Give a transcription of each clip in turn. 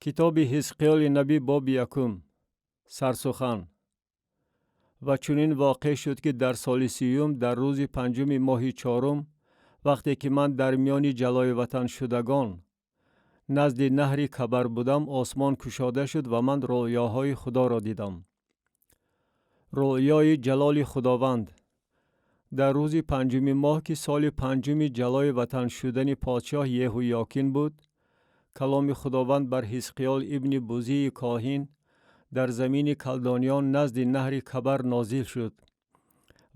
کتاب حزقیال نبی باب یکم. سرسخن. و چنین واقع شد که در سال سیوم در روز پنجم ماه چهارم، وقتی که من در میان جلای وطن شدگان نزد نهر کبر بودم، آسمان گشوده شد و من رؤیاهای خدا را دیدم. رؤیای جلال خداوند. در روز پنجم ماه که سال پنجم جلای وطن شدن پادشاه یهویاکین بود، کلام خداوند بر حزقیال ابن بوزی کاهن در زمین کلدانیان نزد نهر کبر نازل شد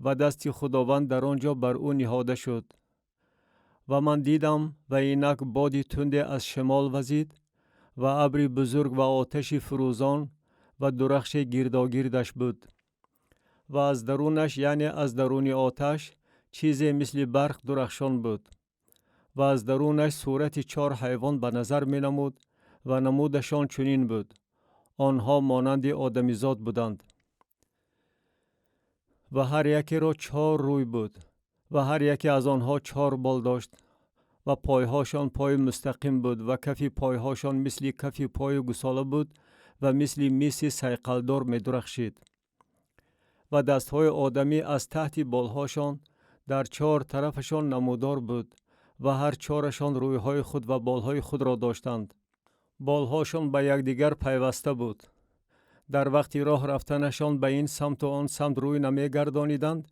و دست خداوند در آنجا بر او نهاده شد. و من دیدم و اینک بادی تند از شمال وزید و ابری بزرگ و آتش فروزان و درخش گرداگردش بود و از درونش، یعنی از درون آتش، چیزی مثل برق درخشان بود و از درونش صورت 4 حیوان به نظر می نمود و نمودشان چنین بود: آنها مانند آدمیزاد بودند و هر یکی را 4 روی بود و هر یکی از آنها 4 بال داشت و پایهاشان پای مستقیم بود و کف پایهاشان مثل کف پای گوساله بود و مثل میس صیقلدار می درخشید. و دستهای آدمی از تحت بالهاشان در 4 طرفشان نمودار بود و هر 4شان رویهای خود و بالهای خود را داشتند. بالهاشان به یکدیگر پیوسته بود. در وقت راه رفتنشان به این سمت و آن سمت روی نمی گردانیدند،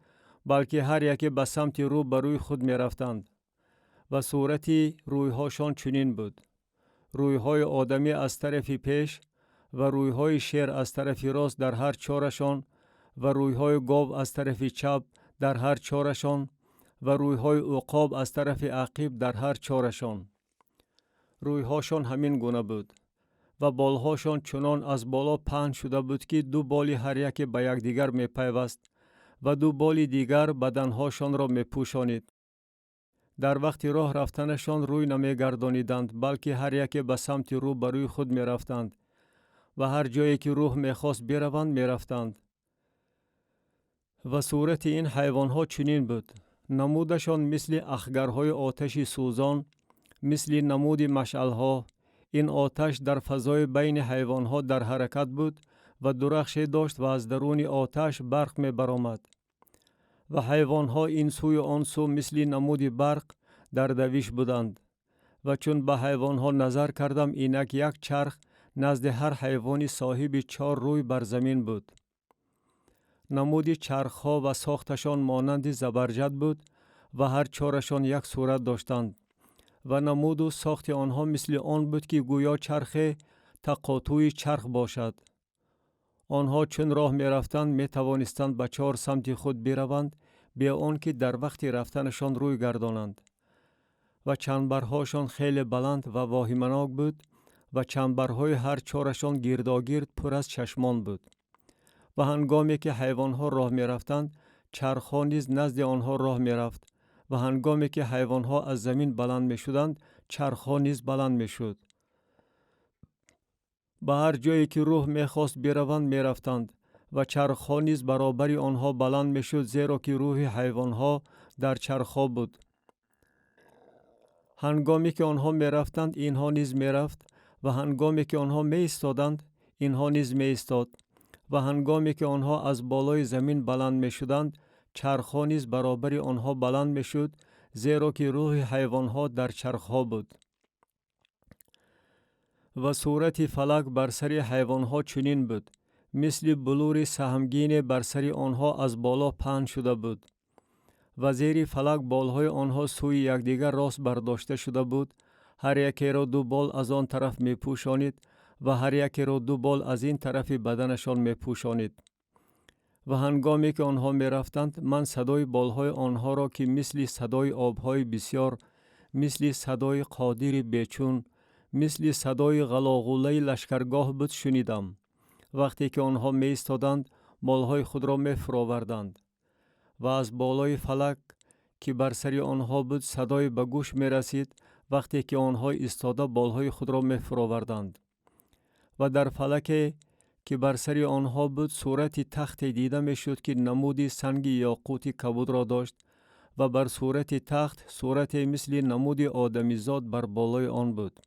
بلکه هر یکی به سمت رو بر روی خود می رفتند. و صورت رویهاشان چنین بود: رویهای آدمی از طرف پیش و رویهای شیر از طرف راست در هر 4شان و رویهای گاو از طرف چپ در هر 4شان و رویهای عقاب از طرف عقیب در هر 4شان. رویهاشان همین گونه بود و بالهاشان چنان از بالا پهن شده بود که 2 بال هر یک به یکدیگر می پیوست و 2 بال دیگر بدنهاشان را می پوشانید. در وقت راه رفتنشان روی نمی گردانیدند، بلکه هر یک به سمت رو بر روی خود می رفتند و هر جایی که روح می خواست بروند می رفتند. و صورت این حیوانها چنین بود: نمودشان مثل اخگرهای آتش سوزان، مثل نمود مشعلها. این آتش در فضای بین حیوانها در حرکت بود و درخش داشت و از درون آتش برق می برآمد. و حیوانها این سوی آن سو مثل نمود برق در دویش بودند. و چون به حیوانها نظر کردم، اینک یک چرخ نزد هر حیوانی صاحب 4 روی بر زمین بود. نمود چرخها و ساختشان مانند زبرجد بود و هر 4شان یک صورت داشتند و نمود و ساخت آنها مثل آن بود که گویا چرخ تقاطوی چرخ باشد. آنها چون راه می رفتند می توانستند به 4 سمت خود بروند، بی آنکه در وقت رفتنشان روی گردانند. و چنبرهاشان خیلی بلند و واهمناک بود و چنبرهای هر 4شان گرداگرد پر از چشمان بود. و هنگامی که حیوانها راه می رفتند، چرخها نیز نزد آنها راه می رفت و هنگامی که حیوانها از زمین بلند می شدند، چرخها نیز بلند می شد. به هر جایی که روح می خواست بروند می رفتند و چرخها نیز برابری آنها بلند می شد، زیرا که روح حیوانها در چرخها بود. هنگامی که آنها می رفتند، اینها نیز می رفت و هنگامی که آنها می ایستادند، اینها نیز می ایستاد. و هنگامی که آنها از بالای زمین بلند می شدند، چرخها نیز برابری آنها بلند می شد، زیرا که روح حیوانها در چرخها بود. و صورت فلک بر سر حیوانها چنین بود: مثل بلور سهمگین بر سر آنها از بالا پهن شده بود. و زیر فلک بالهای آنها سوی یکدیگر راست برداشته شده بود. هر یکی را 2 بال از آن طرف می پوشانید و هر یکی را 2 بال از این طرف بدنشان می پوشانید. و هنگامی که آنها می رفتند، من صدای بالهای آنها را که مثل صدای آبهای بسیار، مثل صدای قادر بیچون، مثل صدای غلاغوله لشکرگاه بود شنیدم. وقتی که آنها می ایستادند، بالهای خود را می فراوردند. و از بالای فلک که بر سر آنها بود صدای به گوش می رسید وقتی که آنها ایستاده بالهای خود را می فراوردند. و در فلک که بر سر آنها بود صورت تخت دیده می شد که نمودی سنگ یاقوت کبود را داشت و بر صورت تخت صورت مثل نمود آدمیزاد بر بالای آن بود.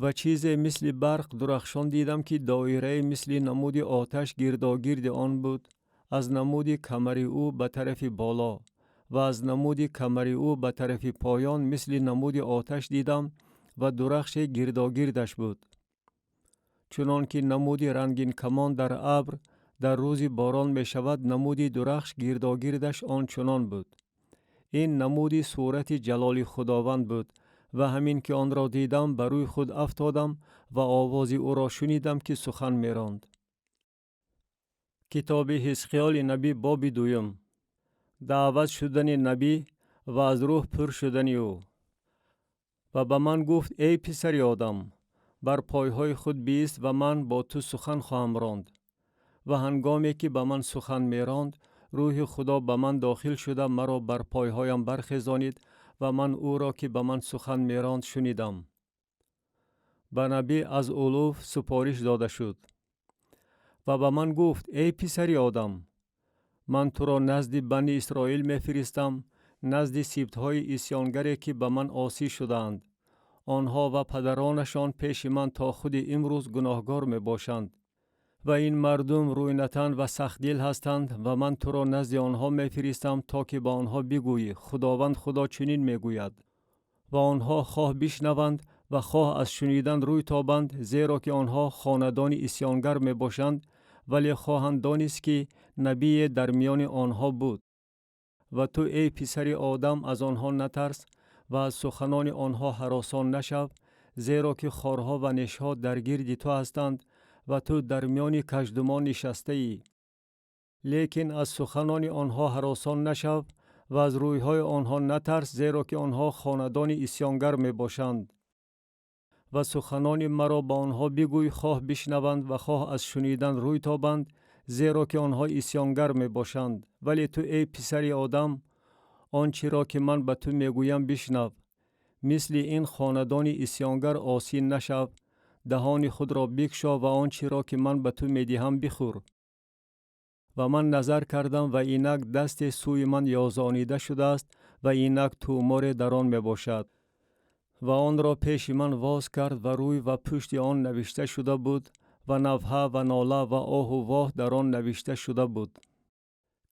و چیز مثل برق درخشان دیدم که دایره مثل نمود آتش گرداگرد آن بود، از نمود کمر او به طرف بالا و از نمود کمر او به طرف پایان مثل نمود آتش دیدم و درخش گرداگردش بود. چنان که نمود رنگین کمان در ابر در روز باران می شود، نمود درخش گرداگردش آن چنان بود. این نمود صورت جلال خداوند بود و همین که آن را دیدم بر روی خود افتادم و آواز او را شنیدم که سخن می راند. کتاب حزقیال نبی باب 2. دعوت شدن نبی و از روح پر شدن او. و به من گفت: ای پسر آدم، بر پایهای خود بیست و من با تو سخن خواهم راند. و هنگامی که به من سخن می راند، روح خدا به من داخل شده مرا بر پایهایم برخیزانید و من او را که به من سخن می راند شنیدم. به نبی از الوف سپارش داده شد و به من گفت: ای پسر آدم، من تو را نزد بنی اسرائیل می فرستم، نزد سبطهای عصیانگری که به من عاصی شدند. آنها و پدرانشان پیش من تا خود امروز گناهکار می باشند و این مردم روی نتن و سخت دل هستند و من تو را نزد آنها می فرستم تا که به آنها بگویی خداوند خدا چنین می گوید. و آنها خواه بشنوند و خواه از شنیدن روی تابند، زیرا که آنها خاندان عصیانگر می باشند، ولی خواهند دانست که نبی در میان آنها بود. و تو ای پسر آدم از آنها نترس و از سخنان آنها هراسان نشو، زیرا که خارها و نشها در گرد تو هستند و تو در میان کژدمان نشسته ای. لیکن از سخنان آنها هراسان نشو و از رویهای آنها نترس، زیرا که آنها خاندان عصیانگر می باشند. و سخنان مرا با آنها بگوی، خواه بشنوند و خواه از شنیدن روی تابند، زیرا که آنها عصیانگر می باشند. ولی تو ای پسر آدم، آنچه را که من به تو میگویم بشنو. مثل این خاندان عصیانگر عاصی نشو، دهان خود را بگشا و آنچه را که من به تو میدهم بخور. و من نظر کردم و اینک دست سوی من یازانیده شده است و اینک تومار در آن می باشد. و آن را پیش من واز کرد و روی و پشت آن نوشته شده بود و نوحه و ناله و آه و واه در آن نوشته شده بود.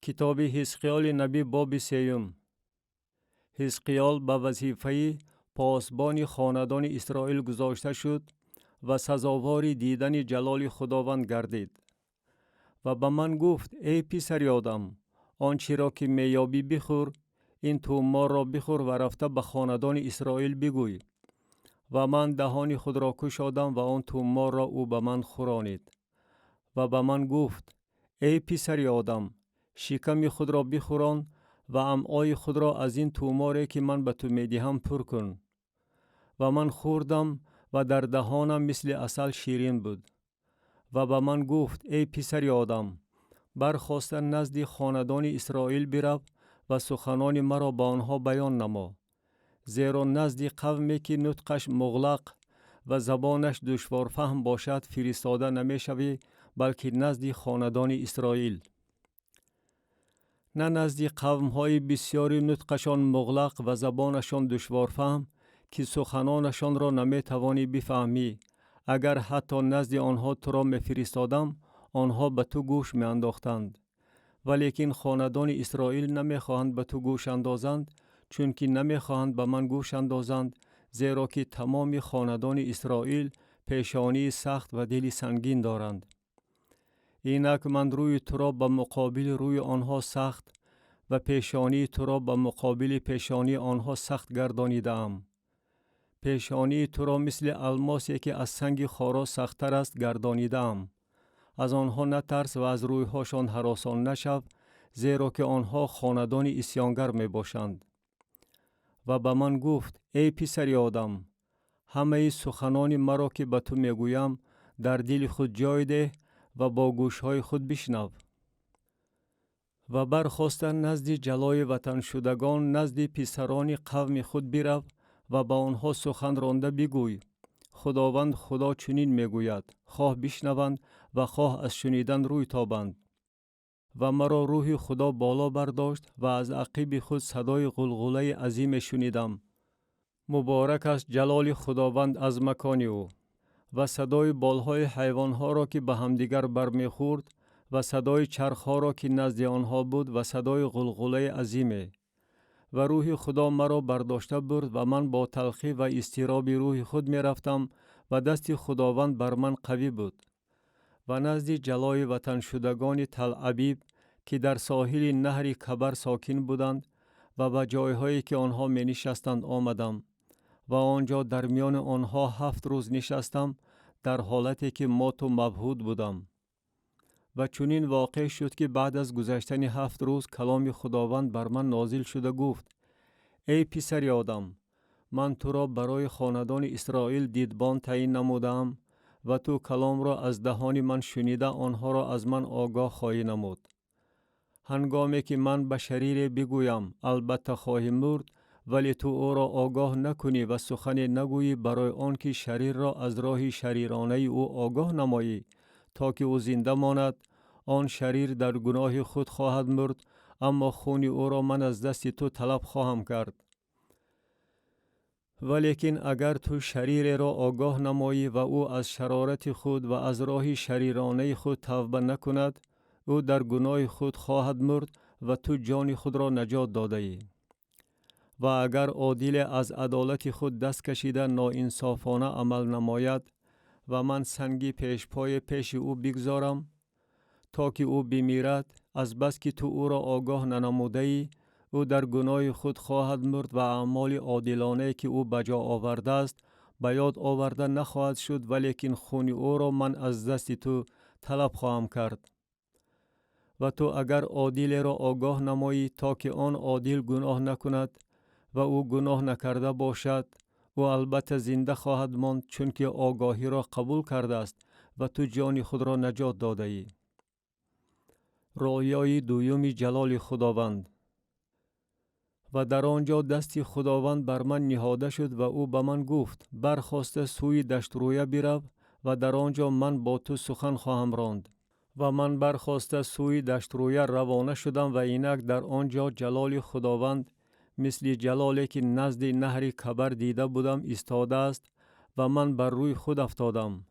کتاب حزقیال نبی باب 3. حزقیال به وظیفه پاسبان خاندان اسرائیل گذاشته شد و سزاوار دیدن جلال خداوند گردید. و به من گفت: ای پسر آدم، آنچه را که میابی بخور، این تومار را بخور و رفته به خاندان اسرائیل بگوی. و من دهان خود را گشادم و آن تومار را او به من خورانید. و به من گفت: ای پسر آدم، شکم خود را بخوران و امعای خود را از این توماری که من به تو میدهم پر کن. و من خوردم و در دهانم مثل عسل شیرین بود. و به من گفت: ای پسر آدم، برخاسته نزد خاندان اسرائیل برو و سخنان مرا با آنها بیان نما. زیرا نزد قومی که نطقش مغلق و زبانش دشوار فهم باشد فرستاده نمی شوی، بلکه نزد خاندان اسرائیل. نه نزد قوم های بسیاری نطقشان مغلق و زبانشان دشوار فهم که سخنانشان را نمی توانی بفهمی. اگر حتی نزد آنها تو را می فرستادم، آنها به تو گوش می انداختند. ولیکن خاندان اسرائیل نمی خواهند به تو گوش اندازند، چون که نمی خواهند به من گوش اندازند، زیرا که تمام خاندان اسرائیل پیشانی سخت و دل سنگین دارند. اینک من روی تو را به مقابل روی آنها سخت و پیشانی تو را به مقابل پیشانی آنها سخت گردانیدم. پیشانی تو را مثل الماسی که از سنگ خارا سخت‌تر است گردانیدم. از آنها نترس و از رویهاشان هراسان نشو، زیرا که آنها خاندان عصیانگر می باشند. و به من گفت: ای پسر آدم، همه سخنان مرا که به تو میگویم در دل خود جای ده و با گوشهای خود بشنو. و برخواستن نزد جلای وطن شدگان، نزد پسران قوم خود برو و با آنها سخن رانده بگوی. خداوند خدا چنین میگوید: خواه بشنوند و خواه از شنیدن روی تابند. و مرا روح خدا بالا برداشت و از عقب خود صدای غلغله عظیم شنیدم: مبارک است جلال خداوند از مکان او. و صدای بالهای حیوانها را که به همدیگر برمیخورد و صدای چرخها را که نزد آنها بود و صدای غلغله عظیمه. و روح خدا مرا برداشته برد و من با تلخی و اضطراب روح خود می رفتم و دست خداوند بر من قوی بود. و نزد جلای وطن شدگان تل ابیب که در ساحل نهر کبر ساکن بودند و به جایهایی که آنها می نشستند آمدم و آنجا در میان آنها 7 روز نشستم در حالتی که مات و مبهوت بودم. و چنین واقع شد که بعد از گذشتن 7 روز کلام خداوند بر من نازل شده گفت: ای پسر آدم، من تو را برای خاندان اسرائیل دیدبان تعیین نمودم و تو کلام را از دهان من شنیده آنها را از من آگاه خواهی نمود. هنگامی که من به شریر بگویم البته خواهی مرد، ولی تو او را آگاه نکنی و سخن نگویی برای آنکه شریر را از راه شریرانه او آگاه نمایی تا که او زنده ماند، آن شریر در گناه خود خواهد مرد، اما خون او را من از دست تو طلب خواهم کرد. ولیکن اگر تو شریر را آگاه نمایی و او از شرارت خود و از راه شریرانه خود توبه نکند، او در گناه خود خواهد مرد و تو جان خود را نجات داده ای. و اگر عادل از عدالت خود دست کشیده ناانصافانه عمل نماید و من سنگی پیش او بگذارم تا که او بمیرد، از بس که تو او را آگاه ننموده ای، او در گناه خود خواهد مرد و اعمال عادلانه که او بجا آورده است به یاد آورده نخواهد شد، ولیکن خون او را من از دست تو طلب خواهم کرد. و تو اگر عادل را آگاه نمایی تا که آن عادل گناه نکند و او گناه نکرده باشد، او البته زنده خواهد ماند، چون که آگاهی را قبول کرده است و تو جان خود را نجات داده ای. رؤیای دوم جلال خداوند. و در آنجا دست خداوند بر من نهاده شد و او به من گفت: برخاسته سوی دشت رویه برو و در آنجا من با تو سخن خواهم راند. و من برخاسته سوی دشت رویه روانه شدم و اینک در آنجا جلال خداوند مثل جلالی که نزد نهر کبر دیده بودم ایستاده است و من بر روی خود افتادم.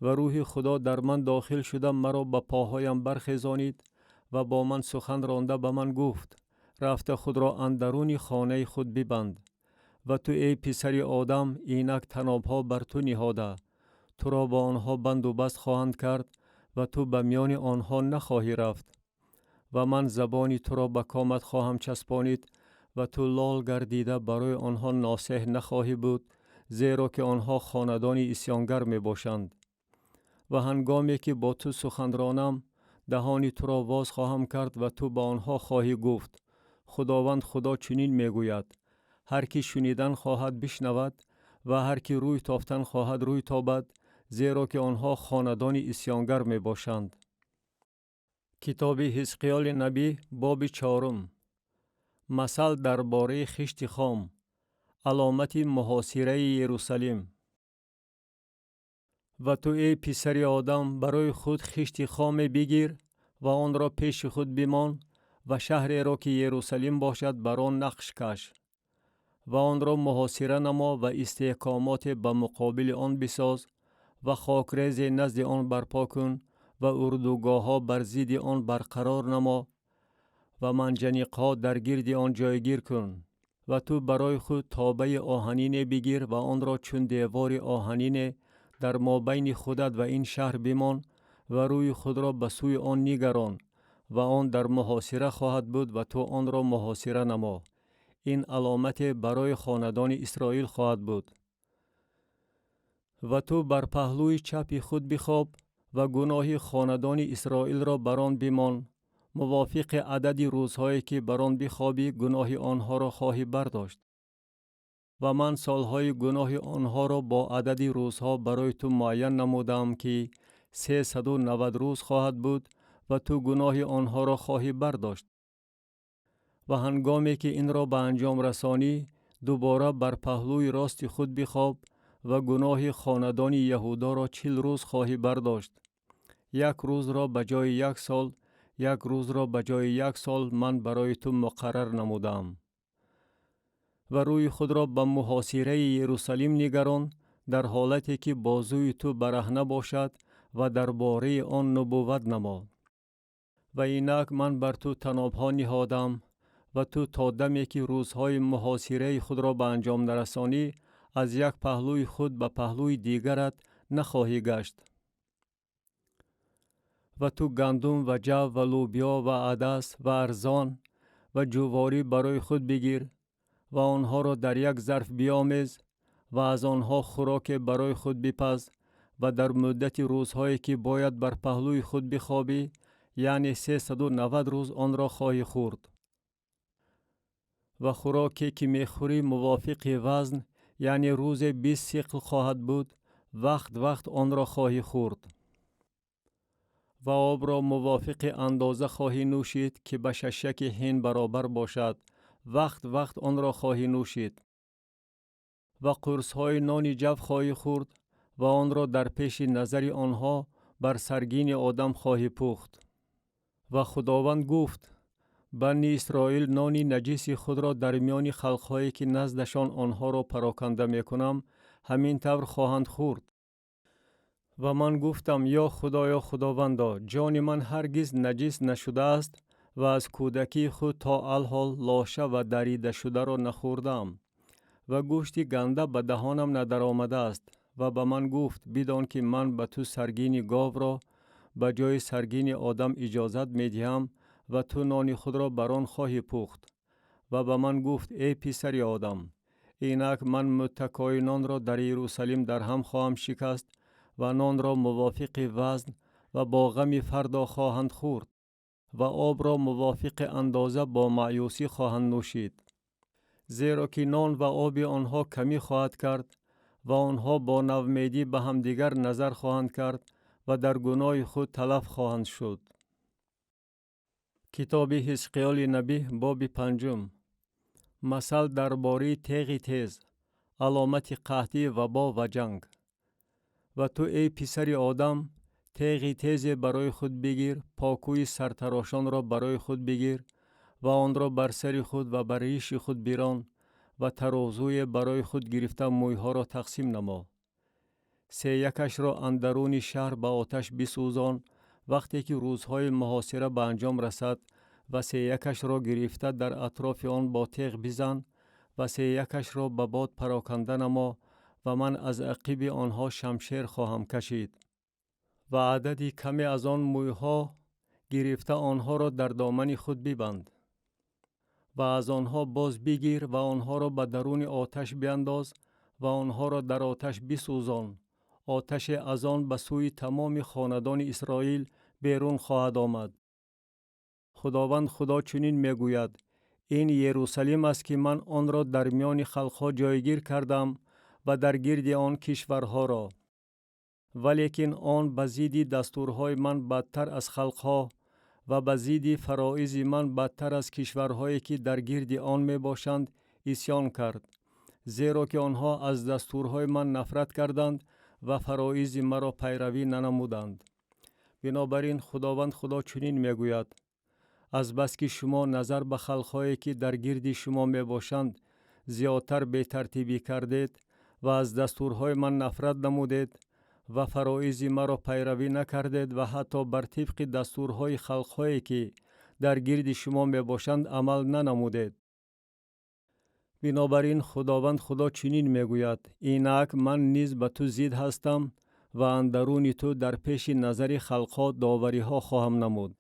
و روح خدا در من داخل شدم، مرا به پاهایم برخیزانید و با من سخن رانده به من گفت: رفته خود را اندرون خانه خود ببند و تو ای پسر آدم، اینک طنابها بر تو نهاده، تو را با آنها بند و بست خواهند کرد و تو به میان آنها نخواهی رفت. و من زبان تو را به کامت خواهم چسبانید و تو لال گردیده برای آنها ناصح نخواهی بود، زیرا که آنها خاندان عصیانگر می باشند. و هنگامی که با تو سخن رانم، دهان تو را باز خواهم کرد و تو با آنها خواهی گفت: خداوند خدا چنین می گوید: هر کی شنیدن خواهد بشنود و هر کی روی تافتن خواهد روی تابد، زیرا که آنها خاندان عصیانگر می باشند. کتاب حزقیال نبی باب 4. مثل درباره خشت خام، علامت محاصره یروشلیم. و تو ای پسر آدم، برای خود خشت خام بگیر و آن را پیش خود بمان و شهر را که یروشلیم باشد بر آن نقش کش و آن را محاصره نما و استحکامات به مقابل آن بساز و خاکریز نزد آن برپا کن و اردوگاه ها بر ضد آن برقرار نما و منجنیقها در گرد آن جایگیر کن. و تو برای خود تابه آهنین بگیر و آن را چون دیوار آهنین در مابین خودت و این شهر بمان و روی خود را به سوی آن نگران و آن در محاصره خواهد بود و تو آن را محاصره نما. این علامت برای خاندان اسرائیل خواهد بود. و تو بر پهلوی چپ خود بخواب و گناه خاندان اسرائیل را بر آن بمان، موافق عدد روزهایی که بر آن بخوابی گناه آنها را خواهی برداشت. و من سالهای گناه آنها را با عدد روزها برای تو معین نمودم که 390 روز خواهد بود و تو گناه آنها را خواهی برداشت. و هنگامی که این را به انجام رسانی، دوباره بر پهلوی راست خود بخواب و گناه خاندان یهودا را 40 روز خواهی برداشت. 1 روز را به جای 1 سال، 1 روز را به جای 1 سال من برای تو مقرر نمودم. و روی خود را به محاصره یروشلیم نگران، در حالتی که بازوی تو برهنه باشد و درباره آن نبوت نما. و اینک من بر تو تنابها نهادم و تو تا دمی که روزهای محاصره خود را به انجام نرسانی از یک پهلوی خود به پهلوی دیگرت نخواهی گشت. و تو گندم و جو و لوبیا و عدس و ارزان و جواری برای خود بگیر و آنها را در یک ظرف بیامیز و از آنها خوراک برای خود بپز و در مدت روزهایی که باید بر پهلوی خود بخوابی، یعنی 390 روز آن را خواهی خورد. و خوراکی که میخوری موافق وزن، یعنی روز 20 ثقل خواهد بود، وقت آن را خواهی خورد. و آب را موافق اندازه خواهی نوشید که به ششک هین برابر باشد، وقت آن را خواهی نوشید. و قرص های نان جو خواهی خورد و آن را در پیش نظر آنها بر سرگین آدم خواهی پخت. و خداوند گفت: بنی اسرائیل نان نجیس خود را در میان خلقهایی که نزدشان آنها را پراکنده می کنم همین طور خواهند خورد. و من گفتم: یا خدایا خداوندا، جان من هرگز نجیس نشده است و از کودکی خود تا الحال لاشه و دریده شده را نخوردم و گوشت گنده به دهانم ندر آمده است. و به من گفت: بدان که من به تو سرگین گاو را به جای سرگین آدم اجازت می دهم و تو نان خود را بران خواهی پخت. و به من گفت: ای پسر آدم، اینک من متکای نان را در یروشلیم در هم خواهم شکست و نان را موافق وزن و با غم فردا خواهند خورد و آب را موافق اندازه با مایوسی خواهند نوشید. زیرا که نان و آب آنها کمی خواهد کرد و آنها با نومیدی به هم دیگر نظر خواهند کرد و در گناه خود تلف خواهند شد. کتاب حزقیال نبی باب 5. مثل درباره تیغ تیز، علامت قحطی، وبا و جنگ. و تو ای پسر آدم، تیغ تیز برای خود بگیر، پاکوی سرتراشان را برای خود بگیر و آن را بر سر خود و بر ریش خود بیران و ترازوی برای خود گرفته مویها را تقسیم نما. 3 را اندرون شهر به آتش بسوزان وقتی که روزهای محاصره به انجام رسد و 3 را گرفته در اطراف آن با تیغ بزن و 3 را به باد پراکنده نما و من از عقب آنها شمشیر خواهم کشید. و عددی کمی از آن مویها گرفته آنها را در دامن خود ببند و از آنها باز بگیر و آنها را به درون آتش بینداز و آنها را در آتش بسوزان. آتش از آن به سوی تمام خاندان اسرائیل بیرون خواهد آمد. خداوند خدا چنین میگوید: این یروشلیم است که من آن را در میان خلقها جایگیر کردم و در گرد آن کشورها را. ولیکن آن به ضد دستورهای من بدتر از خلقها و به ضد فرایض من بدتر از کشورهایی که در گرد آن می باشند عصیان کرد، زیرا که آنها از دستورهای من نفرت کردند و فرایض مرا پیروی ننمودند. بنابراین خداوند خدا چنین میگوید: از بس که شما نظر به خلقهایی که در گرد شما می باشند زیادتر بی ترتیبی کردید و از دستورهای من نفرت نمودید و فرایض مرا پیروی نکردید و حتی بر طبق دستورهای خلقهایی که در گرد شما می باشند عمل ننمودید. بنابراین خداوند خدا چنین میگوید: اینک من نیز به تو ضد هستم و اندرون تو در پیش نظر خلقها داوری ها خواهم نمود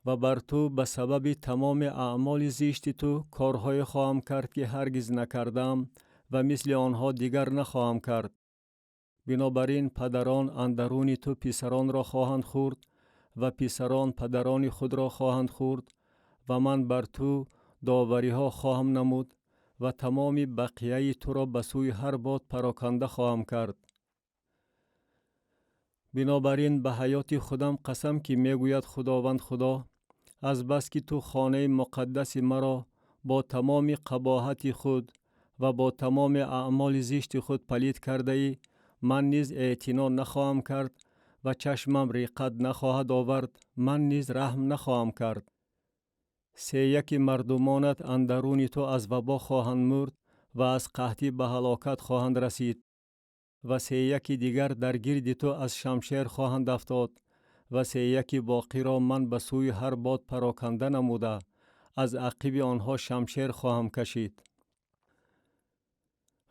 و بر تو به سبب تمام اعمال زشت تو کارهای خواهم کرد که هرگز نکردم و مثل آنها دیگر نخواهم کرد. بنابراین پدران اندرون تو پسران را خواهند خورد و پسران پدران خود را خواهند خورد و من بر تو داوری ها خواهم نمود و تمام بقیه تو را به سوی هر باد پراکنده خواهم کرد. بنابراین به حیات خودم قسم که میگوید خداوند خدا، از بس که تو خانه مقدس مرا با تمام قباحت خود و با تمام اعمال زشت خود پلید کرده ای، من نیز اعتنا نخواهم کرد و چشمم رقت نخواهد آورد، من نیز رحم نخواهم کرد. 3 مردمانت اندرون تو از وبا خواهند مرد و از قحطی به هلاکت خواهند رسید. و 3 دیگر در گرد تو از شمشیر خواهند افتاد و 3 باقی را من به سوی هر باد پراکنده نموده از عقب آنها شمشیر خواهم کشید.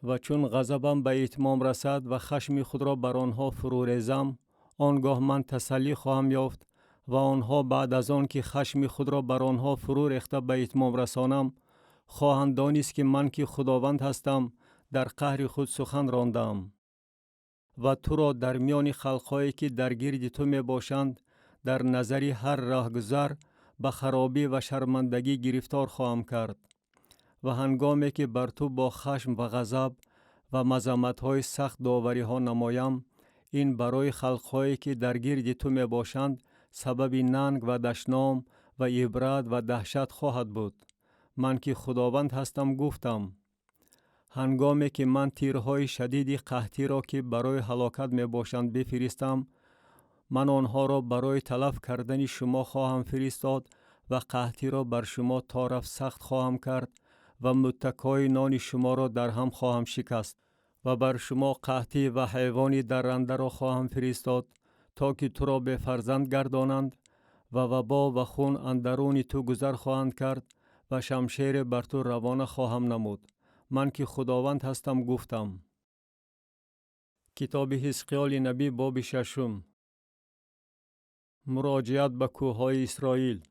و چون غضبم به اتمام رسد و خشم خود را بر آنها فرو ریزم، آنگاه من تسلی خواهم یافت و آنها بعد از آن که خشم خود را بر آنها فرو ریخته به اتمام رسانم، خواهند دانست که من که خداوند هستم در قهر خود سخن راندم. و تو را در میان خلقهایی که در گرد تو می باشند در نظر هر راهگذر به خرابی و شرمندگی گرفتار خواهم کرد. و هنگامی که بر تو با خشم و غضب و مذمت های سخت داوری ها نمایم، این برای خلقهایی که در گرد تو می باشند سبب ننگ و دشنام و عبرت و دهشت خواهد بود. من که خداوند هستم گفتم. هنگامی که من تیرهای شدید قحطی را که برای هلاکت می باشند بفرستم، من آنها را برای تلف کردن شما خواهم فرستاد و قحطی را بر شما طرف سخت خواهم کرد و متکای نان شما را در هم خواهم شکست و بر شما قحطی و حیوانی درنده را خواهم فرستاد تا که تو را به فرزند گردانند و وبا و خون اندرون تو گذر خواهند کرد و شمشیر بر تو روانه خواهم نمود. من که خداوند هستم گفتم. کتاب حزقیال نبی باب 6. مراجعت به کوههای اسرائیل.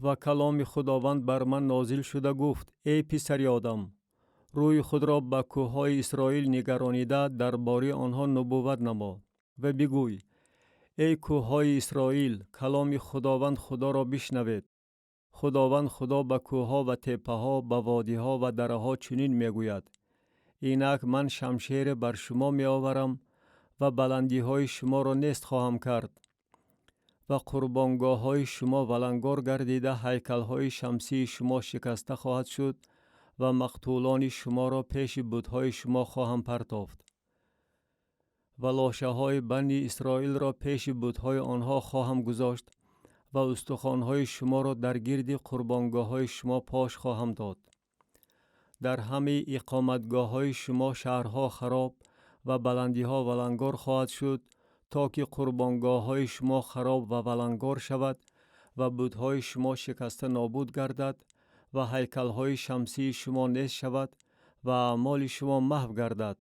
و کلام خداوند بر من نازل شده گفت: ای پسر آدم، روی خود را به کوههای اسرائیل نگرانیده درباره آنها نبوت نما و بگوی: ای کوههای اسرائیل، کلام خداوند خدا را بشنوید. خداوند خدا به کوهها و تپه ها، به وادی ها و دره ها چنین میگوید: اینک من شمشیر بر شما می آورم و بلندی های شما را نیست خواهم کرد و قربانگاه های شما ولنگار گردیده، هیکل های شمسی شما شکسته خواهد شد و مقتولان شما را پیش بتهای شما خواهم پرتافت و لاشه های بنی اسرائیل را پیش بتهای آنها خواهم گذاشت و استخوان های شما را در گرد قربانگاه های شما پاش خواهم داد. در همه اقامتگاه های شما شهرها خراب و بلندی ها ولنگار خواهد شد تا که قربانگاه های شما خراب و ولنگار شود و بتهای شما شکسته نابود گردد و هیکل های شمسی شما نیست شود و اعمال شما محو گردد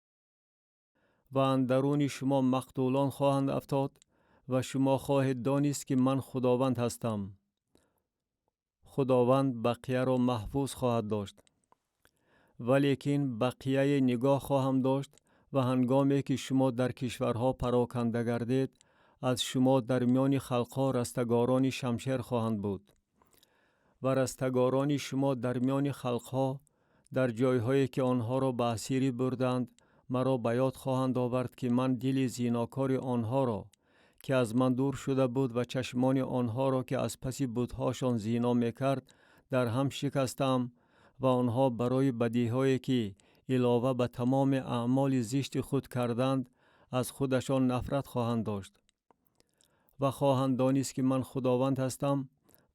و اندرون شما مقتولان خواهند افتاد و شما خواهید دانست که من خداوند هستم. خداوند بقیه را محفوظ خواهد داشت، ولیکن بقیه نگاه خواهم داشت و هنگامی که شما در کشورها پراکنده گردید، از شما در میان خلقها رستگاران شمشیر خواهند بود و رستگاران شما در میان خلقها در جایهایی که آنها را به اسیری بردند مرا به یاد خواهند آورد که من دل زیناکار آنها را که از من دور شده بود و چشمان آنها را که از پس بتهاشان زینا میکرد در هم شکستم و آنها برای بدیهایی که علاوه به تمام اعمال زشت خود کردند از خودشان نفرت خواهند داشت و خواهند دانست که من خداوند هستم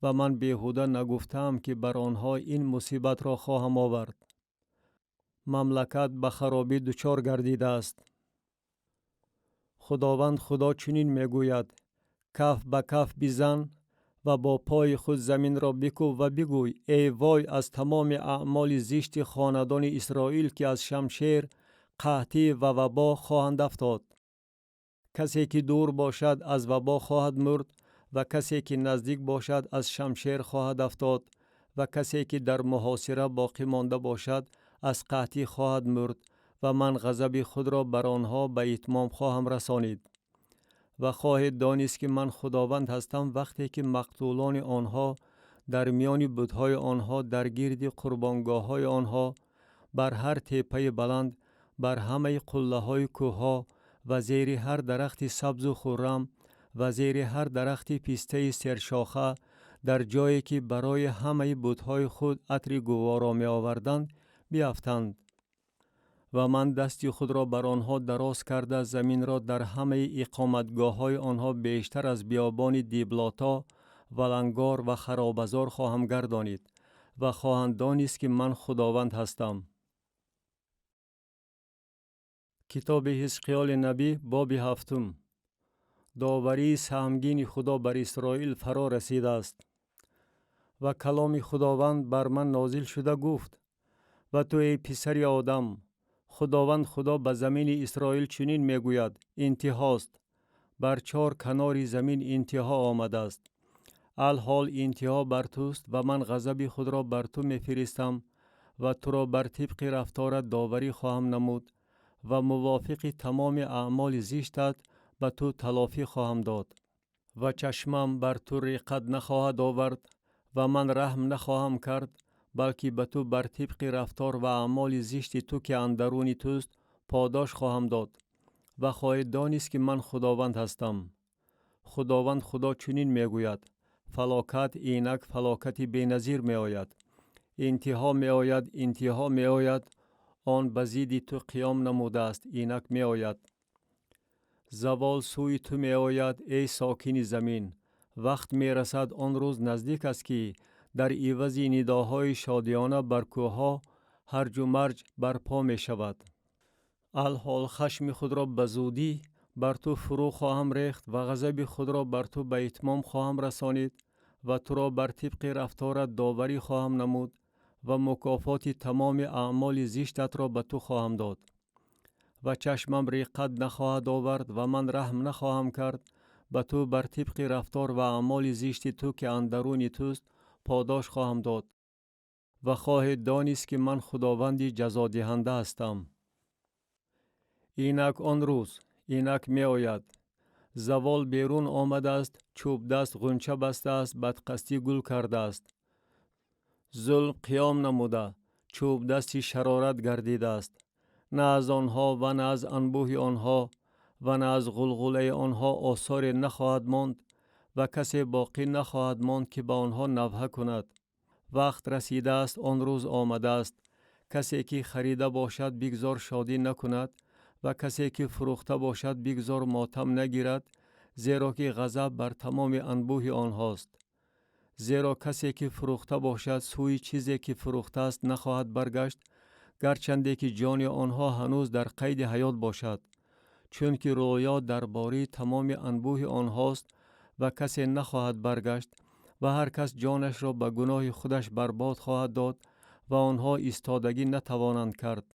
و من بیهوده نگفتم که بر آنها این مصیبت را خواهم آورد. مملکت به خرابی دچار گردیده است. خداوند خدا چنین میگوید: کف به کف بزن و با پای خود زمین را بکوب و بگوی: ای وای از تمام اعمال زشت خاندان اسرائیل که از شمشیر، قحطی و وبا خواهند افتاد. کسی که دور باشد از وبا خواهد مرد و کسی که نزدیک باشد از شمشیر خواهد افتاد و کسی که در محاصره باقی مانده باشد از قحطی خواهد مرد و من غضب خود را بر آنها به اتمام خواهم رسانید. و خواهید دانست که من خداوند هستم وقتی که مقتولان آنها در میان بتهای آنها در گرد قربانگاه های آنها بر هر تپه بلند، بر همه قله های کوه و زیر هر درخت سبز و خرم و زیر هر درخت پیسته سرشاخه در جایی که برای همه بتهای خود عطر گوارا می آوردند بیافتند. و من دستی خود را بر آنها دراز کرده زمین را در همه اقامتگاه های آنها بیشتر از بیابان دیبلاتا، ولنگار و خرابزار خواهم گردانید و خواهند دانست که من خداوند هستم. کتاب حزقیال نبی باب 7. داوری سهمگین خدا بر اسرائیل فرا رسیده است. و کلام خداوند بر من نازل شده گفت: و تو ای پسر آدم، خداوند خدا به زمین اسرائیل چنین میگوید: انتهاست، بر 4 کنار زمین انتها آمده است. الحال انتها بر توست و من غضب خود را بر تو میفرستم و تو را بر طبق رفتارت داوری خواهم نمود و موافق تمام اعمال زشتت به تو تلافی خواهم داد. و چشمم بر تو رقت نخواهد آورد و من رحم نخواهم کرد، بلکه به تو بر طبق رفتار و اعمال زشت تو که اندرون توست پاداش خواهم داد. و خواهید دانست که من خداوند هستم. خداوند خدا چنین میگوید: فلاکت اینک فلاکتی بی‌نظیر می آید. انتها می آید، انتها می آید. آن به ضد تو قیام نموده است، اینک می آید. زوال سوی تو می آید ای ساکن زمین. وقت می رسد، آن روز نزدیک است که در عوض نداهای شادیانه بر کوهها هرج و مرج برپا می شود. الحال خشم خود را به زودی بر تو فرو خواهم ریخت و غضب خود را بر تو به اتمام خواهم رسانید و تو را بر طبق رفتارت داوری خواهم نمود و مکافات تمام اعمال زشتت را به تو خواهم داد. و چشمم رقت نخواهد آورد و من رحم نخواهم کرد، به تو بر طبق رفتار و اعمال زشت تو که اندرون توست پاداش خواهم داد. و خواهید دانست که من خداوند جزا دهنده هستم. اینک آن روز، اینک می آید. زوال بیرون آمده است، چوب دست غنچه بسته است، بدقستی گل کرده است. ظلم قیام نموده، چوب دستی شرارت گردیده است. نه از آنها و نه از انبوه آنها و نه از غلغله آنها آثار نخواهد ماند و کسی باقی نخواهد ماند که به آنها نوحه کند. وقت رسیده است، آن روز آمده است. کسی که خریده باشد بگذار شادی نکند و کسی که فروخته باشد بگذار ماتم نگیرد، زیرا که غضب بر تمام انبوه آنهاست. زیرا کسی که فروخته باشد سوی چیزی که فروخته است نخواهد برگشت، گرچنده که جان آنها هنوز در قید حیات باشد، چون که رویا درباره تمام انبوه آنهاست و کسی نخواهد برگشت و هر کس جانش را به گناه خودش برباد خواهد داد و آنها ایستادگی نتوانند کرد.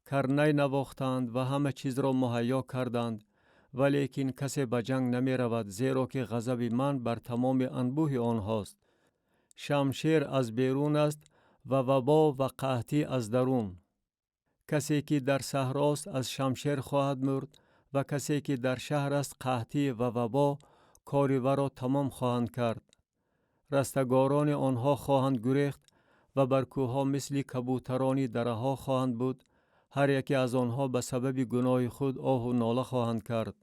کرنه نواختند و همه چیز را مهیا کردند، ولیکن کسی به جنگ نمی رود، زیرا که غضب من بر تمام انبوه آنهاست. شمشیر از بیرون است و وبا و قحطی از درون. کسی که در صحراست از شمشیر خواهد مرد و کسی که در شهر است قحطی و وبا کار او را تمام خواهند کرد. رستگاران آنها خواهند گریخت و بر کوهها مثل کبوتران درها خواهند بود. هر یکی از آنها به سبب گناه خود آه و ناله خواهند کرد.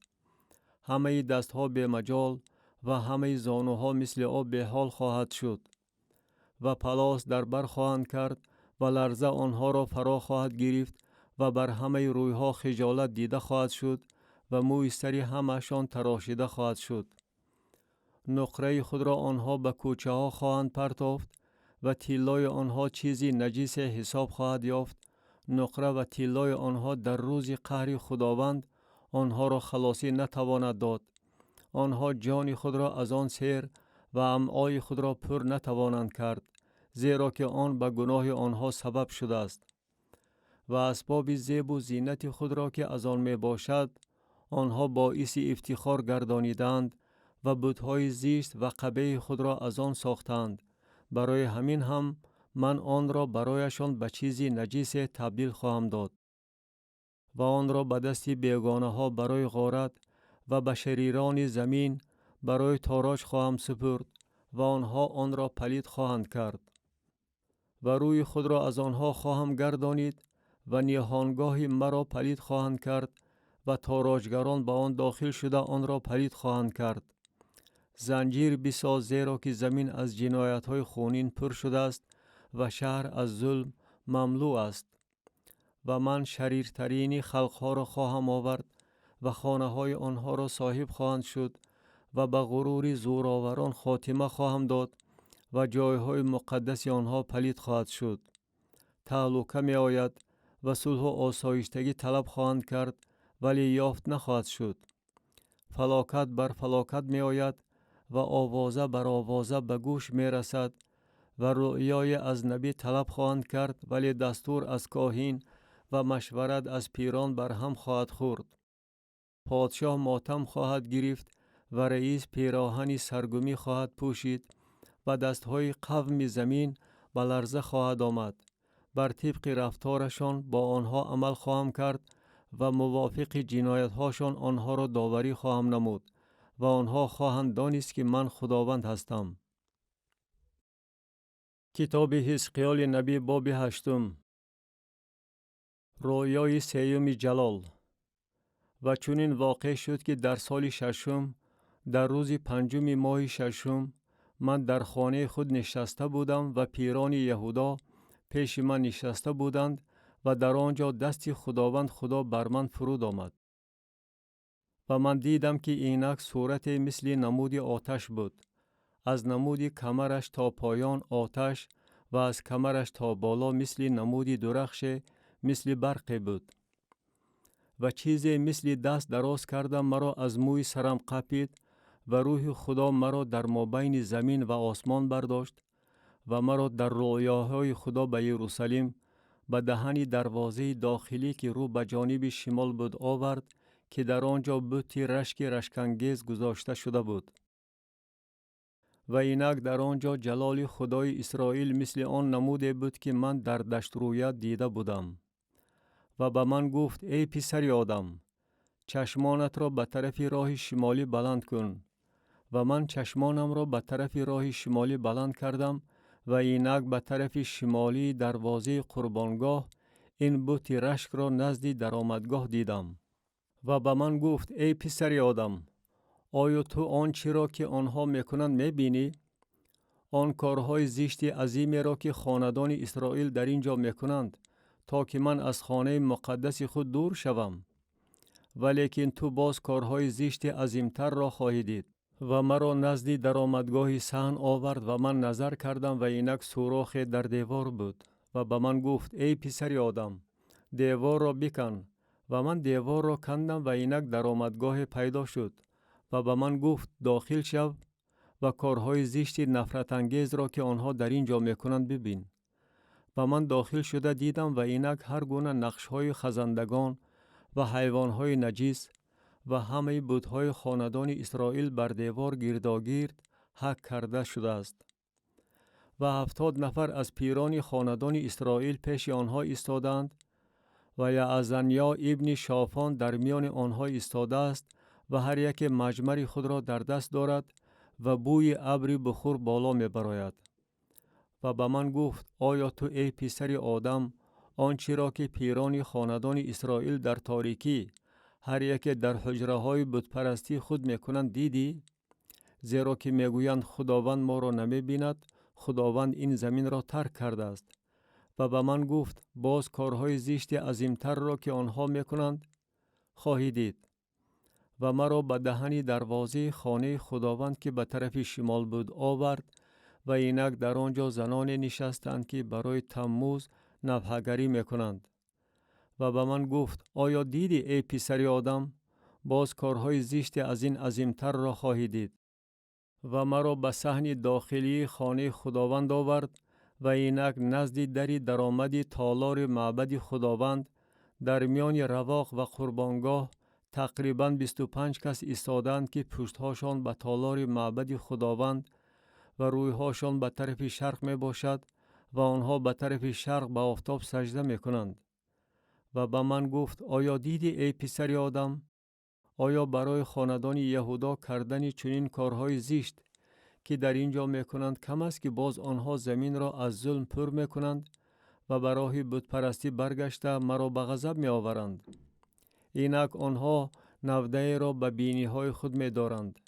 همه دستها به مجال و همه زانوها مثل آب به حال خواهد شد و پلاس در بر خواهند کرد و لرزه آنها را فرا خواهد گرفت و بر همه رویها خجالت دیده خواهد شد و موی سری همشان تراشیده خواهد شد. نقره خود را آنها به کوچه ها خواهند پرتافت و تیلای آنها چیزی نجیس حساب خواهد یافت. نقره و تیلای آنها در روز قهر خداوند آنها را خلاصی نتواند داد. آنها جان خود را از آن سیر و امعای خود را پر نتوانند کرد، زیرا که آن به گناه آنها سبب شده است. و اسباب زیب و زینت خود را که از آن می باشد آنها باعث افتخار گردانیدند و بت‌های زشت و قبیح خود را از آن ساختند. برای همین هم من آن را برایشان به چیزی نجیس تبدیل خواهم داد و آن را به دست بیگانه ها برای غارت و به شریران زمین برای تاراج خواهم سپرد و آنها آن را پلید خواهند کرد. و روی خود را از آنها خواهم گردانید و نیهانگاه مرا پلید خواهند کرد و تاراجگران به آن داخل شده آن را پلید خواهند کرد. زنجیر بساز، زیرا که زمین از جنایت های خونین پر شده است و شهر از ظلم مملو است. و من شریرترین خلقها را خواهم آورد و خانه های آنها را صاحب خواهند شد و به غرور زورآوران خاتمه خواهم داد و جایهای مقدس آنها پلید خواهد شد. تهلکه می آید و صلح و آسایشتگی طلب خواهند کرد ولی یافت نخواهد شد. فلاکت بر فلاکت می آید و آوازه بر آوازه به گوش می رسد و رؤیای از نبی طلب خواهند کرد ولی دستور از کاهین و مشورت از پیران بر هم خواهد خورد. پادشاه ماتم خواهد گرفت و رئیس پیراهنی سرگمی خواهد پوشید و دستهای قوم زمین به لرزه خواهد آمد. بر طبق رفتارشان با آنها عمل خواهم کرد و موافق جنایت هاشان آنها را داوری خواهم نمود و آنها خواهند دانست که من خداوند هستم. کتاب حزقیال نبی باب 8. رویای سیوم جلال. و چنین واقع شد که در سال 6 در روز 5 ماه 6 من در خانه خود نشسته بودم و پیران یهودا پیش من نشسته بودند و در آنجا دست خداوند خدا بر من فرود آمد. و من دیدم که اینک صورت مثل نمود آتش بود. از نمود کمرش تا پایان آتش و از کمرش تا بالا مثل نمود درخش مثل برق بود. و چیزی مثل دست دراز کردم مرا از موی سرم قپید و روح خدا مرا در مابین زمین و آسمان برداشت و مرا در رویاهای خدا به یروشلیم به دهن دروازه داخلی که رو به جانب شمال بود آورد که در آنجا بتی رشکانگیز گذاشته شده بود. و اینک در آنجا جلال خدای اسرائیل مثل آن نموده بود که من در دشت رویت دیده بودم. و به من گفت ای پسر آدم، چشمانت را به طرف راه شمالی بلند کن. و من چشمانم را به طرف راه شمالی بلند کردم و اینک به طرف شمالی دروازه قربانگاه این بت رشک را نزد درآمدگاه دیدم. و به من گفت ای پسر آدم، آیا تو آنچه را که آنها میکنند میبینی؟ آن کارهای زشت عظیمی را که خاندان اسرائیل در اینجا میکنند تا که من از خانه مقدس خود دور شوم. ولیکن تو باز کارهای زشت عظیمتر را خواهی دید. و مرا نزد درآمدگاه صحن آورد و من نظر کردم و اینک سوراخ در دیوار بود. و به من گفت ای پسر آدم، دیوار را بکن. و من دیوار را کندم و اینک درآمدگاه پیدا شد. و به من گفت داخل شو و کارهای زشت نفرت انگیز را که آنها در اینجا میکنند ببین. و من داخل شده دیدم و اینک هر گونه نقش‌های خزندگان و حیوان‌های نجس و همه بت‌های خاندان اسرائیل بر دیوار گرداگرد حک کرده شده است. و 70 نفر از پیران خاندان اسرائیل پیش آنها ایستادند و یعزنیا ابن شافان در میان آنها ایستاده است و هر یک مجمر خود را در دست دارد و بوی ابر بخور بالا می براید. و به من گفت آیا تو ای پسر آدم آنچه را که پیران خاندان اسرائیل در تاریکی هر یک در حجره های بت پرستی خود میکنند دیدی؟ زیرا که میگویند خداوند ما را نمی بیند، خداوند این زمین را ترک کرده است. و به من گفت باز کارهای زشت عظیمتر را که آنها میکنند خواهی دید. و مرا به دهن دروازه خانه خداوند که به طرف شمال بود آورد و اینک در آنجا زنان نشستند که برای تموز نفحه‌گری میکنند. و به من گفت آیا دیدی ای پسر آدم؟ باز کارهای زشت از این عظیمتر را خواهی دید. و مرا به صحن داخلی خانه خداوند آورد و اینک نزد دری درآمد تالار معبد خداوند در میان رواق و قربانگاه تقریباً 25 کس ایستادند که پشتهاشان به تالار معبد خداوند و رویهاشان به طرف شرق می باشد و آنها به طرف شرق به آفتاب سجده می کنند. و به من گفت آیا دیدی ای پسر آدم؟ آیا برای خاندان یهودا کردن چنین کارهای زشت که در اینجا می کنند کم است که باز آنها زمین را از ظلم پر می کنند و به راه بت پرستی برگشته مرا به غضب می آورند؟ اینک آنها نوده را به بینی های خود می دارند.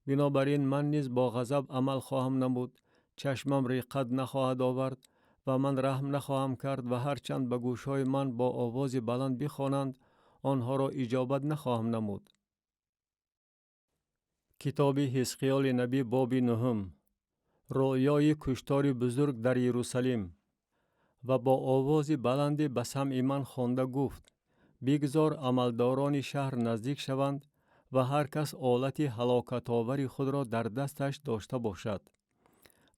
بنابراین من نیز با غضب عمل خواهم نمود، چشمم رقت نخواهد آورد و من رحم نخواهم کرد و هرچند به گوشهای من با آواز بلند بخوانند آنها را اجابت نخواهم نمود. کتاب حزقیال نبی باب 9. رویای کشتار بزرگ در یروشلیم. و با آواز بلندی به سمع من خوانده گفت: بگذار عملداران شهر نزدیک شوند و هر کس آلت هلاکت آوری خود را در دستش داشته باشد.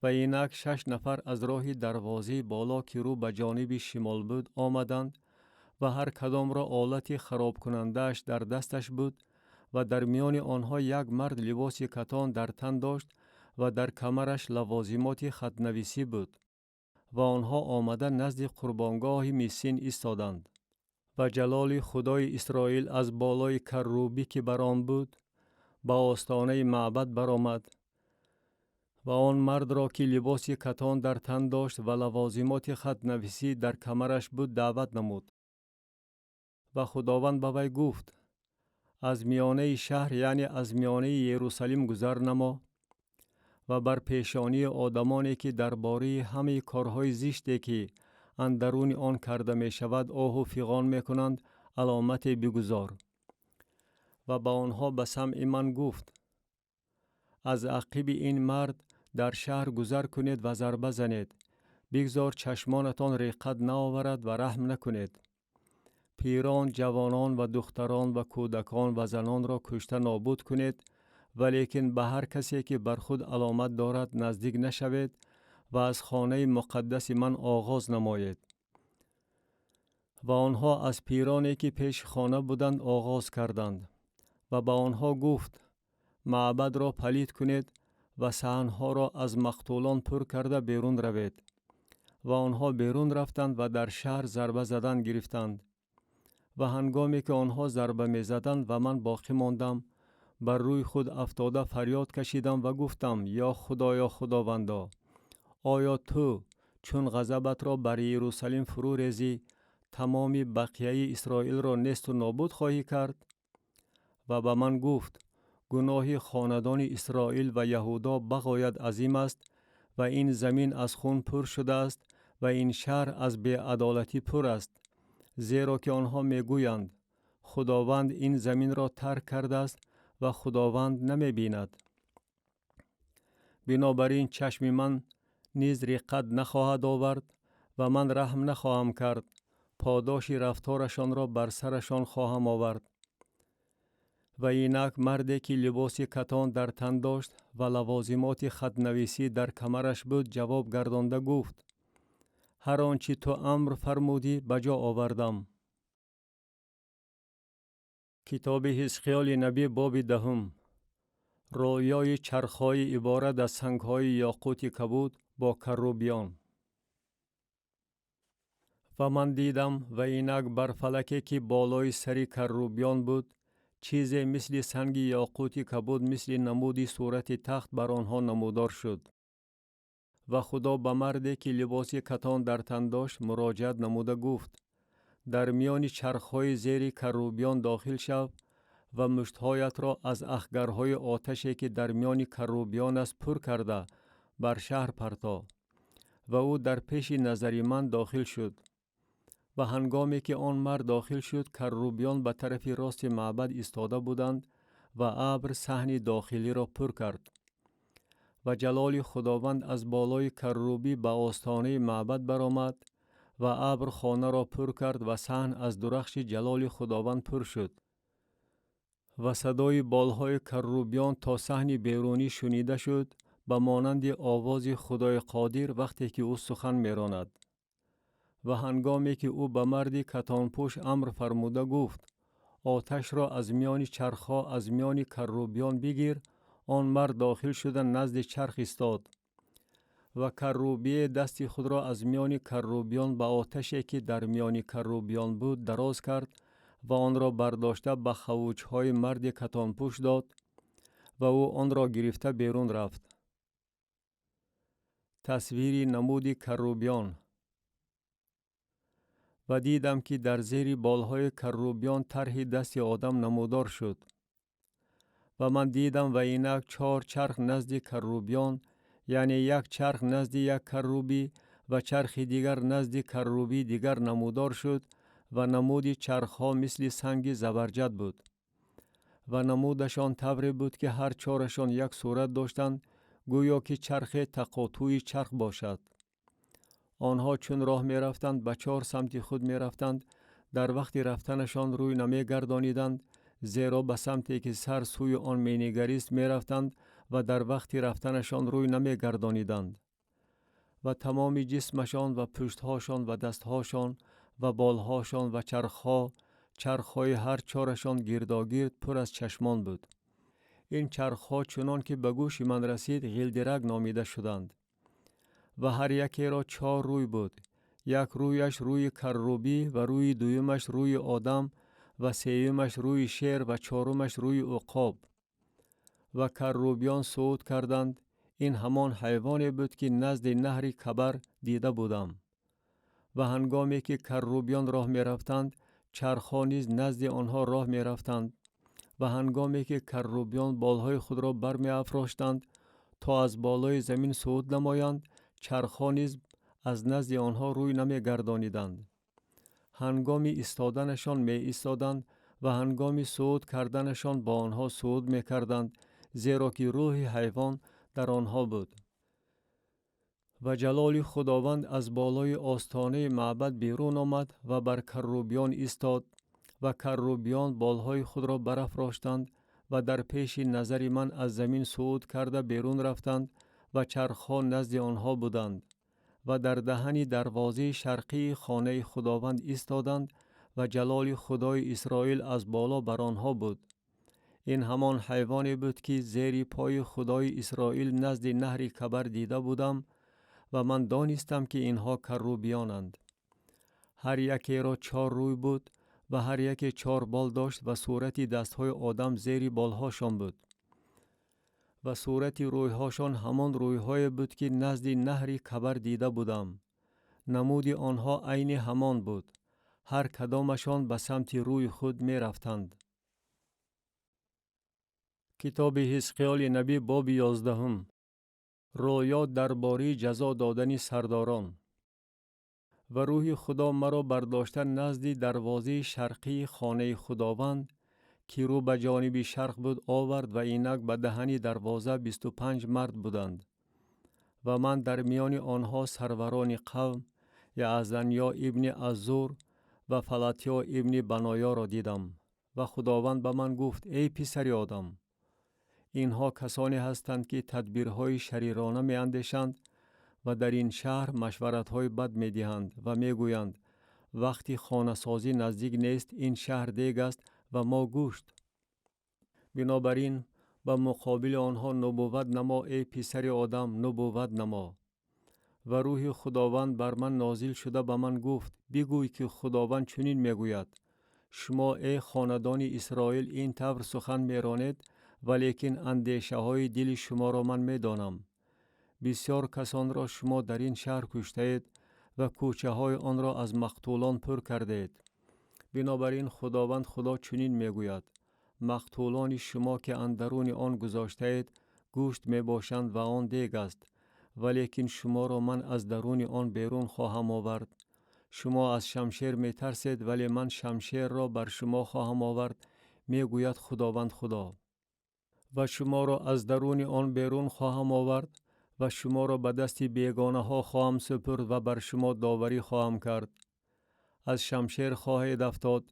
و اینک 6 نفر از راه دروازه بالا که رو به جانب شمال بود آمدند و هر کدام را آلت خراب کنندهش در دستش بود و در میان آنها یک مرد لباس کتان در تن داشت و در کمرش لوازمات خط‌نویسی بود و آنها آمده نزد قربانگاه میسین ایستادند. و جلال خدای اسرائیل از بالای کروبی که بر آن بود با آستانه معبد برآمد و آن مرد را که لباس کتان در تن داشت و لوازمات خط‌نویسی در کمرش بود دعوت نمود. و خداوند به وی گفت: از میانه شهر یعنی از میانه یروشلیم گذر نما و بر پیشانی آدمانی که درباره همه کارهای زشتی که اندرون آن کرده می شود آه و فغان می کنند علامت بگذار. و با آنها به سمع من گفت: از عقب این مرد در شهر گذر کنید و ضربه زنید. بگذار چشمانتان رقت نآورد و رحم نکنید. پیران، جوانان و دختران و کودکان و زنان را کشته نابود کنید، ولیکن به هر کسی که بر خود علامت دارد نزدیک نشوید و از خانه مقدس من آغاز نمایید. و آنها از پیرانی که پیش خانه بودند آغاز کردند و به آنها گفت: معبد را پلید کنید و صحنها را از مقتولان پر کرده بیرون روید. و آنها بیرون رفتند و در شهر ضربه زدن گرفتند. و هنگامی که آنها ضربه می زدند و من باقی ماندم، بر روی خود افتاده فریاد کشیدم و گفتم: یا خدایا خداوندا، آیا تو چون غضبت را بر یروشلیم فرو ریزی تمام بقیه اسرائیل را نیست و نابود خواهی کرد؟ و به من گفت: گناه خاندان اسرائیل و یهودا بغایت عظیم است و این زمین از خون پر شده است و این شهر از بی‌عدالتی پر است، زیرا که آنها میگویند خداوند این زمین را ترک کرده است و خداوند نمی بیند. بنابراین چشم من نیز رقت نخواهد آورد و من رحم نخواهم کرد. پاداش رفتارشان را بر سرشان خواهم آورد. و اینک مردی که لباس کتان در تن داشت و لوازمات خط‌نویسی در کمرش بود جواب گردانده گفت: هر آنچه تو امر فرمودی بجا آوردم. کتاب حزقیال نبی باب 10. رویای چرخهای عبارت از سنگهای یاقوت کبود با کروبیان. و من دیدم و اینک بر فلکی که بالای سری کروبیان بود چیزی مثل سنگ یاقوت کبود مثل نمودی صورت تخت بر آنها نمودار شد. و خدا به مردی که لباس کتان در تن داشت مراجعت نموده گفت: در میان چرخهای زیر کروبیان داخل شو و مشتهایت را از اخگرهای آتشی که در میان کروبیان است پر کرده بر شهر پرتا. و او در پیش نظر من داخل شد. و هنگامی که آن مرد داخل شد کروبیان به طرف راست معبد ایستاده بودند و ابر صحن داخلی را پر کرد. و جلال خداوند از بالای کروبی به آستانه معبد برآمد و ابر خانه را پر کرد و صحن از درخش جلال خداوند پر شد. و صدای بالهای کروبیان تا صحن بیرونی شنیده شد به مانند آواز خدای قادر وقتی که او سخن می‌راند. و هنگامی که او به مردی کتان پوش امر فرموده گفت: آتش را از میان چرخها از میان کروبیان بگیر، آن مرد داخل شده نزد چرخ استاد. و کروبی دست خود را از میان کروبیان به آتشی که در میان کروبیان بود دراز کرد و آن را برداشته به خوچهای مرد کتان پوش داد و او آن را گرفته بیرون رفت. تصویر نمودی کروبیان. و دیدم که در زیر بالهای کروبیان طرح دست آدم نمودار شد. و من دیدم و اینک 4 چرخ نزد کروبیان، یعنی یک چرخ نزد یک کروبی و چرخ دیگر نزد کروبی دیگر نمودار شد و نمود چرخها مثل سنگ زبرجد بود. و نمودشان طوری بود که هر 4شان یک صورت داشتند، گویا که چرخ تقاطوی چرخ باشد. آنها چون راه می رفتند به 4 سمت خود می رفتند. در وقت رفتنشان روی نمی گردانیدند، زیرا به سمتی که سر سوی آن می نگریست می رفتند و در وقت رفتنشان روی نمی گردانیدند. و تمام جسمشان و پشتهاشان و دستهاشان و بالهاشان و چرخهای هر 4شان گرداگرد پر از چشمان بود. این چرخها چنان که به گوش من رسید غلدرک نامیده شدند. و هر یکی را 4 روی بود. یک رویش روی کروبی و روی دویمش روی آدم و سیومش روی شیر و 4مش روی عقاب. و کروبیان صعود کردند. این همان حیوانی بود که نزد نهر کبر دیده بودم. و هنگامی که کروبیان راه می رفتند، چرخها نیز نزد آنها راه می رفتند. و هنگامی که کروبیان بالهای خود را بر می افراشتند تا از بالای زمین صعود نمایند، چرخها نیز از نزد آنها روی نمی گردانیدند. هنگامی ایستادنشان می ایستادند و هنگامی صعود کردنشان با آنها صعود می کردند، زیرا که روح حیوان در آنها بود. و جلال خداوند از بالای آستانه معبد بیرون آمد و بر کروبیان ایستاد و کروبیان بالهای خود را برافراشتند و در پیش نظر من از زمین صعود کرده بیرون رفتند و چرخها نزد آنها بودند و در دهن دروازه شرقی خانه خداوند ایستادند و جلال خدای اسرائیل از بالا بر آنها بود. این همان حیوانی بود که زیر پای خدای اسرائیل نزد نهر کبر دیده بودم و من دانستم که اینها کروبیانند. هر یکی را 4 روی بود و هر یکی 4 بال داشت و صورت دستهای آدم زیر بالهاشان بود. و صورت رویهاشان همان رویهای بود که نزد نهر کبر دیده بودم. نمود آنها عین همان بود. هر کدامشان به سمت روی خود می رفتند. کتاب حزقیال نبی باب 11. رویا درباره جزا دادن سرداران. و روح خدا مرا برداشته نزد دروازه شرقی خانه خداوند که رو به جانب شرق بود آورد و اینک به دهن دروازه 25 مرد بودند. و من در میان آنها سروران قوم یعزنیا ابن عزور و فلاتیا ابن بنایا را دیدم. و خداوند به من گفت: ای پسر آدم، اینها کسانی هستند که تدبیرهای شریرانه می اندیشند و در این شهر مشورت‌های بد می دهند و می گویند وقتی خانه سازی نزدیک نیست، این شهر دیگ است و ما گوشت. بنابراین به مقابل آنها نبوت نما ای پسر آدم، نبوت نما. و روح خداوند بر من نازل شده به من گفت: بگوی که خداوند چنین می گوید: شما ای خاندان اسرائیل این طور سخن می رانید، ولیکن اندیشه های دل شما را من می دانم. بسیار کسان را شما در این شهر کشته اید و کوچه های آن را از مقتولان پر کرده اید. بنابراین خداوند خدا چنین می گوید: مقتولان شما که اندرون آن گذاشته اید گوشت می باشند و آن دیگ است، ولیکن شما را من از درون آن بیرون خواهم آورد. شما از شمشیر می ترسید، ولی من شمشیر را بر شما خواهم آورد، می گوید خداوند خدا. و شما را از درون آن بیرون خواهم آورد و شما را به دست بیگانه ها خواهم سپرد و بر شما داوری خواهم کرد. از شمشیر خواهید افتاد،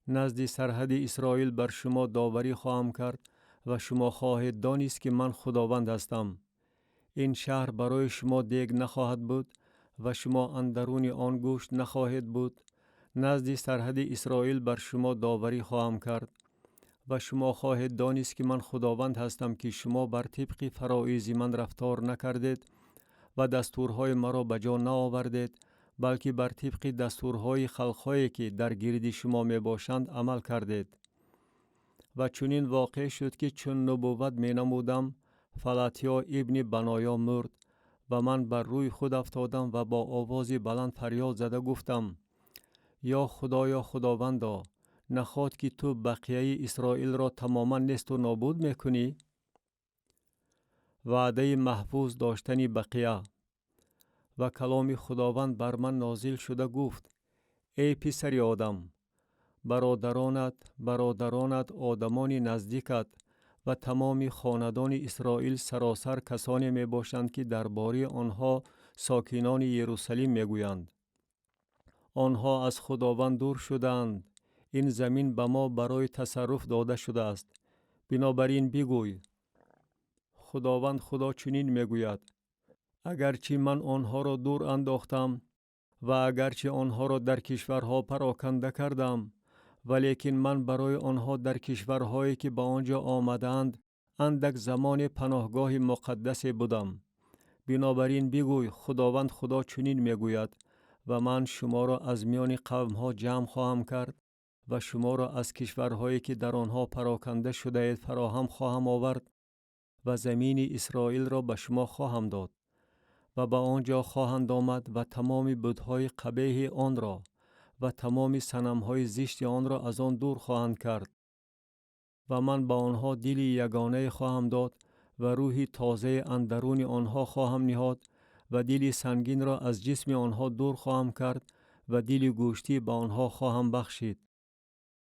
نزد سرحد اسرائیل بر شما داوری خواهم کرد و شما خواهید دانست که من خداوند هستم. این شهر برای شما دیگ نخواهد بود و شما اندرون آن گوشت نخواهید بود. نزد سرحد اسرائیل بر شما داوری خواهم کرد و شما خواهید دانست که من خداوند هستم که شما بر طبق فرایض من رفتار نکردید و دستورهای مرا به جا نآوردید، بلکه بر طبق دستورهای خلقهایی که در گرد شما می باشند عمل کردید. و چنین واقع شد که چون نبوت می نمودم، فلاتیا ابن بنایا مرد و من بر روی خود افتادم و با آواز بلند فریاد زده گفتم: یا خدایا خداوندا، نخواد که تو بقیه اسرائیل را تماما نیست و نابود میکنی؟ وعده محفوظ داشتنی بقیه. و کلام خداوند بر من نازل شده گفت: ای پسر آدم، برادرانت آدمان نزدیکت و تمام خاندان اسرائیل سراسر کسانی می باشند که درباره آنها ساکنان یروشلیم میگویند. آنها از خداوند دور شدند. این زمین به ما برای تصرف داده شده است. بنابراین بگوی خداوند خدا چنین میگوید: اگرچه من آنها را دور انداختم و اگرچه آنها را در کشورها پراکنده کردم، ولیکن من برای آنها در کشورهایی که به آنجا آمدند اندک زمان پناهگاه مقدسی بودم. بنابراین بگوی خداوند خدا چنین میگوید: و من شما را از میان قومها جمع خواهم کرد و شما را از کشورهایی که در آنها پراکنده شده اید فراهم خواهم آورد و زمین اسرائیل را به شما خواهم داد و به آنجا خواهند آمد و تمام بت‌های قبیح آن را و تمام صنم‌های زشت آن را از آن دور خواهند کرد و من به آنها دلی یگانه خواهم داد و روحی تازه اندرون آنها خواهم نهاد و دلی سنگین را از جسم آنها دور خواهم کرد و دلی گوشتی به آنها خواهم بخشید،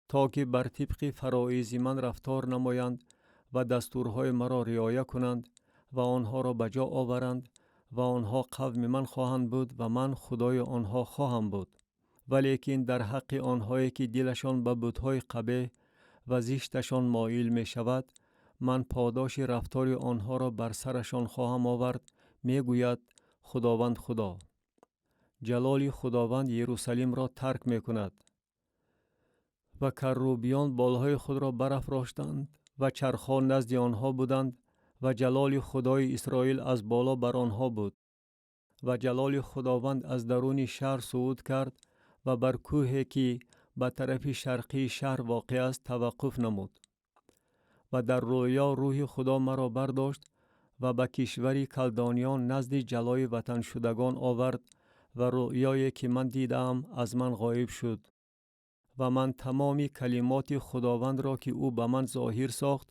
تا که بر طبق فرایض من رفتار نمایند و دستورهای مرا رعایت کنند و آنها را به جا آورند و آنها قوم من خواهند بود و من خدای آنها خواهم بود. ولیکن در حق آنهایی که دلشان به بت‌های قبیح و زشتشان مایل می شود، من پاداش رفتار آنها را بر سرشان خواهم آورد، می گوید خداوند خدا. جلال خداوند یروشلیم را ترک می کند و کروبیان بالهای خود را برافراشتند و چرخها نزد آنها بودند و جلال خدای اسرائیل از بالا بر آنها بود و جلال خداوند از درون شهر صعود کرد و بر کوهی که به طرف شرقی شهر واقع است توقف نمود. و در رویا روح خدا مرا برداشت و به کشوری کلدانیان نزد جلای وطن شدگان آورد و رویایی که من دیدم از من غایب شد و من تمام کلمات خداوند را که او به من ظاهر ساخت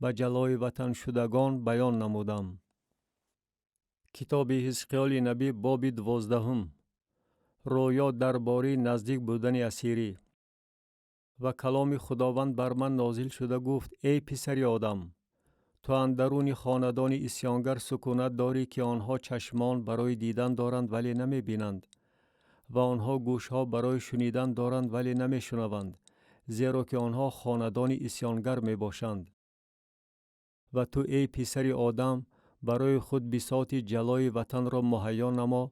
به جلای وطن شدگان بیان نمودم. کتاب حزقیال نبی باب 12. رویا درباره نزدیک بودن اسیری. و کلام خداوند بر من نازل شده گفت: ای پسر آدم، تو اندرون خاندان اسیانگر سکونت داری که آنها چشمان برای دیدن دارند ولی نمی بینند و آنها گوشها برای شنیدن دارند ولی نمی شنوند، زیرا که آنها خاندان اسیانگر می باشند. و تو ای پسر آدم برای خود بساط جلای وطن را مهیا نما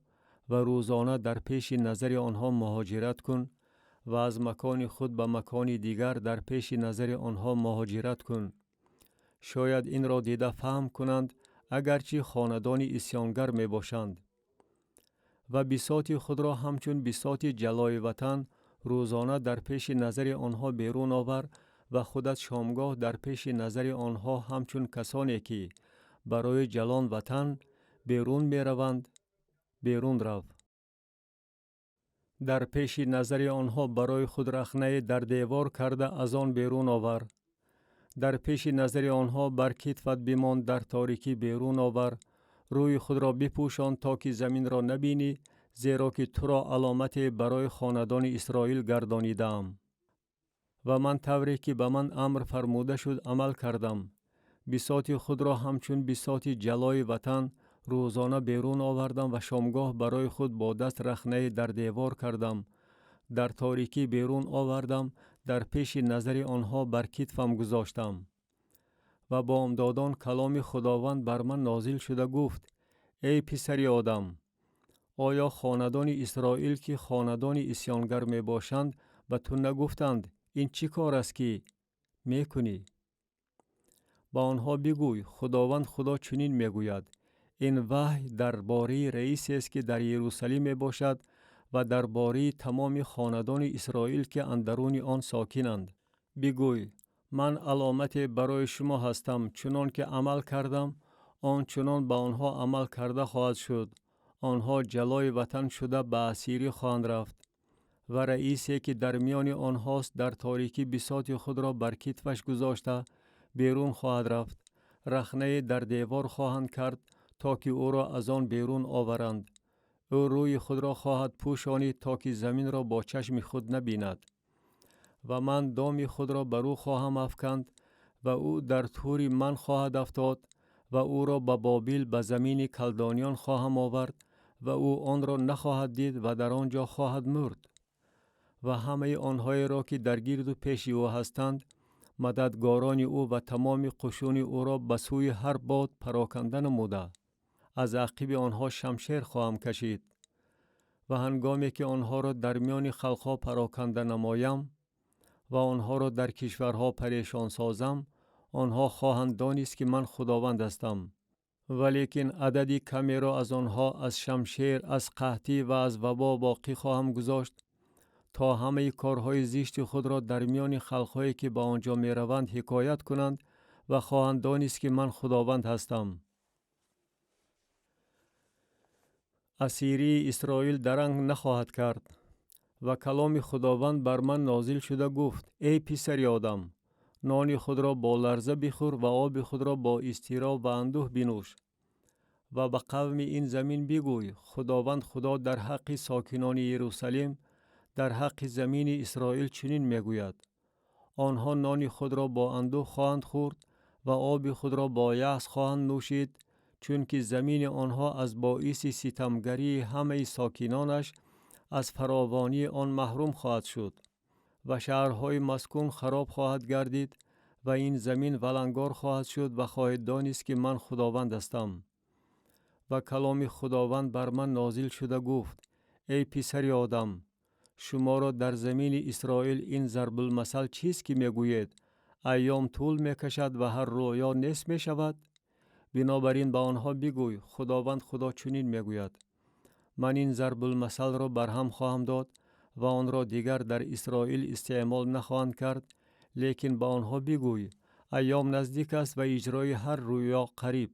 و روزانه در پیش نظر آنها مهاجرت کن و از مکان خود به مکان دیگر در پیش نظر آنها مهاجرت کن. شاید این را دیده فهم کنند اگرچه خاندان اسیانگر می باشند. و بساط خود را همچون بساط جلای وطن روزانه در پیش نظر آنها بیرون آور و خودت شامگاه در پیش نظر آنها همچون کسانی که برای جلان وطن بیرون می روند بیرون رو. در پیش نظر آنها برای خود رخنه در دیوار کرده از آن بیرون آور. در پیش نظر آنها بر کتفت بمان در تاریکی بیرون آور. روی خود را بپوشان تا که زمین را نبینی، زیرا که تو را علامت برای خاندان اسرائیل گردانیدم. و من طوری که به من امر فرموده شد عمل کردم. بساط خود را همچون بساط جلای وطن روزانه بیرون آوردم و شامگاه برای خود با دست رخنه در دیوار کردم. در تاریکی بیرون آوردم، در پیش نظر آنها بر کتفم گذاشتم. و بامدادان کلام خداوند بر من نازل شده گفت: ای پسر آدم، آیا خاندان اسرائیل که خاندان اسیانگر می باشند به تو نگفتند این چی کار است که می کنی؟ با آنها بگوی خداوند خدا چنین می گوید: این وحی درباره رئیسی است که در یروشلیم می باشد و درباره تمام خاندان اسرائیل که اندرون آن ساکنند. بگوی من علامت برای شما هستم، چنان که عمل کردم آنچنان به آنها عمل کرده خواهد شد. آنها جلای وطن شده به اسیری خواهند رفت و رئیسی که در میان آنهاست در تاریکی بساط خود را بر کتفش گذاشته بیرون خواهد رفت. رخنه در دیوار خواهند کرد تا که او را از آن بیرون آورند. او روی خود را خواهد پوشانید تا که زمین را با چشم خود نبیند. و من دام خود را بر او خواهم افکند و او در طور من خواهد افتاد و او را به بابل به زمین کلدانیان خواهم آورد و او آن را نخواهد دید و در آنجا خواهد مرد. و همه آنهایی را که در گرد و پیش او هستند، مددگاران او و تمام قشون او را به سوی هر باد پراکنده نموده، از عقب آنها شمشیر خواهم کشید. و هنگامی که آنها را در میان خلقها پراکنده نمایم و آنها را در کشورها پریشان سازم، آنها خواهند دانست که من خداوند هستم. ولیکن عددی کمی را از آنها از شمشیر، از قحطی و از وبا باقی خواهم گذاشت، تا همه کارهای زشت خود را در میان خلقهایی که به آنجا می روند حکایت کنند و خواهند دانست که من خداوند هستم. اسیری اسرائیل درنگ نخواهد کرد. و کلام خداوند بر من نازل شده گفت: ای پسر آدم، نان خود را با لرزه بخور و آب خود را با اضطراب و اندوه بنوش. و به قوم این زمین بگوی: خداوند خدا در حق ساکنان یروشلم، در حق زمین اسرائیل چنین میگوید: آنها نان خود را با اندوه خواهند خورد و آب خود را با یأس خواهند نوشید، چون که زمین آنها از باعث ستمگری همه ساکنانش از فراوانی آن محروم خواهد شد و شهرهای مسکون خراب خواهد گردید و این زمین ولنگار خواهد شد و خواهد دانست که من خداوند هستم. و کلام خداوند بر من نازل شده گفت: ای پسر آدم، شما را در زمین اسرائیل این ضرب المثل چیست که میگوید: ایام طول میکشد و هر رویا نیست میشود؟ بنابراین به آنها بگوی: خداوند خدا چنین میگوید: من این ضرب المثل را برهم خواهم داد و آن را دیگر در اسرائیل استعمال نخواهند کرد، لیکن به آنها بگوی: ایام نزدیک است و اجرای هر رویا قریب.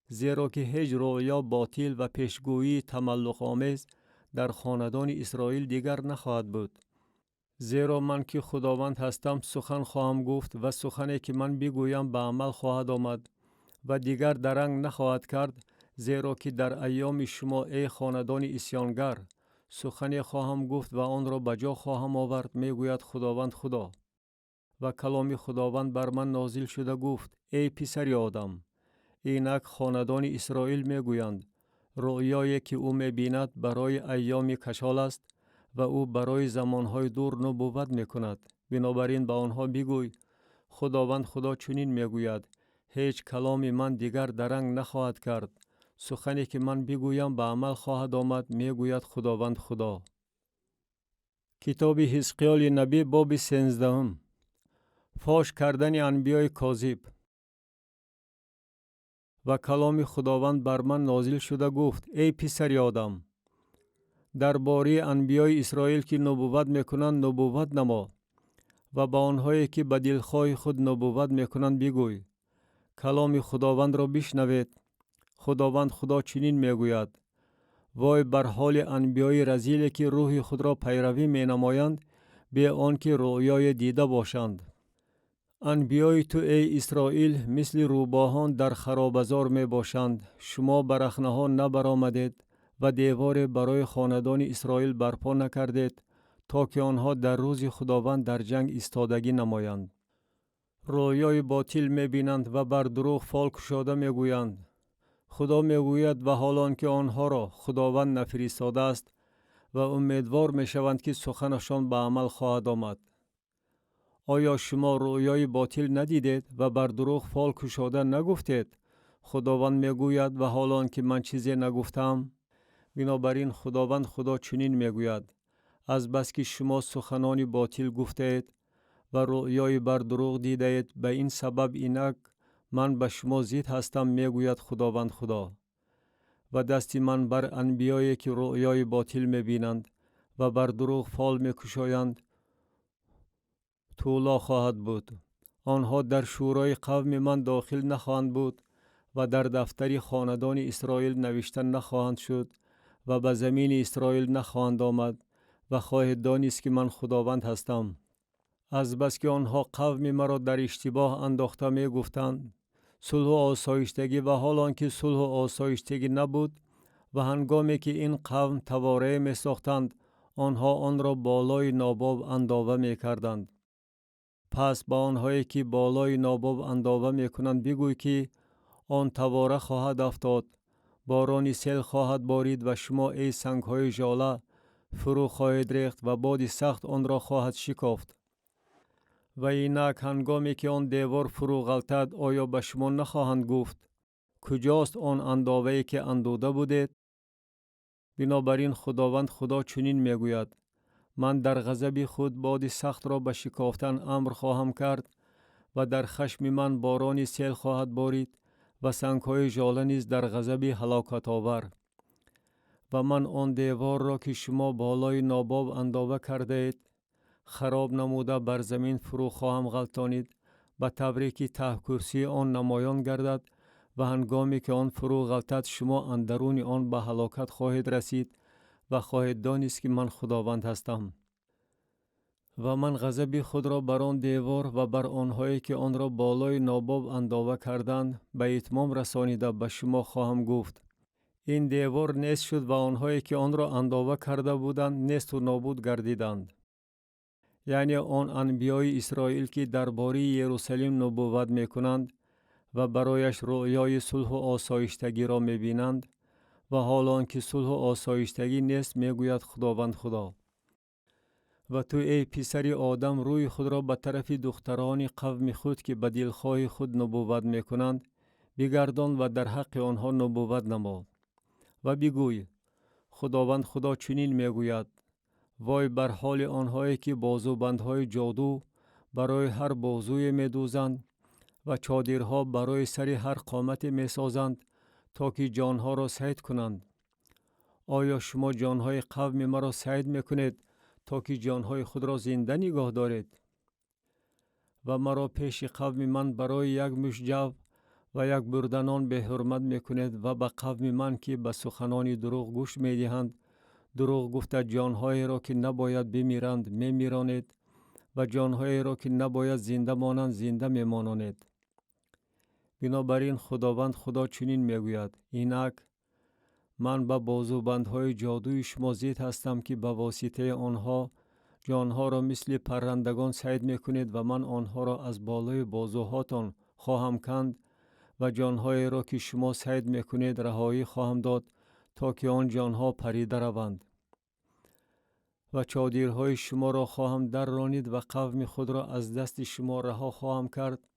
زیرا که هیچ رویا باطل و پیشگویی تملق آمیز در خاندان اسرائیل دیگر نخواهد بود. زیرا من که خداوند هستم سخن خواهم گفت و سخنی که من بگویم به عمل خواهد آمد و دیگر درنگ نخواهد کرد. زیرا که در ایام شما ای خاندان عصیانگر سخنی خواهم گفت و آن را به جا خواهم آورد، میگوید خداوند خدا. و کلام خداوند بر من نازل شده گفت: ای پسر آدم، اینک خاندان اسرائیل میگویند: رؤیایی که او میبیند برای ایام کشال است و او برای زمانهای دور نبوت میکند. بنابراین به آنها بگوی: خداوند خدا چنین میگوید: هیچ کلام من دیگر درنگ نخواهد کرد، سخنی که من بگویم به عمل خواهد آمد، میگوید خداوند خدا. کتاب حزقیال نبی باب 13. فاش کردن انبیای کاذب. و کلام خداوند بر من نازل شده گفت: ای پسر آدم، درباره انبیای اسرائیل که نبوت میکنند نبوت نما و با آنهایی که به دلخواه خود نبوت میکنند بگوی: کلام خداوند را بشنوید. خداوند خدا چنین میگوید: وای بر حال انبیای رذیلی که روح خود را پیروی می نمایند بی آنکه رؤیای دیده باشند. انبیای تو ای اسرائیل مثل روباهان در خرابزار می باشند. شما برخنه ها نبرآمدید و دیوار برای خاندان اسرائیل برپا نکردید تا که آنها در روز خداوند در جنگ ایستادگی نمایند. رؤیای باطل می بینند و بر دروغ فال کشاده می گویند. خدا می گوید: و حالان که آنها را خداوند نفرستاده است و امیدوار می شوند که سخنشان به عمل خواهد آمد. آیا شما رؤیای باطل ندیدید و بر دروغ فال کشاده نگفتید: خداوند می گوید و حالان که من چیزی نگفتم؟ بنابراین خداوند خدا چنین می گوید: از بس که شما سخنان باطل گفتید و رؤیای بر دروغ دیدید، به این سبب اینک من به شما ضد هستم، میگوید خداوند خدا. و دست من بر انبیایی که رؤیای باطل میبینند و بر دروغ فال میکشایند طولا خواهد بود. آنها در شورای قوم من داخل نخواهند بود و در دفتر خاندان اسرائیل نوشته نخواهند شد و به زمین اسرائیل نخواهند آمد و خواهد دانست که من خداوند هستم. از بس که آنها قوم مرا در اشتباه انداخته می گفتند صلح و آسایشتگی، و حالان که صلح و آسایشتگی نبود و هنگامی که این قوم توارعه می ساختند آنها آن را بالای ناباب انداوه می کردند. پس با آنهایی که بالای ناباب انداوه می کنند بگوی که آن تواره خواهد افتاد، بارانی سیل خواهد بارید و شما ای سنگ‌های ژاله فرو خواهید ریخت و باد سخت آن را خواهد شکافت. و اینک هنگامی که آن دیوار فرو غلطد آیا به شما نخواهند گفت کجاست آن انداوه‌ای که اندوده بودید؟ بنابراین خداوند خدا چنین میگوید: من در غضب خود باد سخت را به شکافتن امر خواهم کرد و در خشم من بارانی سیل خواهد بارید و سنگ‌های ژاله نیز در غضب هلاکت آور. و من آن دیوار را که شما بالای ناباب انداوه کرده اید خراب نموده بر زمین فرو خواهم غلطانید به طوری که ته کرسی آن نمایان گردد و هنگامی که آن فرو غلطد شما اندرون آن به هلاکت خواهید رسید و خواهید دانست که من خداوند هستم. و من غضب خود را بر آن دیوار و بر آنهایی که آن را بالای ناباب انداوه کردند به اتمام رسانیده به شما خواهم گفت: این دیوار نیست شد و آنهایی که آن را انداوه کرده بودند نیست و نابود گردیدند. یعنی آن انبیای اسرائیل که درباره یروشلیم نبوت میکنند و برایش رؤیای صلح و آسایشتگی را میبینند و حالان که صلح و آسایشتگی نیست میگوید خداوند خدا. و تو ای پسر آدم روی خود را به طرف دختران قوم خود که به دلخواه خود نبوت میکنند بگردان و در حق آنها نبوت نما و بگوی: خداوند خدا چنین میگوید: وای بر حال آنهایی که بازوبندهای جادو برای هر بازوی میدوزند و چادرها برای سر هر قامت میسازند تا که جانها را صید کنند. آیا شما جانهای قوم مرا صید میکنید تا که جانهای خود را زنده نگاه دارید؟ و مرا پیش قوم من برای یک مشت جو و یک بردنان به حرمت میکنید و به قوم من که به سخنان دروغ گوش میدهند دروغ گفته جانهایی را که نباید بمیرند میمیرانید و جانهایی را که نباید زنده مانند زنده میمانانید. بنابراین خداوند خدا چنین میگوید: اینک من به بازوبندهای جادوی شما ضد هستم که به واسطه آنها جانها را مثل پرندگان صید میکنید و من آنها را از بالای بازوهاتان خواهم کند و جانهایی را که شما صید میکنید رهایی خواهم داد تا که آن جانها پریده روند. و چادرهای شما را خواهم در رانید و قوم خود را از دست شما رها خواهم کرد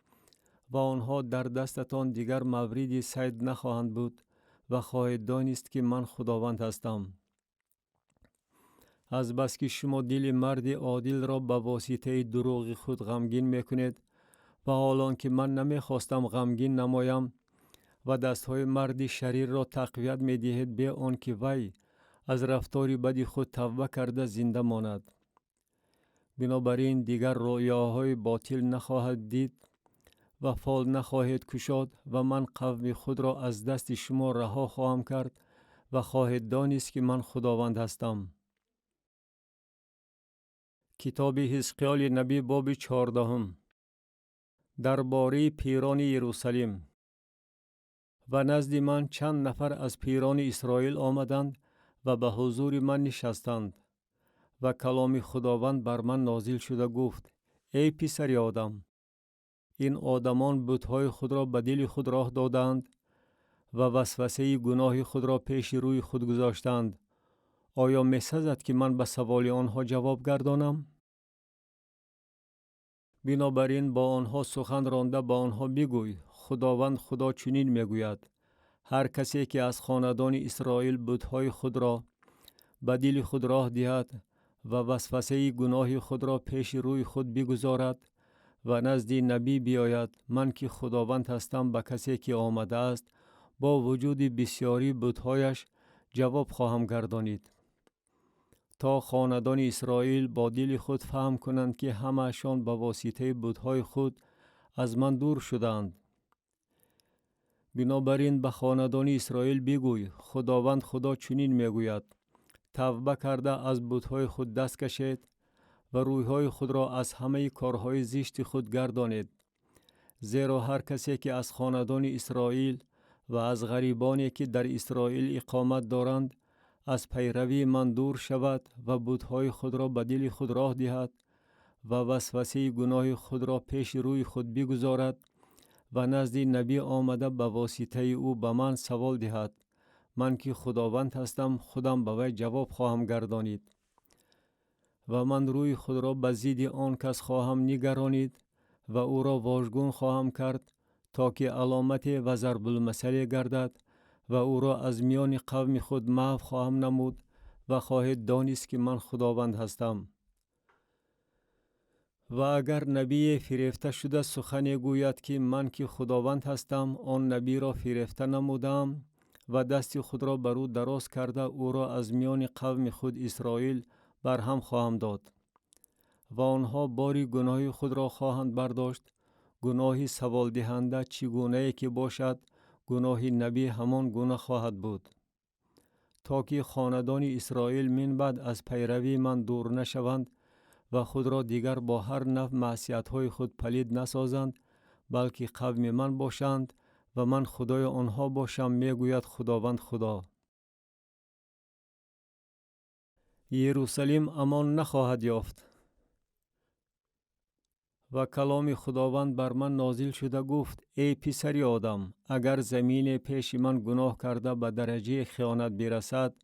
و آنها در دستتان دیگر مورد صید نخواهند بود و خواهید دانست که من خداوند هستم. از بس که شما دل مرد عادل را به واسطه دروغ خود غمگین میکنید و حالان که من نمیخواستم غمگین نمایم و دستهای مرد شریر را تقویت میدهید به آن که وی از رفتار بد خود توبه کرده زنده ماند. بنابراین دیگر رؤیاهای باطل نخواهد دید و فال نخواهید کشاد و من قوم خود را از دست شما رها خواهم کرد و خواهید دانست که من خداوند هستم. کتاب حزقیال نبی باب 14. درباره پیران یروشلیم. و نزد من چند نفر از پیران اسرائیل آمدند و به حضور من نشستند و کلام خداوند بر من نازل شده گفت: ای پسر آدم، این آدمان بت‌های خود را به دل خود راه دادند و وسوسه گناه خود را پیش روی خود گذاشتند. آیا می‌سزد که من به سوال آنها جواب گردانم؟ بنابراین با آنها سخن رانده با آنها بگوی: خداوند خدا چنین میگوید: هر کسی که از خاندان اسرائیل بت‌های خود را به دل خود راه دهد و وسوسه گناه خود را پیش روی خود بگذارد و نزد نبی بیاید، من که خداوند هستم به کسی که آمده است با وجود بسیاری بت‌هایش جواب خواهم گردانید، تا خاندان اسرائیل با دل خود فهم کنند که همه‌شان به واسطه بت‌های خود از من دور شدند. بنابراین به خاندان اسرائیل بگوی: خداوند خدا چنین میگوید: توبه کرده از بت‌های خود دست کشید و رویهای خود را از همه کارهای زشت خود گردانید. زیرا هر کسی که از خاندان اسرائیل و از غریبانی که در اسرائیل اقامت دارند از پیروی من دور شود و بت‌های خود را به دل خود راه دهد و وسوسه گناه خود را پیش روی خود بگذارد و نزد نبی آمده به واسطه او به من سوال دهد من که خداوند هستم خودم به وی جواب خواهم گردانید و من روی خود را به ضد آن کس خواهم نگرانید و او را واژگون خواهم کرد تا که علامت و ضرب المثل گردد و او را از میان قوم خود محو خواهم نمود و خواهد دانست که من خداوند هستم. و اگر نبی فریفته شده سخنی گوید که من که خداوند هستم، آن نبی را فریفته نمودم و دست خود را بر او دراز کرده او را از میان قوم خود اسرائیل برهم خواهم داد و آنها باری گناه خود را خواهند برداشت. گناه سوال دهنده چگونه که باشد، گناه نبی همان گونه خواهد بود، تا که خاندان اسرائیل من بعد از پیروی من دور نشوند و خود را دیگر با هر نوع معصیت‌های خود پلید نسازند، بلکه قوم من باشند و من خدای آنها باشم، میگوید خداوند خدا. یروشلیم امان نخواهد یافت. و کلام خداوند بر من نازل شده گفت: ای پسر آدم، اگر زمین پیش من گناه کرده به درجه خیانت برسد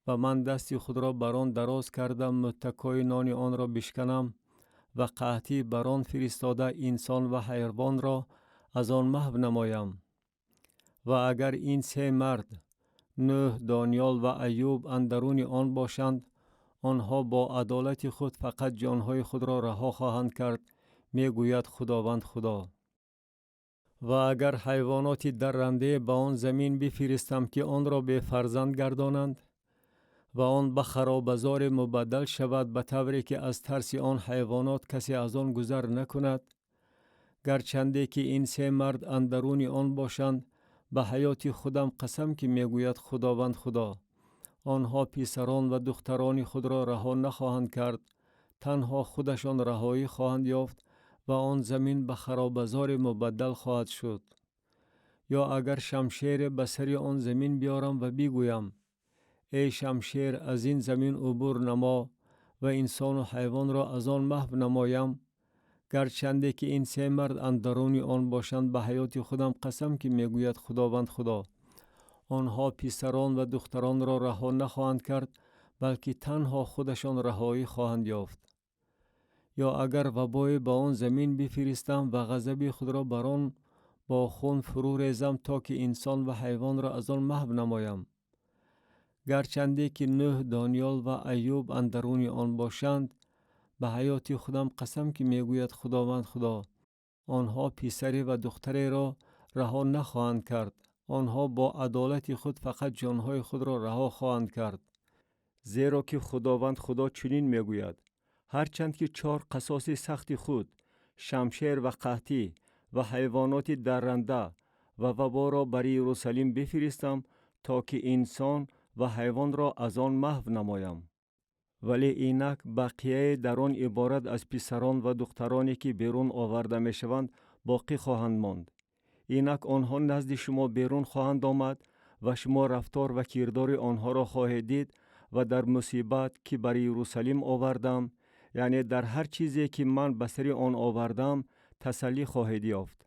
و من دست خود را بر آن دراز کردم متکای نان آن را بشکنم و قحطی بر آن فرستاده انسان و حیوان را از آن محو نمایم، و اگر این سه مرد نوح، دانیال و ایوب اندرون آن باشند، آنها با عدالت خود فقط جانهای خود را رها خواهند کرد، میگوید خداوند خدا. و اگر حیوانات درنده به آن زمین بفرستم که آن را به فرزند گردانند و آن به خرابزار مبدل شود، به طوری که از ترس آن حیوانات کسی از آن گذر نکند، گرچنده که این سه مرد اندرون آن باشند، به حیات خودم قسم که میگوید خداوند خدا، آنها پسران و دختران خود را رها نخواهند کرد، تنها خودشان رهایی خواهند یافت و آن زمین به خرابزار مبدل خواهد شد. یا اگر شمشیر به سر آن زمین بیارم و بگویم: ای شمشیر، از این زمین عبور نما و انسان و حیوان را از آن محو نمایم، گرچنده که این سه مرد اندرون آن باشند، به حیات خودم قسم که میگوید خداوند خدا، آنها پسران و دختران را رها نخواهند کرد، بلکه تنها خودشان رهایی خواهند یافت. یا اگر وبای به آن زمین بفرستم و غضب خود را بر آن با خون فرو ریزم تا که انسان و حیوان را از آن محو نمایم، گرچنده که نوح، دانیال و ایوب اندرون آن باشند، به حیات خودم قسم که میگوید خداوند خدا، آنها پسری و دختری را رها نخواهند کرد، آنها با عدالت خود فقط جانهای خود را رها خواهند کرد. زیرا که خداوند خدا چنین میگوید: هرچند که 4 قصاص سخت خود، شمشیر و قحطی و حیوانات درنده و وبا را بر یروشلیم بفرستم تا که انسان و حیوان را از آن محو نمایم، ولی اینک بقیه در آن عبارت از پسران و دخترانی که بیرون آورده می شوند باقی خواهند ماند. اینک آنها نزد شما بیرون خواهند آمد و شما رفتار و کردار آنها را خواهید دید و در مصیبت که بر یروشلیم آوردم، یعنی در هر چیزی که من به سر آن آوردم، تسلی خواهید یافت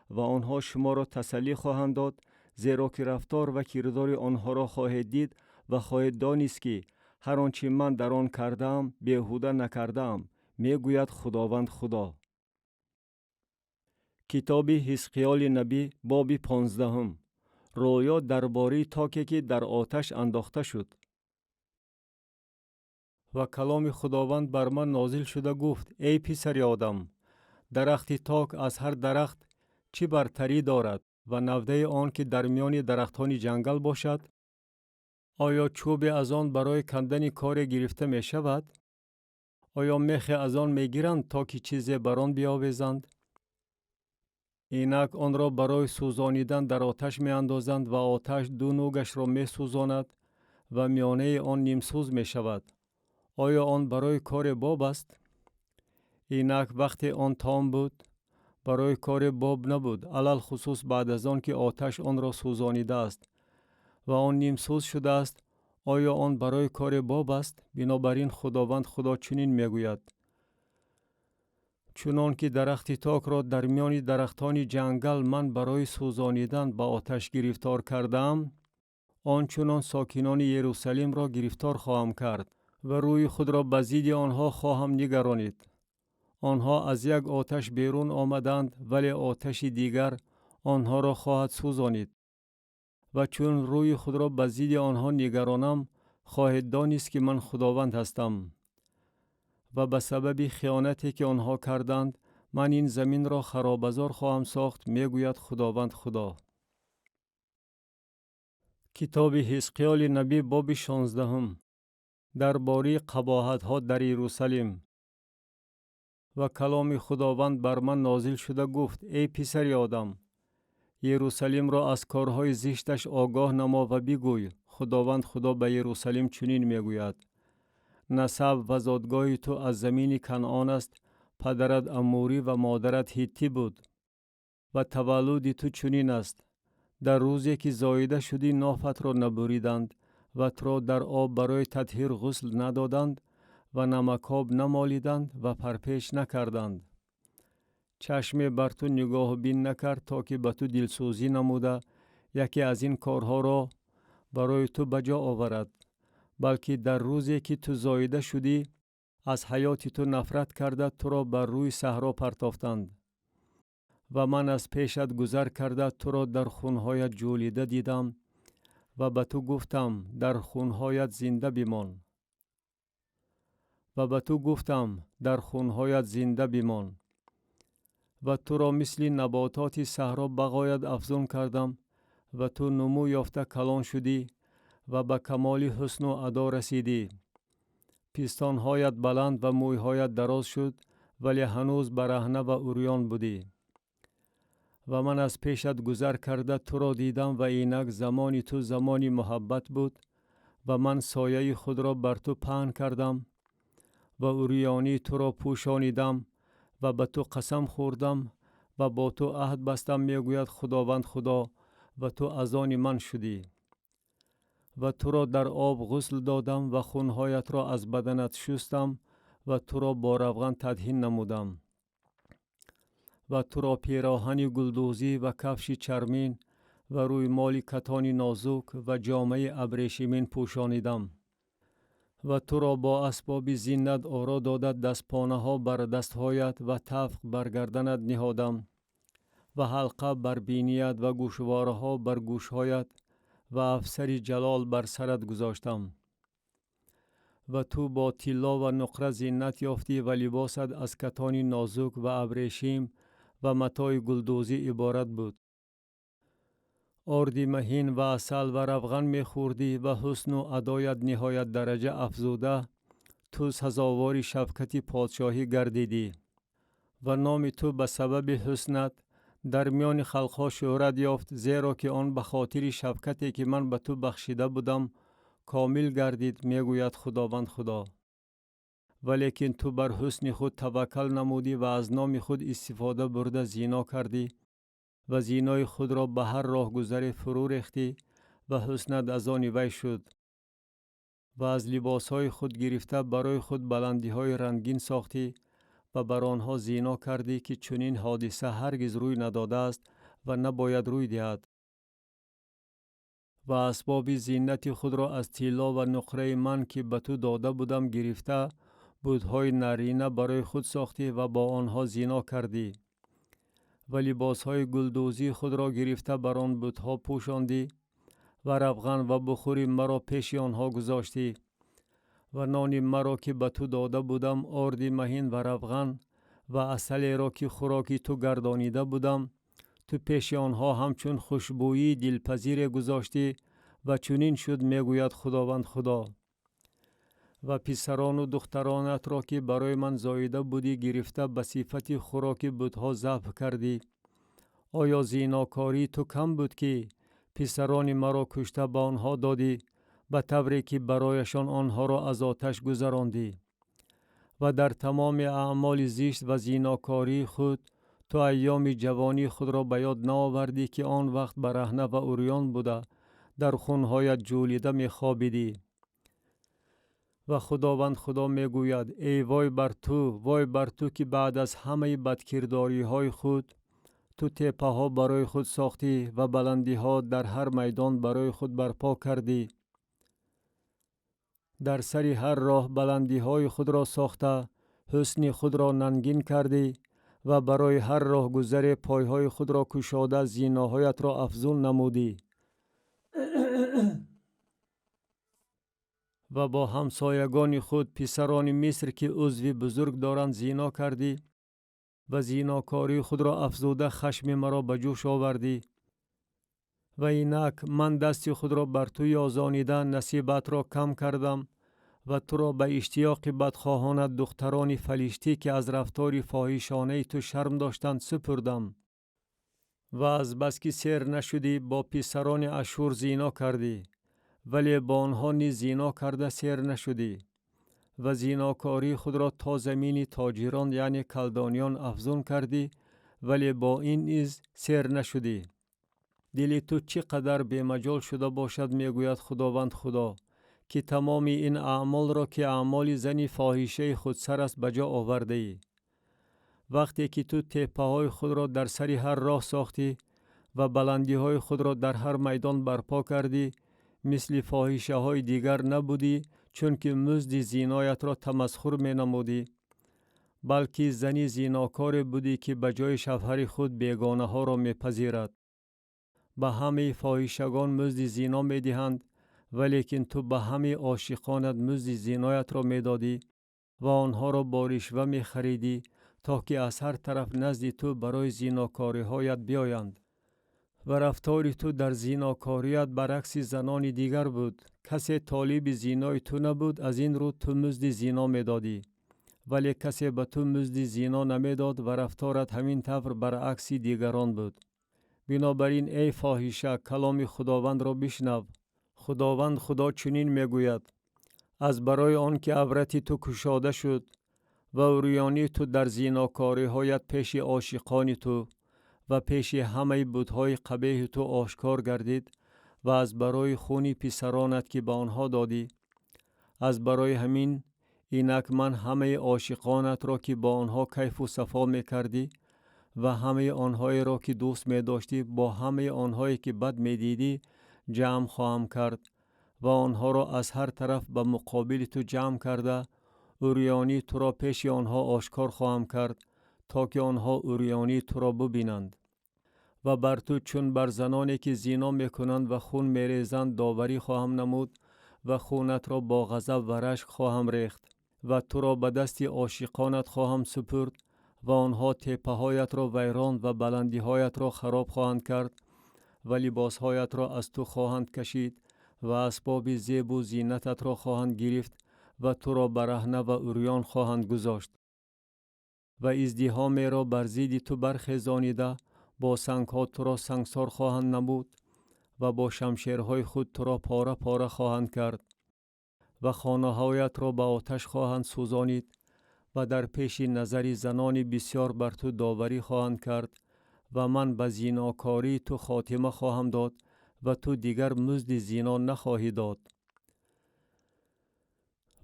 و آنها شما را تسلی خواهند داد، زیرا که رفتار و کردار آنها را خواهید دید و خواهید دانست که هر آنچه من در آن کردم بیهوده نکردم، میگوید خداوند خدا. کتاب حزقیال نبی باب 15. رویا درباره تاکی که در آتش انداخته شد. و کلام خداوند بر من نازل شده گفت: ای پسر آدم، درخت تاک از هر درخت چه برتری دارد و نوده آن که در میان درختان جنگل باشد؟ آیا چوب از آن برای کندن کار گرفته می شود؟ آیا میخ از آن می گیرند تا که چیزی بر آن بیاویزند؟ اینک آن را برای سوزانیدن در آتش می اندازند و آتش دو نوگش را می سوزاند و میانه آن نیمسوز می شود. آیا آن برای کار باب است؟ اینک وقت آن تام بود، برای کار باب نبود، علل خصوص بعد از آن که آتش آن را سوزانیده است و آن نیمسوز شده است. آیا آن برای کار باب است؟ بنابراین خداوند خدا چنین میگوید: چنان که درخت تاک را در میان درختان جنگل من برای سوزانیدن به آتش گرفتار کردم، آنچنان ساکنان یروشلیم را گرفتار خواهم کرد و روی خود را به ضد آنها خواهم نگرانید. آنها از یک آتش بیرون آمدند، ولی آتش دیگر آنها را خواهد سوزانید. و چون روی خود را به ضد آنها نگرانم، خواهید دانست که من خداوند هستم. و به سبب خیانتی که آنها کردند، من این زمین را خرابازار خواهم ساخت، میگوید خداوند خدا. کتاب حزقیال نبی باب 16 درباره قباحت ها در یروشلیم. و کلام خداوند بر من نازل شده گفت: ای پسر آدم، یروشلیم را از کارهای زشتش آگاه نما و بگوی: خداوند خدا به یروشلیم چنین میگوید: نسب و زادگاه تو از زمین کنعان است. پدرت اموری و مادرت هیتی بود. و تولد تو چنین است: در روزی که زایده شدی نافت را نبریدند و تو را در آب برای تطهیر غسل ندادند و نمکاب نمالیدند و پرپیش نکردند. چشم بر تو نگاه بین نکرد تا که به تو دلسوزی نموده یکی از این کارها را برای تو بجا آورد، بلکه در روزی که تو زایده شدی از حیات تو نفرت کرده تو را بر روی صحرا پرتافتند. و من از پیشت گذر کرده تو را در خونهایت جولیده دیدم و به تو گفتم در خونهایت زنده بمان. و به تو گفتم در خونهایت زنده بمان. و تو را مثل نباتات صحرا بغایت افزون کردم و تو نمو یافته کلان شدی و به کمال حسن و ادا رسیدی. پیستانهایت بلند و مویهایت دراز شد، ولی هنوز برهنه و عریان بودی. و من از پیشت گذر کرده تو را دیدم و اینک زمان تو زمانی محبت بود و من سایه خود را بر تو پهن کردم و عریانی تو را پوشانیدم و به تو قسم خوردم و با تو عهد بستم، میگوید خداوند خدا، و تو از آن من شدی. و تو را در آب غسل دادم و خونهایت را از بدنت شستم و تو را با روغن تدهین نمودم. و تو را پیراهن گلدوزی و کفش چرمین و روی مال کتان نازک و جامه ابریشمین پوشانیدم. و تو را با اسباب زینت آرا داده دستپانه ها بر دستهایت و طفق بر گردنت نهادم و حلقه بر بینیت و گوشواره ها بر گوشهایت و افسر جلال بر سرت گذاشتم. و تو با طلا و نقره زینت یافتی و لباست از کتان نازک و ابریشم و متاع گلدوزی عبارت بود. آرد مهین و عسل و روغن می‌خوردی و حسن و ادایت نهایت درجه افزوده تو سزاوار شفقت پادشاهی گردیدی. و نام تو به سبب حسنت در میان خلقها شهرت یافت، زیرا که آن به خاطر شفقتی که من به تو بخشیده بودم کامل گردید، میگوید خداوند خدا. ولیکن تو بر حسن خود توکل نمودی و از نام خود استفاده برده زنا کردی و زینای خود را به هر راه گذری فرو ریختی و حسنت از آن وی شد. و از لباسهای خود گرفته برای خود بلندی های رنگین ساختی و بر آنها زنا کردی که چنین حادثه هرگز روی نداده است و نباید روی دهد. و اسباب زینت خود را از طلا و نقره من که به تو داده بودم گرفته بت‌های نرینه برای خود ساختی و با آنها زنا کردی. و لباسهای گلدوزی خود را گرفته بر آن بت‌ها پوشاندی و روغن و بخور مرا پیش آنها گذاشتی. و نان مرا که به تو داده بودم، آرد مهین و روغن و عسل را که خوراکی تو گردانیده بودم، تو پیش آنها همچون خوشبویی دلپذیر گذاشتی و چنین شد، میگوید خداوند خدا. و پسران و دخترانت را که برای من زایده بودی گرفته به صفت خوراک بت‌ها ذبح کردی. آیا زیناکاری تو کم بود که پسران مرا کشته به آنها دادی، به طوری که برایشان آنها را از آتش گذراندی؟ و در تمام اعمال زشت و زیناکاری خود تو ایام جوانی خود را به یاد نآوردی که آن وقت برهنه و عریان بوده در خونهایت جولیده می خوابیدی. و خداوند خدا میگوید ای وای بر تو، وای بر تو که بعد از همه بدکرداری های خود تو تپه ها برای خود ساختی و بلندی ها در هر میدان برای خود برپا کردی. در سر هر راه بلندی های خود را ساخته، حسن خود را ننگین کردی و برای هر راه گذر پای های خود را کشاده زیناهایت را افزون نمودی. و با همسایگان خود پسران مصر که عضو بزرگ دارند زینا کردی و زیناکاری خود را افزوده خشم مرا به جوش آوردی. و اینک من دست خود را بر تو یازانیده نصیبت را کم کردم و تو را به اشتیاق بدخواهانت دختران فلیشتی که از رفتار فاحشانه تو شرم داشتند سپردم. و از بس که سیر نشدی با پسران اشور زینا کردی، ولی با آنها نیز زینا کرده سیر نشدی و زیناکاری خود را تا زمین تاجران یعنی کلدانیان افزون کردی، ولی با این نیز سیر نشدی. دل تو چقدر بیمجال شده باشد، میگوید خداوند خدا، که تمام این اعمال را که اعمال زنی فاحشه خودسر است بجا آورده ای. وقتی که تو تپه های خود را در سر هر راه ساختی و بلندی های خود را در هر میدان برپا کردی، مثل فاحشه های دیگر نبودی، چون که مزد زینایت را تمسخر می نمودی، بلکه زنی زیناکار بودی که بجای شوهر خود بیگانه ها را می پذیرد. به همه فاحشگان مزد زینا می دهند، ولیکن تو به همه عاشقانت مزد زینایت را می دادی و آنها را با رشوه می خریدی تا که از هر طرف نزد تو برای زیناکاری هایت بیایند. و رفتار تو در زیناکاریت برعکس زنان دیگر بود. کسی طالب زینای تو نبود، از این رو تو مزد زینا می دادی، ولی کسی به تو مزد زینا نمی داد و رفتارت همین طور برعکس دیگران بود. بنابراین ای فاحشه، کلام خداوند را بشنو. خداوند خدا چنین میگوید: از برای آن که عورت تو کشاده شد و عریانی تو در زیناکاری هایت پیش عاشقان تو و پیش همه بت‌های قبیح تو آشکار گردید و از برای خون پسرانت که به آنها دادی، از برای همین اینک من همه عاشقانت را که با آنها کیف و صفا می کردی و همه آنهایی را که دوست می داشتی با همه آنهایی که بد می دیدی جمع خواهم کرد و آنها را از هر طرف به مقابل تو جمع کرده عریانی تو را پیش آنها آشکار خواهم کرد تا که آنها عریانی تو را ببینند. و بر تو چون بر زنانی که زینا می کنند و خون می ریزند داوری خواهم نمود و خونت را با غضب و رشک خواهم ریخت و تو را به دست عاشقانت خواهم سپرد و آنها تپه هایت را ویران و بلندی هایت را خراب خواهند کرد و لباس هایت را از تو خواهند کشید و اسباب زیب و زینتت را خواهند گرفت و تو را برهنه و عریان خواهند گذاشت و ازدحامی را بر ضد تو برخیزانیده با سنگ ها تو را سنگسار خواهند نمود و با شمشیرهای خود تو را پاره پاره خواهند کرد و خانه هایت را به آتش خواهند سوزانید و در پیش نظر زنان بسیار بر تو داوری خواهند کرد و من به زیناکاری تو خاتمه خواهم داد و تو دیگر مزد زینا نخواهی داد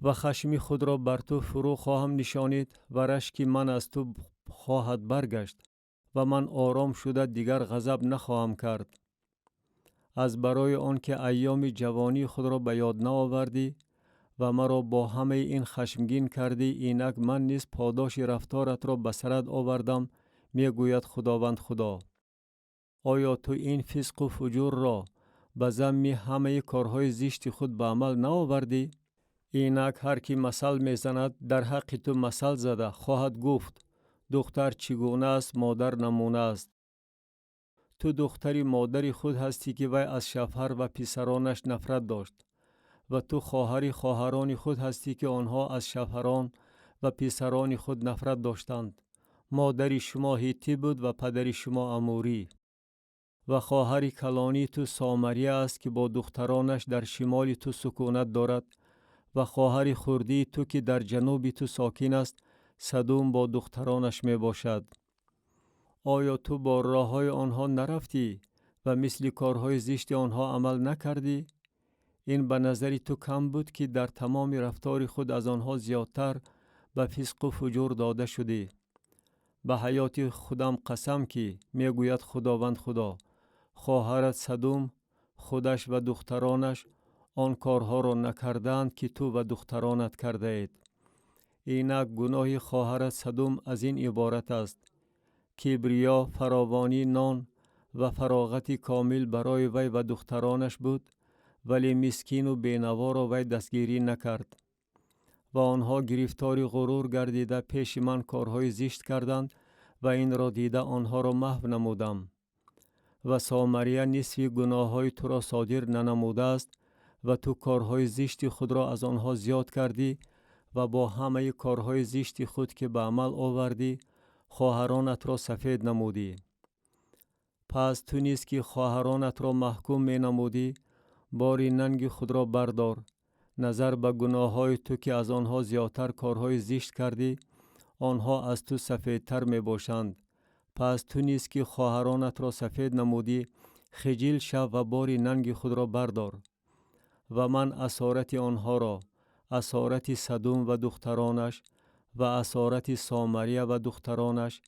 و خشم خود را بر تو فرو خواهم نشانید و رشک من از تو خواهد برگشت و من آرام شده دیگر غضب نخواهم کرد. از برای آن که ایام جوانی خود را به یاد نآوردی و مرا با همه این خشمگین کردی، اینک من نیز پاداش رفتارت را به سرت آوردم، میگوید خداوند خدا. آیا تو این فسق و فجور را به ذم همه کارهای زشت خود به عمل نآوردی؟ اینک هر کی مثل میزند در حق تو مثل زده خواهد گفت دختر چگونه است مادر نمونه است. تو دختری مادری خود هستی که وی از شوهر و پسرانش نفرت داشت و تو خواهری خواهران خود هستی که آنها از شوهران و پسران خود نفرت داشتند. مادری شما هیتی بود و پدری شما اموری و خواهر کلانی تو سامریه است که با دخترانش در شمال تو سکونت دارد و خواهر خردی تو که در جنوب تو ساکن است سدوم با دخترانش می باشد. آیا تو با راه های آنها نرفتی و مثل کارهای زشت آنها عمل نکردی؟ این به نظری تو کم بود که در تمام رفتار خود از آنها زیادتر به فسق و فجور داده شدی. به حیات خودم قسم که میگوید خداوند خدا، خواهرت سدوم خودش و دخترانش آن کارها را نکردند که تو و دخترانت کرده اید. اینک گناه خواهرت سدوم از این عبارت است: کبریا، فراوانی نان و فراغت کامل برای وی و دخترانش بود، ولی مسکین و بینوا را وی دستگیری نکرد. و آنها گرفتار غرور گردیده پیش من کارهای زشت کردند و این را دیده آنها را محو نمودم. و سامریه نصف گناه های تو را صادر ننموده است و تو کارهای زشت خود را از آنها زیاد کردی و با همه کارهای زشت خود که به عمل آوردی خواهرانت را سفید نمودی. پس تو نیز که خواهرانت را محکوم می نمودی، باری ننگ خود را بردار. نظر به گناه های تو که از آنها زیادتر کارهای زشت کردی، آنها از تو سفیدتر می باشند. پس تو نیز که خواهرانت را سفید نمودی، خجل شو و باری ننگ خود را بردار. و من اسارت آنها را، اسارت سدوم و دخترانش و اسارت سامریه و دخترانش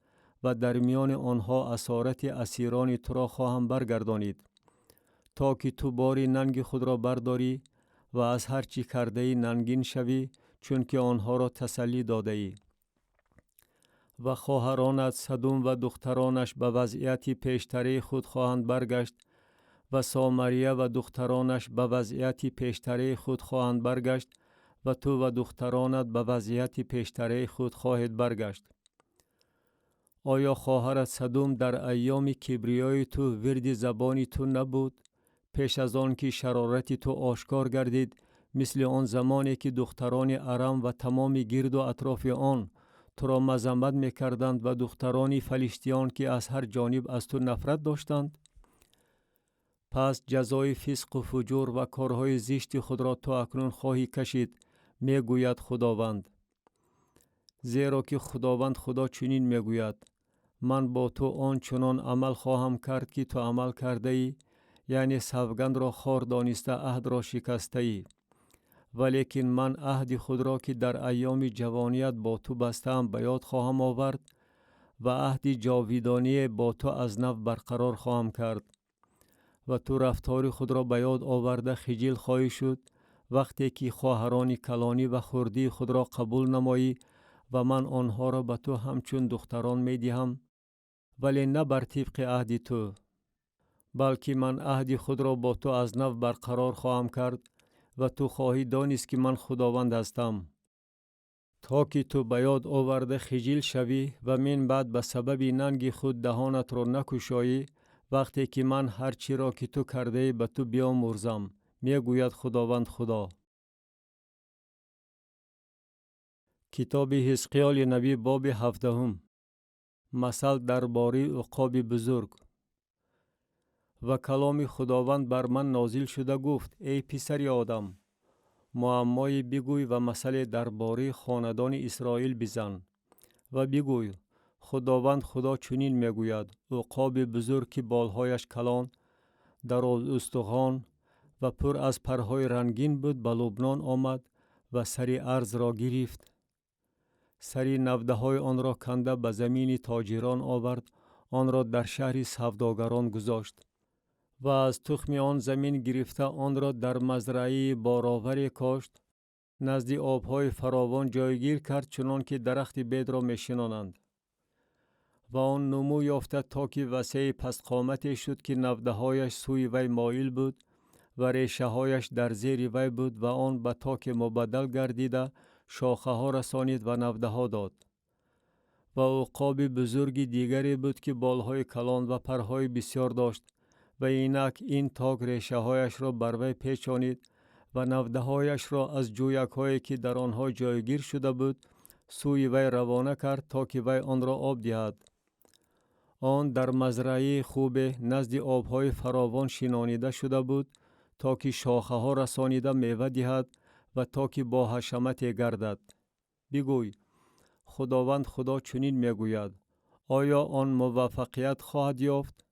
و در میان آنها اسارت اسیران تو را خواهم برگردانید، تا که تو باری ننگ خود را برداری و از هر چی کرده ای ننگین شوی، چون که آنها را تسلی داده ای. و خواهرانت سدوم و دخترانش به وضعیت پیشتری خود خواهند برگشت و سامریه و دخترانش به وضعیت پیشتری خود خواهند برگشت و تو و دخترانت به وضعیت پیشتری خود خواهید برگشت. آیا خواهرت سدوم در ایام کبریای تو ورد زبانی تو نبود، پیش از آن که شرارت تو آشکار گردید، مثل آن زمانی که دختران ارم و تمام گرد و اطراف آن تو را مذمت می‌کردند و دختران فلیشتیان که از هر جانب از تو نفرت داشتند؟ پس جزای فسق و فجور و کارهای زشت خود را تو اکنون خواهی کشید، میگوید خداوند. زیرا که خداوند خدا چنین میگوید: من با تو آن چنان عمل خواهم کرد که تو عمل کرده ای، یعنی سوگند را خار دانسته عهد را شکسته ای. ولیکن من عهد خود را که در ایام جوانیت با تو بستم به یاد خواهم آورد و عهد جاویدانی با تو از نو برقرار خواهم کرد. و تو رفتار خود را به یاد آورده خجل خواهی شد وقتی که خواهران کلانی و خردی خود را قبول نمایی و من آنها را به تو همچون دختران می دهم، ولی نه بر طبق عهد تو، بلکه من عهد خود را با تو از نو برقرار خواهم کرد و تو خواهی دانست که من خداوند هستم، تا که تو به یاد آورده خجل شوی و من بعد به سبب ننگ خود دهانت را نکشایی، وقتی که من هر چی را که تو کرده به تو بیامرزم، میگوید خداوند خدا. کتاب حزقیال نبی باب 17. مثل درباره عقاب بزرگ. و کلام خداوند بر من نازل شده گفت: ای پسر آدم، معمای بگوی و مثل درباره خاندان اسرائیل بزن و بگوی: خداوند خدا چنین میگوید: عقاب بزرگ که بالهایش کلان، دراز استخوان و پر از پرهای رنگین بود به لبنان آمد و سری ارز را گرفت. سری نوده های آن را کنده به زمین تاجران آورد، آن را در شهر سوداگران گذاشت و از تخم آن زمین گرفته آن را در مزرعه بارآور کاشت، نزد آبهای فراوان جایگیر کرد، چنان که درخت بید را میشنانند. و آن نمو یافته تا که وسیع پست قامتی شد که نوده هایش سوی وی مایل بود و ریشه هایش در زیر وی بود و آن به تاک مبدل گردیده شاخه ها رسانید و نوده ها داد. و عقاب بزرگی دیگری بود که بالهای کلان و پرهای بسیار داشت و اینک این تاک ریشه هایش را بر وی پیچانید و نوده هایش را از جویک هایی که در آنها جایگیر شده بود سوی وی روانه کرد تا که وی آن را آب دهد. آن در مزرعه خوب نزد آبهای فراوان شنانیده شده بود تا که شاخه ها رسانیده میوه دهد و تا که با حشمت گردد. بگوی: خداوند خدا چنین میگوید: آیا آن موفقیت خواهد یافت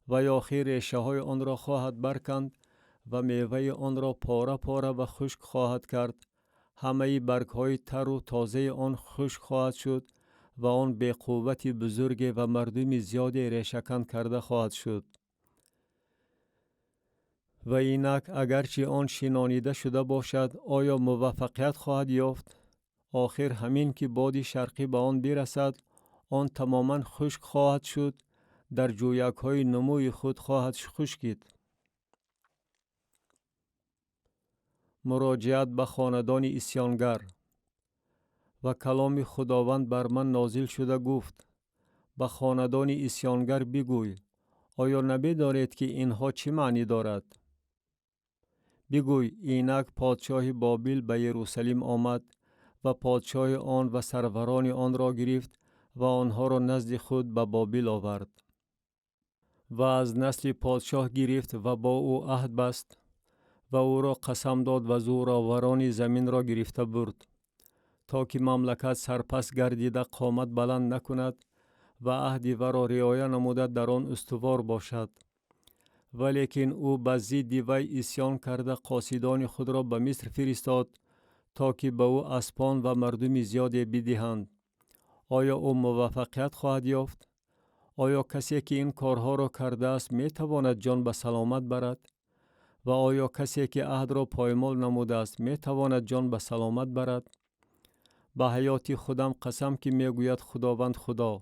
و یا خیر ریشه های آن را خواهد برکند و میوه آن را پاره پاره و خشک خواهد کرد؟ همه برگ های تر و تازه آن خشک خواهد شد و آن به قوت بزرگ و مردم زیاد ریشه‌کن کرده خواهد شد. و اینک اگرچه آن شنانیده شده باشد آیا موفقیت خواهد یافت؟ آخر همین که باد شرقی به آن برسد آن تماما خشک خواهد شد، در جویک های نموی خود خواهد خشکید. مراجعت به خاندان اسیانگر. و کلام خداوند بر من نازل شده گفت: به خاندان اسیانگر بگوی، آیا نمی‌دانید که اینها چه معنی دارد؟ بگوی اینک پادشاه بابل به یروشلیم آمد و پادشاه آن و سروران آن را گرفت و آنها را نزد خود به بابل آورد و از نسل پادشاه گرفت و با او عهد بست و او را قسم داد و زورآوران زمین را گرفته برد تا که مملکت سرپست گردیده قامت بلند نکند و عهد او را رعایت نموده در آن استوار باشد. ولیکن او به ضد وی عصیان کرده قاصدان خود را به مصر فرستاد تا که به او اسبان و مردم زیادی بدهند. آیا او موفقیت خواهد یافت؟ آیا کسی که این کارها را کرده است می تواند جان به سلامت برد؟ و آیا کسی که عهد را پایمال نموده است می تواند جان به سلامت برد؟ به حیات خودم قسم که می گوید خداوند خدا،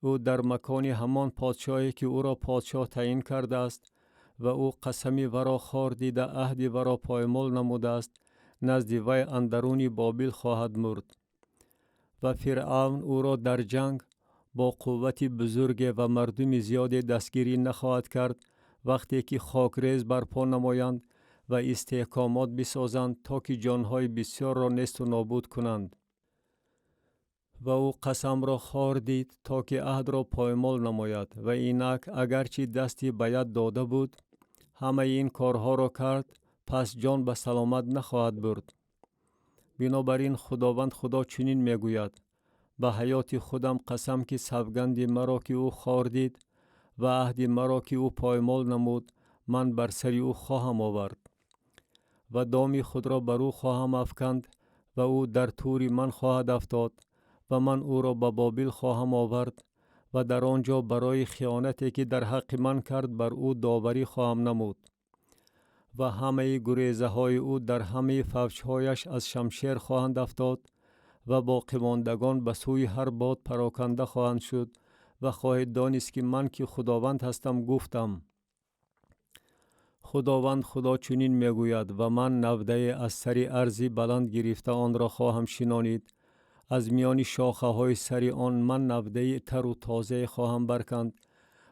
او در مکان همان پادشاهی که او را پادشاه تعیین کرده است و او قسمی ورا خار دیده عهد ورا پایمال نموده است، نزد وی اندرون بابل خواهد مرد. و فرعون او را در جنگ با قوت بزرگ و مردم زیاد دستگیری نخواهد کرد وقتی که خاکریز برپا نمایند و استحکامات بسازند تا که جانهای بسیار را نیست و نابود کنند. و او قسم را خار دید تا که عهد را پایمال نماید و اینک اگرچه دستی به ید داده بود همه این کارها را کرد، پس جان به سلامت نخواهد برد. بنابراین خداوند خدا چنین میگوید: به حیات خودم قسم که سوگند مرا که او خار دید و عهد مرا که او پایمال نمود من بر سر او خواهم آورد و دام خود را بر او خواهم افکند و او در تور من خواهد افتاد و من او را به بابل خواهم آورد و در آنجا برای خیانتی که در حق من کرد بر او داوری خواهم نمود و همه گریزه های او در همه فوجهایش از شمشیر خواهند افتاد و باقی ماندگان به سوی هر باد پراکنده خواهند شد و خواهید دانست که من که خداوند هستم گفتم. خداوند خدا چنین میگوید: و من نوده از سر ارضی بلند گرفته آن را خواهم شنانید، از میان شاخه های سر آن من نوده تر و تازه خواهم برکند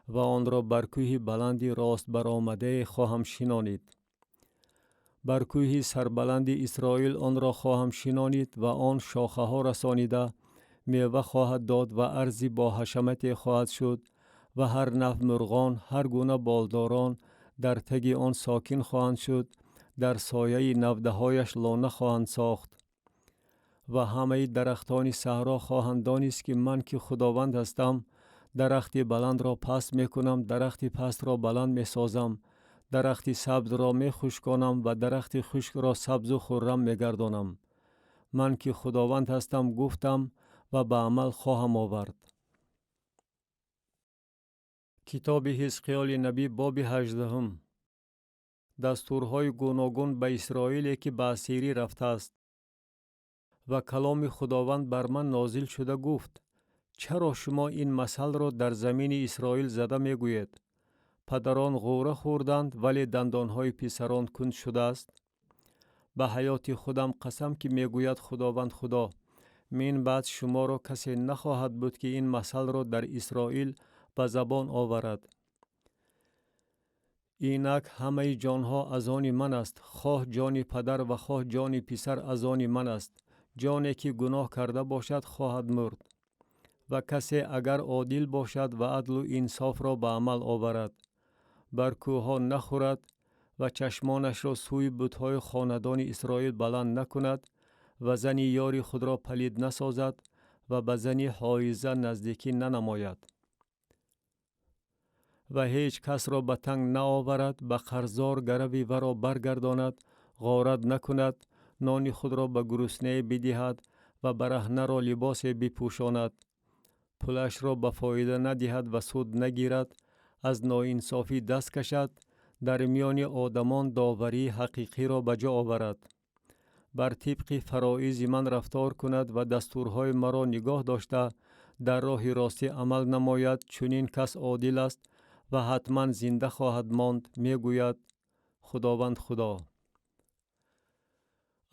و آن را بر کوه بلندی راست برآمده خواهم شنانید. بر کوه سربلند اسرائیل آن را خواهم شنانید و آن شاخه ها رسانیده میوه خواهد داد و ارضی با حشمت خواهد شد و هر نوع مرغان هر گونه بالداران در تگ آن ساکن خواهند شد، در سایه نوده هایش لانه خواهند ساخت و همه درختان صحرا خواهند دانست که من که خداوند هستم درخت بلند را پست می کنم، درخت پست را بلند می سازم، درخت سبز را می خشکانم و درخت خشک را سبز و خرم می گردانم. من که خداوند هستم گفتم و به عمل خواهم آورد. کتاب حزقیال نبی باب 18. دستورهای گوناگون به اسرائیل که به اسیری رفته است. و کلام خداوند بر من نازل شده گفت: چرا شما این مثل را در زمین اسرائیل زده می گوید؟ پدران غوره خوردند ولی دندانهای پسران کند شده است. به حیات خودم قسم که می گوید خداوند خدا، من بعد شما را کسی نخواهد بود که این مثل را در اسرائیل به زبان آورد. اینک همه جانها از آن من است، خواه جان پدر و خواه جان پسر از آن من است. جانی که گناه کرده باشد خواهد مرد و کسی اگر عادل باشد و عدل و انصاف را به عمل آورد، بر کوه نخورد و چشمانش را سوی بت‌های خاندان اسرائیل بلند نکند و زن یاری خود را پلید نسازد و به زن حایزه نزدیکی ننماید و هیچ کس را به تنگ نآورد، به قرضدار گروی ورا برگرداند، غارت نکند، نان خود را به گرسنه بدهد و برهنه را لباس بپوشاند پولش را به فایده ندهد و سود نگیرد، از ناانصافی دست کشد، در میان آدمان داوری حقیقی را به جا آورد، بر طبق فرایض من رفتار کند و دستورهای مرا نگاه داشته در راه راستی عمل نماید، چنین کس عادل است و حتما زنده خواهد ماند، میگوید خداوند خدا.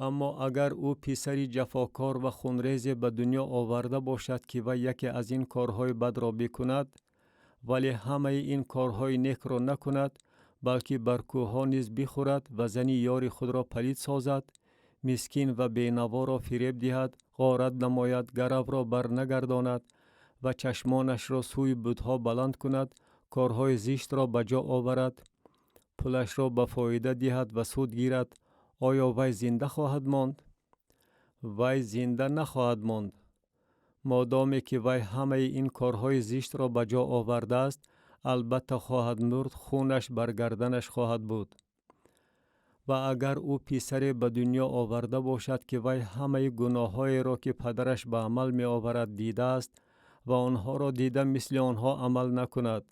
اما اگر او پسری جفاکار و خونریز به دنیا آورده باشد که و یکی از این کارهای بد را بکند، ولی همه این کارهای نیک را نکند، بلکه بر کوها نیز بخورد و زنی یار خود را پلید سازد، مسکین و بینوا را فریب دهد، غارت نماید، گرو را بر نگرداند و چشمانش را سوی بتها بلند کند، کارهای زشت را به جا آورد، پولش را به فایده دهد و سود گیرد، آیا وی زنده خواهد ماند؟ وی زنده نخواهد ماند. مادامی که وی همه این کارهای زشت را به جا آورده است، البته خواهد مرد، خونش بر گردنش خواهد بود. و اگر او پسری به دنیا آورده باشد که وی همه گناهایی را که پدرش به عمل می آورد دیده است و آنها را دیده مثل آنها عمل نکند،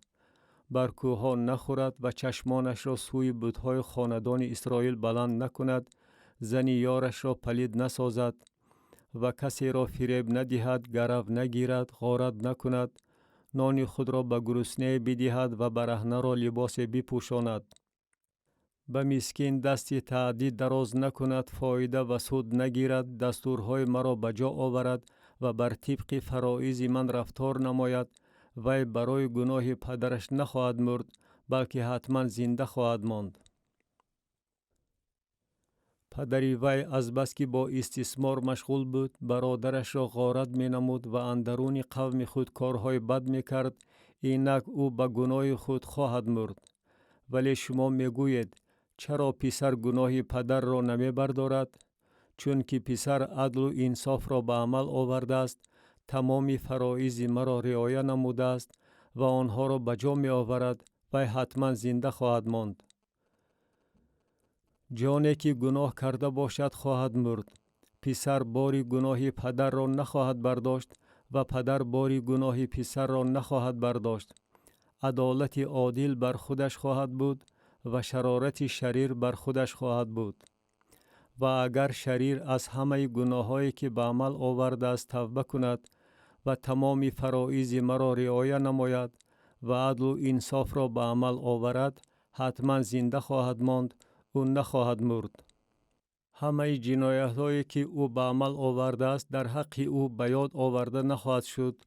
بر کوها نخورد و چشمانش را سوی بتهای خاندان اسرائیل بلند نکند، زنی یارش را پلید نسازد و کسی را فریب ندهد، گرو نگیرد، غارت نکند، نان خود را به گرسنه بدهد و برهنه را لباس بپوشاند، به مسکین دستی تعدید دراز نکند، فایده و سود نگیرد، دستورهای مرا به جا آورد و بر طبق فرایض من رفتار نماید، وی برای گناه پدرش نخواهد مرد، بلکه حتما زنده خواهد ماند. پدری وی از بس که با استثمار مشغول بود، برادرش را غارت می نمود و اندرون قوم خود کارهای بد می کرد، اینک او به گناه خود خواهد مرد. ولی شما می گویید چرا پسر گناه پدر را نمی بردارد؟ چون که پسر عدل و انصاف را به عمل آورده است، تمام فرایض مرا رعایت نموده است و آنها را به جا می آورد، و حتما زنده خواهد ماند. جانی که گناه کرده باشد خواهد مرد. پسر باری گناه پدر را نخواهد برداشت و پدر باری گناه پسر را نخواهد برداشت. عدالت عادل بر خودش خواهد بود و شرارت شریر بر خودش خواهد بود. و اگر شریر از همه گناهایی که به عمل آورده است توبه کند و تمام فرایض مرا رعایت نماید و عدل و انصاف را به عمل آورد، حتما زنده خواهد ماند، او نخواهد مرد. همه جنایت‌هایی که او به عمل آورده است در حق او به یاد آورده نخواهد شد.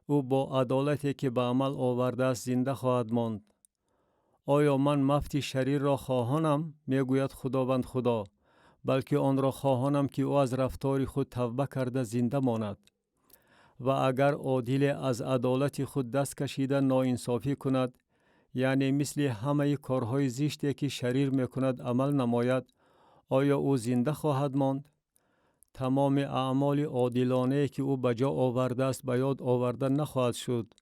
او با عدالتی که به عمل آورده است زنده خواهد ماند. آیا من مفت شریر را خواهانم؟ میگوید خداوند خدا، بلکه آن را خواهانم که او از رفتار خود توبه کرده زنده ماند. و اگر عادل از عدالت خود دست کشیده ناانصافی کند، یعنی مثل همه کارهای زشتی که شریر میکند عمل نماید، آیا او زنده خواهد ماند؟ تمام اعمال عادلانه که او به جا آورده است به یاد آورده نخواهد شد.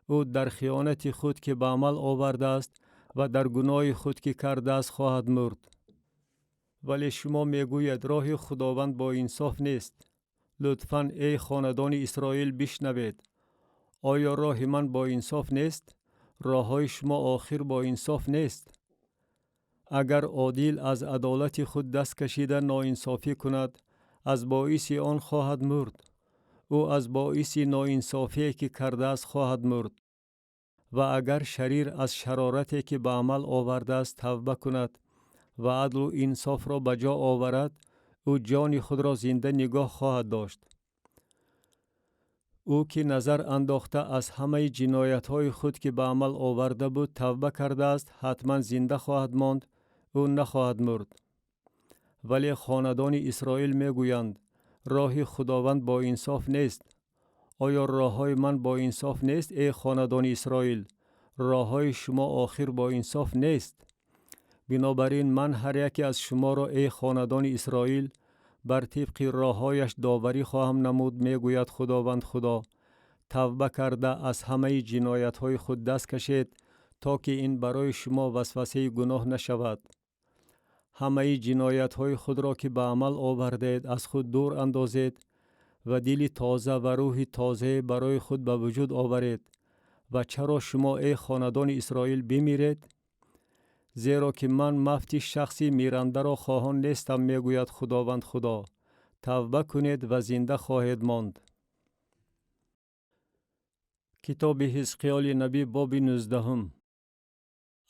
او در خیانت خود که به عمل آورده است و در گناه خود که کرده است خواهد مرد. ولی شما میگوید راه خداوند با انصاف نیست. لطفاً ای خاندان اسرائیل بشنوید. آیا راه من با انصاف نیست؟ راههای شما آخر با انصاف نیست؟ اگر عادل از عدالت خود دست کشیده ناانصافی کند، از باعث آن خواهد مرد. او از باعث ناانصافی که کرده است خواهد مرد. و اگر شریر از شرارتی که به عمل آورده است توبه کند و عدل و انصاف را به جا آورد، او جان خود را زنده نگاه خواهد داشت. او که نظر انداخته از همه جنایت‌های خود که به عمل آورده بود توبه کرده است، حتما زنده خواهد ماند، او نخواهد مرد. ولی خاندان اسرائیل میگویند راه خداوند با انصاف نیست. آیا راههای من با انصاف نیست ای خاندان اسرائیل؟ راههای شما آخر با انصاف نیست. بنابراین من هر یکی از شما را ای خاندان اسرائیل بر طبق راههایش داوری خواهم نمود، میگوید خداوند خدا. توبه کرده از همه جنایت‌های خود دست کشید تا که این برای شما وسوسه گناه نشود. همه جنایت‌های خود را که به عمل آوردید از خود دور اندازید و دل تازه و روح تازه برای خود به وجود آورید و چرا شما ای خاندان اسرائیل بمیرید؟ زیرا که من مفتی شخصی میرنده را خواهان نیستم، میگوید خداوند خدا. توبه کنید و زنده خواهید ماند. کتاب حزقیال نبی باب 19.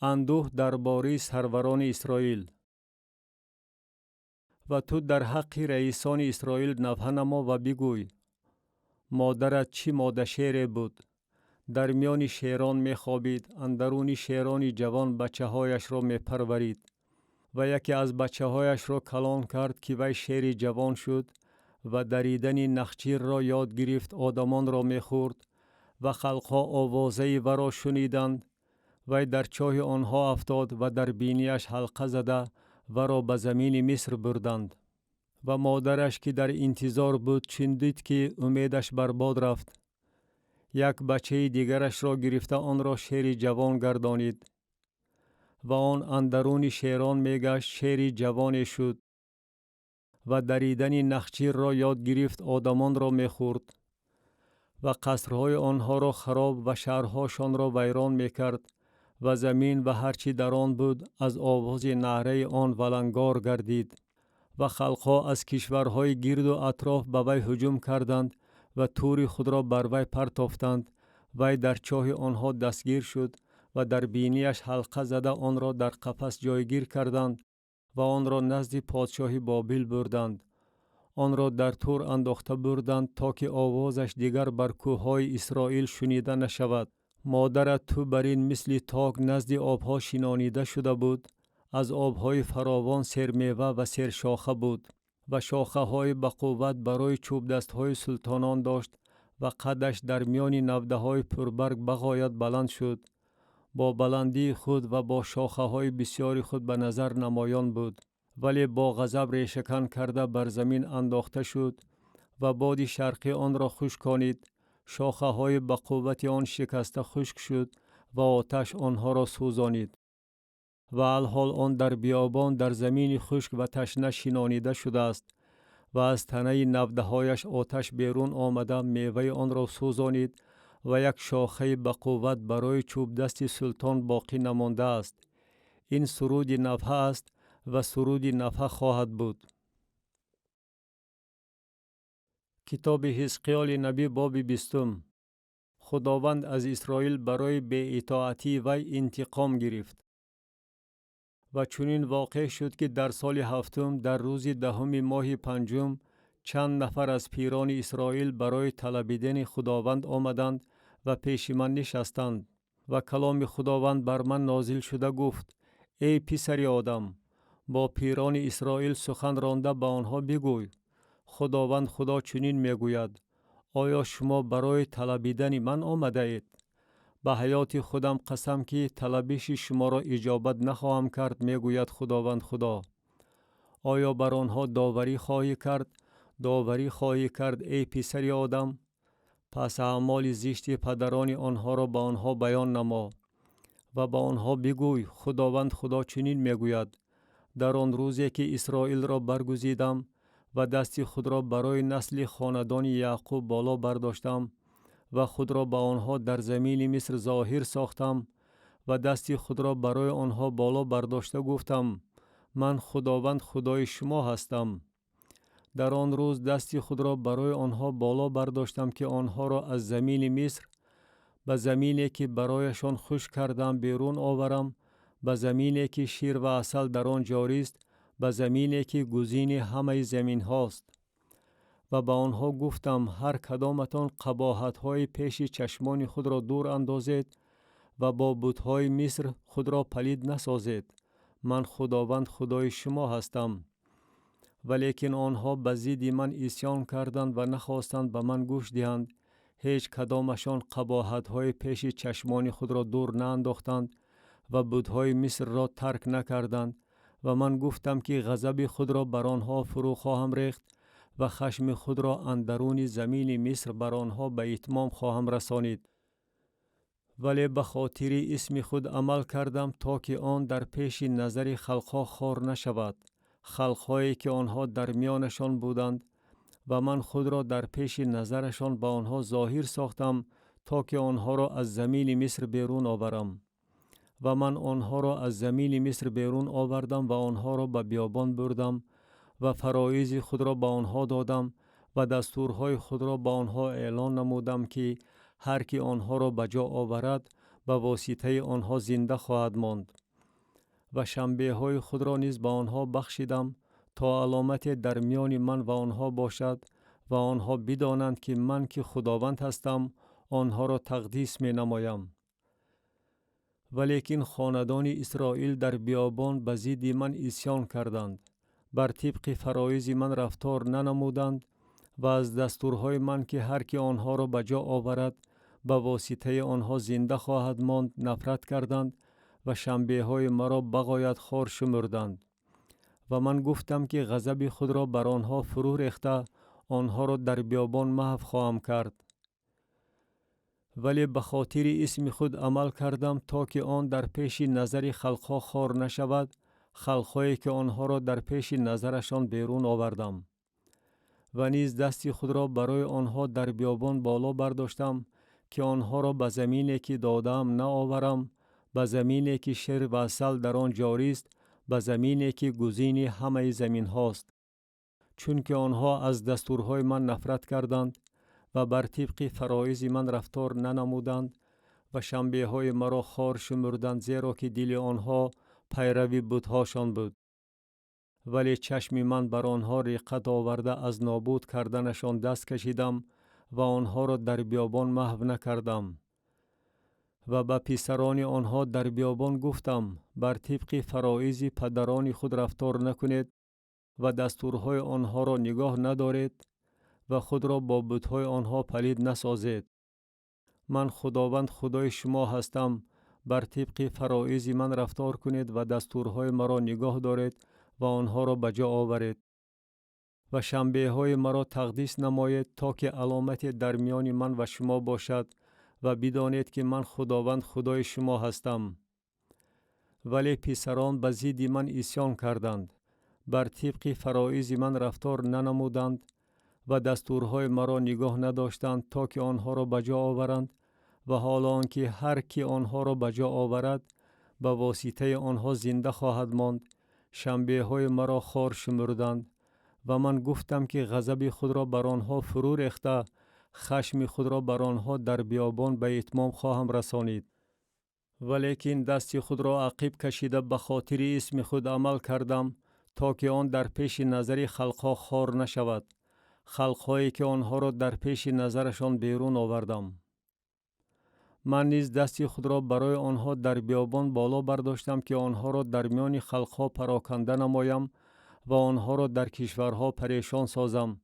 اندوه درباره سروران اسرائیل. و تو در حق رئیسان اسرائیل نوحه نما و بگوی: مادرت چی ماده شیر بود، در میان شیران می خوابید، اندرون شیران جوان بچه هایش را می پرورید. و یکی از بچه هایش را کلان کرد که وی شیر جوان شد و دریدن نخچیر را یاد گرفت، آدمان را می خورد و خلقها آوازه و را شنیدند. وی در چاه آنها افتاد و در بینیش حلقه زده و را به زمین مصر بردند. و مادرش که در انتظار بود چون دید که امیدش برباد رفت، یک بچه دیگرش را گرفته آن را شیر جوان گردانید و آن اندرون شیران میگشت، شیر جوان شد و دریدن نخچیر را یاد گرفت، آدمان را میخورد و قصرهای آنها را خراب و شهرهاشان را ویران میکرد و زمین و هرچی در آن بود از آواز نعره آن ولنگار گردید. و خلقها از کشورهای گرد و اطراف به وی هجوم کردند و تور خود را بر وی پرتافتند. وی در چاه آنها دستگیر شد و در بینیش حلقه زده آن را در قفس جایگیر کردند و آن را نزد پادشاه بابل بردند. آن را در تور انداخته بردند تا که آوازش دیگر بر کوههای اسرائیل شنیده نشود. مادرت تو بر این مثل تاک نزد آبها شنانیده شده بود، از آبهای فراوان سرمیوه و سرشاخه بود و شاخه های به قوت برای چوب دست های سلطانان داشت و قدش در میان نوده های پربرگ بغایت بلند شد. با بلندی خود و با شاخه های بسیاری خود به نظر نمایان بود، ولی با غضب ریشه‌کن کرده بر زمین انداخته شد و باد شرقی آن را خشکانید. شاخه های به قوت آن شکسته خشک شد و آتش آنها را سوزانید. و الحال آن در بیابان در زمین خشک و تشنه شنانیده شده است و از تنه نوده هایش آتش بیرون آمده میوه آن را سوزانید و یک شاخه به قوت برای چوب دست سلطان باقی نمانده است. این سرود نفحه است و سرود نفحه خواهد بود. کتاب حزقیال نبی باب 20. خداوند از اسرائیل برای بی اطاعتی وی انتقام گرفت. و چنین واقع شد که در سال هفتم در روز دهم ماه پنجم چند نفر از پیران اسرائیل برای طلبیدن خداوند آمدند و پیش من نشستند. و کلام خداوند بر من نازل شده گفت: ای پسر آدم، با پیران اسرائیل سخن رانده به آنها بگوی: خداوند خدا چنین میگوید: آیا شما برای طلبیدن من آمده اید؟ به حیات خودم قسم که طلبش شما را اجابت نخواهم کرد، میگوید خداوند خدا. آیا بر آنها داوری خواهی کرد؟ داوری خواهی کرد ای پسر آدم؟ پس اعمال زشت پدران آنها را به آنها بیان نما و به آنها بگوی: خداوند خدا چنین میگوید: در آن روزی که اسرائیل را برگزیدم و دست خود را برای نسل خاندان یعقوب بالا برداشتم و خود را به آنها در زمین مصر ظاهر ساختم و دست خود را برای آنها بالا برداشته گفتم: من خداوند خدای شما هستم. در آن روز دست خود را برای آنها بالا برداشتم که آنها را از زمین مصر به زمینی که برایشان خشک کردم بیرون آورم، به زمینی که شیر و عسل در آن جاری است، به زمینی که گزین همه زمین هاست. و به آنها گفتم: هر کدامتان قباحت های پیش چشمان خود را دور اندازید و با بت‌های مصر خود را پلید نسازید. من خداوند خدای شما هستم. ولیکن آنها به ضد من عصیان کردند و نخواستند به من گوش دهند. هیچ کدامشان قباحت های پیش چشمان خود را دور نانداختند و بت‌های مصر را ترک نکردند. و من گفتم که غضب خود را بر آنها فرو خواهم ریخت و خشم خود را اندرون زمین مصر بر آنها به اتمام خواهم رسانید. ولی به خاطر اسم خود عمل کردم تا که آن در پیش نظر خلقها خوار نشود، خلقهایی که آنها در میانشان بودند. و من خود را در پیش نظرشان به آنها ظاهر ساختم تا که آنها را از زمین مصر بیرون آورم. و من آنها را از زمین مصر بیرون آوردم و آنها را به بیابان بردم و فرایض خود را به آنها دادم و دستورهای خود را به آنها اعلان نمودم که هر کی آنها را به جا آورد به واسطه آنها زنده خواهد ماند. و شنبه های خود را نیز به آنها بخشیدم تا علامت در میان من و آنها باشد و آنها بدانند که من که خداوند هستم آنها را تقدیس می نمایم. ولیکن خاندان اسرائیل در بیابان به ضد من عصیان کردند، بر طبق فرایض من رفتار ننمودند و از دستورهای من که هر کی آنها را به جا آورد به واسطه آنها زنده خواهد ماند نفرت کردند و شنبه های مرا بغایت خوار شمردند. و من گفتم که غضب خود را بر آنها فرو ریخته آنها را در بیابان محو خواهم کرد. ولی به خاطر اسم خود عمل کردم تا که آن در پیش نظر خلقها خوار نشود، خلقهایی که آنها را در پیش نظرشان بیرون آوردم. و نیز دست خود را برای آنها در بیابان بالا برداشتم که آنها را به زمینی که دادم نه آورم، به زمینی که شیر و عسل در آن جاری است، به زمینی که گزین همه زمین هاست. چون که آنها از دستورهای من نفرت کردند و بر طبق فرایض من رفتار ننمودند و شنبه های مرا خوار شمردند، زیرا که دل آنها پیروی بت‌هاشان بود. ولی چشم من بر آنها رقت آورده از نابود کردنشان دست کشیدم و آنها را در بیابان محو نکردم. و به پسران آنها در بیابان گفتم بر طبق فرایض پدران خود رفتار نکنید و دستورهای آنها را نگاه ندارید و خود را با بت‌های آنها پلید نسازید. من خداوند خدای شما هستم، بر طبق فرایض من رفتار کنید و دستورهای مرا نگاه دارید و آنها را به جا آورید. و شنبه های مرا تقدیس نمایید تا که علامت در میان من و شما باشد و بدانید که من خداوند خدای شما هستم. ولی پسران به ضد من عصیان کردند، بر طبق فرایض من رفتار ننمودند و دستورهای مرا نگاه نداشتند تا که آنها را به جا آورند و حال آنکه هر کی آنها را به جا آورد به واسطه آنها زنده خواهد ماند، شنبه های مرا خوار شمردند. و من گفتم که غضب خود را بر آنها فرو ریخته خشم خود را بر آنها در بیابان به اتمام خواهم رسانید. ولیکن دست خود را عقب کشیده به خاطر اسم خود عمل کردم تا که آن در پیش نظر خلقها خوار نشود، خلقهایی که آنها را در پیش نظرشان بیرون آوردم. من نیز دست خود را برای آنها در بیابان بالا برداشتم که آنها را در میان خلقها پراکنده نمایم و آنها را در کشورها پریشان سازم،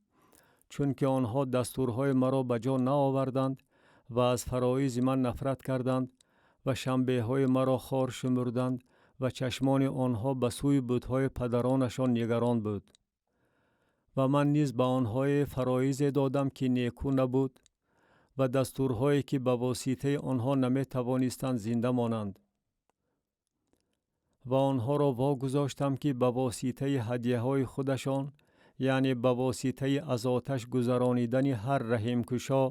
چون که آنها دستورهای مرا به جا نآوردند و از فرایض من نفرت کردند و شنبه های مرا خوار شمردند و چشمان آنها به سوی بت‌های پدرانشان نگران بود. و من نیز به آنها فرایض دادم که نیکو نبود و دستورهایی که به واسطه آنها نمی توانستند زنده مانند. و آنها را واگذاشتم که به واسطه هدیه های خودشان، یعنی به واسطه از آتش گذرانیدن هر رحمکشا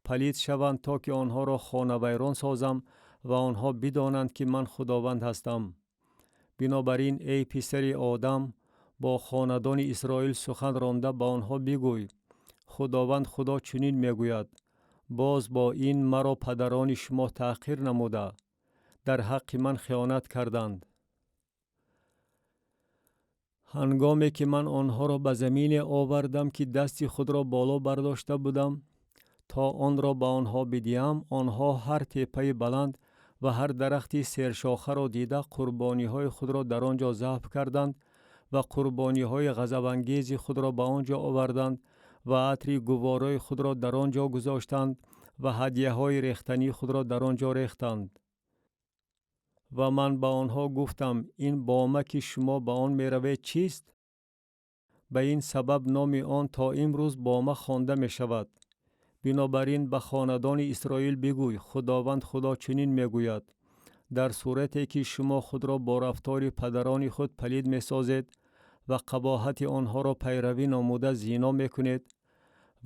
پلید شوند تا که آنها را خانه ویران سازم و آنها بدانند که من خداوند هستم. بنابراین ای پسر آدم، با خاندان اسرائیل سخن رانده به آنها بگوی خداوند خدا چنین میگوید: باز با این مرا پدران شما تحقیر نموده در حق من خیانت کردند. هنگامی که من آنها را به زمین آوردم که دست خود را بالا برداشته بودم تا آن را به آنها بدیم، آنها هر تپه بلند و هر درختی سرشاخه را دیده قربانی های خود را در آنجا ذبح کردند و قربانی های غضب انگیز خود را به آنجا آوردند و عطر گوارای خود را در آنجا گذاشتند و هدیه های ریختنی خود را در آنجا ریختند. و من به آنها گفتم این بامه که شما به آن می روید چیست؟ به این سبب نام آن تا امروز بامه خوانده می شود. بنابراین به خاندان اسرائیل بگوی خداوند خدا چنین می گوید: در صورتی که شما خود را با رفتار پدران خود پلید می سازید و قباحت آنها را پیروی نموده زنا می کنید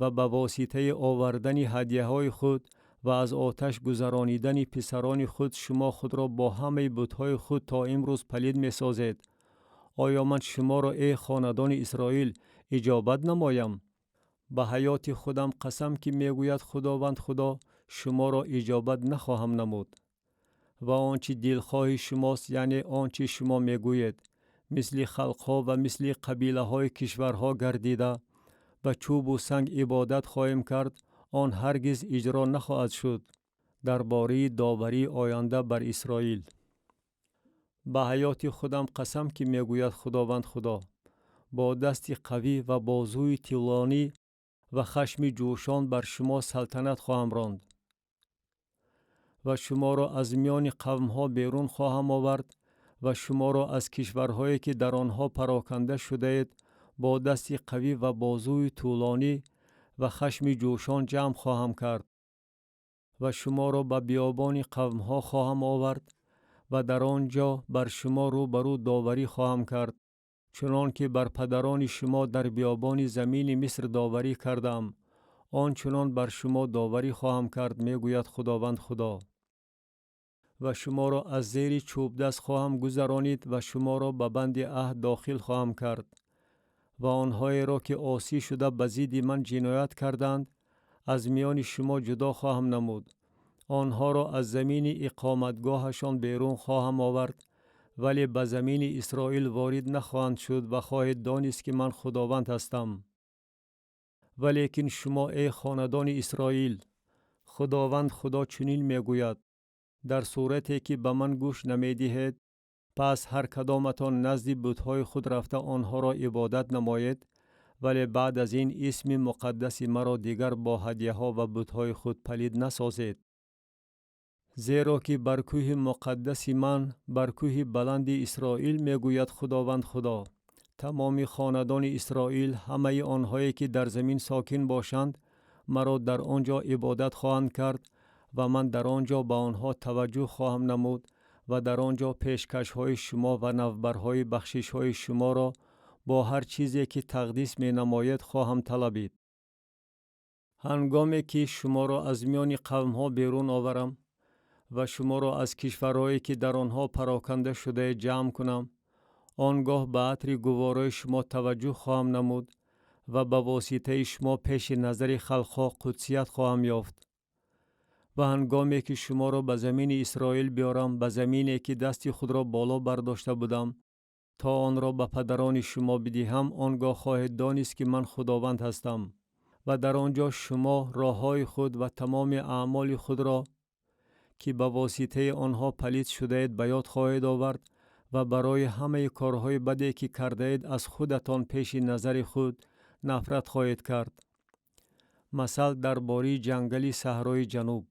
و به واسطه آوردن هدیه های خود و از آتش گذرانیدن پسران خود شما خود را با همه بت‌های خود تا امروز پلید می سازید. آیا من شما را ای خاندان اسرائیل اجابت نمایم؟ به حیات خودم قسم که میگوید خداوند خدا شما را اجابت نخواهم نمود. و آنچه دلخواه شماست، یعنی آنچه شما میگویید، مثل خلقها و مثل قبیله های کشورها گردیده به چوب و سنگ عبادت خواهیم کرد، آن هرگز اجرا نخواهد شد. درباره داوری آینده بر اسرائیل. به حیات خودم قسم که میگوید خداوند خدا، با دست قوی و بازوی طولانی و خشم جوشان بر شما سلطنت خواهم راند و شما را از میان قومها بیرون خواهم آورد و شما را از کشورهایی که در آنها پراکنده شده اید با دست قوی و بازوی طولانی و خشم جوشان جمع خواهم کرد و شما را به بیابان قومها خواهم آورد و در آنجا بر شما روبرو داوری خواهم کرد، چنان که بر پدران شما در بیابان زمین مصر داوری کردم، آنچنان بر شما داوری خواهم کرد، میگوید خداوند خدا. و شما را از زیر چوب دست خواهم گذرانید و شما را به بند عهد داخل خواهم کرد و آنهایی را که عاصی شده به ضد من جنایت کردند از میان شما جدا خواهم نمود. آنها را از زمین اقامتگاهشان بیرون خواهم آورد، ولی به زمین اسرائیل وارد نخواهند شد و خواهید دانست که من خداوند هستم. ولیکن شما ای خاندان اسرائیل، خداوند خدا چنین میگوید: در صورتی که به من گوش نمیدهید، پس هر کدامتان نزد بت‌های خود رفته آنها را عبادت نمایید، ولی بعد از این اسم مقدس مرا دیگر با هدیه ها و بت‌های خود پلید نسازید. زیرا که بر کوه مقدس من، بر کوه بلند اسرائیل میگوید خداوند خدا، تمام خاندان اسرائیل، همه آنهایی که در زمین ساکن باشند، مرا در آنجا عبادت خواهند کرد و من در آنجا به آنها توجه خواهم نمود و در آنجا پیشکش های شما و نوبرهای بخشش های شما را با هر چیزی که تقدیس می نماید خواهم طلبید. هنگامی که شما را از میان قوم ها بیرون آورم و شما را از کشورهایی که در آنها پراکنده شده جمع کنم، آنگاه به عطر گوارای شما توجه خواهم نمود و به واسطه شما پیش نظر خلقها قدسیت خواهم یافت. و هنگامی که شما را به زمین اسرائیل بیارم، به زمینی که دست خود را بالا برداشته بودم تا آن را به پدران شما بدهم، آنگاه خواهید دانست که من خداوند هستم. و در آنجا شما راههای خود و تمام اعمال خود را که به واسطه آنها پلید شده اید به یاد خواهید آورد و برای همه کارهای بدی که کرده اید از خودتان پیش نظر خود نفرت خواهید کرد. مثل درباره جنگل صحرای جنوب.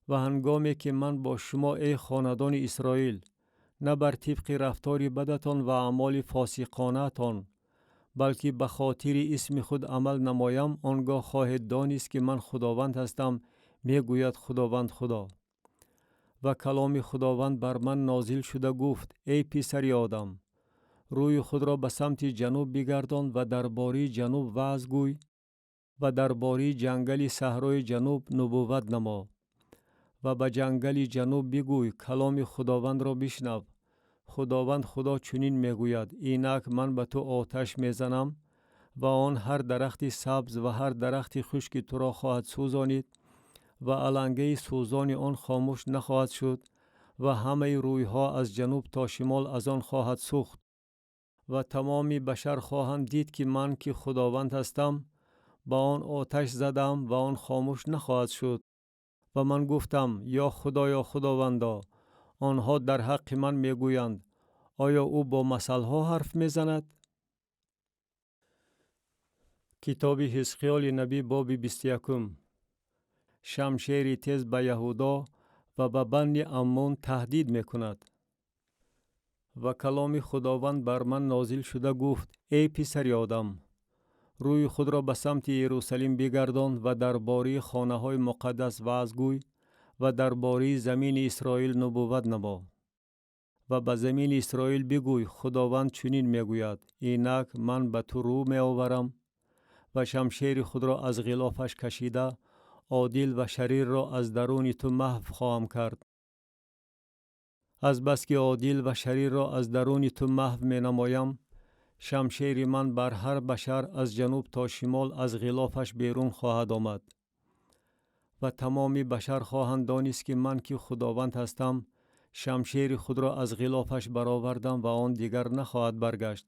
و هنگامی که من با شما ای خاندان اسرائیل نه بر طبق رفتار بدتان و اعمال فاسقانه تان، بلکه به خاطر اسم خود عمل نمایم، آنگاه خواهید دانست که من خداوند هستم، میگوید خداوند خدا. و کلام خداوند بر من نازل شده گفت: ای پسر آدم، روی خود را به سمت جنوب بگردان و درباره جنوب وعظ گوی و درباره جنگل صحرای جنوب نبوت نما و به جنگل جنوب بگوی کلام خداوند را بشنو. خداوند خدا چنین میگوید: اینک من به تو آتش میزنم و آن هر درخت سبز و هر درخت خشک تو را خواهد سوزانید و علنگه سوزان آن خاموش نخواهد شد و همه رویها از جنوب تا شمال از آن خواهد سوخت و تمام بشر خواهند دید که من که خداوند هستم با آن آتش زدم و آن خاموش نخواهد شد. و من گفتم: یا خدایا خداوندا، آنها در حق من میگویند آیا او با مثلها حرف میزند؟ کتاب حزقیال نبی باب 21. شمشیر تیز به یهودا و به بنی عمون تهدید میکند. و کلام خداوند بر من نازل شده گفت: ای پسر آدم، روی خود را به سمت یروشلیم بگردان و درباره خانه های مقدس وعظ گوی و درباره زمین اسرائیل نبوت نما و به زمین اسرائیل بگوی خداوند چنین میگوید: اینک من به تو رو می آورم و شمشیر خود را از غلافش کشیده عادل و شریر را از درون تو محو خواهم کرد. از بس که عادل و شریر را از درون تو محو می نمایم، شمشیر من بر هر بشر از جنوب تا شمال از غلافش بیرون خواهد آمد و تمام بشر خواهند دانست که من که خداوند هستم شمشیر خود را از غلافش برآوردم و آن دیگر نخواهد برگشت.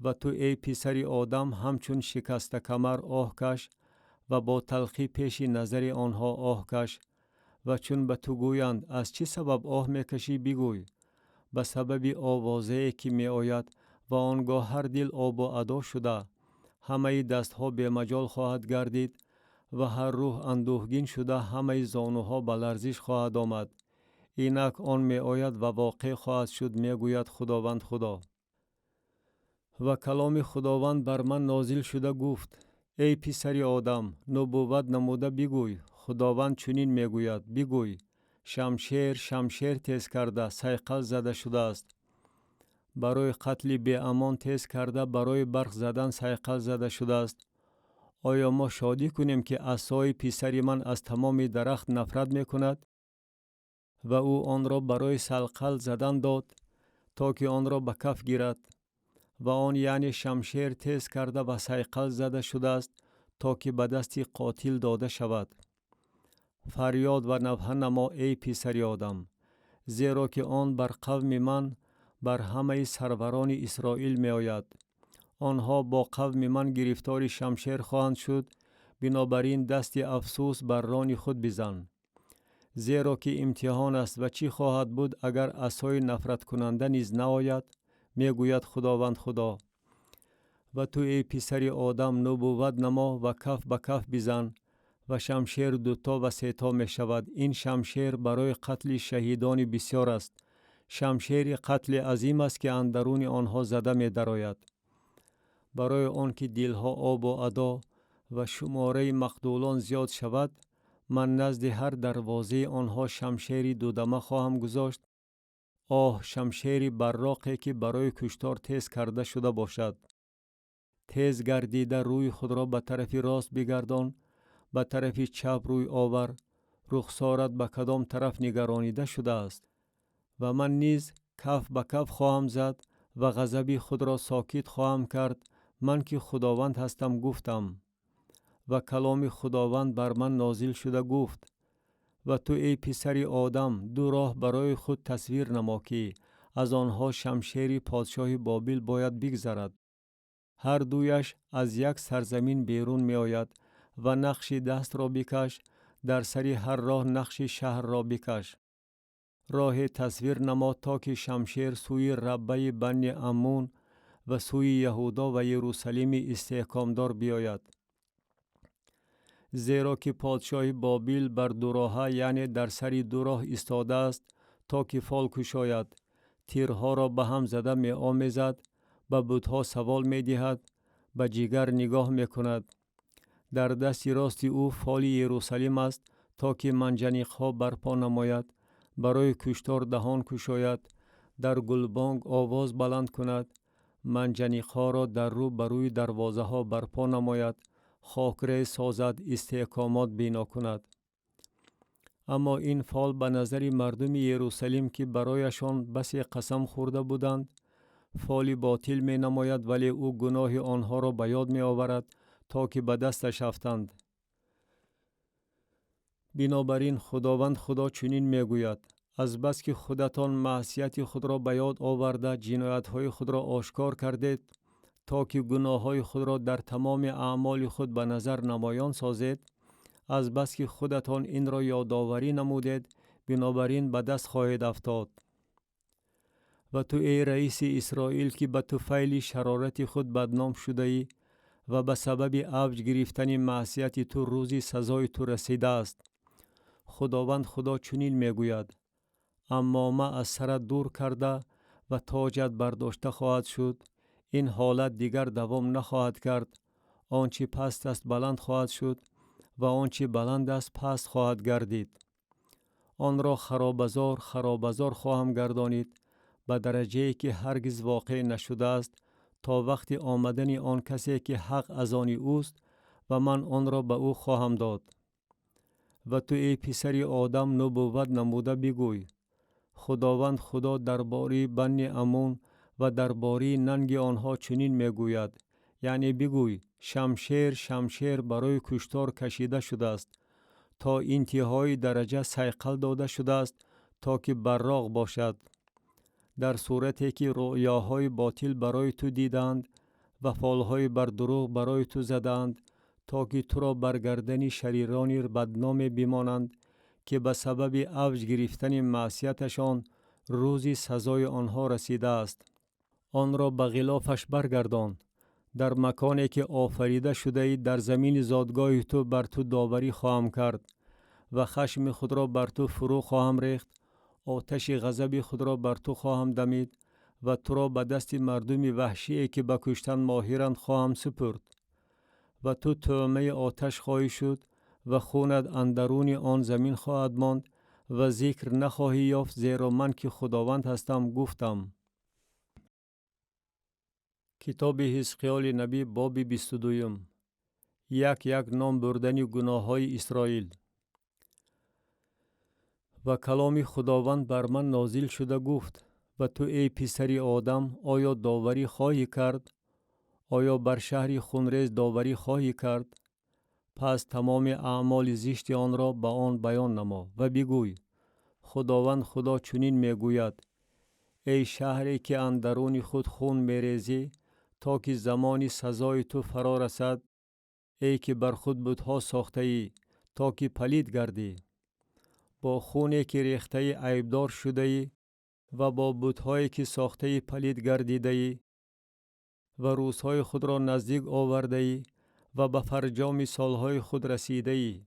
و تو ای پسر آدم همچون شکسته کمر آه کش و با تلخی پیش نظر آنها آه کش و چون به تو گویند از چه سبب آه میکشی بگوی به سبب آوازه‌ای که می آید و آنگاه هر دل آب و ادا شده همه دستها به مجال خواهد گردید و هر روح اندوهگین شده همه زانوها به لرزش خواهد آمد. اینک آن می آید و واقع خواهد شد می گوید خداوند خدا. و کلام خداوند بر من نازل شده گفت ای پسر آدم نبوت نموده بگوی خداوند چنین می گوید بگوی شمشیر شمشیر تیز کرده صیقل زده شده است، برای قتل بی امان تیز کرده برای برق زدن صیقل زده شده است. آیا ما شادی کنیم که عصای پسر من از تمام درخت نفرت می کند و او آن را برای صیقل زدن داد تا که آن را به کف گیرد و آن یعنی شمشیر تیز کرده و صیقل زده شده است تا که به دست قاتل داده شود. فریاد و نوحه نما ای پسر آدم، زیرا که آن بر قوم من بر همه سروران اسرائیل می آید. آنها با قوم من گرفتار شمشیر خواهند شد، بنابراین دست افسوس بر ران خود بزن. زیرا که امتحان است و چی خواهد بود اگر عصای نفرت کننده نیز نآید، می گوید خداوند خدا. و تو ای پسر آدم نبوت نما و کف به کف بزن و شمشیر دوتا و سیتا می شود. این شمشیر برای قتل شهیدان بسیار است، شمشیر قتل عظیم است که اندرون آنها زده می درآید. برای آن که دلها آب و ادا و شماره مقتولان زیاد شود، من نزد هر دروازه آنها شمشیری دودمه خواهم گذاشت. آه شمشیری براقی که برای کشتار تیز کرده شده باشد. تیز گردیده روی خود را به طرف راست بگردان، به طرف چپ روی آور، رخسارت به کدام طرف نگرانیده شده است. و من نیز کف به کف خواهم زد و غضب خود را ساکت خواهم کرد. من که خداوند هستم گفتم. و کلام خداوند بر من نازل شده گفت و تو ای پسر آدم دو راه برای خود تصویر نما که از آنها شمشیر پادشاه بابل باید بگذرد. هر دویش از یک سرزمین بیرون می آید و نقش دست را بکش، در سر هر راه نقش شهر را بکش. راه تصویر نما تا که شمشیر سوی ربه بنی عمون و سوی یهودا و یروشلیم استحکامدار بیاید. زیرا که پادشاه بابل بر دو راهه یعنی در سر دو راه ایستاده است تا که فال کشاید، تیرها را به هم زده می آمیزد، به بتها سوال می دهد، به جگر نگاه می کند. در دست راست او فال یروشلیم است تا که منجنیقها برپا نماید، برای کشتار دهان کشاید، در گلبانگ آواز بلند کند، منجنیقها را در رو بروی دروازه ها برپا نماید، خاکره سازد، استحکامات بنا کند. اما این فال به نظر مردم یروشلیم که برایشان بسی قسم خورده بودند فال باطل می نماید، ولی او گناه آنها را به یاد می آورد تا که به دستش افتند. بنابراین خداوند خدا چنین می گوید از بس که خودتان معصیت خود را به یاد آورده جنایت های خود را آشکار کردید تا که گناه های خود را در تمام اعمال خود به نظر نمایان سازید، از بس که خودتان این را یادآوری نمودید بنابراین به دست خواهید افتاد. و تو ای رئیس اسرائیل که به طفیل شرارت خود بدنام شده ای و به سبب اوج گرفتن معصیت تو روزی سزای تو رسیده است، خداوند خدا چنین می گوید اما ما از سرت دور کرده و تاجت برداشته خواهد شد. این حالت دیگر دوام نخواهد کرد. آنچه پست است بلند خواهد شد و آنچه بلند است پست خواهد گردید. آن را خرابزار خواهم گردانید به درجه‌ای که هرگز واقع نشده است تا وقت آمدن آن کسی که حق از آن اوست و من آن را به او خواهم داد. و تو ای پسر آدم نبوت نموده بگوی خداوند خدا درباره بنی عمون و درباره ننگ آنها چنین میگوید، یعنی بگوی شمشیر شمشیر برای کشتار کشیده شده است، تا انتهای درجه صیقل داده شده است تا که براق باشد. در صورتی که رؤیاهای باطل برای تو دیدند و فالهای بر دروغ برای تو زدند، تا که تو را برگردنی شریرانی بدنام بمانند که به سبب اوج گرفتن معصیتشان روزی سزای آنها رسیده است. آن را به غلافش برگردان. در مکانی که آفریده شده ای در زمین زادگاه تو بر تو داوری خواهم کرد و خشم خود را بر تو فرو خواهم ریخت. آتش غضب خود را بر تو خواهم دمید و تو را به دست مردم وحشی که به کشتن ماهرند خواهم سپرد و تو طعمه آتش خواهی شد و خونت اندرون آن زمین خواهد ماند و ذکر نخواهی یافت، زیرا من که خداوند هستم گفتم. کتاب حزقیال نبی باب 22. یک نام بردن گناه های اسرائیل. و کلام خداوند بر من نازل شده گفت و تو ای پسر آدم آیا داوری خواهی کرد؟ آیا بر شهر خونریز داوری خواهی کرد؟ پس تمام اعمال زشت آن را به آن بیان نما و بگوی خداوند خدا چنین میگوید: ای شهری که اندرون خود خون میریزی تا که زمان سزای تو فرا رسد، ای که بر خود بتها ساخته ای تا که پلید گردی، با خونی که ریخته عیبدار شده ای و با بتهایی که ساخته پلید گردیده ای و روزهای خود را نزدیک آورده ای و به فرجام سالهای خود رسیده ای.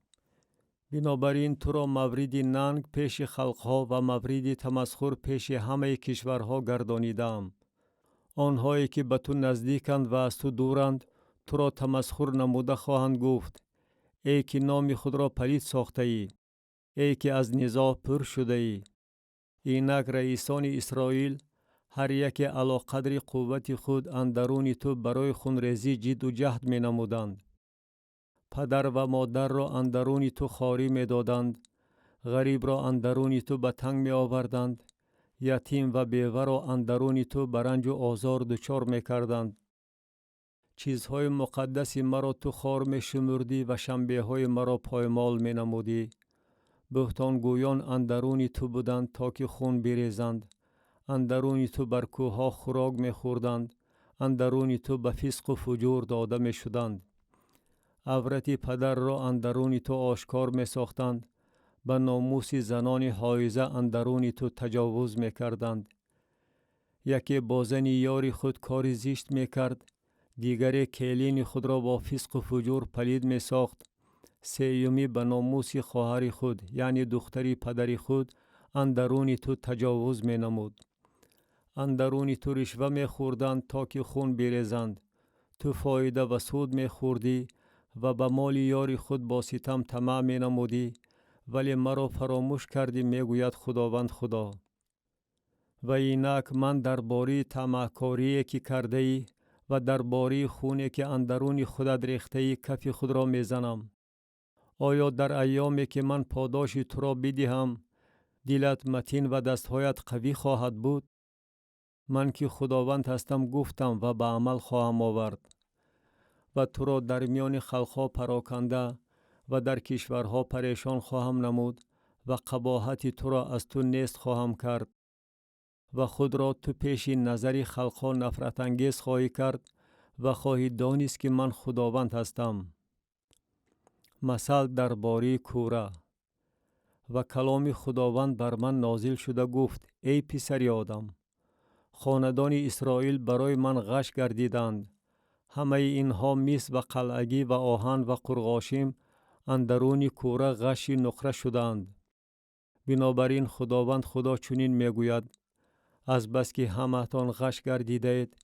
بنابراین تو را مورد ننگ پیش خلقها و مورد تمسخر پیش همه کشورها گردانیدم. آنهایی که به تو نزدیکند و از تو دورند تو را تمسخر نموده خواهند گفت: ای که نام خود را پلید ساخته ای، ای که از نزاع پر شده ای. اینک رئیسان اسرائیل هر یک علی قدر قوت خود اندرون تو برای خونریزی جد و جهد می نمودند. پدر و مادر را اندرون تو خواری می دادند، غریب را اندرون تو به تنگ می آوردند، یتیم و بیوه را اندرون تو به رنج و آزار دچار می کردند. چیزهای مقدس مرا تو خوار می شمردی و شنبه های مرا پایمال می نمودی. بهتان گویان اندرون تو بودند تا که خون بریزند. اندرون تو بر کوها خوراک می خوردند. اندرون تو به فسق و فجور داده می شدند. عورت پدر را اندرون تو آشکار می ساختند. به ناموس زنان حایزه اندرون تو تجاوز می کردند. یکی با زن یاری خود کار زشت می کرد، دیگری کلین خود را با فسق و فجور پلید می ساخت. سیومی به ناموس خواهر خود یعنی دختری پدر خود اندرون تو تجاوز می نمود. اندرون تو رشوه می خوردند تا که خون بریزند. تو فایده و سود می خوردی و به مال یاری خود با ستم طمع می نمودی، ولی مرا فراموش کردی، می گوید خداوند خدا. و اینک من درباره طمعکاری که کرده ای و درباره خونی که اندرون خودت ریخته ای کف خود را می زنم. آیا در ایامی که من پاداش تو را بدهم دلت متین و دستهایت قوی خواهد بود؟ من که خداوند هستم گفتم و به عمل خواهم آورد. و تو را در میان خلقها پراکنده و در کشورها پریشان خواهم نمود و قباحت تو را از تو نیست خواهم کرد و خود را تو پیش نظر خلقها نفرت انگیز خواهی کرد و خواهی دانست که من خداوند هستم. مثل درباره کوره. و کلام خداوند بر من نازل شده گفت: ای پسر آدم، خاندان اسرائیل برای من غش گردیدند. همه اینها مس و قلعگی و آهن و قرغاشیم اندرون کوره غش نقره شدند. بنابراین خداوند خدا چنین میگوید: از بس که همتان غش گردیده اید،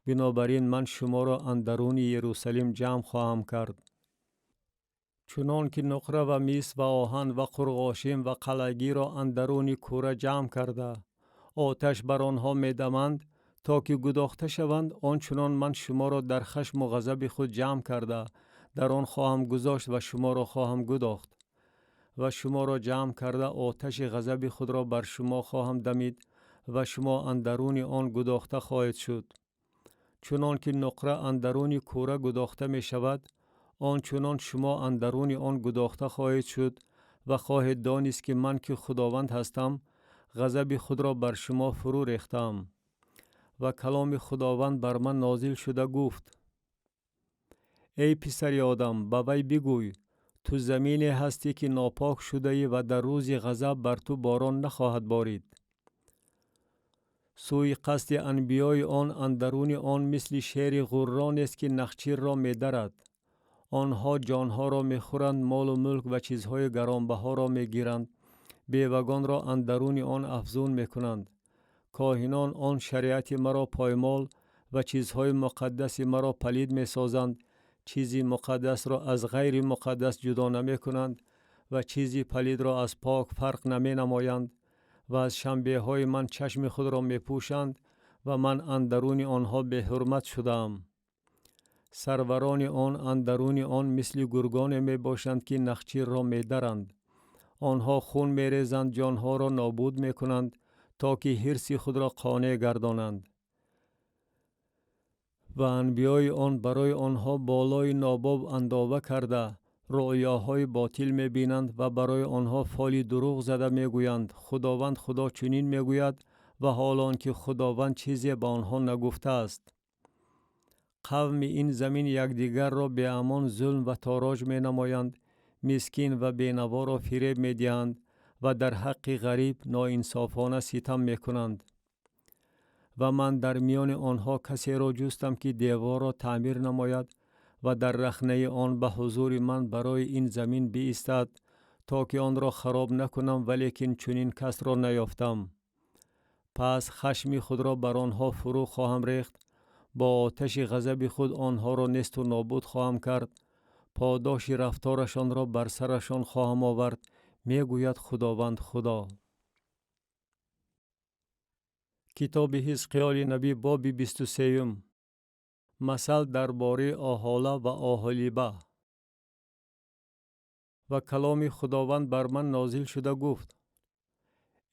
بنابراین من شما را اندرون یروشلیم جمع خواهم کرد. چنان که نقره و مس و آهن و قرغاشیم و قلعگی را اندرون کوره جمع کرده آتش بر آنها می دمند تا که گداخته شوند، آنچنان من شما را در خشم و غضب خود جمع کرده در آن خواهم گذاشت و شما را خواهم گداخت و شما را جمع کرده آتش غضب خود را بر شما خواهم دمید و شما اندرون آن گداخته خواهید شد. چنان که نقره اندرون کوره گداخته می شود، آنچنان شما اندرون آن گداخته خواهید شد و خواهید دانست که من که خداوند هستم، غضب خود را بر شما فرو ریختم. و کلام خداوند بر من نازل شده گفت: ای پسر آدم، به وی بگوی تو زمینی هستی که ناپاک شده ای و در روز غضب بر تو باران نخواهد بارید. سوی قصد انبیای آن اندرون آن مثل شیر غران است که نخچیر را می درد. آنها جانها را می خورند، مال و ملک و چیزهای گرانبها را می گیرند، بیوگان را اندرون آن افزون می کنند. کاهنان آن شریعت مرا پایمال و چیزهای مقدس مرا پلید می سازند. چیزی مقدس را از غیر مقدس جدا نمی کنند و چیزی پلید را از پاک فرق نمی نمایند و از شنبه های من چشم خود را می پوشند و من اندرون آنها به حرمت شدم. سروران آن اندرون آن مثل گرگان می باشند که نخچیر را می درند. آنها خون می ریزند، جانها را نابود می کنند تا که حرص خود را قانع گردانند. و انبیای آن برای آنها بالای ناباب اندازه کرده رؤیاهای باطل می بینند و برای آنها فالی دروغ زده می گویند خداوند خدا چنین می گوید و حالان که خداوند چیزی به آنها نگفته است. قوم این زمین یکدیگر را به امان ظلم و تاراج می نمایند، مسکین و بینوا را فریب می دهند و در حق غریب ناانصافانه ستم می کنند. و من در میان آنها کسی را جستم که دیوار را تعمیر نماید و در رخنه آن به حضور من برای این زمین بایستد تا که آن را خراب نکنم، ولیکن چنین کس را نیافتم. پس خشم خود را بر آنها فرو خواهم ریخت، با آتش غضب خود آنها را نیست و نابود خواهم کرد، پاداش رفتارشان را بر سرشان خواهم آورد، میگوید خداوند خدا. کتاب حزقیال نبی باب 23. مثل درباره آحاله و آحالیبه. و کلام خداوند بر من نازل شده گفت: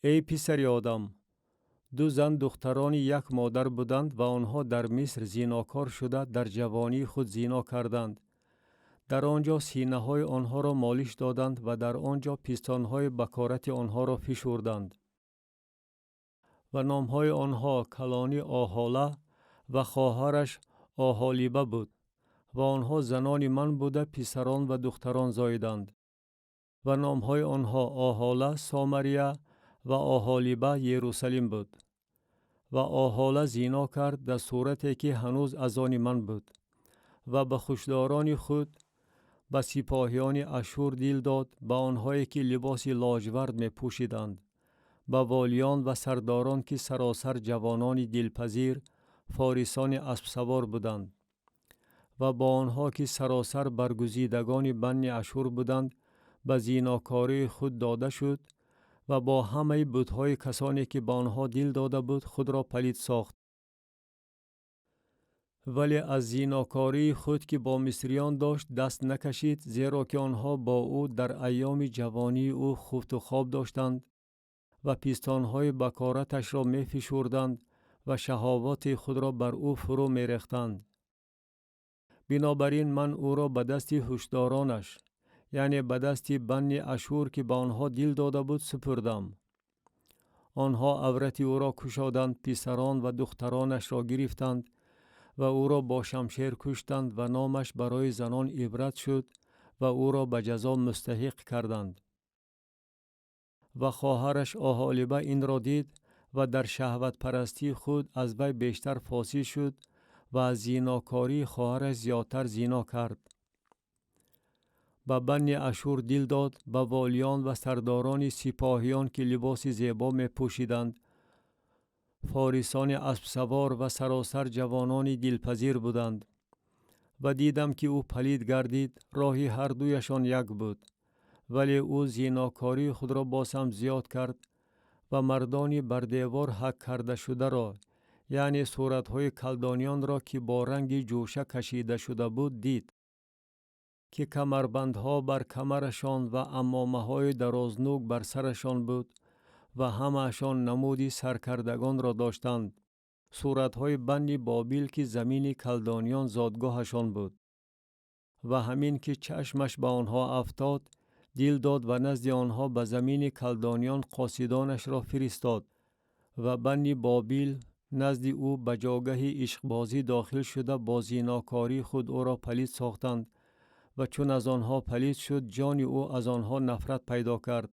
ای پسر آدم، دو زن دختران یک مادر بودند و آنها در مصر زیناکار شده در جوانی خود زینا کردند. در آنجا سینه های آنها را مالش دادند و در آنجا پیستان های بکارت آنها را فشردند. و نام های آنها کلانی آحاله و خواهرش آحالیبه بود و آنها زنان من بوده پسران و دختران زاییدند. و نام های آنها آحاله سامریه و آحالیبه یروشلیم بود. و آحاله زینا کرد در صورتی که هنوز از آن من بود و به خوشداران خود به سپاهیان اشور دل داد، به آنهایی که لباس لاجورد می پوشیدند، به والیان و سرداران که سراسر جوانان دلپذیر فارسان اسب سوار بودند، و با آنها که سراسر برگزیدگان بنی اشور بودند به زیناکاری خود داده شد و با همه بت‌های کسانی که به آنها دل داده بود خود را پلید ساخت. ولی از زیناکاری خود که با مصریان داشت دست نکشید، زیرا که آنها با او در ایام جوانی او خفت و خواب داشتند و پیستانهای بکارتش را می فشردند و شهوات خود را بر او فرو می ریختند. بنابراین من او را به دست هوشدارانش، یعنی به دست بنی اشور که به آنها دل داده بود سپردم. آنها عورت او را کشادند، پسران و دخترانش را گرفتند و او را با شمشیر کشتند و نامش برای زنان عبرت شد و او را به جزا مستحق کردند. و خواهرش آحالیبه این را دید و در شهوت پرستی خود از وی بیشتر فاصل شد و از زیناکاری خواهرش زیادتر زینا کرد. به بنی اشور دل داد، به والیان و سرداران سپاهیان که لباس زیبا می پوشیدند، فارسان اسب سوار و سراسر جوانان دلپذیر بودند. و دیدم که او پلید گردید، راهی هر دویشان یک بود، ولی او زیناکاری خود را باز هم زیاد کرد و مردانی بر دیوار حک کرده شده را، یعنی صورتهای کلدانیان را که با رنگ جوشه کشیده شده بود دید که کمربندها بر کمرشان و عمامه های درازنوک بر سرشان بود و همهشان نمودی سرکردگان را داشتند. صورتهای بنی بابیل که زمین کلدانیان زادگاهشان بود. و همین که چشمش به آنها افتاد دل داد و نزد آنها به زمین کلدانیان قاصدانش را فرستاد و بنی بابیل نزد او به جاگه عشقبازی داخل شده با زیناکاری خود او را پلید ساختند و چون از آنها پلید شد جان او از آنها نفرت پیدا کرد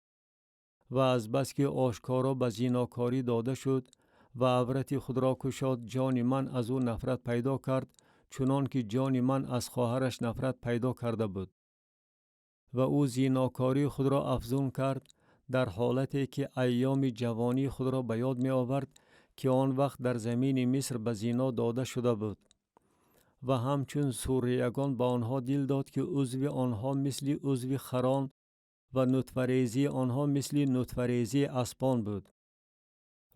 و از بس که آشکارا به زیناکاری داده شد و عورت خود را کشاد جان من از او نفرت پیدا کرد چنان که جان من از خواهرش نفرت پیدا کرده بود و او زیناکاری خود را افزون کرد در حالتی که ایام جوانی خود را به یاد می آورد که آن وقت در زمین مصر به زینا داده شده بود و همچون سوریگان به آنها دل داد که عضو آنها مثل عضو خران و نطفه‌ریزی آنها مثل نطفه‌ریزی اسپان بود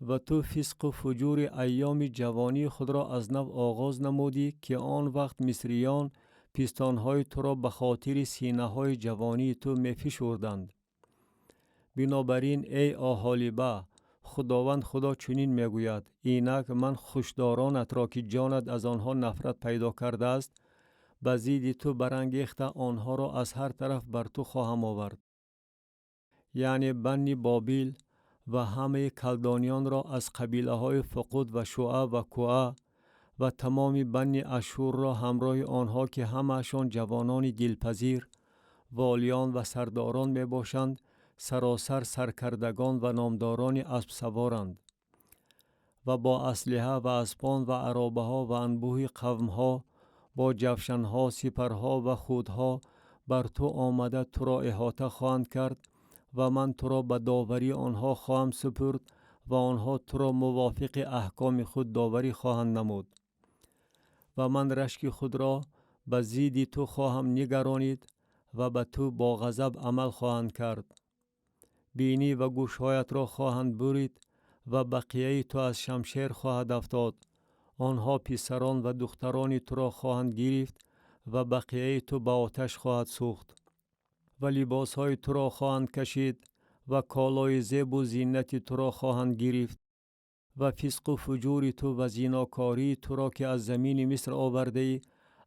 و تو فسق و فجور ایام جوانی خود را از نو آغاز نمودی که آن وقت مصریان پیستانهای تو را به خاطر سینه های جوانی تو می فشردند. بنابراین ای آحالیبه خداوند خدا چنین می گوید اینک من خوشدارانت را که جانت از آنها نفرت پیدا کرده است به ضد تو برانگیخته آنها را از هر طرف بر تو خواهم آورد. یعنی بنی بابیل و همه کلدانیان را از قبیله های فقود و شوعه و کوعه و تمام بنی اشور را همراه آنها که همهشان جوانان دلپذیر والیان و سرداران می باشند سراسر سرکردگان و نامداران اسب سوارند و با اسلحه و اسپان و عرابه ها و انبوه قوم ها با جفشن ها سپرها و خودها بر تو آمده تو را احاطه خواهند کرد و من تو را به داوری آنها خواهم سپرد و آنها تو را موافق احکام خود داوری خواهند نمود و من رشک خود را به ضد تو خواهم نگرانید و به تو با غضب عمل خواهند کرد. بینی و گوشهایت را خواهند برید و بقیه تو از شمشیر خواهد افتاد. آنها پسران و دختران تو را خواهند گرفت و بقیه تو به آتش خواهد سوخت و لباس های تو را خواهند کشید و کالای زیب و زینت تو را خواهند گرفت و فسق و فجور تو و زیناکاری تو را که از زمین مصر آورده ای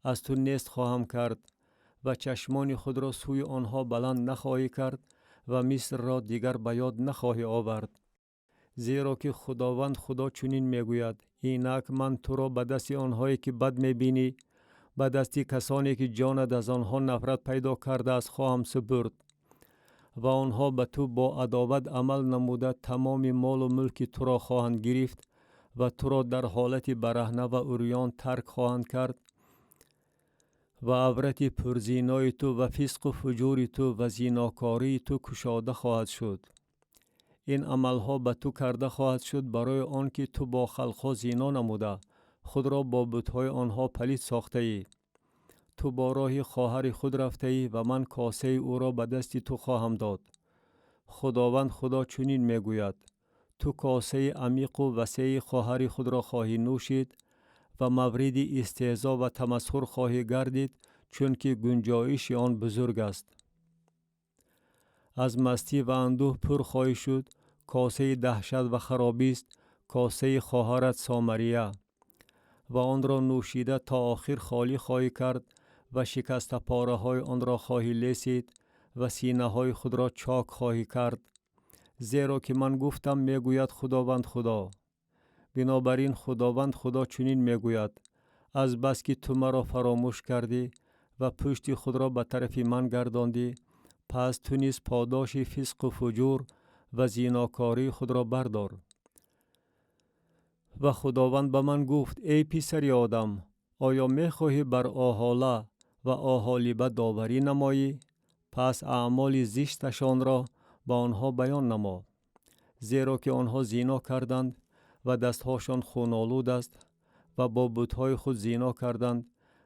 از تو نیست خواهم کرد و چشمان خود را سوی آنها بلند نخواهی کرد و مصر را دیگر به یاد نخواهی آورد. زیرا که خداوند خدا چنین میگوید اینک من تو را به دست آنهایی که بد میبینی به دستی کسانی که جانت از آنها نفرت پیدا کرده است خواهم سپرد و آنها به تو با عداوت عمل نموده تمام مال و ملک تو را خواهند گرفت و تو را در حالت برهنه و عریان ترک خواهند کرد و عورت پرزینای تو و فسق و فجور تو و زیناکاری تو کشاده خواهد شد. این عملها به تو کرده خواهد شد برای آنکه تو با خلقها زینا نموده خود را با بتهای آنها پلید ساخته ای. تو با راه خواهر خود رفته ای و من کاسه او را به دست تو خواهم داد. خداوند خدا چنین میگوید تو کاسه عمیق و وسیع خواهر خود را خواهی نوشید و مورد استهزا و تمسخر خواهی گردید چون که گنجایش آن بزرگ است. از مستی و اندوه پر خواهی شد. کاسه دهشت و خرابی است کاسه خواهرت سامریه و آن را نوشیده تا آخر خالی خواهی کرد و شکست پاره های آن را خواهی لیسید و سینه های خود را چاک خواهی کرد. زیرا که من گفتم میگوید خداوند خدا. بنابراین خداوند خدا چنین میگوید از بس که تو مرا فراموش کردی و پشت خود را به طرف من گرداندی پس تو نیز پاداش فسق و فجور و زیناکاری خود را بردار. و خداوند به من گفت ای پسر آدم آیا میخواهی بر آحاله و آحالیبه داوری نمایی؟ پس اعمال زشتشان را به آنها بیان نما. زیرا که آنها زینا کردند و دستهاشان خونالود است و با بتهای خود زینا کردند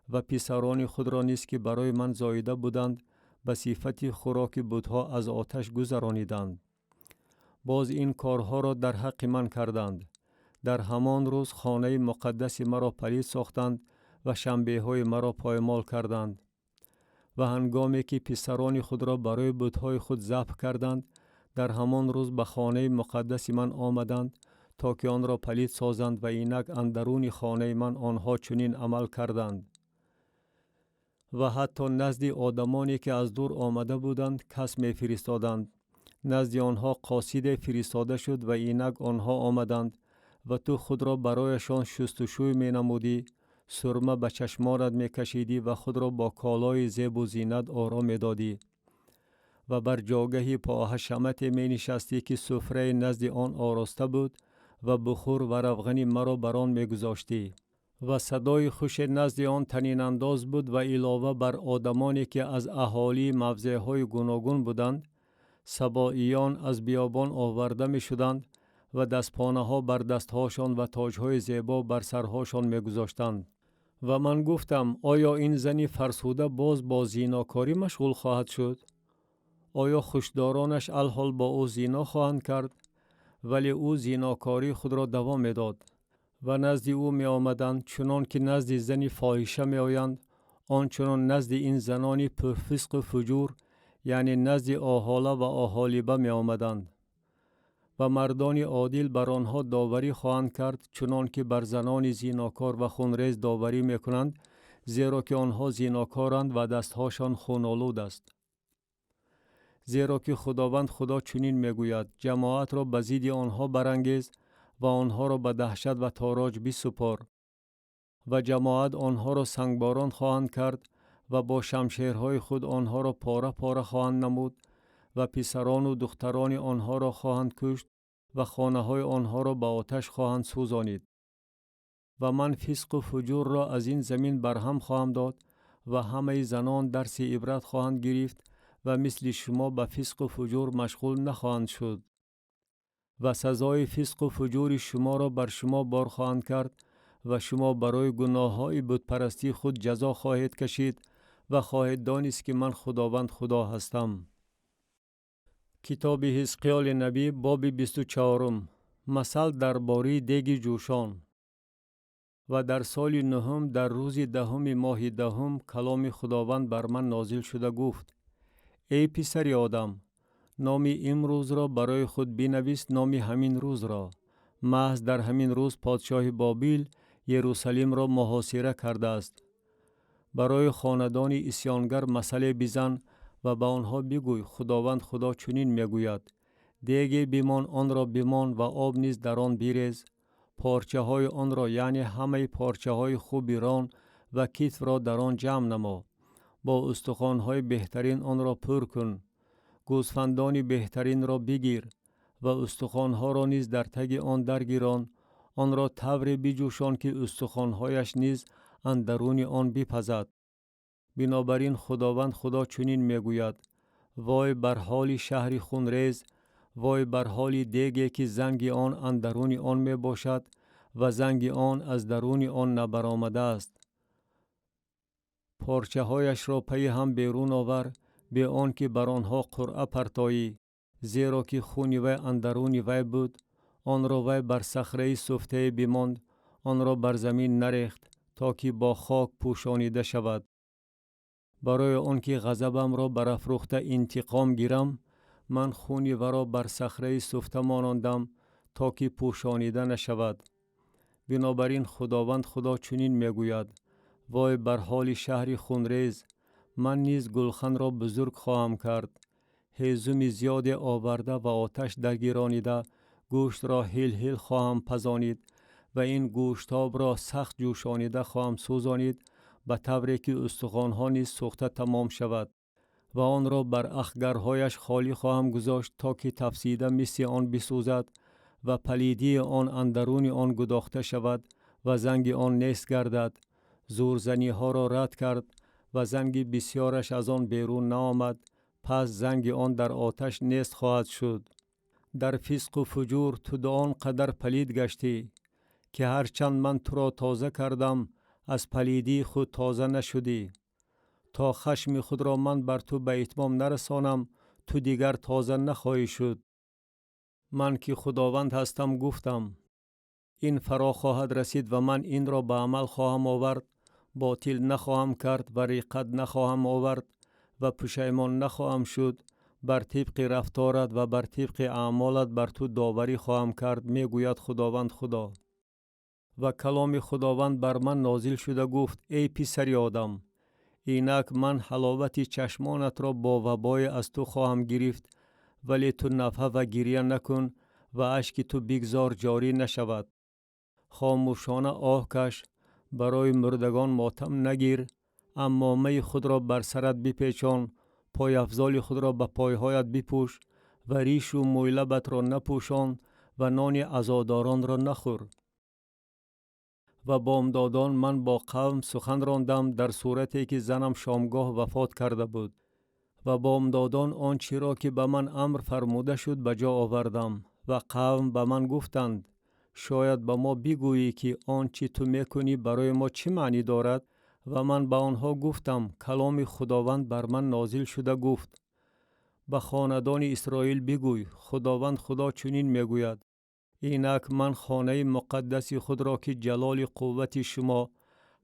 و پسران خود را نیز که برای من زاییده بودند به صفت خوراک بتها از آتش گذرانیدند. باز این کارها را در حق من کردند. در همان روز خانه مقدس مرا پلید ساختند و شنبه های مرا پایمال کردند. و هنگامی که پسران خود را برای بت‌های خود ذبح کردند، در همان روز به خانه مقدس من آمدند تا که آن را پلید سازند و اینک اندرون خانه من آنها چنین عمل کردند. و حتی نزد آدمانی که از دور آمده بودند کس می فرستادند. نزد آنها قاصد فرستاده شد و اینک آنها آمدند و تو خود را برایشان شستشوی می نمودی، سرمه به چشمانت می کشیدی و خود را با کالای زیب و زینت آرام می دادی و بر جاگه پا حشمت می نشستی که سفره نزد آن آراسته بود و بخور و روغن مرا بر آن می گذاشتی. و صدای خوش نزد آن طنین انداز بود و علاوه بر آدمانی که از اهالی موضع های گوناگون بودند، سباییان از بیابان آورده می شدند و دستپانه ها بر دستهاشان و تاج های زیبا بر سرهاشان می گذاشتند. و من گفتم آیا این زنی فرسوده باز با زیناکاری مشغول خواهد شد؟ آیا خوشدارانش الحال با او زینا خواهند کرد؟ ولی او زیناکاری خود را دوام می داد. و نزد او می آمدند چنان که نزد زنی فاحشه می آیند، آنچنان نزد این زنانی پرفسق و فجور، یعنی نزد آحاله و آحالیبه می آمدند. و مردان عادل بر آنها داوری خواهند کرد چنان که بر زنان زیناکار و خونریز داوری می کنند، زیرا که آنها زیناکارند و دستهاشان خونالود است. زیرا که خداوند خدا چنین می گوید: جماعت را به ضد آنها برانگیز و آنها را به دهشت و تاراج بسپار. و جماعت آنها را سنگباران خواهند کرد و با شمشیرهای خود آنها را پاره پاره خواهند نمود و پسران و دختران آنها را خواهند کشت و خانه های آنها را به آتش خواهند سوزانید. و من فسق و فجور را از این زمین برهم خواهم داد و همه زنان درس عبرت خواهند گرفت و مثل شما به فسق و فجور مشغول نخواهند شد. و سزای فسق و فجور شما را بر شما بار خواهند کرد و شما برای گناه های بت پرستی خود جزا خواهید کشید و خواهید دانست که من خداوند خدا هستم. کتاب حزقیال نبی باب 24. مثل درباره دیگ جوشان. و در سال نهم در روز دهم ماه دهم کلام خداوند بر من نازل شده گفت: ای پسر آدم، نام امروز را برای خود بنویس، نام همین روز را. محض در همین روز پادشاه بابل یروشلیم را محاصره کرده است. برای خاندان اسیانگر مثل بزن و به آنها بگوی: خداوند خدا چنین میگوید: دیگه بمان آن را بمان و آب نیز در آن بریز. پارچه های آن را، یعنی همه پارچه های خوب ران و کتف را در آن جمع نما. با استخوان های بهترین آن را پر کن. گوسفندان بهترین را بگیر و استخوان ها را نیز در تگ آن درگیران. آن را طوری بجوشان که استخوان هایش نیز اندرون آن بپزد. بنابراین خداوند خدا چنین میگوید: وای بر حال شهر خونریز، وای بر حال دیگی که زنگ آن اندرون آن می باشد و زنگ آن از درون آن نبرآمده است. پارچه هایش را پی هم بیرون آور، به آن که بر آنها قرعه پرتایی، زیرا که خون وی اندرون وی بود. آن را وی بر صخره سفته بماند، آن را بر زمین نریخت تا که با خاک پوشانیده شود. برای آنکه غضبم را برافروخته انتقام گیرم، من خون وی را بر صخره سفته ماناندم تا که پوشانیده نشود. بنابراین خداوند خدا چنین میگوید: وای بر حال شهر خونریز، من نیز گلخن را بزرگ خواهم کرد. هیزم زیاد آورده و آتش درگیرانیده گوشت را هیل هیل خواهم پزانید و این گوشتاب را سخت جوشانیده خواهم سوزانید، به طوری که استخوان‌ها نیز سوخته تمام شود. و آن را بر اخگرهایش خالی خواهم گذاشت تا که تفسیده مثل آن بسوزد و پلیدی آن اندرون آن گداخته شود و زنگ آن نیست گردد. زورزنی ها را رد کرد و زنگ بسیارش از آن بیرون نآمد، پس زنگ آن در آتش نیست خواهد شد. در فسق و فجور تو در آن قدر پلید گشتی که هرچند من تو را تازه کردم، از پلیدی خود تازه نشدی. تا خشم خود را من بر تو به اتمام نرسانم، تو دیگر تازه نخواهی شد. من که خداوند هستم گفتم: این فرا خواهد رسید و من این را به عمل خواهم آورد، باطل نخواهم کرد و ریقت نخواهم آورد و پشیمان نخواهم شد. بر طبق رفتارت و بر طبق اعمالت بر تو داوری خواهم کرد، میگوید خداوند خدا. و کلام خداوند بر من نازل شده گفت: ای پسر آدم، اینک من حلاوت چشمانت را با وبای از تو خواهم گرفت، ولی تو نفحه و گریه نکن و اشک تو بگذار جاری نشود. خاموشانه آه کش، برای مردگان ماتم نگیر، عمامه خود را بر سرت بپیچان، پای افضال خود را به پایهایت بپوش و ریش و مویلبت را نپوشان و نان عزاداران را نخور. و بامدادان من با قوم سخن راندم در صورتی که زنم شامگاه وفات کرده بود. و بامدادان آنچه را که به من امر فرموده شد به جا آوردم. و قوم به من گفتند: شاید به ما بگویی که آنچه تو میکنی برای ما چه معنی دارد؟ و من به آنها گفتم: کلام خداوند بر من نازل شده گفت: به خاندان اسرائیل بگوی خداوند خدا چنین میگوید: اینک من خانه مقدس خود را که جلال قوت شما،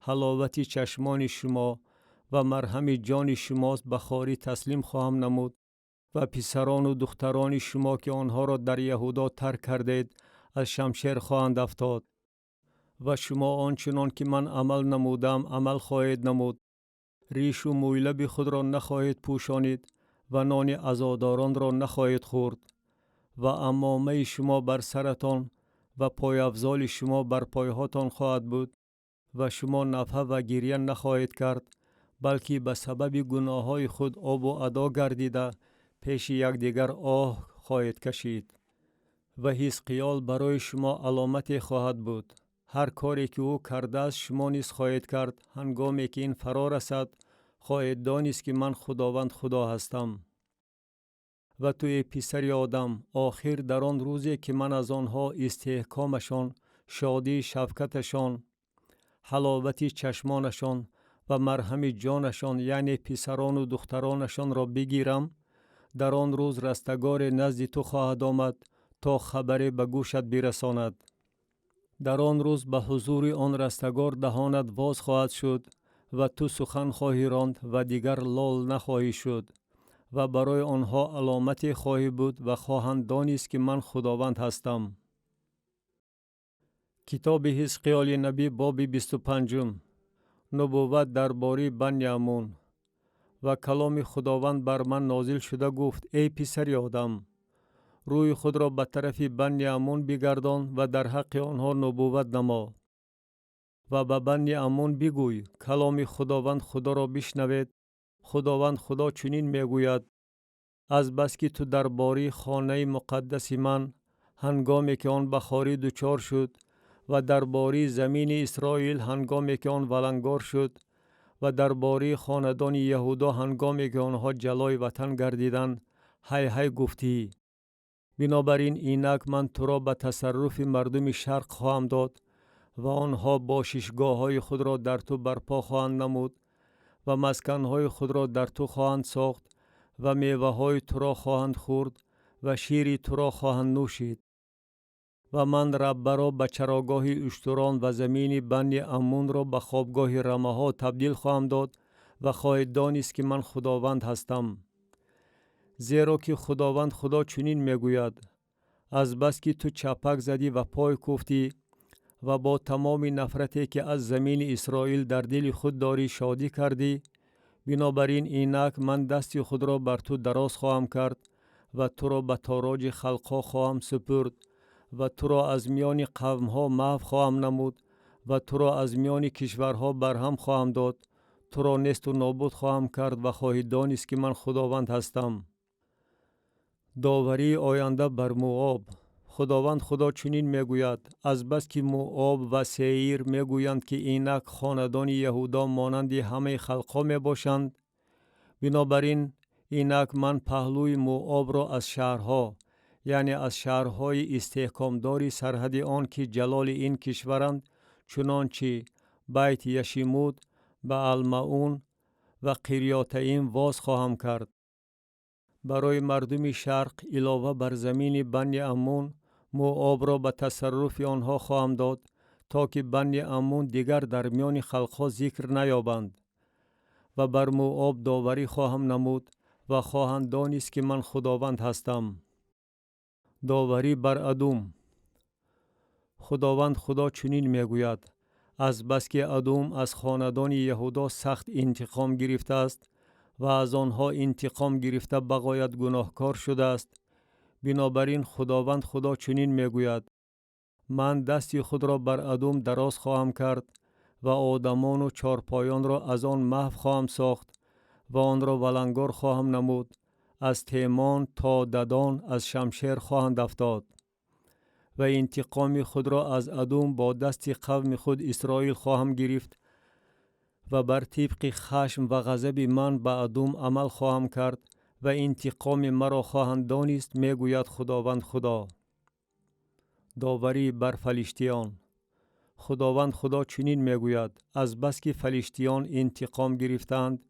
حلاوت چشمان شما و مرهم جان شماست به خواری تسلیم خواهم نمود و پسران و دختران شما که آنها را در یهودا ترک کردید از شمشیر خواهند افتاد. و شما آنچنان که من عمل نمودم عمل خواهید نمود. ریش و مویلب خود را نخواهید پوشانید و نان عزاداران را نخواهید خورد. و عمامه شما بر سرتان و پای افضال شما بر پایهاتان خواهد بود و شما نفحه و گریه نخواهید کرد، بلکه به سبب گناه های خود آب و ادا گردیده پیش یکدیگر آه خواهید کشید. و حزقیال برای شما علامتی خواهد بود. هر کاری که او کرده است شما نیز خواهید کرد. هنگامی که این فرا رسد خواهید دانست که من خداوند خدا هستم. و تو ای پسر آدم، آخر در آن روزی که من از آنها استحکامشان، شادی شفقتشان، حلاوت چشمانشان و مرهم جانشان یعنی پسران و دخترانشان را بگیرم، در آن روز رستگار نزد تو خواهد آمد تا خبری به گوشت برساند. در آن روز به حضور آن رستگار دهانت باز خواهد شد و تو سخن خواهی راند و دیگر لال نخواهی شد و برای آنها علامتی خواهی بود و خواهند دانست که من خداوند هستم. کتاب حزقیال نبی باب 25. نبوت درباره بنی عمون. و کلام خداوند بر من نازل شده گفت: ای پسر آدم، روی خود را به طرف بنی عمون بگردان و در حق آنها نبوت نما. و به بنی عمون بگوی کلام خداوند خدا را بشنوید. خداوند خدا چنین میگوید: از بس که تو درباره خانه مقدس من هنگامی که آن به خواری دچار شد و درباره زمین اسرائیل هنگامی که آن ولنگار شد و درباره خاندان یهودا هنگامی که آنها جلای وطن گردیدند هی هی گفتی، بنابراین اینک من تو را به تصرف مردم شرق خواهم داد و آنها باششگاه های خود را در تو برپا خواهند نمود و مسکن های خود را در تو خواهند ساخت و میوه های تو را خواهند خورد و شیر تو را خواهند نوشید. و من ربه را به چراگاه اشتران و زمین بنی عمون را به خوابگاه رمه ها تبدیل خواهم داد و خواهید دانست که من خداوند هستم. زیرا که خداوند خدا چنین میگوید: از بس که تو چپک زدی و پای کوفتی و با تمام نفرتی که از زمین اسرائیل در دل خود داری شادی کردی، بنابراین اینک من دست خود را بر تو دراز خواهم کرد و تو را به تاراج خلقها خواهم سپرد و تو را از میان قومها محو خواهم نمود و تو را از میان کشورها برهم خواهم داد. تو را نیست و نابود خواهم کرد و خواهید دانست که من خداوند هستم. داوری آینده بر موآب. خداوند خدا چنین میگوید: از بس که موآب و سعیر میگویند که اینک خاندان یهودا مانند همه خلقها میباشند، بنابراین اینک من پهلوی موآب را از شهرها یعنی از شهرهای استحکامداری سرحد آن که جلال این کشورند، چنانچه بیت یشیمود به المعون و قریاتیم واز خواهم کرد. برای مردم شرق علاوه بر زمین بنی عمون موآب را به تصرف آنها خواهم داد تا که بنی عمون دیگر در میان خلقها ذکر نیابند و بر موآب داوری خواهم نمود و خواهند دانست که من خداوند هستم. داوری بر ادوم. خداوند خدا چنین میگوید: از بس که ادوم از خاندان یهودا سخت انتقام گرفته است و از آنها انتقام گرفته بغایت گناهکار شده است، بنابراین خداوند خدا چنین میگوید: من دستی خود را بر ادوم دراز خواهم کرد و آدمان و چارپایان را از آن محو خواهم ساخت و آن را ولنگار خواهم نمود. از تیمان تا ددان از شمشیر خواهند افتاد و انتقام خود را از ادوم با دست قوم خود اسرائیل خواهم گرفت و بر طبق خشم و غضب من به ادوم عمل خواهم کرد و انتقام مرا خواهند دانست، میگوید خداوند خدا. داوری بر فلیشتیان. خداوند خدا چنین میگوید: از بس که فلیشتیان انتقام گرفتند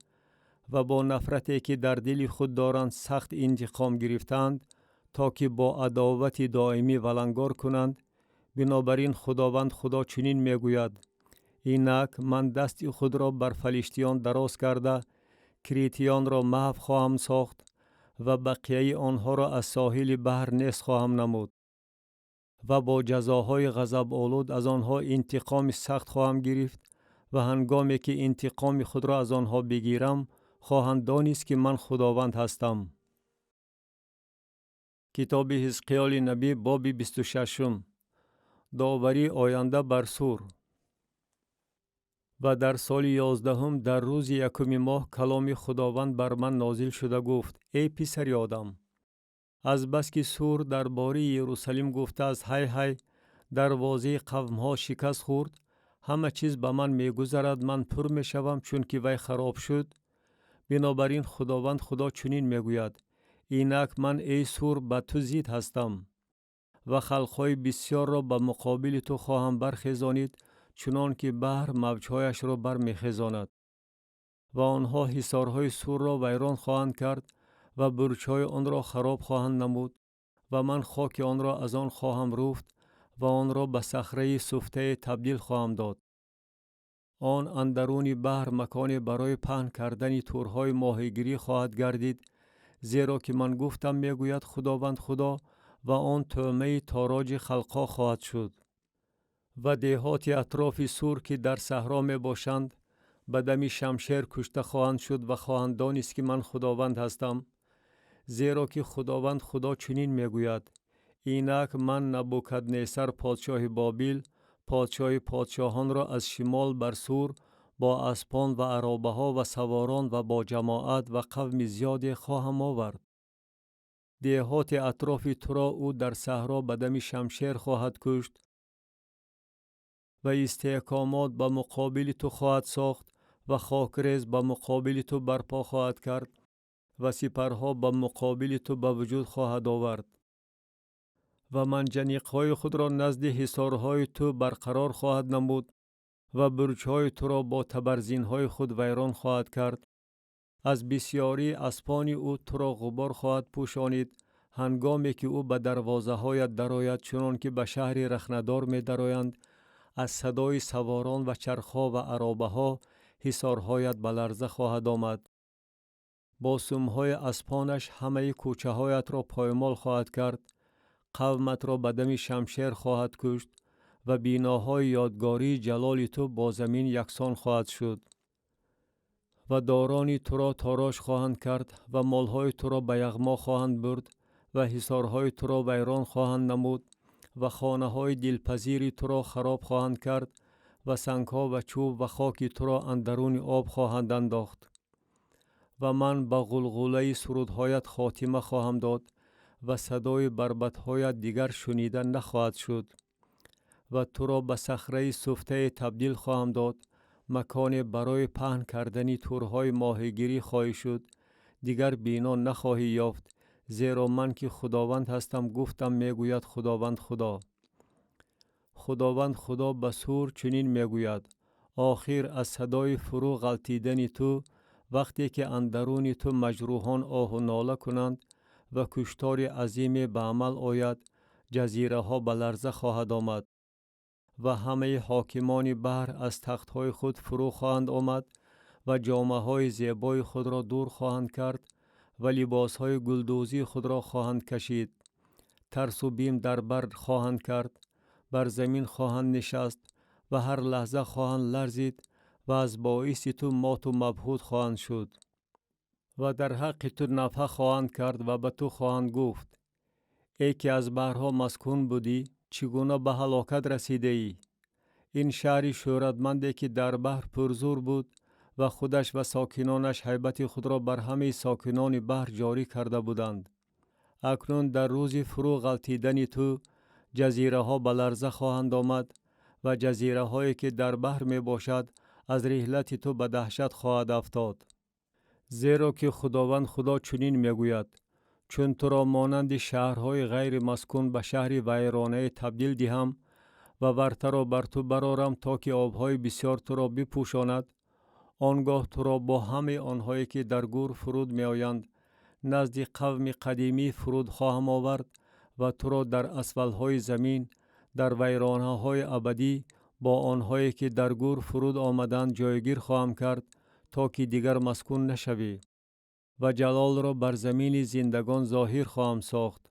و با نفرتی که در دل خود دارند سخت انتقام گرفتند تا که با عداوت دائمی ولنگار کنند، بنابراین خداوند خدا چنین میگوید: اینک من دست خود را بر فلیشتیان دراز کرده کریتیان را محو خواهم ساخت و بقیه آنها را از ساحل بحر نیست خواهم نمود و با جزاهای غضب آلود از آنها انتقام سخت خواهم گرفت و هنگامی که انتقام خود را از آنها بگیرم خواهند دانست که من خداوند هستم. کتاب حزقیال نبی باب 26. داوری آینده بر سور. و در سال 11 در روز 1 ماه کلام خداوند بر من نازل شده گفت: ای پسر آدم، از بس که سور درباره یروشلیم گفته است هی هی، دروازه قومها شکست خورد، همه چیز به من میگذرد، من پر میشوم چون که وی خراب شد. بنابراین خداوند خدا چنین میگوید: اینک من ای سور به تو ضد هستم و خلقهای بسیار را به مقابل تو خواهم برخیزانید، چنان که بحر موجهایش را برمیخیزاند. و آنها حصارهای سور را ویران خواهند کرد و برج‌های آن را خراب خواهند نمود و من خاک آن را از آن خواهم روفت و آن را به صخره سفته تبدیل خواهم داد. آن اندرون بحر مکانی برای پهن کردن تورهای ماهیگیری خواهد گردید، زیرا که من گفتم میگوید خداوند خدا، و آن طعمه تاراج خلقها خواهد شد. و دهات اطراف سور که در صحرا می باشند به دم شمشیر کشته خواهند شد و خواهند دانست که من خداوند هستم. زیرا که خداوند خدا چنین میگوید: اینک من نبوکدنصر پادشاه بابل پادشاهان را از شمال بر سور با اسپان و عرابه ها و سواران و با جماعت و قوم زیادی خواهم آورد. دهات اطراف تو را او در صحرا به دم شمشیر خواهد کشت و استحکامات به مقابل تو خواهد ساخت و خاکریز به مقابل تو برپا خواهد کرد و سپرها به مقابل تو به وجود خواهد آورد. و من جنیقهای خود را نزد حصارهای تو برقرار خواهد نمود و برجهای تو را با تبرزینهای خود ویران خواهد کرد. از بسیاری اسپان او تو را غبار خواهد پوشانید، هنگامی که او به دروازه هایت درآید، چنان که به شهر رخندار می درآیند. از صدای سواران و چرخها و عرابه ها حصارهایت به لرزه خواهد آمد. با سمهای اسپانش همه کوچه هایت را پایمال خواهد کرد. قومت را به دم شمشیر خواهد کشت و بیناهای یادگاری جلال تو با زمین یکسان خواهد شد. و دارانی تو را تاراج خواهند کرد و مالهای تو را به یغما خواهند برد و حصارهای تو را ویران خواهند نمود و خانه های دلپذیری تو را خراب خواهند کرد و سنگها و چوب و خاک تو را اندرون آب خواهند انداخت. و من به غلغله سرودهایت خاتمه خواهم داد و صدای بربطهایت دیگر شنیده نخواهد شد. و تو را به صخره سفته تبدیل خواهم داد، مکانی برای پهن کردن تورهای ماهیگیری خواهی شد، دیگر بینا نخواهی یافت، زیرا من که خداوند هستم گفتم، میگوید خداوند خدا. خداوند خدا به سور چنین میگوید: آخر از صدای فرو غلطیدن تو، وقتی که اندرون تو مجروحان آه و ناله کنند و کشتار عظیم به عمل آید، جزیره ها به لرزه خواهد آمد و همه حاکمان بحر از تخت های خود فرو خواهند آمد و جامه های زیبای خود را دور خواهند کرد و لباس های گلدوزی خود را خواهند کشید. ترس و بیم در بر خواهند کرد، بر زمین خواهند نشست و هر لحظه خواهند لرزید و از باعث تو مات و مبهوت خواهند شد. و در حق تو نفخه خواهند کرد و به تو خواهند گفت: ای که از بحرها مسکون بودی، چگونه به هلاکت رسیده ای؟ این شهری شهرتمندی که در بحر پرزور بود و خودش و ساکنانش هیبت خود را بر همه ساکنان بحر جاری کرده بودند. اکنون در روز فرو غلطیدن تو جزیره ها به لرزه خواهند آمد و جزیره هایی که در بحر می باشد از رحلت تو به دهشت خواهد افتاد. زیرا که خداوند خدا چنین می گوید: چون تو را مانند شهرهای غیر مسکون به شهر ویرانه تبدیل دهم و ورطه را بر تو برارم تا که آبهای بسیار تو را بپوشاند، آنگاه تو را با همه آنهایی که در گور فرود می آیند نزد قوم قدیمی فرود خواهم آورد و تو را در اسفلهای زمین در ویرانه های ابدی با آنهایی که در گور فرود آمدند جایگیر خواهم کرد تا که دیگر مسکون نشوی و جلال را بر زمین زندگان ظاهر خواهم ساخت.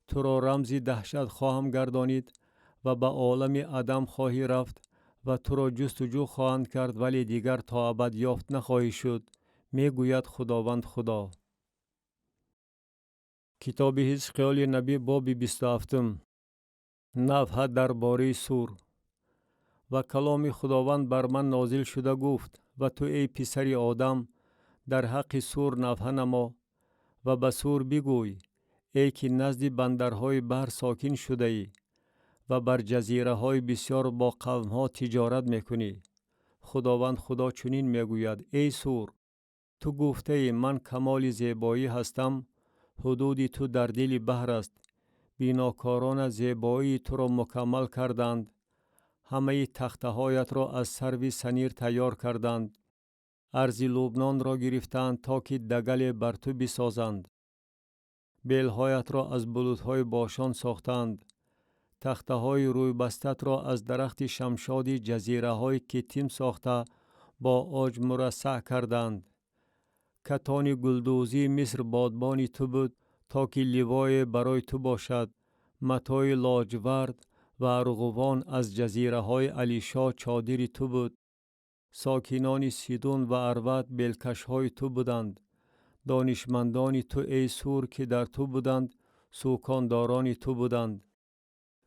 تو را رمزی دهشت خواهم گردانید و به عالم عدم خواهی رفت و تو را جستجو خواهند کرد ولی دیگر تا ابد یافت نخواهی شد، می گوید خداوند خدا. کتاب حزقیال نبی باب 27. نفحه درباره سور. و کلام خداوند بر من نازل شده گفت: و تو ای پسر آدم در حق سور نفحه نما و به سور بگوی: ای که نزد بندرهای بحر ساکن شده ای و بر جزیره های بسیار با قوم ها تجارت میکنی. خداوند خدا چنین میگوید: ای سور، تو گفته ای من کمال زیبایی هستم، حدود تو در دل بحر است، بیناکاران زیبایی تو را مکمل کردند، همه تخته هایت را از سرو سنیر تیار کردند، ارض لبنان را گرفتند تا که دگل بر تو بسازند، بیلهایت را از بلودهای باشان ساختند، تخته های روی بستت را از درخت شمشاد جزیره های کتیم ساخته با عاج مرصع کردند. کتان گلدوزی مصر بادبان تو بود تا که لوای برای تو باشد، متای لاجورد و ارغوان از جزیره های علیشا چادر تو بود. ساکنان سیدون و اروت بیلکش های تو بودند. دانشمندان تو ای سور که در تو بودند سوکانداران تو بودند.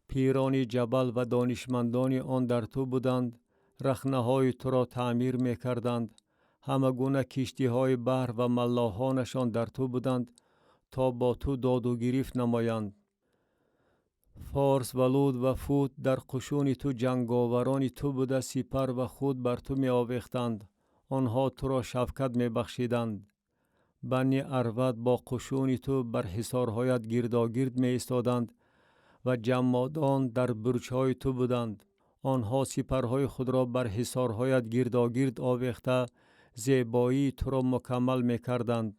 پیران جبل و دانشمندان آن در تو بودند، رخنه های تو را تعمیر می کردند. همه گونه کشتی های بحر و ملاحانشان در تو بودند تا با تو داد و گریفت نمایند. فارس و لود و فوت در قشون تو جنگاوران تو بوده سپر و خود بر تو می آویختند، آنها تو را شفقت می بخشیدند. بنی اروت با قشون تو بر حصارهایت گرداگرد می ایستادند و جمادان در برج‌های تو بودند، آنها سپرهای خود را بر حصارهایت گرداگرد آویخته زیبایی تو را مکمل می کردند.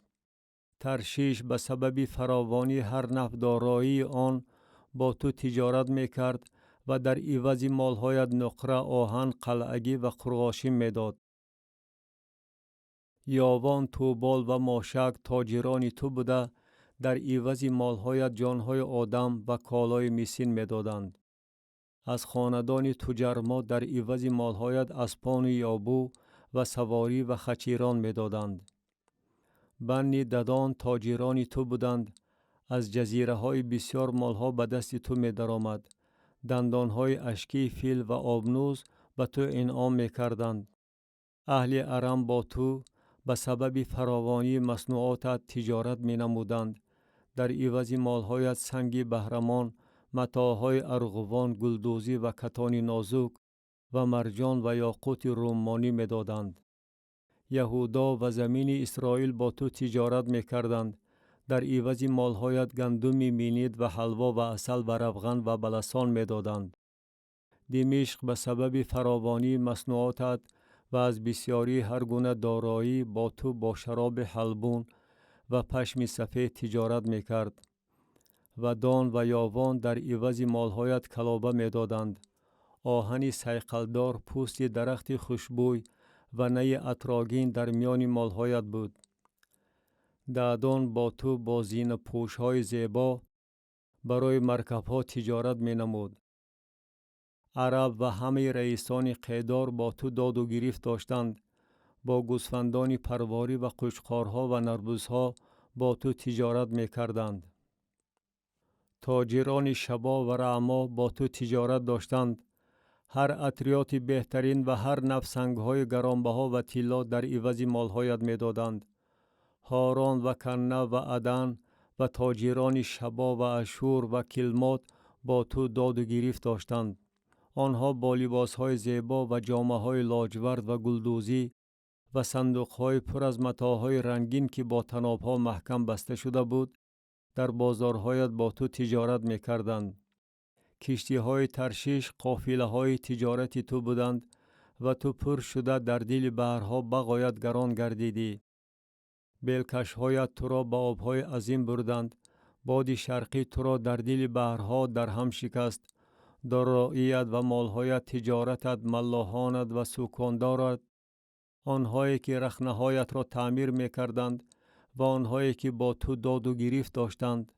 ترشیش به سبب فراوانی هر نفدارایی آن با تو تجارت می کرد و در عوض مالهایت نقره، آهن، قلعگی و قرغاشی می داد. یاوان، توبال و ماشک تاجران تو بوده در عوض مالهایت جانهای آدم و کالای میسین می دادند. از خاندان توجرما در عوض مالهایت اسپان یابو و سواری و خچیران می دادند. بنی ددان تاجران تو بودند، از جزیره های بسیار مالها به دست تو می درآمد. دندان های اشکی فیل و آبنوز به تو انعام می کردند. اهل ارم با تو به سبب فراوانی مصنوعاتت تجارت می نمودند. در عوض مالهایت سنگ بهرمان، متاعهای ارغوان، گلدوزی و کتان نازک و مرجان و یاقوت رومانی می دادند. یهودا و زمین اسرائیل با تو تجارت می کردند. در عوض مالهایت گندم مینید و حلوا و عسل و روغن و بلسان می دادند. دمشق به سبب فراوانی مصنوعاتت و از بسیاری هر گونه دارایی با تو با شراب حلبون و پشم سفید تجارت می کرد. و دان و یاوان در عوض مالهایت کلابه می دادند. آهن سیقلدار، پوست درخت خوشبوی و نی اتراگین در میان مالهایت بود. دادان با تو با زینه پوش های زیبا برای مرکب ها تجارت می نمود. عرب و همه رئیسان قیدار با تو داد و گریفت داشتند. با گوسفندان پرواری و قشقارها و نربوزها با تو تجارت می کردند. تاجران شبا و رعما با تو تجارت داشتند. هر عطریات بهترین و هر نفسنگهای گرانبها و طلا در عوض مالهایت می دادند. هاران و کنه و عدن و تاجران شبا و اشور و کلمات با تو داد و گریفت داشتند. آنها با لباسهای زیبا و جامه‌های لاجورد و گلدوزی و صندوق‌های پر از متاعهای رنگین که با طناب‌ها محکم بسته شده بود، در بازارهایت با تو تجارت می‌کردند. کشتی‌های ترشیش قافله‌های تجارتی تو بودند و تو پر شده در دل بحرها بغایت گران گردیدی. بیلکش‌هایت تو را به آب‌های عظیم بردند. باد شرقی تو را در دل بحرها در هم شکست. داراییت و مالهایت، تجارتت، ملاحانت و سوکاندارت، آنهایی که رخنه‌هایت را تعمیر می‌کردند و آنهایی که با تو داد و گریفت داشتند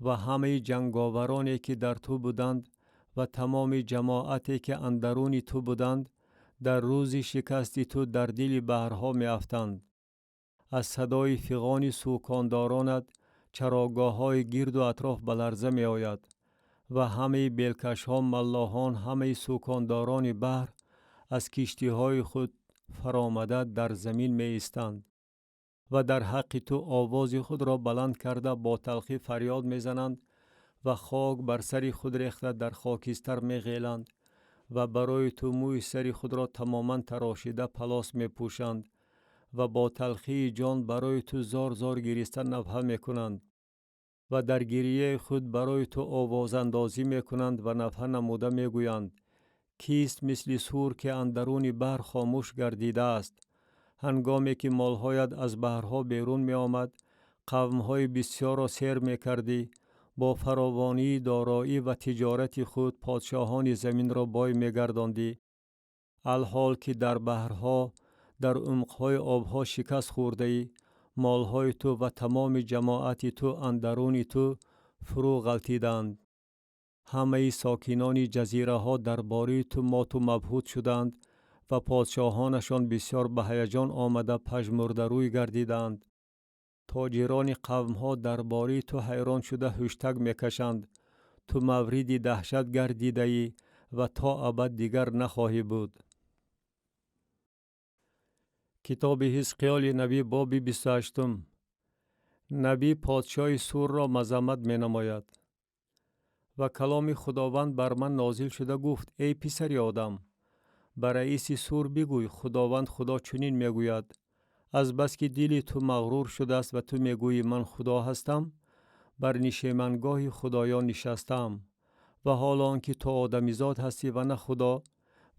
و همه جنگاورانی که در تو بودند و تمام جماعتی که اندرون تو بودند، در روز شکستی تو در دل بحرها می‌افتند. از صدای فغان سوکاندارانت چراگاه‌های گرد و اطراف به لرزه می‌آید و همه بیلکش‌ها، ملاحان، همه سوکانداران بحر از کشتی‌های خود فرامده در زمین می ایستند و در حق تو آواز خود را بلند کرده با تلخی فریاد می زنند و خاک بر سر خود ریخته در خاکستر می غیلند و برای تو موی سر خود را تماما تراشیده پلاس می پوشند و با تلخی جان برای تو زار زار گریسته نبحه می کنند و در گریه خود برای تو آواز اندازی می کنند و نبحه نموده می گویند: کیست مثل سور که اندرون بحر خاموش گردیده است؟ هنگامی که مالهایت از بحرها بیرون می آمد، قومهای بسیار را سیر می کردی. با فراوانی دارایی و تجارت خود پادشاهان زمین را بای می گرداندی. الحال که در بحرها، در عمقهای آبها شکست خورده ای، مالهای تو و تمام جماعت تو اندرون تو فرو غلطیدند. همه ساکنان جزیره ها درباره تو مات و مبهوت شدند و پادشاهانشان بسیار به هیجان آمده پژمرده روی گردیدند. تاجران قوم ها درباره تو حیران شده هشتگ میکشند: تو مورد دهشت گردیده ای و تا ابد دیگر نخواهی بود. کتاب حزقیال نبی باب 28. نبی پادشاه سور را مذمت می نماید. و کلام خداوند بر من نازل شده گفت: ای پسر آدم، بر رئیس سور بگوی خداوند خدا چنین میگوید: از بس که دل تو مغرور شده است و تو میگویی من خدا هستم، بر نشیمنگاه خدایان نشستم، و حال آنکه تو آدمیزاد هستی و نه خدا،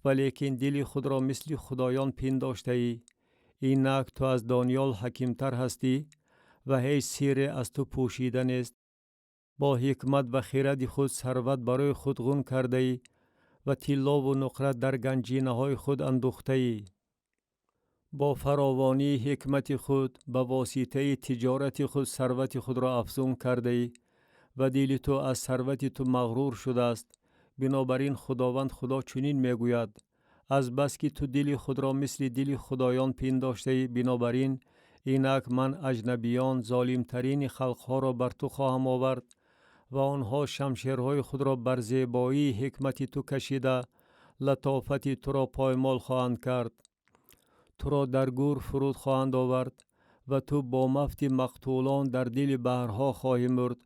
ولیکن دل خود را مثل خدایان پنداشته ای. اینک تو از دانیال حکیمتر هستی و هیچ سری از تو پوشیده نیست. با حکمت و خرد خود ثروت برای خود غون کرده ای و طلا و نقره در گنجینه های خود اندوخته ای. با فراوانی حکمت خود به واسطه تجارت خود ثروت خود را افزون کرده ای و دل تو از ثروت تو مغرور شده است. بنابراین خداوند خدا چنین میگوید: از بس که تو دل خود را مثل دل خدایان پنداشته ای، بنابراین اینک من اجنبیان ظالمترین خلقها را بر تو خواهم آورد و آنها شمشیرهای خود را بر زیبایی حکمت تو کشیده لطافت تو را پایمال خواهند کرد. تو را در گور فرود خواهند آورد و تو با مفت مقتولان در دل بحرها خواهی مرد.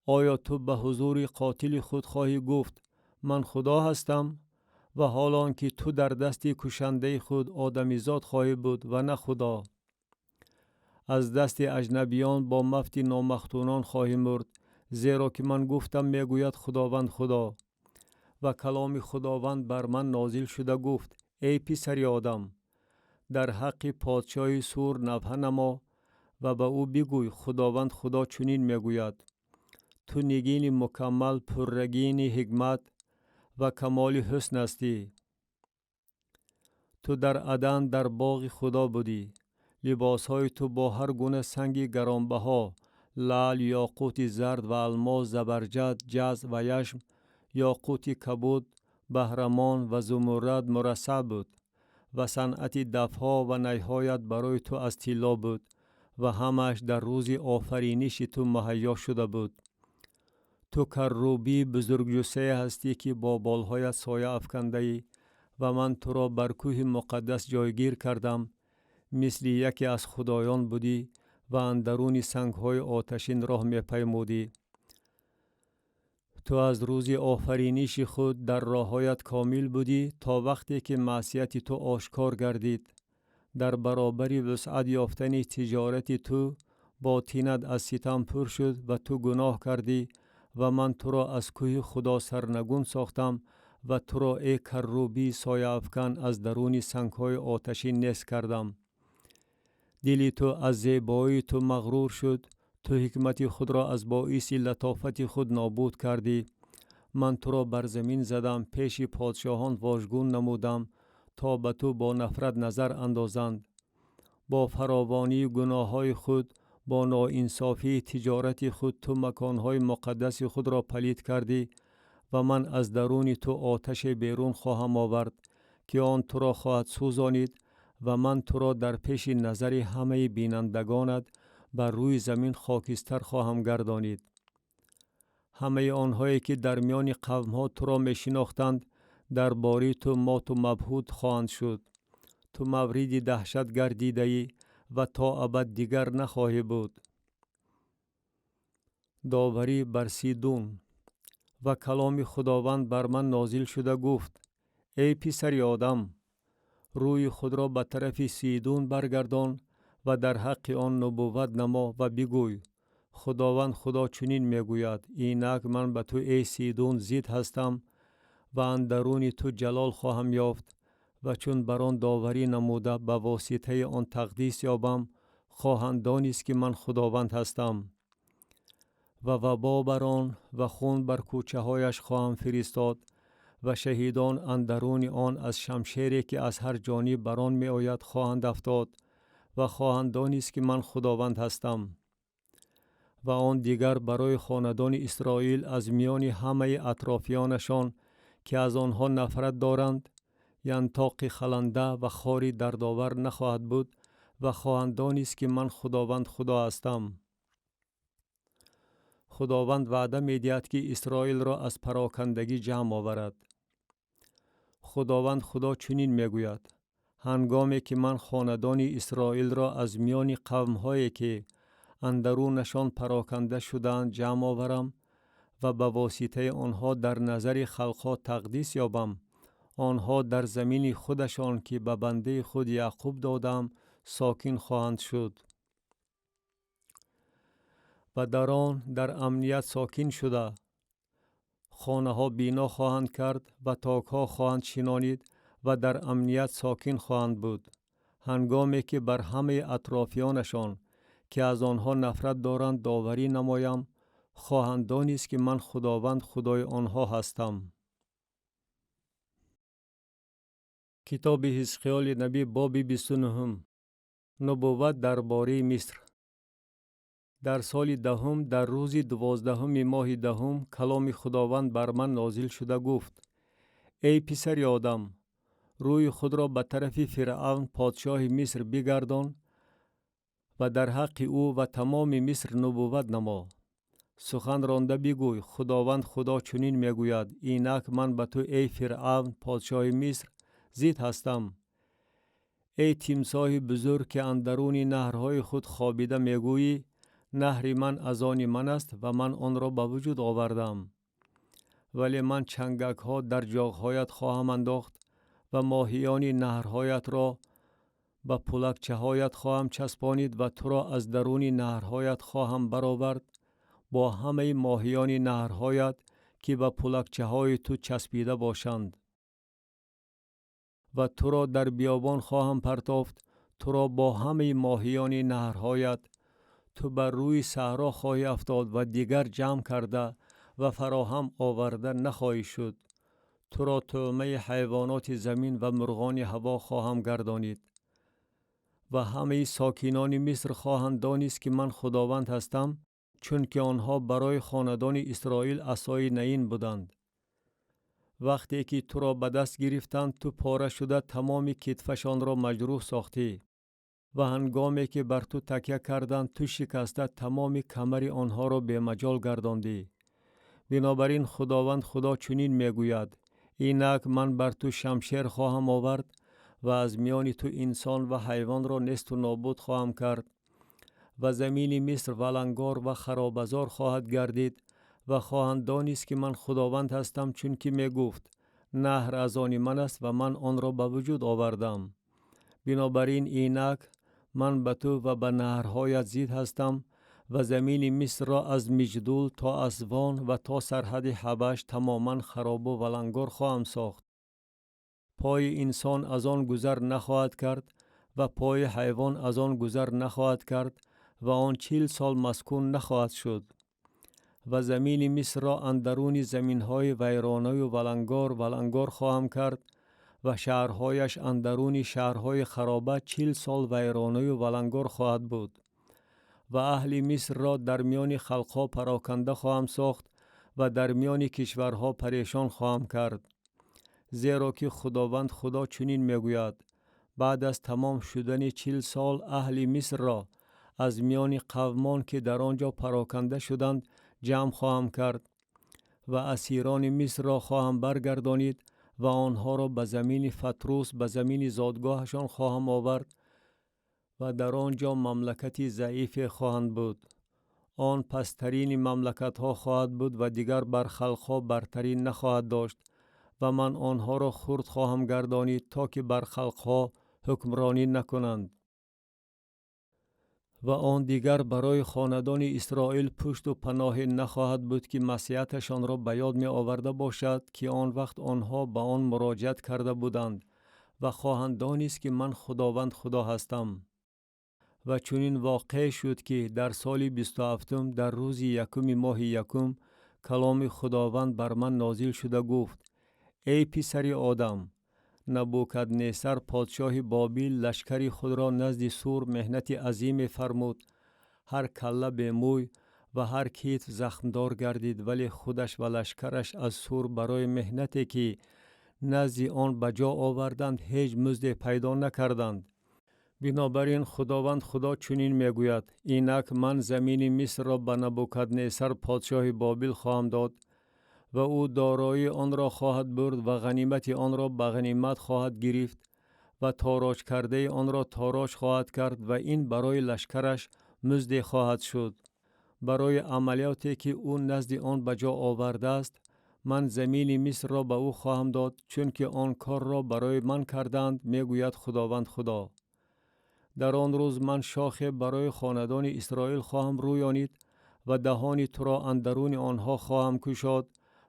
آیا تو به حضور قاتل خود خواهی گفت من خدا هستم، و حالان که تو در دست کشنده خود آدمیزاد خواهی بود و نه خدا؟ از دست اجنبیان با مفت نامختونان خواهی مرد، زیرا که من گفتم میگوید خداوند خدا. و کلام خداوند بر من نازل شده گفت: ای پسر آدم، در حق پادشاه سور نبحه نما و به او بگوی خداوند خدا چنین میگوید: تو نگین مکمل پررگین حکمت و کمال حسن هستی. تو در عدن در باغ خدا بودی. لباسهای تو با هر گونه سنگ گرانبها، لعل، یاقوت زرد و الماس، زبرجد، جز و یشم، یاقوت کبود، بهرمان و زمرد مرصع بود و صنعت دفها و نیهایت برای تو از طلا بود و همش در روز آفرینش تو مهیا شده بود. تو کروبی بزرگ جثه هستی که با بالهایت سایه افکنده ای و من تو را بر کوه مقدس جایگیر کردم. مثل یکی از خدایان بودی و اندرون سنگهای آتشین راه می پیمودی. تو از روز آفرینش خود در راهایت کامل بودی تا وقتی که معصیت تو آشکار گردید. در برابر وسعت یافتن تجارت تو باطنت از ستم پر شد و تو گناه کردی و من تو را از کوه خدا سرنگون ساختم و تو را ای کروبی سایه افکن از درون سنگهای آتشین نصب کردم. دلی تو از زیبایی تو مغرور شد. تو حکمت خود را از باعث لطافت خود نابود کردی. من تو را بر زمین زدم، پیش پادشاهان واژگون نمودم تا به تو با نفرت نظر اندازند. با فراوانی گناه های خود، با ناانصافی تجارت خود تو مکانهای مقدس خود را پلید کردی و من از درون تو آتش بیرون خواهم آورد که آن تو را خواهد سوزانید و من تو را در پیش نظر همه بینندگانت بر روی زمین خاکستر خواهم گردانید. همه آنهایی که در میان قوم ها تو را می شناختند در باری تو مات و مبهوت خواهند شد. تو مورد دهشت گردیده ای و تا ابد دیگر نخواهی بود. داوری بر سیدون. و کلام خداوند بر من نازل شده گفت: ای پسر آدم، روی خود را به طرف سیدون برگردان و در حق آن نبوت نما و بگوی: خداوند خدا چنین میگوید: اینک من به تو ای سیدون ضد هستم و اندرون تو جلال خواهم یافت و چون بر آن داوری نموده به واسطه آن تقدیس یابم، خواهند دانست که من خداوند هستم. و وبا بر آن و خون بر کوچه هایش خواهم فرستاد و شهیدان اندرون آن از شمشیری که از هر جانب بر آن می آید خواهند افتاد و خواهند دانست که من خداوند هستم. و آن دیگر برای خاندان اسرائیل از میان همه اطرافیانشان که از آنها نفرت دارند، ینتاق خلنده و خاری دردآور نخواهد بود و خواهند دانست که من خداوند خدا هستم. خداوند وعده می دهد که اسرائیل را از پراکندگی جمع آورد. خداوند خدا چنین می گوید: هنگامی که من خاندان اسرائیل را از میان قوم هایی که اندرونشان پراکنده شدند جمع آورم و به واسطه آنها در نظر خلقها تقدیس یابم، آنها در زمین خودشان که به بنده خود یعقوب دادم ساکن خواهند شد. و در آن در امنیت ساکن شده خانه ها بنا خواهند کرد و تاک ها خواهند شنانید و در امنیت ساکن خواهند بود. هنگامی که بر همه اطرافیانشان که از آنها نفرت دارند داوری نمایم، خواهند دانست که من خداوند خدای آنها هستم. کتاب حزقیال نبی باب 29. نبوت درباره مصر. در سال دهم در روز 12 ماه دهم کلام خداوند بر من نازل شده گفت: ای پسر آدم، روی خود را به طرف فرعون پادشاه مصر بگردان و در حق او و تمام مصر نبوت نما. سخن رانده بگوی: خداوند خدا چنین میگوید: اینک من به تو ای فرعون پادشاه مصر ضد هستم. ای تیمساح بزرگ که اندرون نهرهای خود خوابیده میگویی: نهر من از آن من است و من آن را به وجود آوردم. ولی من چنگک ها در جاغهایت خواهم انداخت و ماهیان نهرهایت را به پلکچه هایت خواهم چسبانید و تو را از درون نهرهایت خواهم برآورد با همه ماهیان نهرهایت که به پلکچه های تو چسبیده باشند. و تو را در بیابان خواهم پرتافت، تو را با همه ماهیان نهرهایت، تو بر روی صحرا خواهی افتاد و دیگر جمع کرده و فراهم آورده نخواهی شد. تو را طعمه حیوانات زمین و مرغان هوا خواهم گردانید و همه ساکنان مصر خواهند دانست که من خداوند هستم، چون که آنها برای خاندان اسرائیل عصای نعین بودند. وقتی که تو را به دست گرفتند تو پاره شده تمام کتفشان را مجروح ساختی و هنگامی که بر تو تکیه کردند تو شکسته تمام کمر آنها را به مجال گرداندی. بنابراین خداوند خدا چنین میگوید: اینک من بر تو شمشیر خواهم آورد و از میان تو انسان و حیوان را نیست و نابود خواهم کرد و زمین مصر ولنگار و خرابزار خواهد گردید و خواهند دانست که من خداوند هستم، چون که می گفت نهر از آن من است و من آن را به وجود آوردم. بنابراین اینک من به تو و به نهرهایت زید هستم و زمین مصر را از مجدول تا اسوان و تا سرحد حبش تماما خراب و ولنگار خواهم ساخت. پای انسان از آن گذر نخواهد کرد و پای حیوان از آن گذر نخواهد کرد و آن 40 سال مسکون نخواهد شد. و زمین مصر را اندرون زمینهای ویرانه و ولنگار خواهم کرد و شهرهایش اندرون شهرهای خرابه 40 سال ویرانه و ولنگار خواهد بود. و اهل مصر را در میان خلقها پراکنده خواهم ساخت و در میان کشورها پریشان خواهم کرد. زیرا که خداوند خدا چنین میگوید: بعد از تمام شدن 40 سال اهل مصر را از میان قومان که در آنجا پراکنده شدند جمع خواهم کرد و اسیران مصر را خواهم برگردانید و آنها را به زمین فتروس به زمین زادگاهشان خواهم آورد و در آنجا مملکتی ضعیف خواهند بود. آن پسترین مملکت ها خواهد بود و دیگر بر خلقها برترین نخواهد داشت و من آنها را خرد خواهم گردانید تا که بر خلقها حکمرانی نکنند. و آن دیگر برای خاندان اسرائیل پشت و پناه نخواهد بود که معصیتشان را به یاد می آورده باشد که آن وقت آنها به آن مراجعت کرده بودند و خواهند دانست که من خداوند خدا هستم. و چنین واقع شد که در سال 27 در روز 1 ماه 1 کلام خداوند بر من نازل شده گفت: ای پسر آدم، نبوکدنصر پادشاه بابل لشکری خود را نزد سور مهنت عظیم فرمود. هر کله به موی و هر کتف زخمدار گردید، ولی خودش و لشکرش از سور برای مهنتی که نزد آن بجا آوردند هیچ مزد پیدا نکردند. بنابراین خداوند خدا چنین میگوید: اینک من زمین مصر را به نبوکدنصر پادشاه بابل خواهم داد و او دارایی آن را خواهد برد و غنیمت آن را به غنیمت خواهد گرفت و تاراج کرده آن را تاراج خواهد کرد و این برای لشکرش مزد خواهد شد. برای عملیاتی که او نزد آن بجا آورده است من زمین مصر را به او خواهم داد، چون که آن کار را برای من کردند، میگوید خداوند خدا. در آن روز من شاخ برای خاندان اسرائیل خواهم رویانید و دهان تو را اندرون آنها خواهم گشاد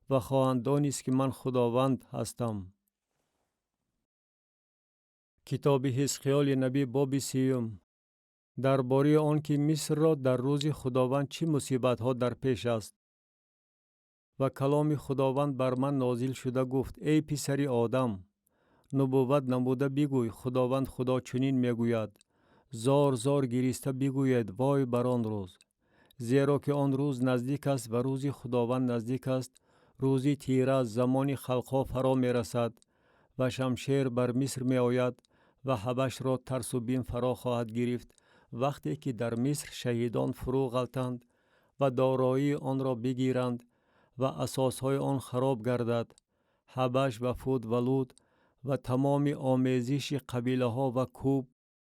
و خواهند دانست که من خداوند هستم. کتاب حزقیال نبی باب 30. درباره آن که مصر را در روز خداوند چه مصیبت ها در پیش است. و کلام خداوند بر من نازل شده گفت: ای پسر آدم، نبوت نموده بگوی خداوند خدا چنین میگوید: زار زار گریسته بگوید وای بر آن روز، زیرا که آن روز نزدیک است و روز خداوند نزدیک است، روزی تیره زمان خلقها فرا می رسد و شمشیر بر مصر می آید و حبش را ترس و بیم فرا خواهد گرفت. وقتی که در مصر شهیدان فرو غلطند و دارایی آن را بگیرند و اساسهای آن خراب گردد، حبش و فود و لود و تمام آمیزش قبیله ها و کوب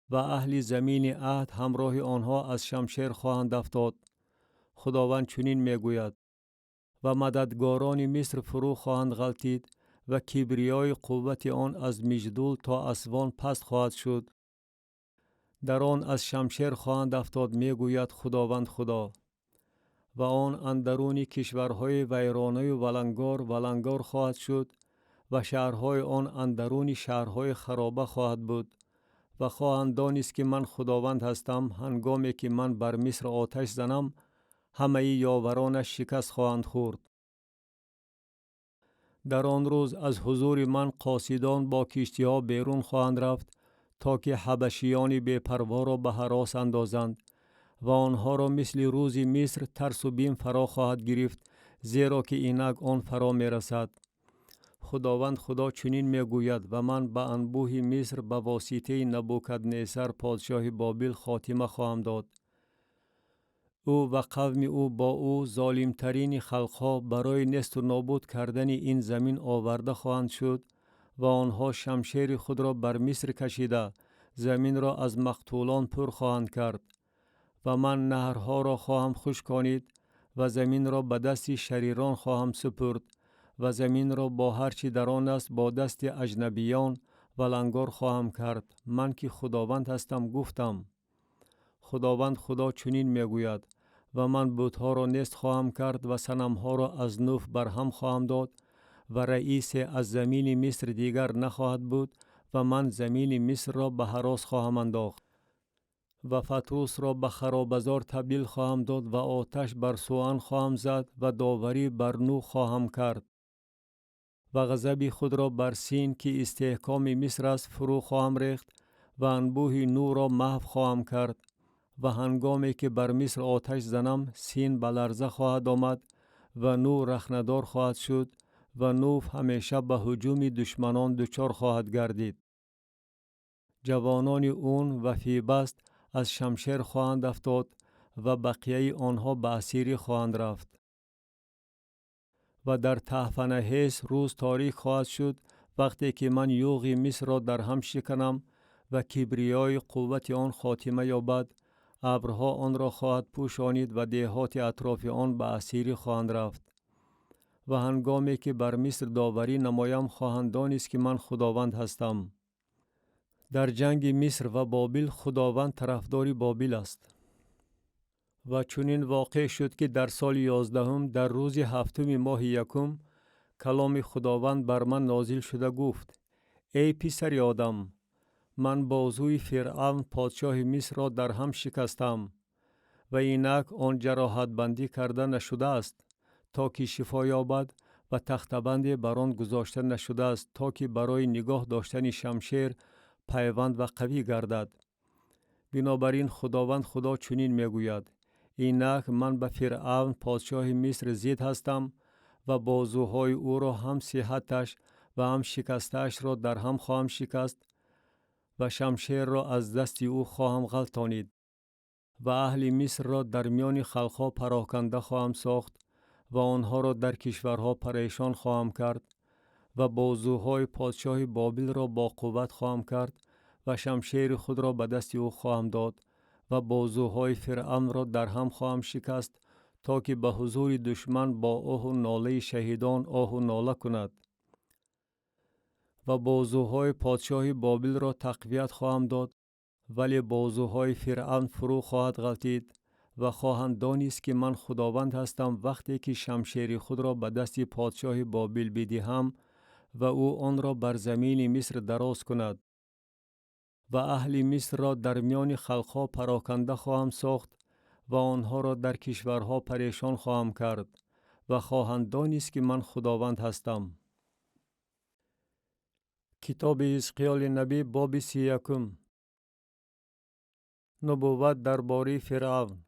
و اهل زمین عهد همراه آنها از شمشیر خواهند افتاد. خداوند چنین میگوید: و مددگاران مصر فرو خواهند غلطید و کبریای قوت آن از مجدول تا اسوان پست خواهد شد. در آن از شمشیر خواهند افتاد، میگوید خداوند خدا. و آن اندرون کشورهای ویرانه و ولنگار خواهد شد و شهرهای آن اندرون شهرهای خرابه خواهد بود و خواهند دانست که من خداوند هستم. هنگامی که من بر مصر آتش زنم، همه یاورانش شکست خواهند خورد. در آن روز از حضور من قاصدان با کشتی ها بیرون خواهند رفت تا که حبشیان بی‌پروا را به هراس اندازند و آنها را مثل روز مصر ترس و بیم فرا خواهد گرفت، زیرا که اینک آن فرا می رسد. خداوند خدا چنین می گوید و من به انبوه مصر به واسطه نبوکدنصر پادشاه بابل خاتمه خواهم داد. او و قوم او با او ظالمترین خلقها برای نست و نابود کردن این زمین آورده خواهند شد و آنها شمشیر خود را بر مصر کشیده زمین را از مقتولان پر خواهند کرد و من نهرها را خواهم خشکانید و زمین را به دست شریران خواهم سپرد و زمین را با هرچی در آن است با دست اجنبیان ولنگار خواهم کرد. من که خداوند هستم گفتم. خداوند خدا چنین میگوید و من بتها را نست خواهم کرد و صنمها را از نوف برهم خواهم داد و رئیس از زمین مصر دیگر نخواهد بود و من زمین مصر را به هراس خواهم انداخت و فتروس را به خرابزار تبدیل خواهم داد و آتش بر سوان خواهم زد و داوری بر نو خواهم کرد و غضب خود را بر سین که استحکام مصر است فرو خواهم ریخت و انبوه نو را محو خواهم کرد و هنگامی که بر مصر آتش زنم سین به لرزه خواهد آمد و نو رخندار خواهد شد و نوف همیشه به هجوم دشمنان دچار خواهد گردید. جوانان اون و فیبست از شمشیر خواهند افتاد و بقیه آنها به اسیری خواهند رفت. و در تحفنهیس روز تاریک خواهد شد وقتی که من یوغ مصر را در هم شکنم و کبریای قوت آن خاتمه یابد. ابرها آن را خواهد پوشانید و دهات اطراف آن به اسیری خواهند رفت. و هنگامی که بر مصر داوری نمایم خواهند دانست که من خداوند هستم. در جنگ مصر و بابل خداوند طرفدار بابل است. و چنین واقع شد که در سال 11 در روز 7 ماه 1 کلام خداوند بر من نازل شده گفت: ای پسر آدم، من بازوی فرعون پادشاه مصر را در هم شکستم و اینک آن جراحت بندی کرده نشده است تا که شفا یابد و تختبندی بر آن گذاشته نشده است تا که برای نگاه داشتن شمشیر پیوند و قوی گردد. بنابراین خداوند خدا چنین میگوید: اینک من به فرعون پادشاه مصر ضد هستم و بازوهای او را هم صحتش و هم شکستش را در هم خواهم شکست و شمشیر را از دست او خواهم غلطانید و اهل مصر را در میان خلقها پراکنده خواهم ساخت و آنها را در کشورها پریشان خواهم کرد و بازوهای پادشاه بابل را با قوت خواهم کرد و شمشیر خود را به دست او خواهم داد و بازوهای فرعون را در هم خواهم شکست تا که به حضور دشمن با آه و ناله شهیدان آه و ناله کند و بازوهای پادشاه بابل را تقویت خواهم داد، ولی بازوهای فرعون فرو خواهد غلطید و خواهند دانست که من خداوند هستم وقتی که شمشیر خود را به دست پادشاه بابل بدهم و او آن را بر زمین مصر دراز کند و اهل مصر را در میان خلقها پراکنده خواهم ساخت و آنها را در کشورها پریشان خواهم کرد و خواهند دانست که من خداوند هستم. کتاب حزقیال نبی باب 31. نبوت درباره فرعون.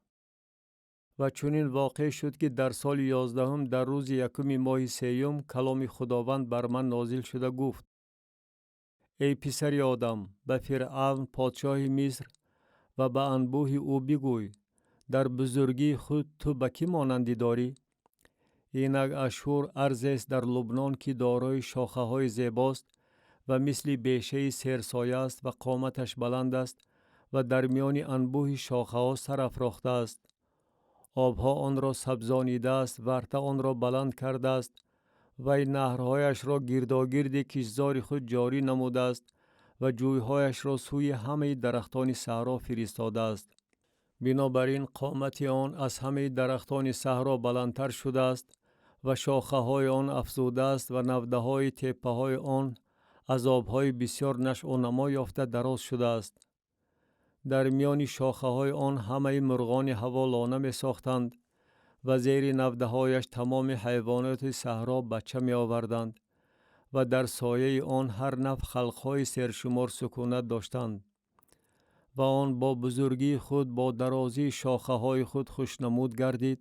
و چنین واقع شد که در سال 11 در روز 1 ماه 3 کلام خداوند بر من نازل شده گفت: ای پسر آدم، به فرعون پادشاه مصر و به انبوه او بگوی: در بزرگی خود تو به کی مانندی داری؟ اینک اشور ارز است در لبنان که دارای شاخه های زیباست و مثل بیشه سرسایه است و قامتش بلند است و در میان انبوه شاخه ها سر افراخته است. آبها آن را سبزانیده است، ورطه آن را بلند کرده است و نهرهایش را گرداگرد کشزار خود جاری نموده است و جویهایش را سوی همه درختان صحرا فرستاده است. بنابراین قامت آن از همه درختان صحرا بلندتر شده است و شاخه های آن افزوده است و نوده های تپه های آن از آبهای بسیار نشع و نما یافته دراز شده است. در میان شاخه های آن همه مرغان هوا لانه می ساختند و زیر نوده هایش تمام حیوانات صحرا بچه می آوردند و در سایه آن هر نوع خلقهای سرشمار سکونت داشتند و آن با بزرگی خود با درازی شاخه های خود خوشنمود گردید،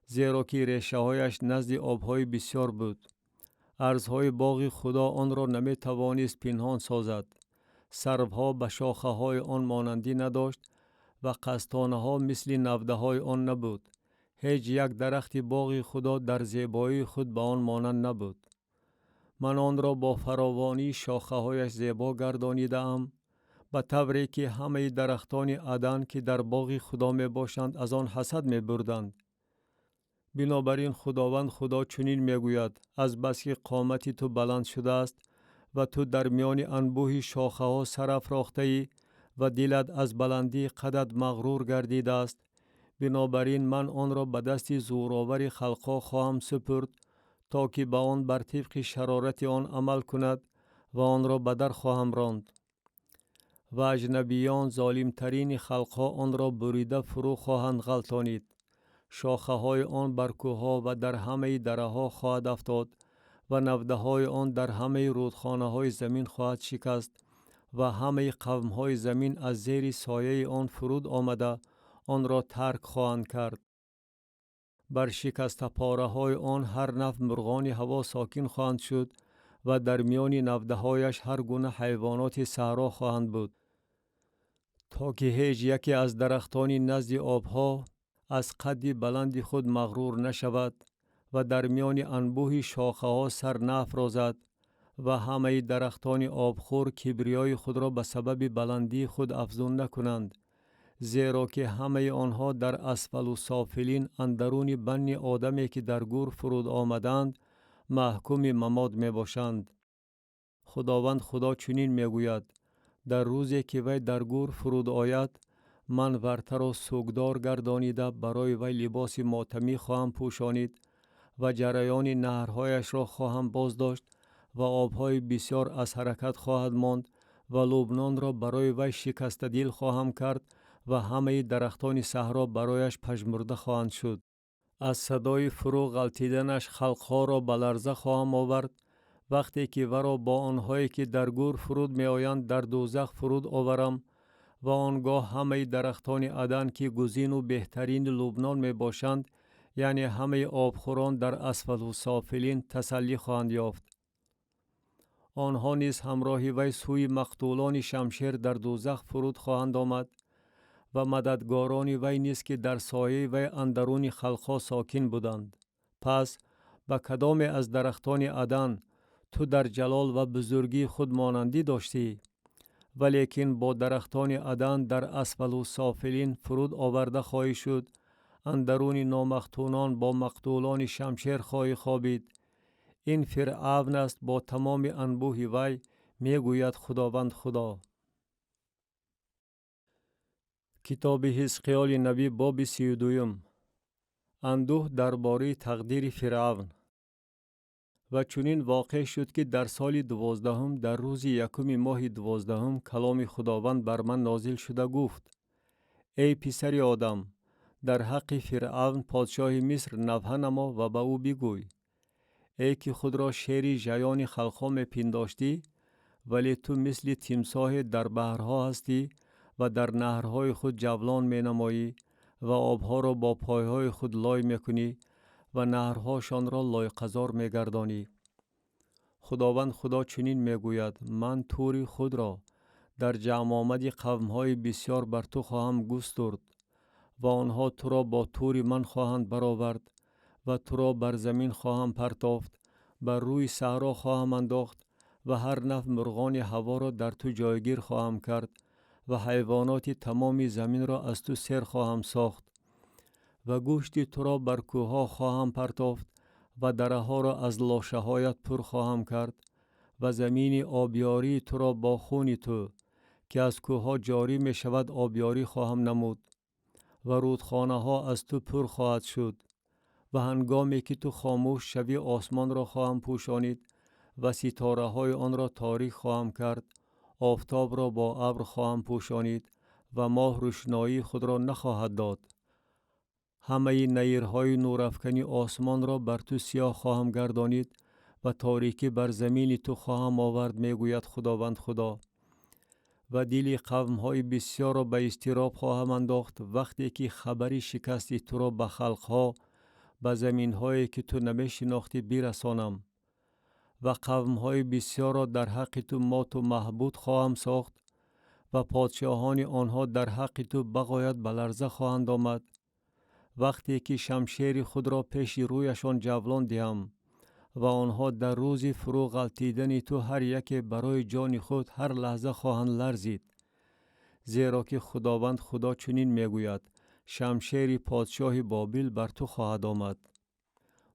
زیرا که ریشه هایش نزد آبهای بسیار بود. ارزهای باغ خدا آن را نمی توانست پنهان سازد. سروها به شاخه های آن مانندی نداشت و قستانه ها مثل نوده های آن نبود. هیچ یک درخت باغ خدا در زیبایی خود به آن مانند نبود. من آن را با فراوانی شاخه هایش زیبا گردانیدم، به طوری که همه درختان عدن که در باغ خدا می باشند از آن حسد می بردند. بنابراین خداوند خدا چنین می گوید: از بس که قامت تو بلند شده است و تو در میان انبوه شاخه ها سر افراخته ای و دلت از بلندی قدت مغرور گردیده است، بنابراین من آن را به دست زورآور خلقها خواهم سپرد تا که به آن بر طبق شرارت آن عمل کند و آن را به در خواهم راند. و اجنبیان ظالمترین خلقها آن را بریده فرو خواهند غلطانید. شاخه های آن بر کوهها و در همه دره ها خواهد افتاد و نوده های آن در همه رودخانه های زمین خواهد شکست و همه قوم های زمین از زیر سایه آن فرود آمده آن را ترک خواهند کرد. بر شکست پاره های آن هر نوع مرغان هوا ساکن خواهند شد و در میان نوده هایش هر گونه حیوانات صحرا خواهند بود، تا که هیچ یکی از درختان نزد آبها از قد بلند خود مغرور نشود و در میان انبوه شاخه ها سر نافرازد و همه درختان آبخور کبریای خود را به سبب بلندی خود افزون نکنند، زیرا که همه آنها در اسفل و سافلین اندرون بنی آدمی که در گور فرود آمدند محکوم ممات می باشند. خداوند خدا چنین می گوید: در روزی که وی در گور فرود آید، من ورته را سوگدار گردانیده برای وی لباس ماتمی خواهم پوشانید و جریان نهرهایش را خواهم باز داشت و آبهای بسیار از حرکت خواهد ماند و لبنان را برای وی شکست دل خواهم کرد و همه درختان صحرا برایش پژمرده خواهند شد. از صدای فرو غلطیدنش خلقها را به لرزه خواهم آورد، وقتی که ورا با آنهایی که در گور فرود می آیند در دوزخ فرود آورم و آنگاه همه درختان عدن که گزین و بهترین لبنان می باشند، یعنی همه آبخوران در اسفل و سافلین تسلی خواهند یافت. آنها نیز همراه وی سوی مقتولان شمشیر در دوزخ فرود خواهند آمد و مددگاران وی نیز که در سایه وی اندرون خلقها ساکن بودند. پس به کدام از درختان عدن تو در جلال و بزرگی خود مانندی داشتی؟ ولیکن با درختان عدن در اسفل و سافلین فرود آورده خواهی شد، اندرون نامختونان با مقتولان شمشیر خواهی خوابید. این فرعون است با تمام انبوه وی، می گوید خداوند خدا. کتاب حزقیال نبی باب 32. اندوه درباره تقدیر فرعون. و چنین واقع شد که در سال 12 در روز 1 ماه 12 کلام خداوند بر من نازل شده گفت: ای پسر آدم، در حق فرعون پادشاه مصر نوحه نما و به او بگوی: ای که خود را شیر ژیان خلقها می پنداشتی، ولی تو مثل تمساح در بحرها هستی و در نهرهای خود جولان می نمایی و آبها را با پایهای خود لای می کنی و نهرهاشان را لای قزار می گردانی. خداوند خدا چنین می گوید: من تور خود را در جمع آمد قومهای بسیار بر تو خواهم گسترد و آنها تو را با تور من خواهند برآورد و تو را بر زمین خواهم پرتافت، بر روی صحرا خواهم انداخت و هر نوع مرغان هوا را در تو جایگیر خواهم کرد و حیوانات تمام زمین را از تو سیر خواهم ساخت و گوشت تو را بر کوهها خواهم پرتافت و دره ها را از لاشه هایت پر خواهم کرد و زمین آبیاری تو را با خون تو که از کوهها جاری می شود آبیاری خواهم نمود و رودخانه ها از تو پر خواهد شد و هنگامی که تو خاموش شوی آسمان را خواهم پوشانید و ستاره های آن را تاریک خواهم کرد. آفتاب را با ابر خواهم پوشانید و ماه روشنایی خود را نخواهد داد. همه نیرهای نورافکنی آسمان را بر تو سیاه خواهم گردانید و تاریکی بر زمین تو خواهم آورد، میگوید خداوند خدا. و دل قوم‌های بسیار را به اضطراب خواهم انداخت وقتی که خبری شکستی تو را به خلق‌ها، به زمین‌هایی که تو نمی‌شناختی برسانم. و قوم‌های بسیار را در حق تو مات و محبود خواهم ساخت و پادشاهان آنها در حق تو بغایت به لرزه خواهند آمد. وقتی که شمشیر خود را پیش رویشان جولان دهم و آنها در روز فرو غلطیدن تو هر یک برای جان خود هر لحظه خواهند لرزید. زیرا که خداوند خدا چنین میگوید: شمشیر پادشاه بابل بر تو خواهد آمد.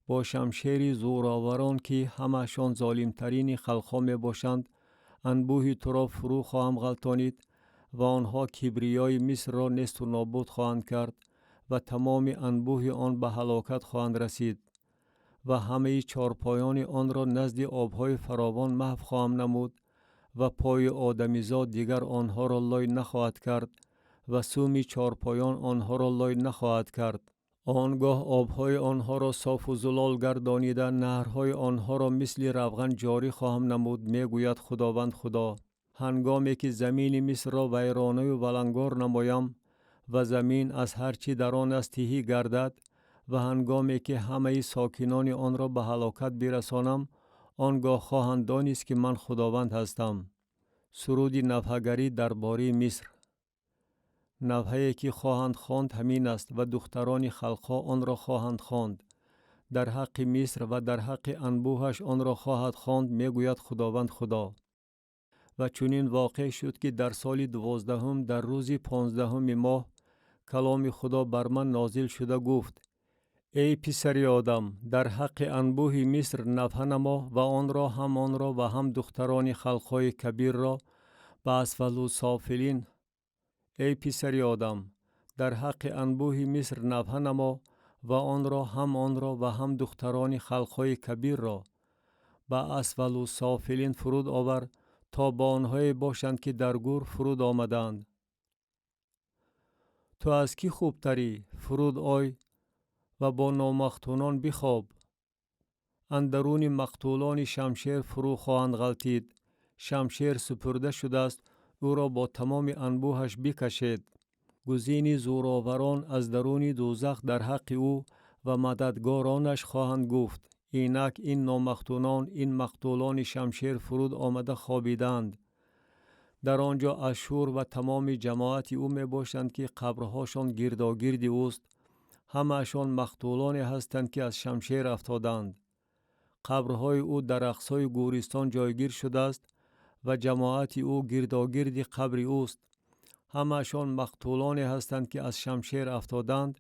با شمشیر زورآوران که همشان ظالمترین خلقها می باشند، انبوه تو را فرو خواهم غلطانید و آنها کبریای مصر را نیست و نابود خواهند کرد و تمام انبوه آن به هلاکت خواهند رسید و همه چارپایان آن را نزد آبهای فراوان محو خواهم نمود و پای آدمیزاد دیگر آنها را لای نخواهد کرد و سوم چارپایان آنها را لای نخواهد کرد. آنگاه آبهای آنها را صاف و زلال گردانیده نهرهای آنها را مثل روغن جاری خواهم نمود، میگوید خداوند خدا. هنگامی که زمین مصر را ویرانه و ولنگار نمایم و زمین از هر چی در آن است تهی گردد و هنگامی که همه ساکنان آن را به هلاکت برسانم، آنگاه خواهند دانست که من خداوند هستم. سرود نوحه‌گری درباره مصر. نوحه‌ای که خواهند خواند همین است و دختران خلقها آن را خواهند خواند. در حق مصر و در حق انبوهش آن را خواهد خواند، میگوید خداوند خدا. و چنین واقع شد که در سال 12 در روز 15 ماه کلام خدا بر من نازل شده گفت: ای پسر آدم، در حق انبوه مصر نوحه نما و آن را و هم دختران خلقهای کبیر را به اسفل سافلین. ای پسر آدم، در حق انبوه مصر نوحه نما و آن را و هم دختران خلقهای کبیر را به اسفل سافلین فرود آور تا با آنهایی باشند که در گور فرود آمدند. تو از کی خوبتری؟ فرود آی و با نامختونان بخواب. اندرون مقتولان شمشیر فرو خواهند غلطید. شمشیر سپرده شده است، او را با تمام انبوهش بکشید. گزین زورآوران از درون دوزخ در حق او و مددگارانش خواهند گفت: اینک این نامختونان، این مقتولان شمشیر فرود آمده خوابیدند. در آنجا اشور و تمام جماعت او می باشند که قبرهاشان گرداگرد اوست. همه‌شان مقتولانی هستند که از شمشیر افتادند. قبرهای او در اقصای گورستان جایگیر شده است و جماعت او گرداگرد قبر اوست. همه‌شان مقتولانی هستند که از شمشیر افتادند،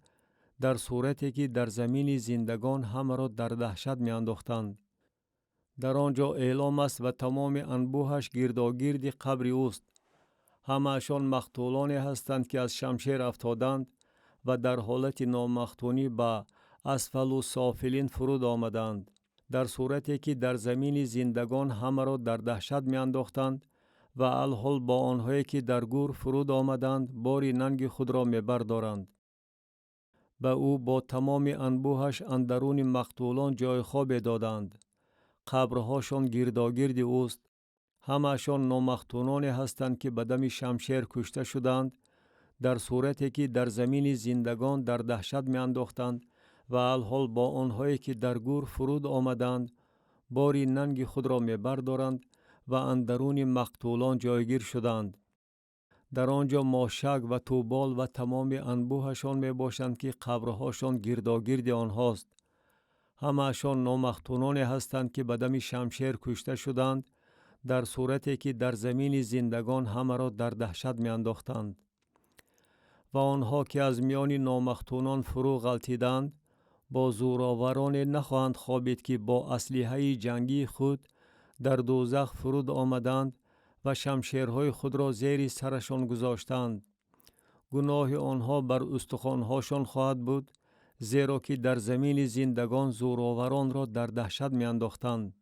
در صورتی که در زمین زندگان همه را در دهشت می انداختند. در آنجا اعلام است و تمام انبوهش گرداگرد قبر اوست. همه‌شان مقتولانی هستند که از شمشیر افتادند و در حالت نامختونی به اسفل و سافلین فرود آمدند، در صورتی که در زمین زندگان همه را در دهشت می انداختند و الحال با آنهایی که در گور فرود آمدند باری ننگ خود را می بردارند. به او با تمام انبوهش اندرون مقتولان جای خواب دادند. قبرهاشان گرداگرد اوست. همه‌شان نامختونانی هستند که به دم شمشیر کشته شدند، در صورتی که در زمین زندگان در دهشت می انداختند و الحال با آنهایی که در گور فرود آمدند باری ننگ خود را می بردارند و اندرون مقتولان جایگیر شدند. در آنجا ماشک و توبال و تمام انبوهشان می باشند که قبرهاشان گرداگرد آنهاست. همه‌شان نامختونانی هستند که به دم شمشیر کشته شدند، در صورتی که در زمین زندگان همه را در دهشت می انداختند. و آنها که از میان نامختونان فرو غلطیدند با زورآوران نخواهند خوابید که با اسلحه جنگی خود در دوزخ فرود آمدند و شمشیرهای خود را زیر سرشان گذاشتند. گناه آنها بر استخوان‌هاشان خواهد بود، زیرا که در زمین زندگان زورآوران را در دهشت می انداختند.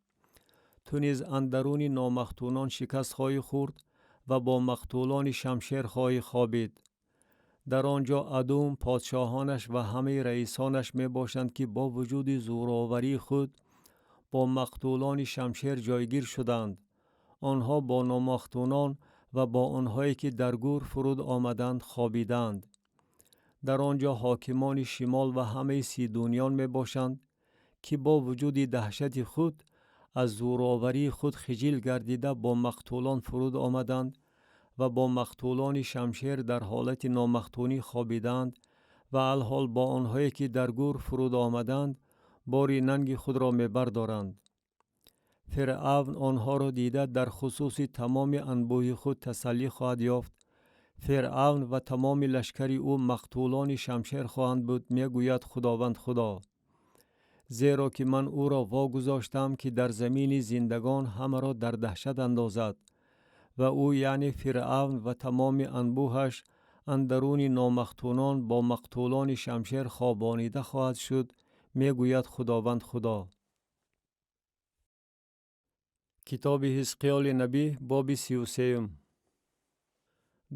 تو نیز اندرون نامختونان شکست خواهی خورد و با مقتولان شمشیر خواهی خوابید. در آنجا ادوم پادشاهانش و همه رئیسانش می باشند که با وجود زوراوری خود با مقتولان شمشیر جایگیر شدند. آنها با نامختونان و با آنهایی که در گور فرود آمدند خوابیدند. در آنجا حاکمان شمال و همه سیدونیان می باشند که با وجود دهشت خود از زوراوری خود خجل گردیده با مقتولان فرود آمدند و با مقتولان شمشیر در حالت نامختونی خوابیدند و الحال با آنهایی که در گور فرود آمدند باری ننگ خود را می بردارند. فرعون آنها را دیده در خصوص تمام انبوه خود تسلی خواهد یافت. فرعون و تمام لشکر او مقتولان شمشیر خواهند بود، می گوید خداوند خدا. زیرا که من او را واگذاشتم که در زمین زندگان همه را در دهشت اندازد و او یعنی فرعون و تمام انبوهش اندرون نامختونان با مقتولان شمشیر خوابانیده خواهد شد، می گوید خداوند خدا. کتاب حزقیال نبی باب 33.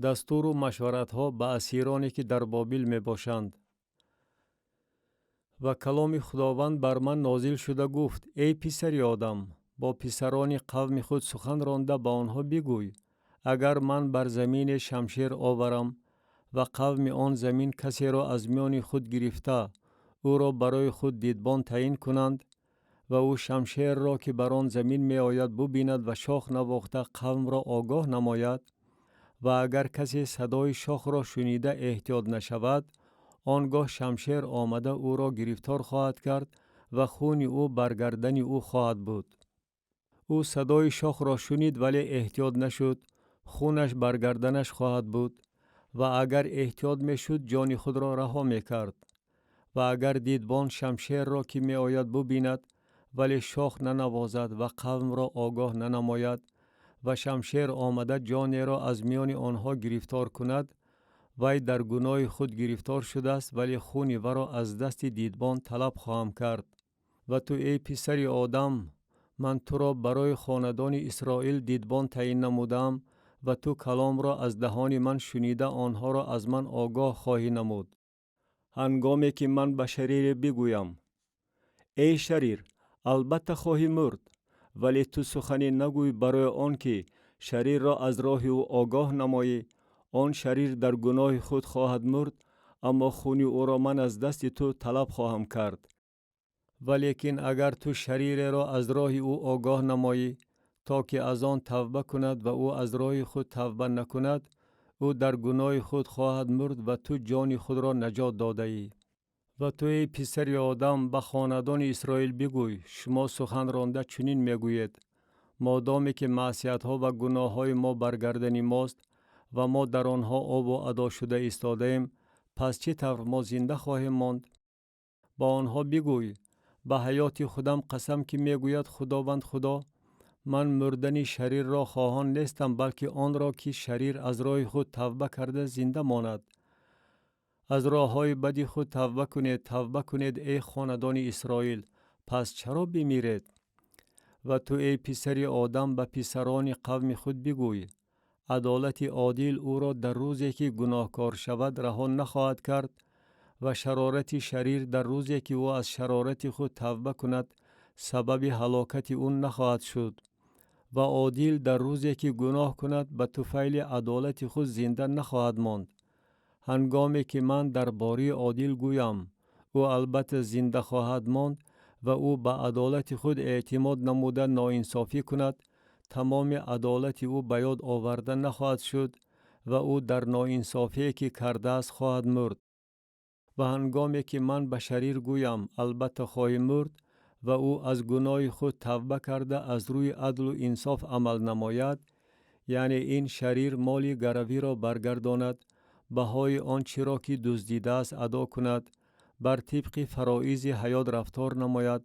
دستور و مشورت ها به اسیرانی که در بابل می باشند. و کلام خداوند بر من نازل شده گفت: ای پسر آدم، با پسران قوم خود سخن رانده به آنها بگوی: اگر من بر زمین شمشیر آورم و قوم آن زمین کسی را از میان خود گرفته او را برای خود دیدبان تعیین کنند و او شمشیر را که بر آن زمین می آید ببیند و شاخ نواخته قوم را آگاه نماید و اگر کسی صدای شاخ را شنیده احتیاط نشود، آنگاه شمشیر آمده او را گرفتار خواهد کرد و خون او بر گردن او خواهد بود. او صدای شاخ را شنید ولی احتیاط نشد، خونش بر گردنش خواهد بود و اگر احتیاط می شد جان خود را رها می کرد. و اگر دیدبان شمشیر را که می آید ببیند ولی شاخ ننوازد و قوم را آگاه ننماید و شمشیر آمده جانی را از میان آنها گرفتار کند، وی در گناه خود گرفتار شده است ولی خون ورا از دست دیدبان طلب خواهم کرد. و تو ای پسر آدم، من تو را برای خاندان اسرائیل دیدبان تعیین نمودم و تو کلام را از دهان من شنیده آنها را از من آگاه خواهی نمود. هنگامی که من به شریر بگویم: ای شریر، البته خواهی مرد، ولی تو سخنی نگوی برای آن که شریر را از راه او آگاه نمایی. آن شریر در گناه خود خواهد مرد، اما خون او را من از دست تو طلب خواهم کرد. ولیکن اگر تو شریر را از راه او آگاه نمایی تا که از آن توبه کند و او از راه خود توبه نکند، او در گناه خود خواهد مرد و تو جان خود را نجات داده ای. و تو ای پسر آدم به خاندان اسرائیل بگوی: شما سخن رانده چنین میگوید: مادامی که معصیت ها و گناه های ما برگردن ماست و ما در آنها آب و ادا شده ایستادیم، پس چه طور ما زنده خواهیم ماند؟ با آنها بگوی: به حیات خودم قسم که میگوید خداوند خدا، من مردن شریر را خواهان نیستم، بلکه آن را که شریر از راه خود توبه کرده زنده ماند. از راه های بدی خود توبه کنید ای خاندان اسرائیل، پس چرا بمیرید؟ و تو ای پسر آدم به پسران قوم خود بگوی: عدالت عادل او را در روزی که گناهکار شود رها نخواهد کرد و شرارت شریر در روزی که او از شرارت خود توبه کند سبب هلاکت او نخواهد شد و عادل در روزی که گناه کند به طفیل عدالت خود زنده نخواهد ماند. هنگامی که من در باری عادل گویم او البته زنده خواهد ماند و او به عدالت خود اعتماد نموده ناانصافی کند، تمام عدالت او به یاد آورده نخواهد شد و او در ناانصافی که کرده است خواهد مرد. و هنگامی که من به شریر گویم البته خواهی مرد و او از گناه خود توبه کرده از روی عدل و انصاف عمل نماید، یعنی این شریر مالی گروی را برگرداند، بهای آنچه را که دزدیده است ادا کند، بر طبق فرایض حیات رفتار نماید،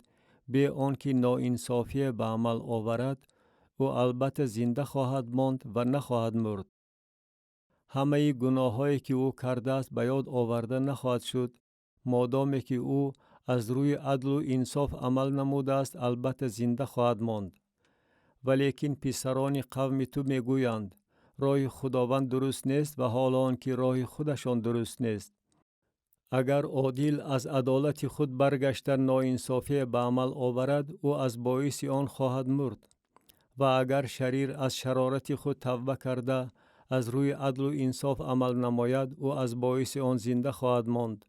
به آنکه ناانصافی به عمل آورد، او البته زنده خواهد ماند و نخواهد مرد. همه گناهایی که او کرده است به یاد آورده نخواهد شد، مادامی که او از روی عدل و انصاف عمل نموده است البته زنده خواهد ماند. ولیکن پسران قوم تو میگویند راه خداوند درست نیست و حالان که راه خودشان درست نیست. اگر عادل از عدالت خود برگشته ناانصافی به عمل آورد، او از باعث آن خواهد مرد. و اگر شریر از شرارت خود توبه کرده از روی عدل و انصاف عمل نماید، او از باعث آن زنده خواهد ماند.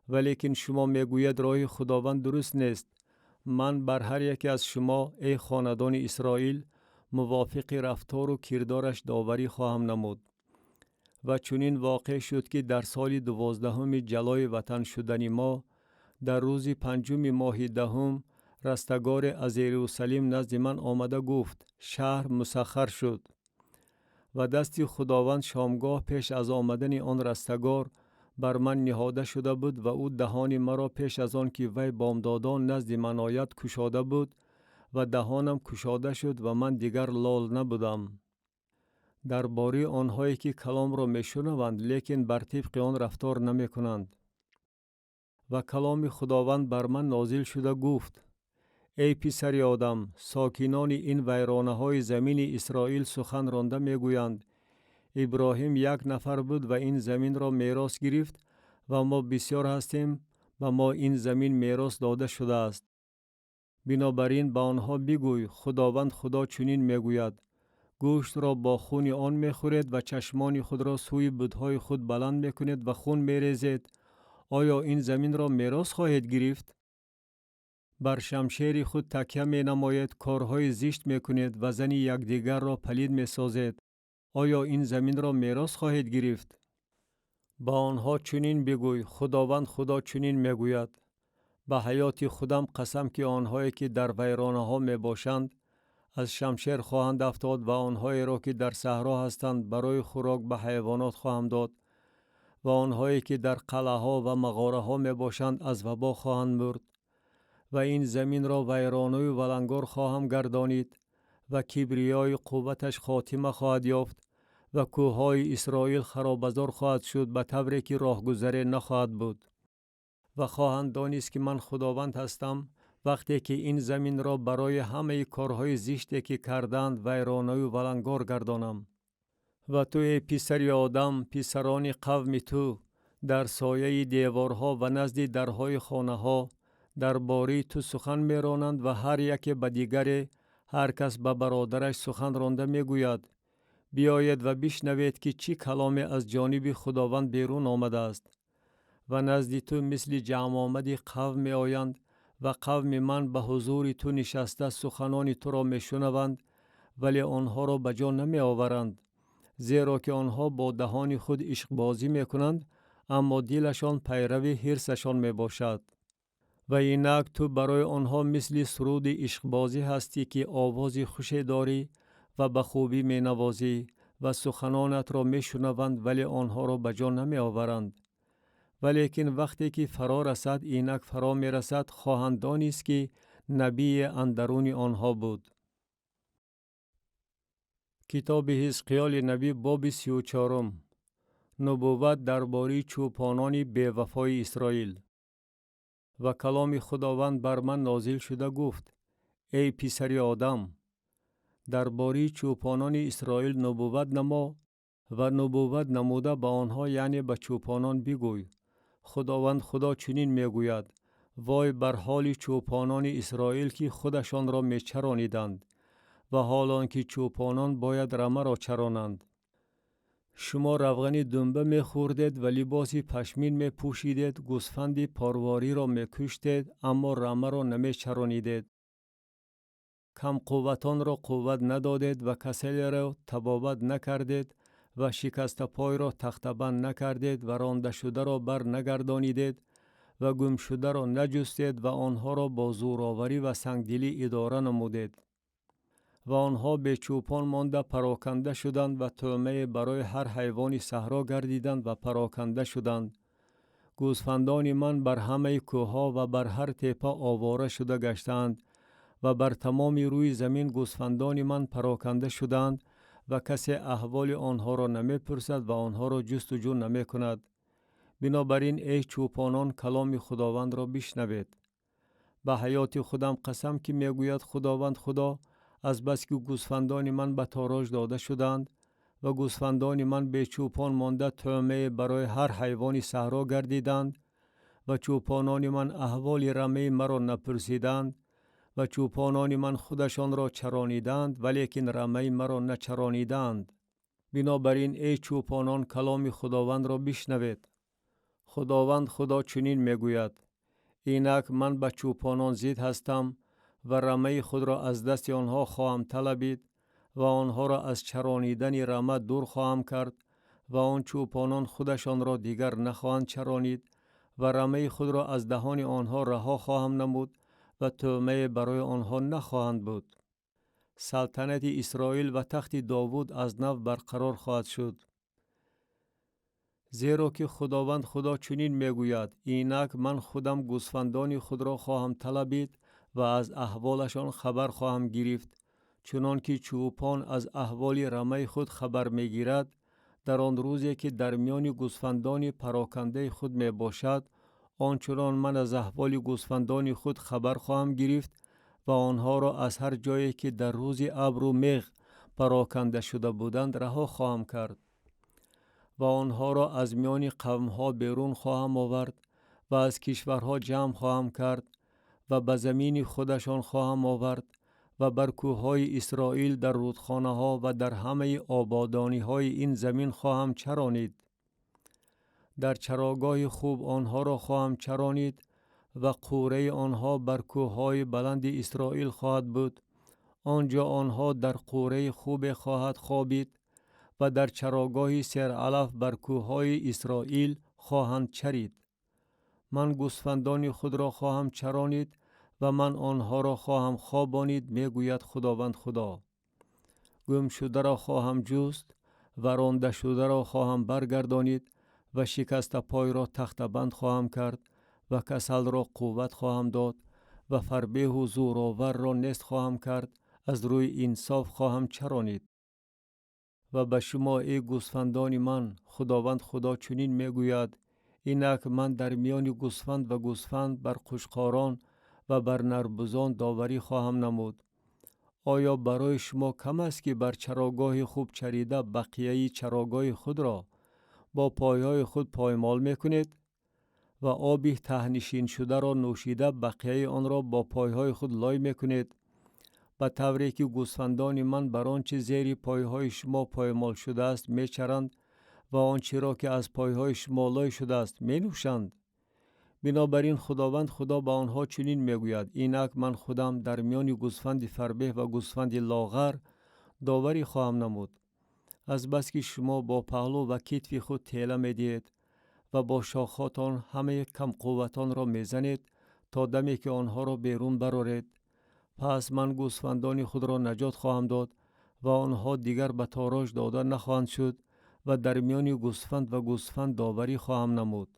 ولیکن شما میگوید راه خداوند درست نیست. من بر هر یک از شما ای خاندان اسرائیل موافق رفتار و کردارش داوری خواهم نمود. و چنین واقع شد که در سال 12 جلای وطن شدن ما، در روز 5 ماه دهم، رستگار از یروشلیم نزد من آمده گفت شهر مسخر شد. و دست خداوند شامگاه پیش از آمدن آن رستگار بر من نهاده شده بود و او دهان مرا پیش از آن که وی بامدادان نزد من آید کشاده بود و دهانم کشاده شد و من دیگر لال نبودم. درباره آنهایی که کلام را میشنوند لیکن بر طبق آن رفتار نمی کنند. و کلام خداوند بر من نازل شده گفت ای پسر آدم، ساکنان این ویرانه های زمین اسرائیل سخن رانده می گویند ابراهیم یک نفر بود و این زمین را میراث گرفت و ما بسیار هستیم و ما این زمین میراث داده شده است. بنابراین به آنها بگوی خداوند خدا چنین میگوید گوشت را با خون آن میخورید و چشمان خود را سوی بتهای خود بلند میکنید و خون میریزید. آیا این زمین را میراث خواهید گرفت؟ بر شمشیر خود تکیه می نماید، کارهای زشت می کنید و زن یکدیگر را پلید می سازید. آیا این زمین را میراث خواهید گرفت؟ با آنها چنین بگوی خداوند خدا چنین می گوید به حیات خودم قسم که آنهایی که در ویرانه ها می باشند از شمشیر خواهند افتاد و آنهایی را که در صحرا هستند برای خوراک به حیوانات خواهم داد و آنهایی که در قلعه ها و مغاره ها می باشند از وبا خواهند مرد. و این زمین را ویرانه و ولنگار خواهم گردانید و کبریای قوتش خاتمه خواهد یافت و کوههای اسرائیل خرابزار خواهد شد به طوری که راهگذری نخواهد بود. و خواهند دانست که من خداوند هستم وقتی که این زمین را برای همه کارهای زشتی که کردند ویرانه و ولنگار گردانم. و تو ای پسر آدم، پسران قوم تو در سایه دیوارها و نزد درهای خانه ها درباره تو سخن میرانند و هر یک به دیگری هر کس به برادرش سخن رانده میگوید بیایید و بشنوید که چی کلامی از جانب خداوند بیرون آمده است. و نزد تو مثل جمع آمد قوم می آیند و قوم من به حضور تو نشسته سخنان تو را میشنوند ولی آنها را به جا نمی آورند، زیرا که آنها با دهان خود عشق بازی می کنند اما دلشان پیرو حرصشان می باشد. و اینک تو برای آنها مثل سرود عشق بازی هستی که آواز خوشی داری و به خوبی می نوازی و سخنانت را می شنوند ولی آنها را به جا نمی آورند. ولیکن وقتی که فرا رسد اینک فرا می رسد خواهند دانست که نبی اندرون آنها بود. کتاب حزقیال نبی باب 34 نبوت درباره چوپانان بی‌وفای اسرائیل. و کلام خداوند بر من نازل شده گفت ای پسر آدم، درباره چوپانان اسرائیل نبوت نما و نبوت نموده به آنها یعنی به چوپانان بگوی خداوند خدا چنین میگوید وای بر حال چوپانان اسرائیل که خودشان را میچرانیدند و حالان که چوپانان باید رمه را چرانند. شما روغن دنبه می خوردید و لباس پشمین می پوشیدید، گوسفند پارواری را می کشتید اما رمه را نمی چرانیدید. کم قوتان را قوت ندادید و کسل را تبابت نکردید و شکست پای را تختبند نکردید و رانده شده را بر نگردانیدید و گم شده را نجستید و آنها را با زورآوری و سنگدلی اداره نمودید. و آنها به چوپان مانده پراکنده شدند و طعمه برای هر حیوان صحرا گردیدند و پراکنده شدند. گوسفندان من بر همه کوهها و بر هر تپه آواره شده گشتند و بر تمام روی زمین گوسفندان من پراکنده شدند و کسی احوال آنها را نمی پرسد و آنها را جستجو نمی کند. بنابراین ای چوپانان کلام خداوند را بشنوید. به حیات خودم قسم که میگوید خداوند خدا، از بس که گوسفندان من به تاراج داده شدند و گوسفندان من به چوپان مانده طعمه برای هر حیوان صحرا گردیدند و چوپانان من احوال رمه مرا نپرسیدند و چوپانان من خودشان را چرانیدند ولیکن رمه مرا نچرانیدند. بنابراین ای چوپانان کلام خداوند را بشنوید. خداوند خدا چنین میگوید: اینک من به چوپانان ضد هستم و رمه خود را از دست آنها خواهم طلبید و آنها را از چرانیدن رمه دور خواهم کرد و آن چوپانان خودشان را دیگر نخواهند چرانید و رمه خود را از دهان آنها رها خواهم نمود و طعمه برای آنها نخواهند بود. سلطنت اسرائیل و تخت داوود از نو برقرار خواهد شد. زیرا که خداوند خدا چنین میگوید: اینک من خودم گوسفندان خود را خواهم طلبید و از احوالشان خبر خواهم گرفت، چنان که چوپان از احوال رمه خود خبر میگیرد. در آن روزی که در میان گوسفندان پراکنده خود می باشد، آنچنان من از احوال گوسفندان خود خبر خواهم گرفت و آنها را از هر جایی که در روز ابر و میغ پراکنده شده بودند رها خواهم کرد و آنها را از میان قومها بیرون خواهم آورد و از کشورها جمع خواهم کرد و به زمین خودشان خواهم آورد و بر کوههای اسرائیل در رودخانه ها و در همه آبادانی های این زمین خواهم چرانید. در چراگاه خوب آنها را خواهم چرانید و قوره آنها بر کوههای بلند اسرائیل خواهد بود. آنجا آنها در قوره خوب خواهد خوابید و در چراگاه سرعلف بر کوههای اسرائیل خواهند چرید. من گوسفندان خود را خواهم چرانید و من آنها را خواهم خوابانید، میگوید خداوند خدا. گم شده را خواهم جست و رانده شده را خواهم برگردانید و شکست پای را تخت بند خواهم کرد و کسل را قوت خواهم داد و فربه و زورآور را نست خواهم کرد. از روی انصاف خواهم چرانید. و به شما ای گوسفندان من، خداوند خدا چنین میگوید: اینک من در میان گوسفند و گوسفند بر قوشقاران و بر نربزان داوری خواهم نمود. آیا برای شما کم است که بر چراگاه خوب چریده بقیه چراگاه خود را با پایهای خود پایمال میکنید و آبی تهنشین شده را نوشیده بقیه آن را با پایهای خود لای میکنید؟ به طوری که گوسفندان من بر آنچه زیر پایهای شما پایمال شده است میچرند و آنچه را که از پایهای شما لای شده است می نوشند. بنابراین خداوند خدا به آنها چنین میگوید: اینک من خودم در میان گوسفند فربه و گوسفند لاغر داوری خواهم نمود. از بس که شما با پهلو و کتف خود تیله میدید و با شاخاتان همه کم قوتان را میزنید تا دمی که آنها را بیرون برارید، پس من گوسفندان خود را نجات خواهم داد و آنها دیگر به تاراج داده نخواهند شد و در میان گوسفند و گوسفند داوری خواهم نمود.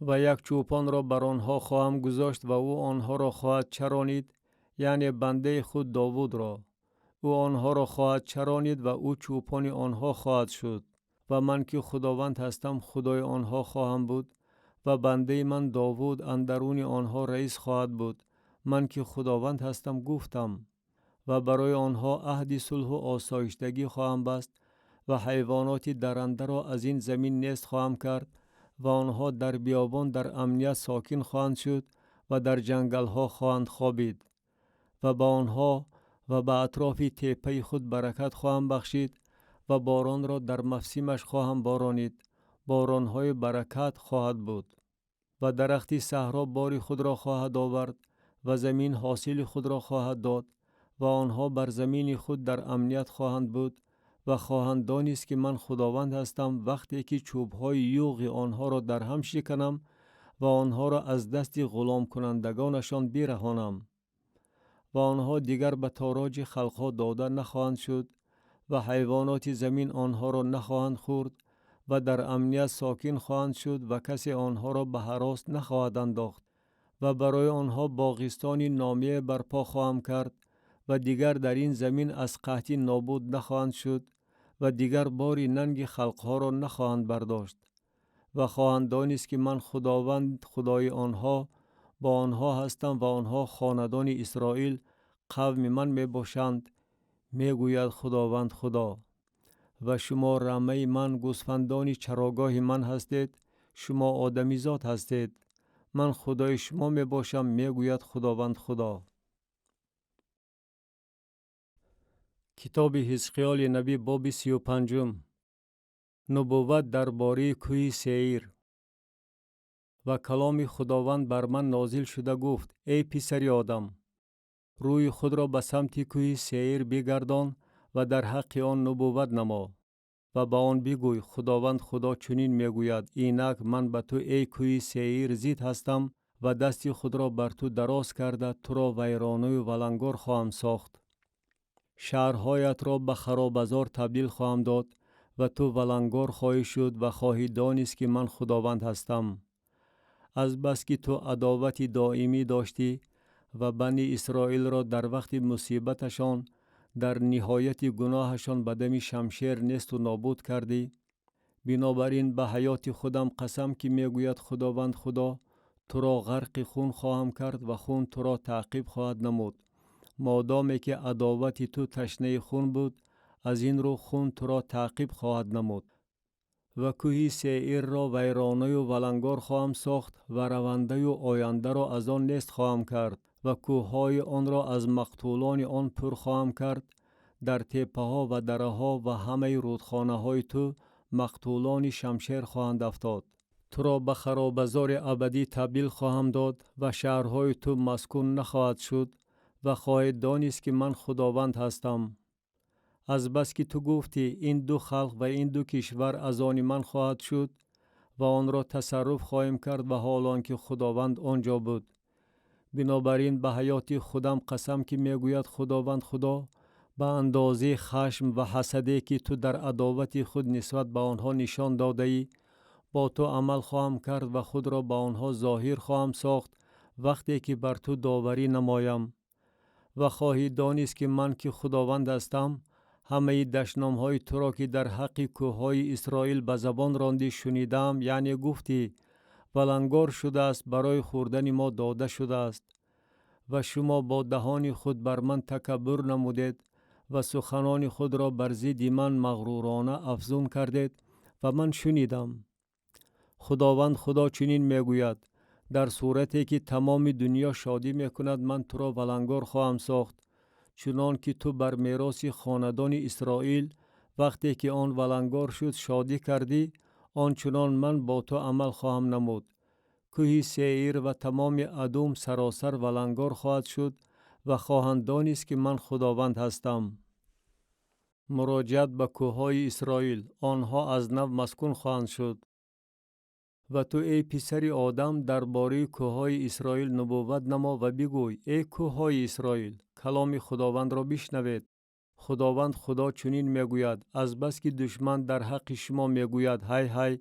و یک چوپان را بر آنها خواهم گذاشت و او آنها را خواهد چرانید، یعنی بنده خود داوود را. او آنها را خواهد چرانید و او چوپان آنها خواهد شد. و من که خداوند هستم خدای آنها خواهم بود و بنده من داوود اندرون آنها رئیس خواهد بود. من که خداوند هستم گفتم. و برای آنها عهد صلح و آسایشتگی خواهم بست و حیوانات درنده را از این زمین نیست خواهم کرد و آنها در بیابان در امنیت ساکن خواهند شد و در جنگل ها خواهند خوابید. و به آنها و به اطراف تپه خود برکت خواهم بخشید و باران را در موسمش خواهم بارانید. باران های برکت خواهد بود. و درخت صحرا بار خود را خواهد آورد و زمین حاصل خود را خواهد داد و آنها بر زمین خود در امنیت خواهند بود و خواهند دانست که من خداوند هستم وقتی که چوب‌های یوغ آنها را در هم شکنم و آنها را از دست غلام کنندگانشان برهانم و آنها دیگر به تاراج خلقها داده نخواهند شد و حیوانات زمین آنها را نخواهند خورد و در امنیت ساکن خواهند شد و کسی آنها را به هراس نخواهد انداخت و برای آنها باغستان نامیه برپا خواهم کرد و دیگر در این زمین از قحطی نابود نخواهند شد و دیگر باری ننگ خلقها را نخواهند برداشت و خواهند دانست که من خداوند خدای آنها با آنها هستم و آنها خاندان اسرائیل قوم من می باشند. میگوید خداوند خدا. و شما رمه من گوسفندان چراگاه من هستید، شما آدمیزاد هستید، من خدای شما می باشم، میگوید خداوند خدا. کتاب حزقیال نبی باب 35. نبوت درباره کوه سعیر. و کلام خداوند بر من نازل شده گفت: ای پسر آدم، روی خود را به سمت کوه سعیر بگردان و در حق آن نبوت نما و با آن بگوی: خداوند خدا چنین میگوید، اینک من به تو ای کوه سعیر زید هستم و دست خود را بر تو دراز کرده تو را ویرانه و ولنگار خواهم ساخت. شهرهایت را به خرابزار تبدیل خواهم داد و تو ولنگار خواهی شد و خواهی دانست که من خداوند هستم. از بس که تو عداوت دائمی داشتی و بنی اسرائیل را در وقت مصیبتشان در نهایت گناهشان به دم شمشیر نیست و نابود کردی، بنابراین به حیات خودم قسم که میگوید خداوند خدا، تو را غرق خون خواهم کرد و خون تو را تعقیب خواهد نمود. مادامی که عداوت تو تشنه خون بود، از این رو خون تو را تعقیب خواهد نمود. و کوه سعیر را ویرانه و ولنگار خواهم ساخت و رونده و آینده را از آن نیست خواهم کرد و کوههای آن را از مقتولان آن پر خواهم کرد. در تپه ها و دره ها و همه رودخانه های تو مقتولان شمشیر خواهند افتاد. تو را به خرابزار ابدی تبدیل خواهم داد و شهرهای تو مسکون نخواهد شد و خواهید دانست که من خداوند هستم. از بس که تو گفتی این دو خلق و این دو کشور از آن من خواهد شد و آن را تصرف خواهیم کرد و حالان که خداوند آنجا بود. بنابراین به حیات خودم قسم که میگوید خداوند خدا، به اندازه خشم و حسدی که تو در عداوت خود نسبت به آنها نشان داده ای، با تو عمل خواهم کرد و خود را به آنها ظاهر خواهم ساخت وقتی که بر تو داوری نمایم. و خواهی دانست که من که خداوند هستم، همه دشنام های تو را که در حق کوه های اسرائیل به زبان راندی شنیدم، یعنی گفتی ولنگار شده است، برای خوردن ما داده شده است. و شما با دهان خود بر من تکبر نمودید و سخنان خود را بر ضد من مغرورانه افزون کردید و من شنیدم. خداوند خدا چنین میگوید: در صورتی که تمام دنیا شادی میکند، من تو را ولنگار خواهم ساخت، چنان که تو بر میراث خاندان اسرائیل وقتی که آن ولنگار شد شادی کردی، آنچنان من با تو عمل خواهم نمود. کوه سعیر و تمام ادوم سراسر ولنگار خواهد شد و خواهند دانست که من خداوند هستم. مراجعت به کوههای اسرائیل، آنها از نو مسکون خواهند شد. و تو ای پسر آدم درباره کوههای اسرائیل نبوت نما و بگوی: ای کوههای اسرائیل، کلام خداوند را بشنوید. خداوند خدا چنین میگوید: از بس که دشمن در حق شما میگوید های های،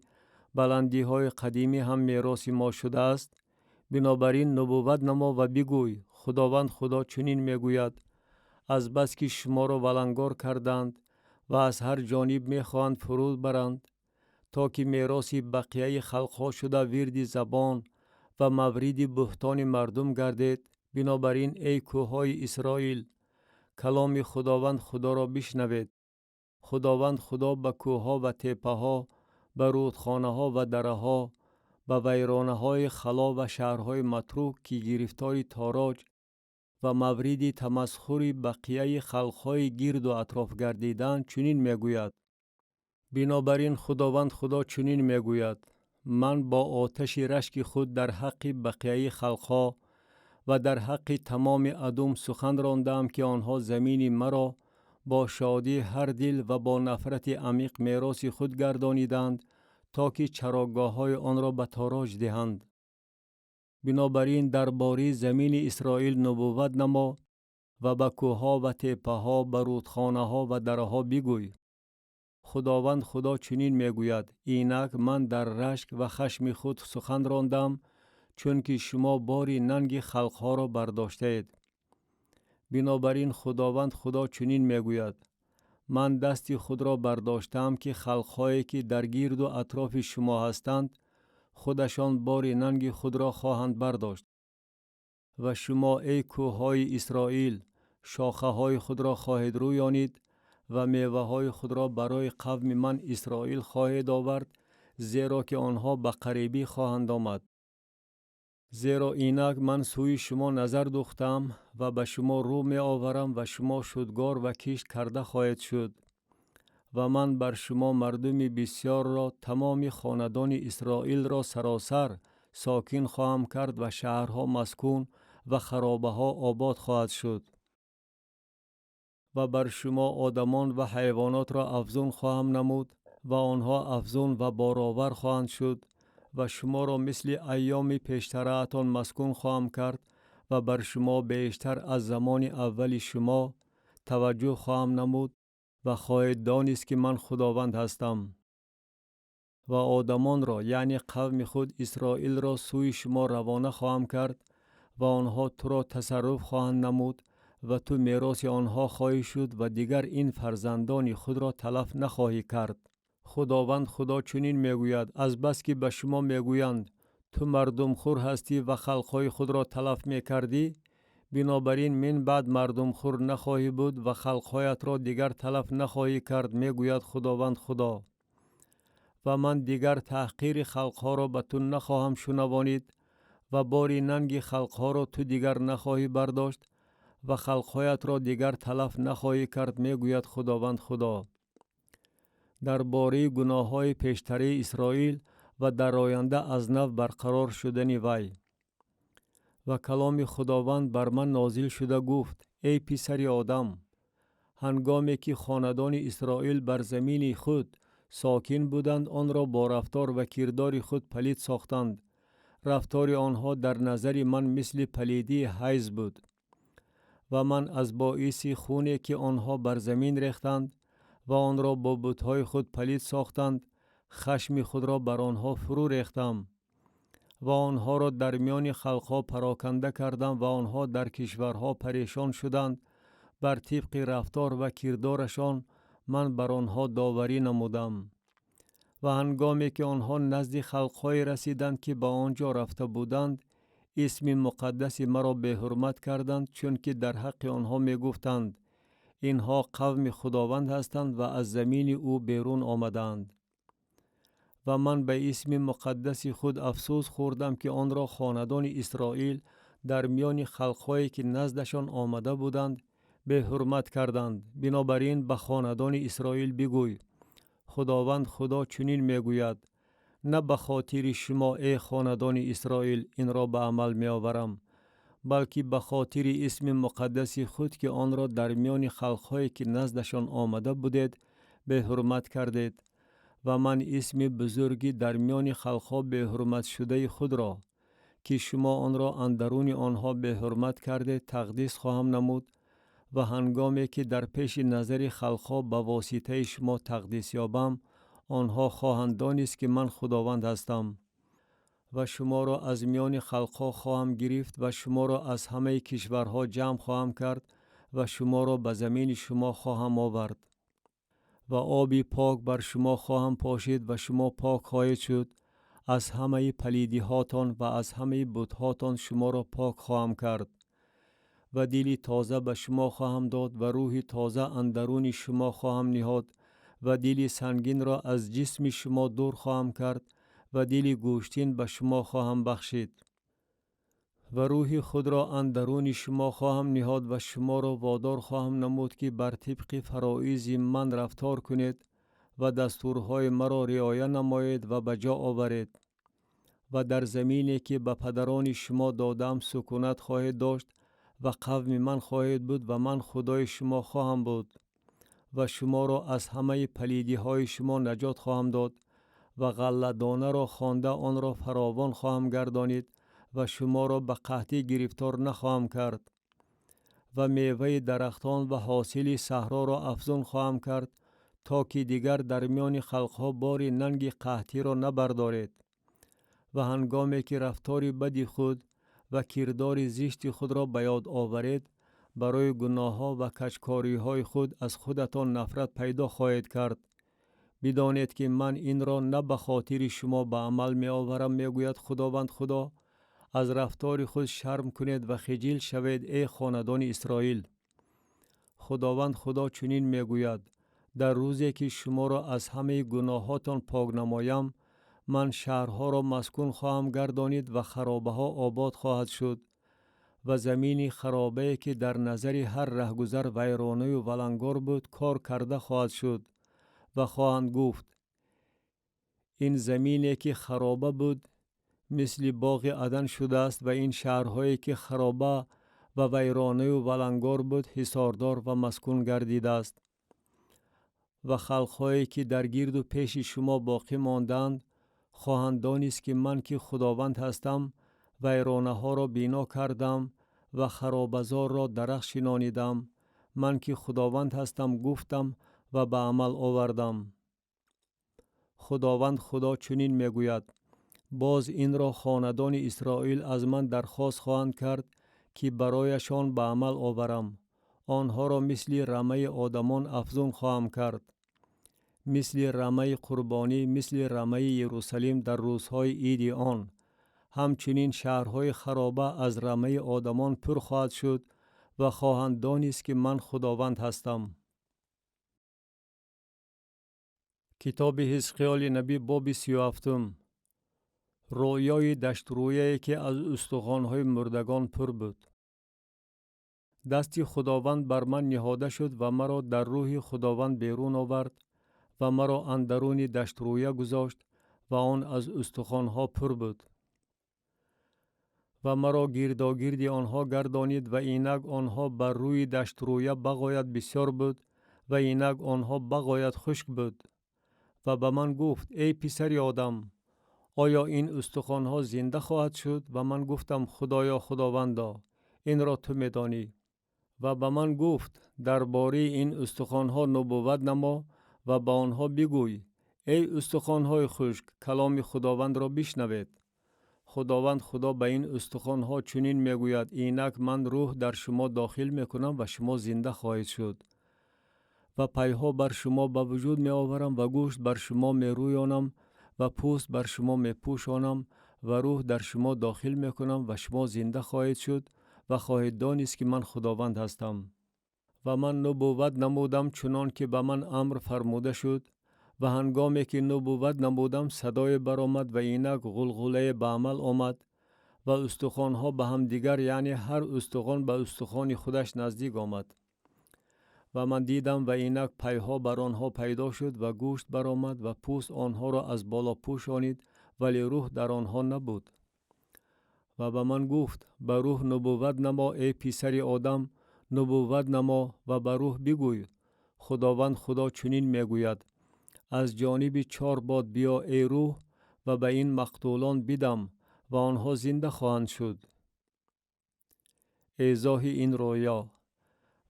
بلندی های قدیمی هم میراث ما شده است، بنابراین نبوت نما و بگوی: خداوند خدا چنین میگوید: از بس که شما را ولنگار کردند و از هر جانب میخواهند فرود برند، تا که میراث بقیه خلقها شده ورد زبان و مورد بهتان مردم گردید، بنابراین ای کوههای اسرائیل، کلام خداوند خدا را بشنوید. خداوند خدا به کوهها و تپه ها، به رودخانه ها و دره ها، به ویرانه های خلا و شهرهای متروک که گرفتار تاراج و مورد تمسخر بقیه خلقهای گرد و اطراف گردیدن چنین میگوید: بنابراین خداوند خدا چنین میگوید: من با آتش رشک خود در حق بقیه خلقها و در حق تمام ادوم سخن راندم که آنها زمین مرا با شادی هر دل و با نفرت عمیق میراث خود گردانیدند، تا که چراگاه های آن را به تاراج دهند. بنابراین درباره زمین اسرائیل نبوت نما و به کوهها و تپه ها، به رودخانه ها و دره ها بگوی: خداوند خدا چنین میگوید: اینک من در رشک و خشم خود سخن راندم، چون که شما باری ننگ خلقها را برداشته اید. بنابراین خداوند خدا چنین میگوید: من دست خود را برداشتم که خلقهایی که در گرد و اطراف شما هستند، خودشان باری ننگ خود را خواهند برداشت. و شما ای کوههای اسرائیل، شاخه های خود را خواهید رویانید و میوه های خود را برای قوم من اسرائیل خواهید آورد، زیرا که آنها به قریبی خواهند آمد. زیرا اینک من سوی شما نظر دوختم و به شما رو می آورم و شما شدگار و کشت کرده خواهید شد. و من بر شما مردم بسیار را، تمام خاندان اسرائیل را سراسر ساکن خواهم کرد و شهرها مسکون و خرابه ها آباد خواهد شد. و بر شما آدمان و حیوانات را افزون خواهم نمود و آنها افزون و بارآور خواهند شد و شما را مثل ایام پیشتره‌تان مسکون خواهم کرد و بر شما بیشتر از زمان اول شما توجه خواهم نمود و خواهید دانست که من خداوند هستم. و آدمان را یعنی قوم خود اسرائیل را سوی شما روانه خواهم کرد و آنها تو را تصرف خواهند نمود و تو میراث آنها خواهی شد و دیگر این فرزندان خود را تلف نخواهی کرد. خداوند خدا چنین میگوید: از بس که به شما میگویند تو مردم خور هستی و خلقهای خود را تلف میکردی، بنابراین من بعد مردم خور نخواهی بود و خلقهایت را دیگر تلف نخواهی کرد، میگوید خداوند خدا. و من دیگر تحقیر خلقها را به تو نخواهم شنوانید و باری ننگ خلقها را تو دیگر نخواهی برداشت و خلقهایت را دیگر تلف نخواهی کرد، میگوید خداوند خدا. در باره گناه های پیشتری اسرائیل و در آینده از نو برقرار شدن وی. و کلام خداوند بر من نازل شده گفت: ای پسر آدم، هنگامی که خاندان اسرائیل بر زمین خود ساکن بودند، آن را با رفتار و کردار خود پلید ساختند. رفتار آنها در نظر من مثل پلیدی حیض بود. و من از باعث خونی که آنها بر زمین ریختند و آن را با بت‌های خود پلید ساختند، خشم خود را بر آنها فرو ریختم و آنها را در میان خلقها پراکنده کردم و آنها در کشورها پریشان شدند. بر طبق رفتار و کردارشان من بر آنها داوری نمودم. و هنگامی که آنها نزد خلقهای رسیدند که به آنجا رفته بودند، اسم مقدس مرا به حرمت کردند، چون که در حق آنها می گفتند اینها قوم خداوند هستند و از زمین او بیرون آمدند. و من به اسم مقدس خود افسوس خوردم که آن را خاندان اسرائیل در میان خلقهایی که نزدشان آمده بودند به حرمت کردند. بنابراین به خاندان اسرائیل بگوی: خداوند خدا چنین میگوید: نه به خاطر شما ای خاندان اسرائیل این را به عمل می آورم، بلکه به خاطر اسم مقدس خود که آن را در میان خلقهایی که نزدشان آمده بودید به حرمت کردید. و من اسم بزرگی در میان خلقها به حرمت شده خود را که شما آن را اندرون آنها به حرمت کرده تقدیس خواهم نمود و هنگامی که در پیش نظر خلقها به واسطه شما تقدیس یابم، آنها خواهند دانست که من خداوند هستم. و شما را از میان خلقها خواهم گرفت و شما را از همه کشورها جمع خواهم کرد و شما را به زمین شما خواهم آورد. و آبی پاک بر شما خواهم پاشید و شما پاک خواهید شد. از همه پلیدی هاتان و از همه بت هاتان شما را پاک خواهم کرد. و دلی تازه به شما خواهم داد و روح تازه اندرون شما خواهم نهاد و دلی سنگین را از جسم شما دور خواهم کرد و دلی گوشتین به شما خواهم بخشید. و روح خود را اندرون شما خواهم نهاد و شما را وادار خواهم نمود که بر طبق فرایض من رفتار کنید و دستورهای مرا رعایت نمایید و به جا آورید. و در زمینی که به پدران شما دادم سکونت خواهید داشت و قوم من خواهید بود و من خدای شما خواهم بود. و شما را از همه پلیدی های شما نجات خواهم داد و غله دانه را خوانده آن را فراوان خواهم گردانید و شما را به قحطی گرفتار نخواهم کرد. و میوه درختان و حاصل صحرا را افزون خواهم کرد تا که دیگر در میان خلقها بار ننگ قحطی را نبردارید. و هنگامی که رفتار بد خود و کردار زشت خود را به یاد آورید، برای گناه ها و کجکاری های خود از خودتان نفرت پیدا خواهید کرد. بدانید که من این را نه به خاطر شما به عمل می آورم، میگوید خداوند خدا. از رفتار خود شرم کنید و خجل شوید ای خاندان اسرائیل. خداوند خدا چنین میگوید: در روزی که شما را از همه گناهاتان پاک نمایم، من شهرها را مسکون خواهم گردانید و خرابه ها آباد خواهد شد و زمین خرابه که در نظر هر رهگذر ویرانه و ولنگار بود کار کرده خواهد شد و خواهند گفت: این زمینی که خرابه بود مثل باغ عدن شده است و این شهرهایی که خرابه و ویرانه و ولنگار بود حصاردار و مسکون گردیده است. و خلقهایی که در گرد و پیش شما باقی ماندند خواهند دانست که من که خداوند هستم ویرانه ها را بنا کردم و خرابزار را درخت شنانیدم. من که خداوند هستم گفتم و به عمل آوردم. خداوند خدا چنین میگوید: باز این را خاندان اسرائیل از من درخواست خواهند کرد که برایشان به عمل آورم. آنها را مثل رمه آدمان افزون خواهم کرد، مثل رمه قربانی، مثل رمه یروشلیم در روزهای عید آن. همچنین شهرهای خرابه از رمه آدمان پر خواهد شد و خواهند دانست که من خداوند هستم. کتاب حزقیال نبی باب 37. رویای دشت رویایی که از استخوان‌های مردگان پر بود. دست خداوند بر من نهاده شد و مرا در روح خداوند بیرون آورد و مرا اندرون دشت رویه گذاشت و آن از استخوان‌ها پر بود. و مرا گرداگرد آنها گردانید و اینک آنها بر روی دشت رویه بغایت بسیار بود و اینک آنها بغایت خشک بود. و به من گفت: ای پسر آدم، آیا این استخوان‌ها زنده خواهد شد؟ و من گفتم: خدایا خداوندا، این را تو می‌دانی. و به من گفت: درباره این استخوان‌ها نبوت نما و به آنها بگوی: ای استخوان‌های خشک، کلام خداوند را بشنوید. خداوند خدا به این استخوان‌ها چنین میگوید: اینک من روح در شما داخل میکنم و شما زنده خواهید شد و پیها بر شما به وجود می آورم و گوشت بر شما می رویانم و پوست بر شما می پوشانم و روح در شما داخل می کنم و شما زنده خواهید شد و خواهید دانست که من خداوند هستم. و من نبوت نمودم چنان که به من امر فرموده شد و هنگامی که نبوت نمودم صدای برآمد و اینک غلغله به عمل آمد و استخوان‌ها به هم دیگر، یعنی هر استخوان به استخوان خودش نزدیک آمد. و من دیدم و اینک پیها بر آنها پیدا شد و گوشت برآمد و پوست آنها را از بالا پوشانید، ولی روح در آنها نبود. و به من گفت: به روح نبوت نما ای پسر آدم، نبوت نما و به روح بگوی: خداوند خدا چنین میگوید: از جانب 4 باد بیا ای روح و به این مقتولان بدم و آنها زنده خواهند شد. ایضاح این رویا.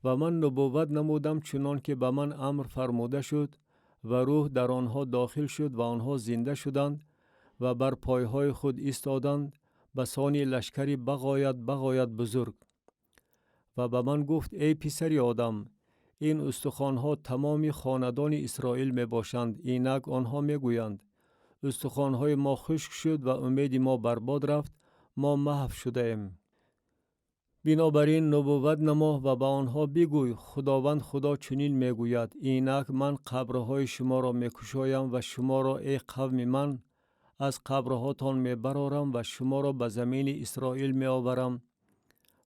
و من نبوت نمودم چنان که به من امر فرموده شد و روح در آنها داخل شد و آنها زنده شدند و بر پایهای خود ایستادند، بسان لشکری بغایت بزرگ. و به من گفت: ای پسر آدم، این استخوان‌ها تمام خاندان اسرائیل می باشند. اینک آنها می گویند: استخوان‌های ما خشک شد و امید ما برباد رفت، ما محو شده ایم. بنابراین نبوت نما و به آنها بگوی: خداوند خدا چنین می گوید: اینک من قبرهای شما را می کشایم و شما را ای قوم من از قبرهاتان می برارم و شما را به زمین اسرائیل می آورم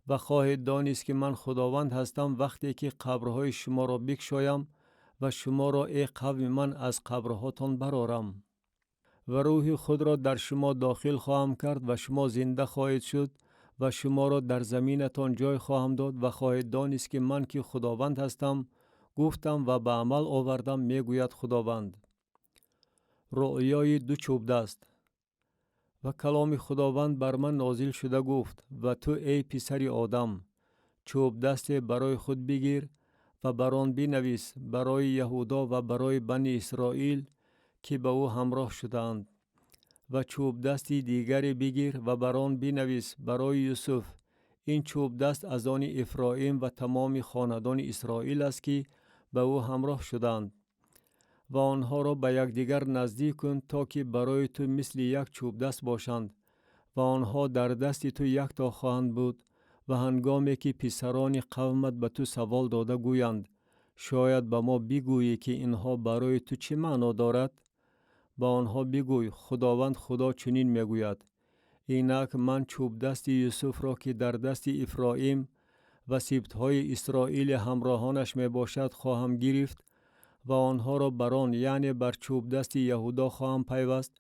و خواهید دانست که من خداوند هستم وقتی که قبرهای شما را بکشایم و شما را ای قوم من از قبرهاتان برارم. و روح خود را در شما داخل خواهم کرد و شما زنده خواهید شد و شما را در زمینتان جای خواهم داد و خواهید دانست که من که خداوند هستم گفتم و به عمل آوردم، میگوید خداوند. رؤیای 2 چوب دست. و کلام خداوند بر من نازل شده گفت: و تو ای پسر آدم، چوب دست برای خود بگیر و بر آن بنویس برای یهودا و برای بنی اسرائیل که به او همراه شدند. و چوب دستی دیگری بگیر و بر آن بنویس برای یوسف. این چوب دست از آن افرایم و تمام خاندان اسرائیل است که به او همراه شدند. و آنها را به یکدیگر نزدیک کن تا که برای تو مثل یک چوب دست باشند و آنها در دست تو یک تا خواهند بود و هنگامی که پسران قومت به تو سوال داده گویند شاید به ما بگویی که اینها برای تو چه معنا دارد؟ با آنها بگوی خداوند خدا چنین میگوید اینک من چوب دست یوسف را که در دست افرایم و سبطهای اسرائیل همراهانش می باشد خواهم گرفت و آنها را بران یعنی بر چوب دست یهودا خواهم پیوست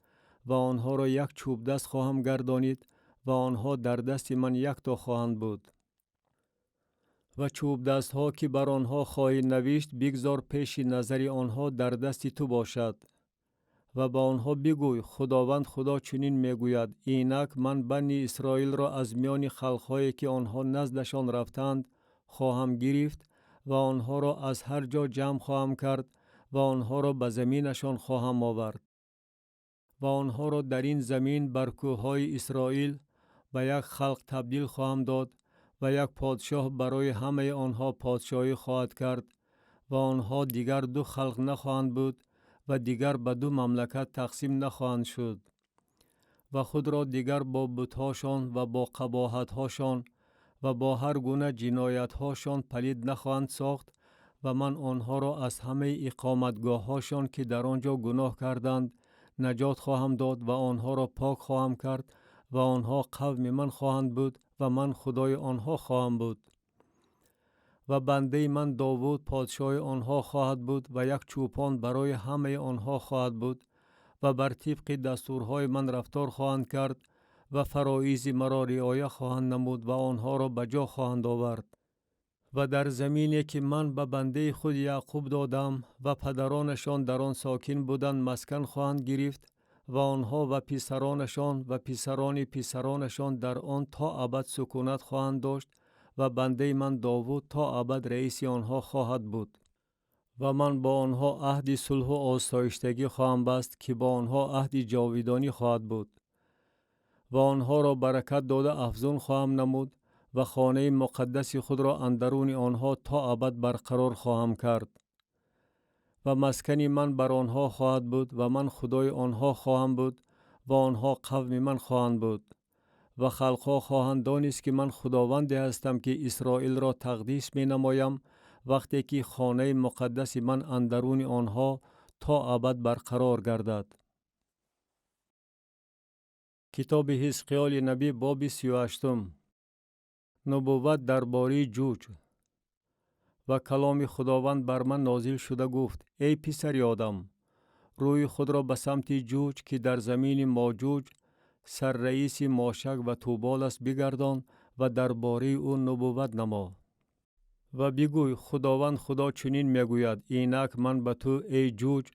و آنها را یک چوب دست خواهم گردانید و آنها در دست من یک تا خواهند بود. و چوب دست ها که بر آنها خواهی نوشت بگذار پیش نظر آنها در دست تو باشد و با آنها بگوی خداوند خدا چنین میگوید اینک من بنی اسرائیل را از میان خلقهایی که آنها نزدشان رفتند خواهم گرفت و آنها را از هر جا جمع خواهم کرد و آنها را به زمینشان خواهم آورد و آنها را در این زمین بر کوههای اسرائیل به یک خلق تبدیل خواهم داد و یک پادشاه برای همه آنها پادشاهی خواهد کرد و آنها دیگر دو خلق نخواهند بود و دیگر به دو مملکت تقسیم نخواهند شد و خود را دیگر با بت‌هاشان و با قباحت‌هاشان و با هر گونه جنایت‌هاشان پلید نخواهند ساخت و من آنها را از همه اقامتگاه‌هاشان که در آنجا گناه کردند نجات خواهم داد و آنها را پاک خواهم کرد و آنها قوم من خواهند بود و من خدای آنها خواهم بود. و بنده من داوود پادشاه آنها خواهد بود و یک چوپان برای همه آنها خواهد بود و بر طبق دستورهای من رفتار خواهند کرد و فرایض مرا رعایت خواهند نمود و آنها را به جا خواهند آورد. و در زمینی که من به بنده خود یعقوب دادم و پدرانشان در آن ساکن بودند مسکن خواهند گرفت و آنها و پسرانشان و پسران پسرانشان در آن تا ابد سکونت خواهند داشت و بنده من داوود تا ابد رئیس آنها خواهد بود. و من با آنها عهد صلح و آسایشتگی خواهم بست که با آنها عهد جاودانی خواهد بود و آنها را برکت داده افزون خواهم نمود و خانه مقدس خود را اندرون آنها تا ابد برقرار خواهم کرد و مسکن من بر آنها خواهد بود و من خدای آنها خواهم بود و آنها قوم من خواهند بود و خلقها خواهند دانست که من خداوندی هستم که اسرائیل را تقدیس می نمایم وقتی که خانه مقدس من اندرون آنها تا ابد برقرار گردد. کتاب حزقیال نبی باب 38. نبوت درباره جوج. و کلام خداوند بر من نازل شده گفت ای پسر آدم روی خود را به سمت جوج که در زمین ماجوج سر رئیس ماشک و توبال است بگردان و درباره او نبوت نما و بگوی خداوند خدا چنین میگوید اینک من به تو ای جوج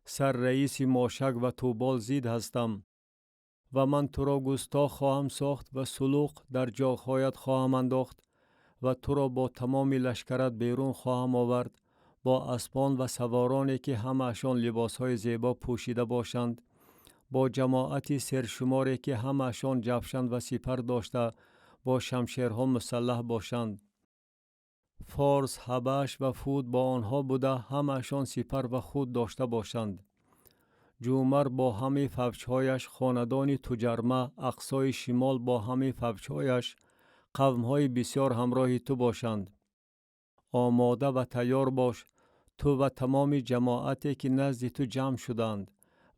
سر رئیس ماشک و توبال زید هستم و من تو را گستاخ خواهم ساخت و سلوک در جاغهایت خواهم انداخت و تو را با تمام لشکرت بیرون خواهم آورد با اسبان و سوارانی که همه‌شان لباسهای زیبا پوشیده باشند با جماعت سرشماری که همه‌شان جفشند و سپر داشته با شمشیرها مسلح باشند. فارس، حبش و فود با آنها بوده همه‌شان سپر و خود داشته باشند. جومر با همه فوجهایش، خاندان توجرمه، اقصای شمال با همه فوجهایش، قومهای بسیار همراه تو باشند. آماده و تیار باش تو و تمام جماعتی که نزد تو جمع شدند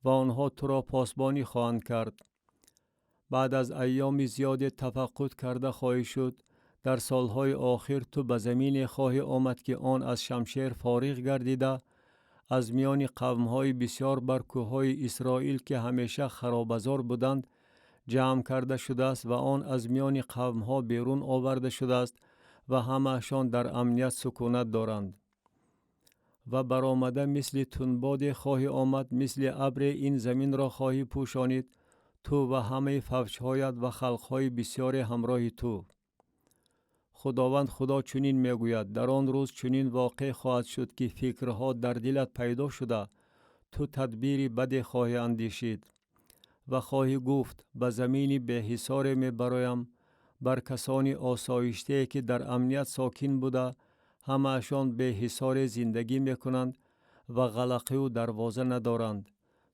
و آنها تو را پاسبانی خواهند کرد. بعد از ایام زیاد تفقد کرده خواهی شد در سالهای آخر تو به زمین خواهی آمد که آن از شمشیر فارغ گردیده از میان قومهای بسیار بر کوههای اسرائیل که همیشه خرابزار بودند جمع کرده شده است و آن از میان قومها بیرون آورده شده است و همه‌شان در امنیت سکونت دارند. و برآمده مثل تندباد خواهی آمد مثل ابر این زمین را خواهی پوشانید تو و همه فوجهایت و خلقهای بسیار همراه تو. خداوند خدا چنین میگوید در آن روز چنین واقع خواهد شد که فکرها در دلت پیدا شده تو تدبیر بد خواهی اندیشید و خواهی گفت به زمین به حصار می برایم بر کسانی آسایشته که در امنیت ساکن بوده همه‌شان به حصار زندگی می کنند و غلقه و دروازه ندارند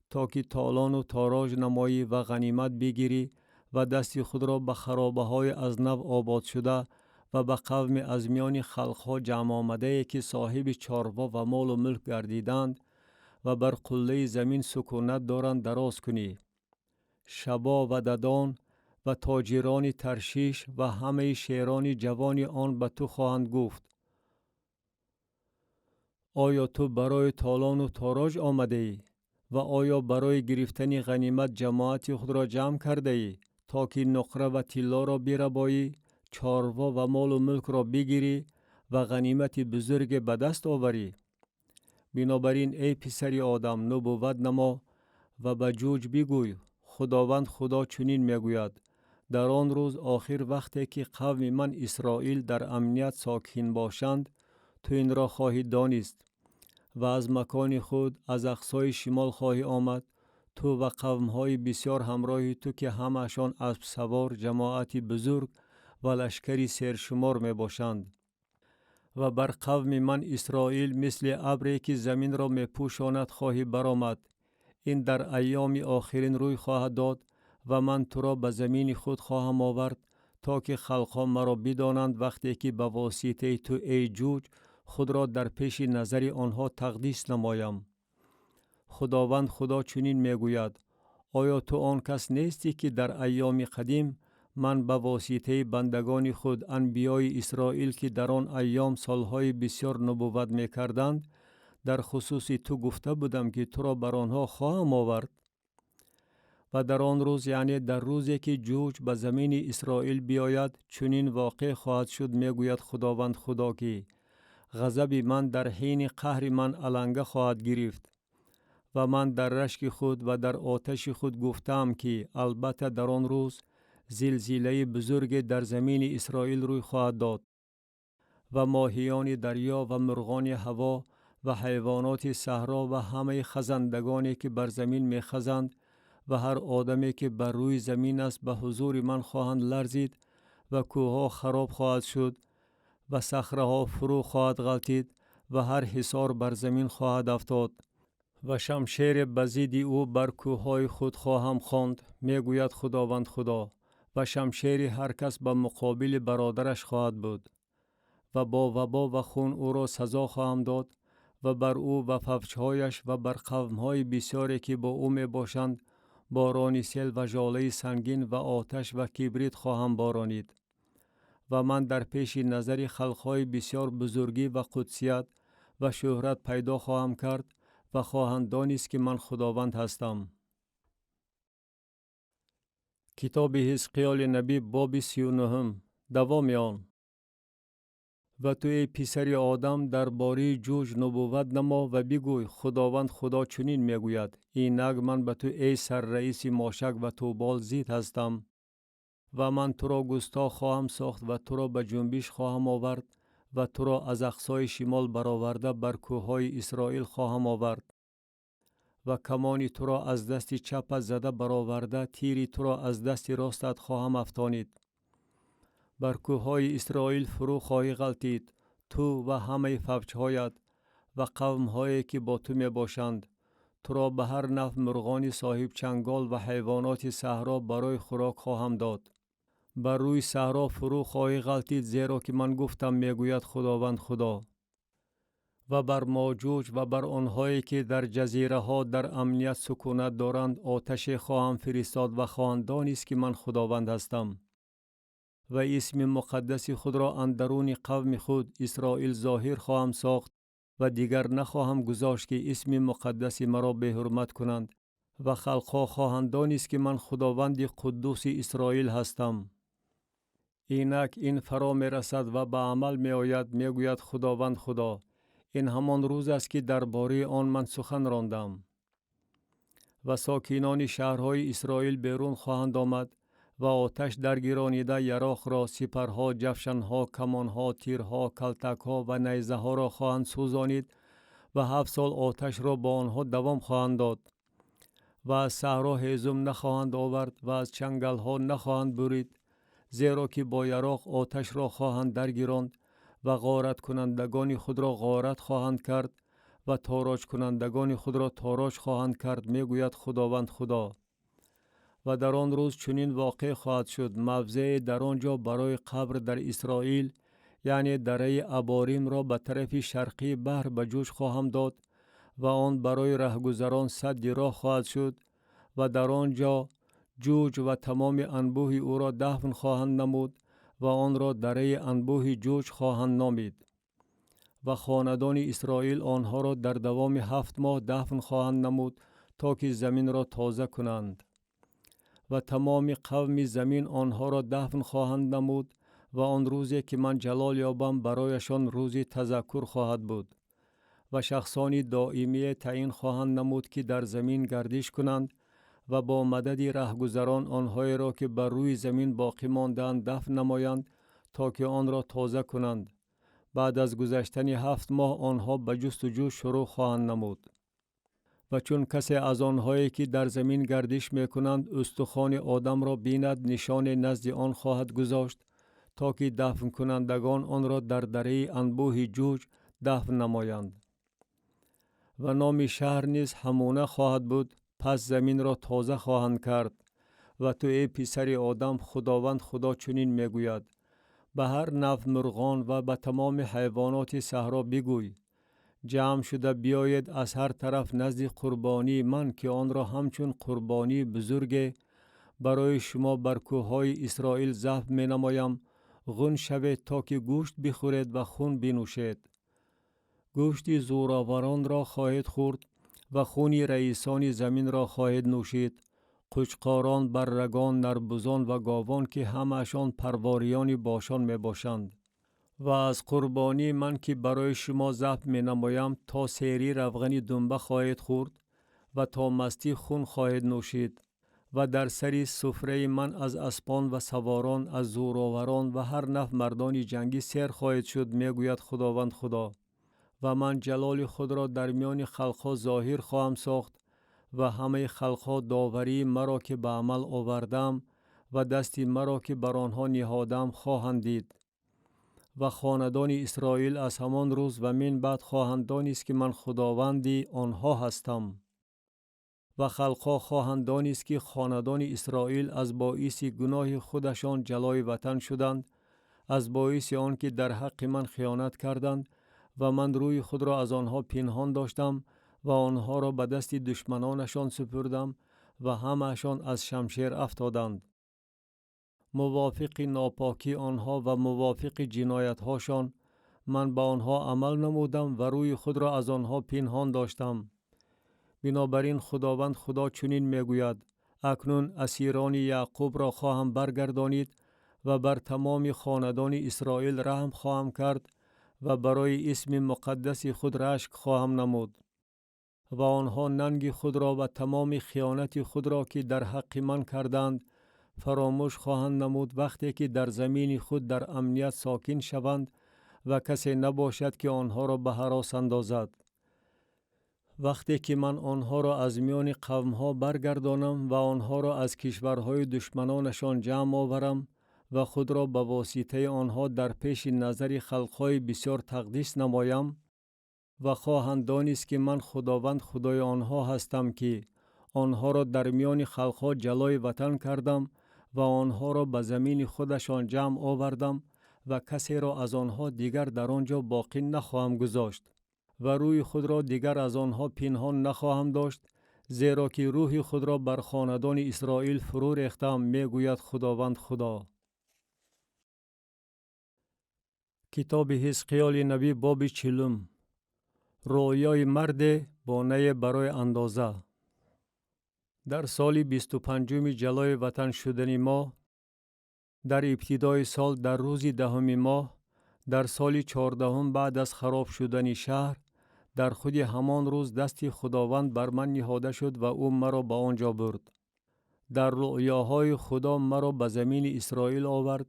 تا که تالان و تاراج نمایی و غنیمت بگیری و دست خود را به خرابه های از نو آباد شده و به قوم از میان خلقها جمع آمده که صاحب چاروا و مال و ملک گردیدند و بر قله زمین سکونت دارند دراز کنی. شبا و ددان و تاجران ترشیش و همه شیران جوان آن به تو خواهند گفت: آیا تو برای تالان و تاراج آمده ای؟ و آیا برای گرفتن غنیمت جماعت خود را جمع کرده ای تا که نقره و طلا را بیربایی، چاروا و مال و ملک را بگیری و غنیمت بزرگ به دست آوری؟ بنابراین ای پسر آدم، نبوت نما و به جوج بگوی: خداوند خدا چنین میگوید: در آن روز آخر وقتی که قوم من اسرائیل در امنیت ساکن باشند، تو این را خواهی دانست و از مکان خود از اقصای شمال خواهی آمد، تو و قومهای بسیار همراه تو که همشان اسب سوار جماعت بزرگ و لشکری سرشمار می باشند. و بر قوم من اسرائیل مثل ابری که زمین را می پوشاند خواهی برآمد. این در ایام آخرین روی خواهد داد و من تو را به زمین خود خواهم آورد تا که خلقها مرا بدانند وقتی که به واسطه تو ای جوج خود را در پیش نظر آنها تقدیس نمایم. خداوند خدا چنین میگوید: آیا تو آن کس نیستی که در ایام قدیم من به واسطه بندگان خود انبیای اسرائیل که در آن ایام سالهای بسیار نبوت میکردند در خصوص تو گفته بودم که تو را بر آنها خواهم آورد؟ و در آن روز، یعنی در روزی که جوج به زمین اسرائیل بیاید، چنین واقع خواهد شد میگوید خداوند خدا که غضب من در حین قهر من علنگه خواهد گرفت و من در رشک خود و در آتش خود گفتم که البته در آن روز زلزله بزرگ در زمین اسرائیل روی خواهد داد و ماهیان دریا و مرغان هوا و حیوانات صحرا و همه خزندگانی که بر زمین میخزند و هر آدمی که بر روی زمین است به حضور من خواهند لرزید و کوهها خراب خواهد شد و صخره‌ها فرو خواهد غلتید و هر حصار بر زمین خواهد افتاد و شمشیر بزید او بر کوههای خود خواهم خواند، میگوید خداوند خدا، و شمشیر هر کس به مقابل برادرش خواهد بود و با وبا و خون او را سزا خواهم داد و بر او و فوجهایش و بر قومهای بسیاری که با او می باشند باران سیل و ژاله سنگین و آتش و کبریت خواهم بارانید. و من در پیش نظر خلقهای بسیار بزرگی و قدسیت و شهرت پیدا خواهم کرد و خواهند دانست که من خداوند هستم. کتاب حزقیال نبی باب 39. دوام آن. و تو ای پسر آدم درباره جوج نبوت نما و بگوی: خداوند خدا چنین میگوید: اینک من به تو ای سر رئیس ماشک و توبال زید هستم و من تو را گستاخ خواهم ساخت و تو را به جنبش خواهم آورد و تو را از اقصای شمال برآورده بر کوههای اسرائیل خواهم آورد و کمان تو را از دست چپ زده برآورده تیر تو را از دست راستت خواهم افشانید. بر کوههای اسرائیل فرو خواهی غلتید، تو و همه فوجهایت و قومهایی که با تو می باشند. تو را به هر نوع مرغان صاحب چنگال و حیوانات صحرا برای خوراک خواهم داد. بر روی صحرا فرو خواهی غلتید، زیرا که من گفتم میگوید خداوند خدا. و بر ماجوج و بر آنهایی که در جزیره ها در امنیت سکونت دارند آتش خواهم فرستاد و خواهند دانست که من خداوند هستم. و اسم مقدس خود را اندرون قوم خود اسرائیل ظاهر خواهم ساخت و دیگر نخواهم گذاشت که اسم مقدس مرا به حرمت کنند و خلقها خواهند دانست که من خداوند قدوس اسرائیل هستم. اینک این فرا می رسد و به عمل می آید، می گوید خداوند خدا. این همان روز است که درباره آن من سخن راندم. و ساکنان شهرهای اسرائیل بیرون خواهند آمد و آتش درگیرانیده یراق را، سپرها، جفشنها، کمانها، تیرها، کلتکها و نیزه ها را خواهند سوزانید و 7 سال آتش را با آنها دوام خواهند داد و از صحرا هیزم نخواهند آورد و از چنگل ها نخواهند برید، زیرا که با یراق آتش را خواهند درگیراند و غارت کنندگان خود را غارت خواهند کرد و تاراج کنندگان خود را تاراج خواهند کرد، میگوید خداوند خدا. و در آن روز چنین واقع خواهد شد: موضع در آنجا برای قبر در اسرائیل، یعنی دره اباریم را به طرف شرقی بحر به جوش خواهم داد و آن برای رهگذران سد راه خواهد شد و در آنجا جوج و تمام انبوه او را دفن خواهند نمود و آن را دره انبوه جوج خواهند نامید. و خاندان اسرائیل آنها را در دوام 7 ماه دفن خواهند نمود تا که زمین را تازه کنند. و تمام قوم زمین آنها را دفن خواهند نمود و آن روزی که من جلال یابم برایشان روزی تذکر خواهد بود. و شخصانی دائمی تعیین خواهند نمود که در زمین گردش کنند و با مدد رهگذران آنهایی را که بر روی زمین باقی ماندند دفن نمایند تا که آن را تازه کنند. بعد از گذشتن 7 ماه آنها به جستجو شروع خواهند نمود. و چون کسی از آنهایی که در زمین گردش می کنند استخوان آدم را بیند، نشان نزد آن خواهد گذاشت تا که دفن کنندگان آن را در دره انبوه جوج دفن نمایند. و نام شهر نیز همونه خواهد بود. پس زمین را تازه خواهند کرد. و تو ای پسر آدم، خداوند خدا چنین میگوید: به هر نوع مرغان و به تمام حیوانات صحرا بگوی: جمع شده بیاید از هر طرف نزد قربانی من که آن را همچون قربانی بزرگ برای شما بر کوههای اسرائیل ذبح می نمایم. غن شوید تا که گوشت بخورید و خون بنوشید. گوشت زورآوران را خواهید خورد و خون رئیسان زمین را خواهید نوشید. قوچقاران، برگان، نربزان و گاوان که همه‌شان پرواریان باشان می باشند. و از قربانی من که برای شما ذبح می نمایم تا سیری روغن دنبه خواهید خورد و تا مستی خون خواهید نوشید. و در سری سفره من از اسپان و سواران، از زورآوران و هر نوع مردان جنگی سیر خواهید شد، میگوید خداوند خدا. و من جلال خود را در میان خلقها ظاهر خواهم ساخت و همه خلقها داوری مرا که به عمل آوردم و دستی مرا که بر آنها نهادم خواهند دید. و خاندان اسرائیل از همان روز و من بعد خواهند دانست که من خداوندی آنها هستم. و خلقها خواهند دانست که خاندان اسرائیل از باعث گناه خودشان جلای وطن شدند، از باعث آن که در حق من خیانت کردند و من روی خود را از آنها پنهان داشتم و آنها را به دست دشمنانشان سپردم و همه‌شان از شمشیر افتادند. موافق ناپاکی آنها و موافق جنایت‌هاشان من با آنها عمل نمودم و روی خود را از آنها پنهان داشتم. بنابراین خداوند خدا چنین میگوید: اکنون اسیران یعقوب را خواهم برگردانید و بر تمام خاندان اسرائیل رحم خواهم کرد و برای اسم مقدس خود رشک خواهم نمود. و آنها ننگ خود را و تمام خیانت خود را که در حق من کردند فراموش خواهند نمود وقتی که در زمین خود در امنیت ساکن شوند و کسی نباشد که آنها را به هراس اندازد. وقتی که من آنها را از میان قومها برگردانم و آنها را از کشورهای دشمنانشان جمع آورم و خود را به واسطه آنها در پیش نظر خلقهای بسیار تقدیس نمایم و خواهند دانست که من خداوند خدای آنها هستم که آنها را در میان خلقها جلای وطن کردم و آنها را به زمین خودشان جمع آوردم و کسی را از آنها دیگر در آنجا باقی نخواهم گذاشت و روی خود را دیگر از آنها پنهان نخواهم داشت، زیرا که روح خود را بر خاندان اسرائیل فرو ریختم، میگوید خداوند خدا. کتاب حزقیال نبی باب 40. رویای مرد با نی برای اندازه. در سال 25 جلای وطن شدن ما، در ابتدای سال در روز 10 ماه، در سال 14 بعد از خراب شدن شهر، در خود همان روز دست خداوند بر من نهاده شد و او مرا به آنجا برد. در رؤیاهای خدا مرا به زمین اسرائیل آورد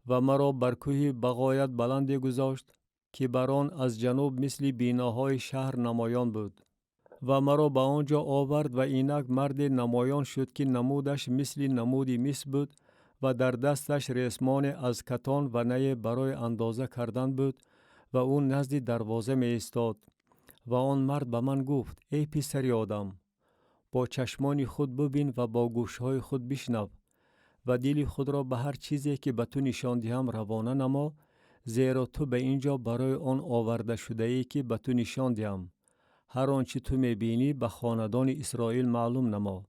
و مرا بر کوه بغایت بلند گذاشت که بر آن از جنوب مثل بیناهای شهر نمایان بود. و مرا به آنجا آورد و اینک مرد نمایان شد که نمودش مثل نمود مس بود و در دستش ریسمان از کتان و نی برای اندازه کردن بود و او نزد دروازه می ایستاد. و آن مرد به من گفت: ای پسر آدم، با چشمان خود ببین و با گوشهای خود بشنو و دل خود را به هر چیزی که به تو نشان دهم روانه نما، زیرا تو به اینجا برای آن آورده شده ای که به تو نشان دهم. هر آنچه تو میبینی به خاندان اسرائیل معلوم نما.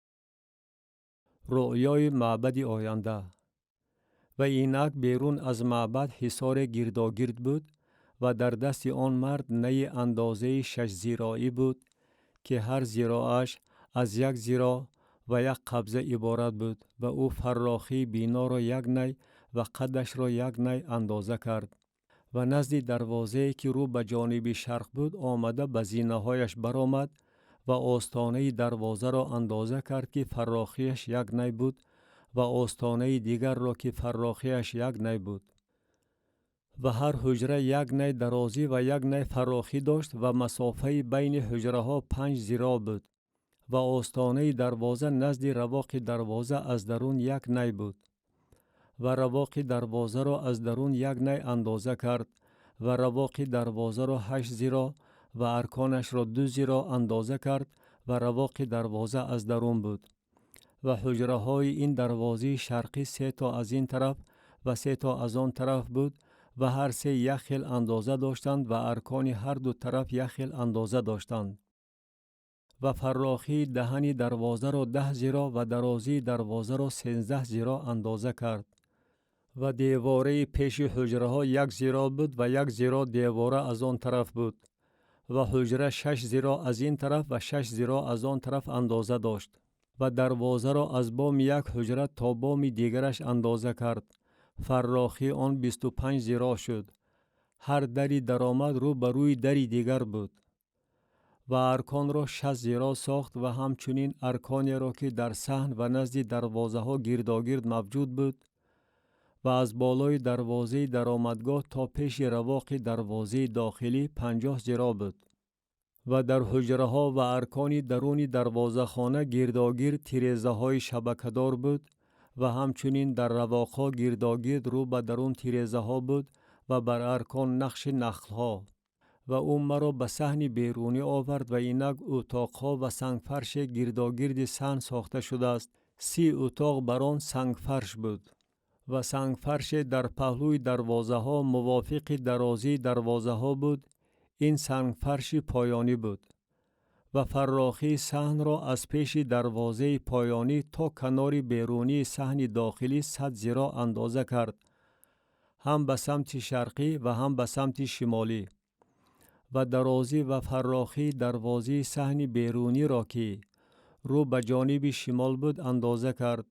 رؤیای معبد آینده. و اینک بیرون از معبد حصار گرداگرد بود و در دست آن مرد نی اندازه 6 ذراعی بود که هر ذراعش از 1 ذراع و 1 قبضه عبارت بود و او فراخی بینا را 1 نی و قدش را 1 نی اندازه کرد و نزد دروازه که رو به جانب شرق بود آمده به زینه هایش برآمد و آستانه دروازه را اندازه کرد که فراخیش 1 نی بود و آستانه دیگر را که فراخیش 1 نی بود و هر حجره 1 نی درازی و 1 نی فراخی داشت و مسافه بین حجره ها 5 ذراع بود و آستانه دروازه نزد رواق دروازه از درون 1 نی بود و رواق دروازه را از درون 1 نی اندازه کرد و رواق دروازه را 8 ذراع و ارکانش را 2 ذراع اندازه کرد و رواق دروازه از درون بود و حجره های این دروازه شرقی 3 تا از این طرف و 3 تا از آن طرف بود و هر 3 یک خیل اندازه داشتند و ارکان هر دو طرف یک خیل اندازه داشتند و فراخی دهن دروازه را 10 ذراع و درازی دروازه را 13 ذراع اندازه کرد و دیواره پیش حجره ها 1 ذراع بود و 1 ذراع دیواره از آن طرف بود و حجره 6 ذراع از این طرف و 6 ذراع از آن طرف اندازه داشت و دروازه را از بام یک حجره تا بام دیگرش اندازه کرد. فراخی آن 25 ذراع شد. هر دری درآمد رو بر روی دری دیگر بود و ارکان را 6 ذراع ساخت و همچنین ارکانی را که در صحن و نزد دروازه ها گرداگرد موجود بود و از بالای دروازه درآمدگاه تا پیش رواق دروازه داخلی 50 ذراع بود و در حجره ها و ارکان درون دروازه خانه گرداگرد تیریزه های شبکه‌دار بود و همچنین در رواق ها گرداگرد رو به درون تیریزه ها بود و بر ارکان نقش نخل ها و او مرا به صحن بیرونی آورد و اینک اتاق ها و سنگ فرش گرداگرد صحن ساخته شده است. 30 اتاق بر آن سنگ فرش بود و سنگ فرش در پهلوی دروازه ها موافق درازی دروازه ها بود. این سنگ فرش پایانی بود و فراخی صحن را از پیش دروازه پایانی تا کنار بیرونی صحن داخلی 100 ذراع اندازه کرد، هم به سمت شرقی و هم به سمت شمالی و درازی و فراخی دروازه صحن بیرونی را که رو به جانب شمال بود اندازه کرد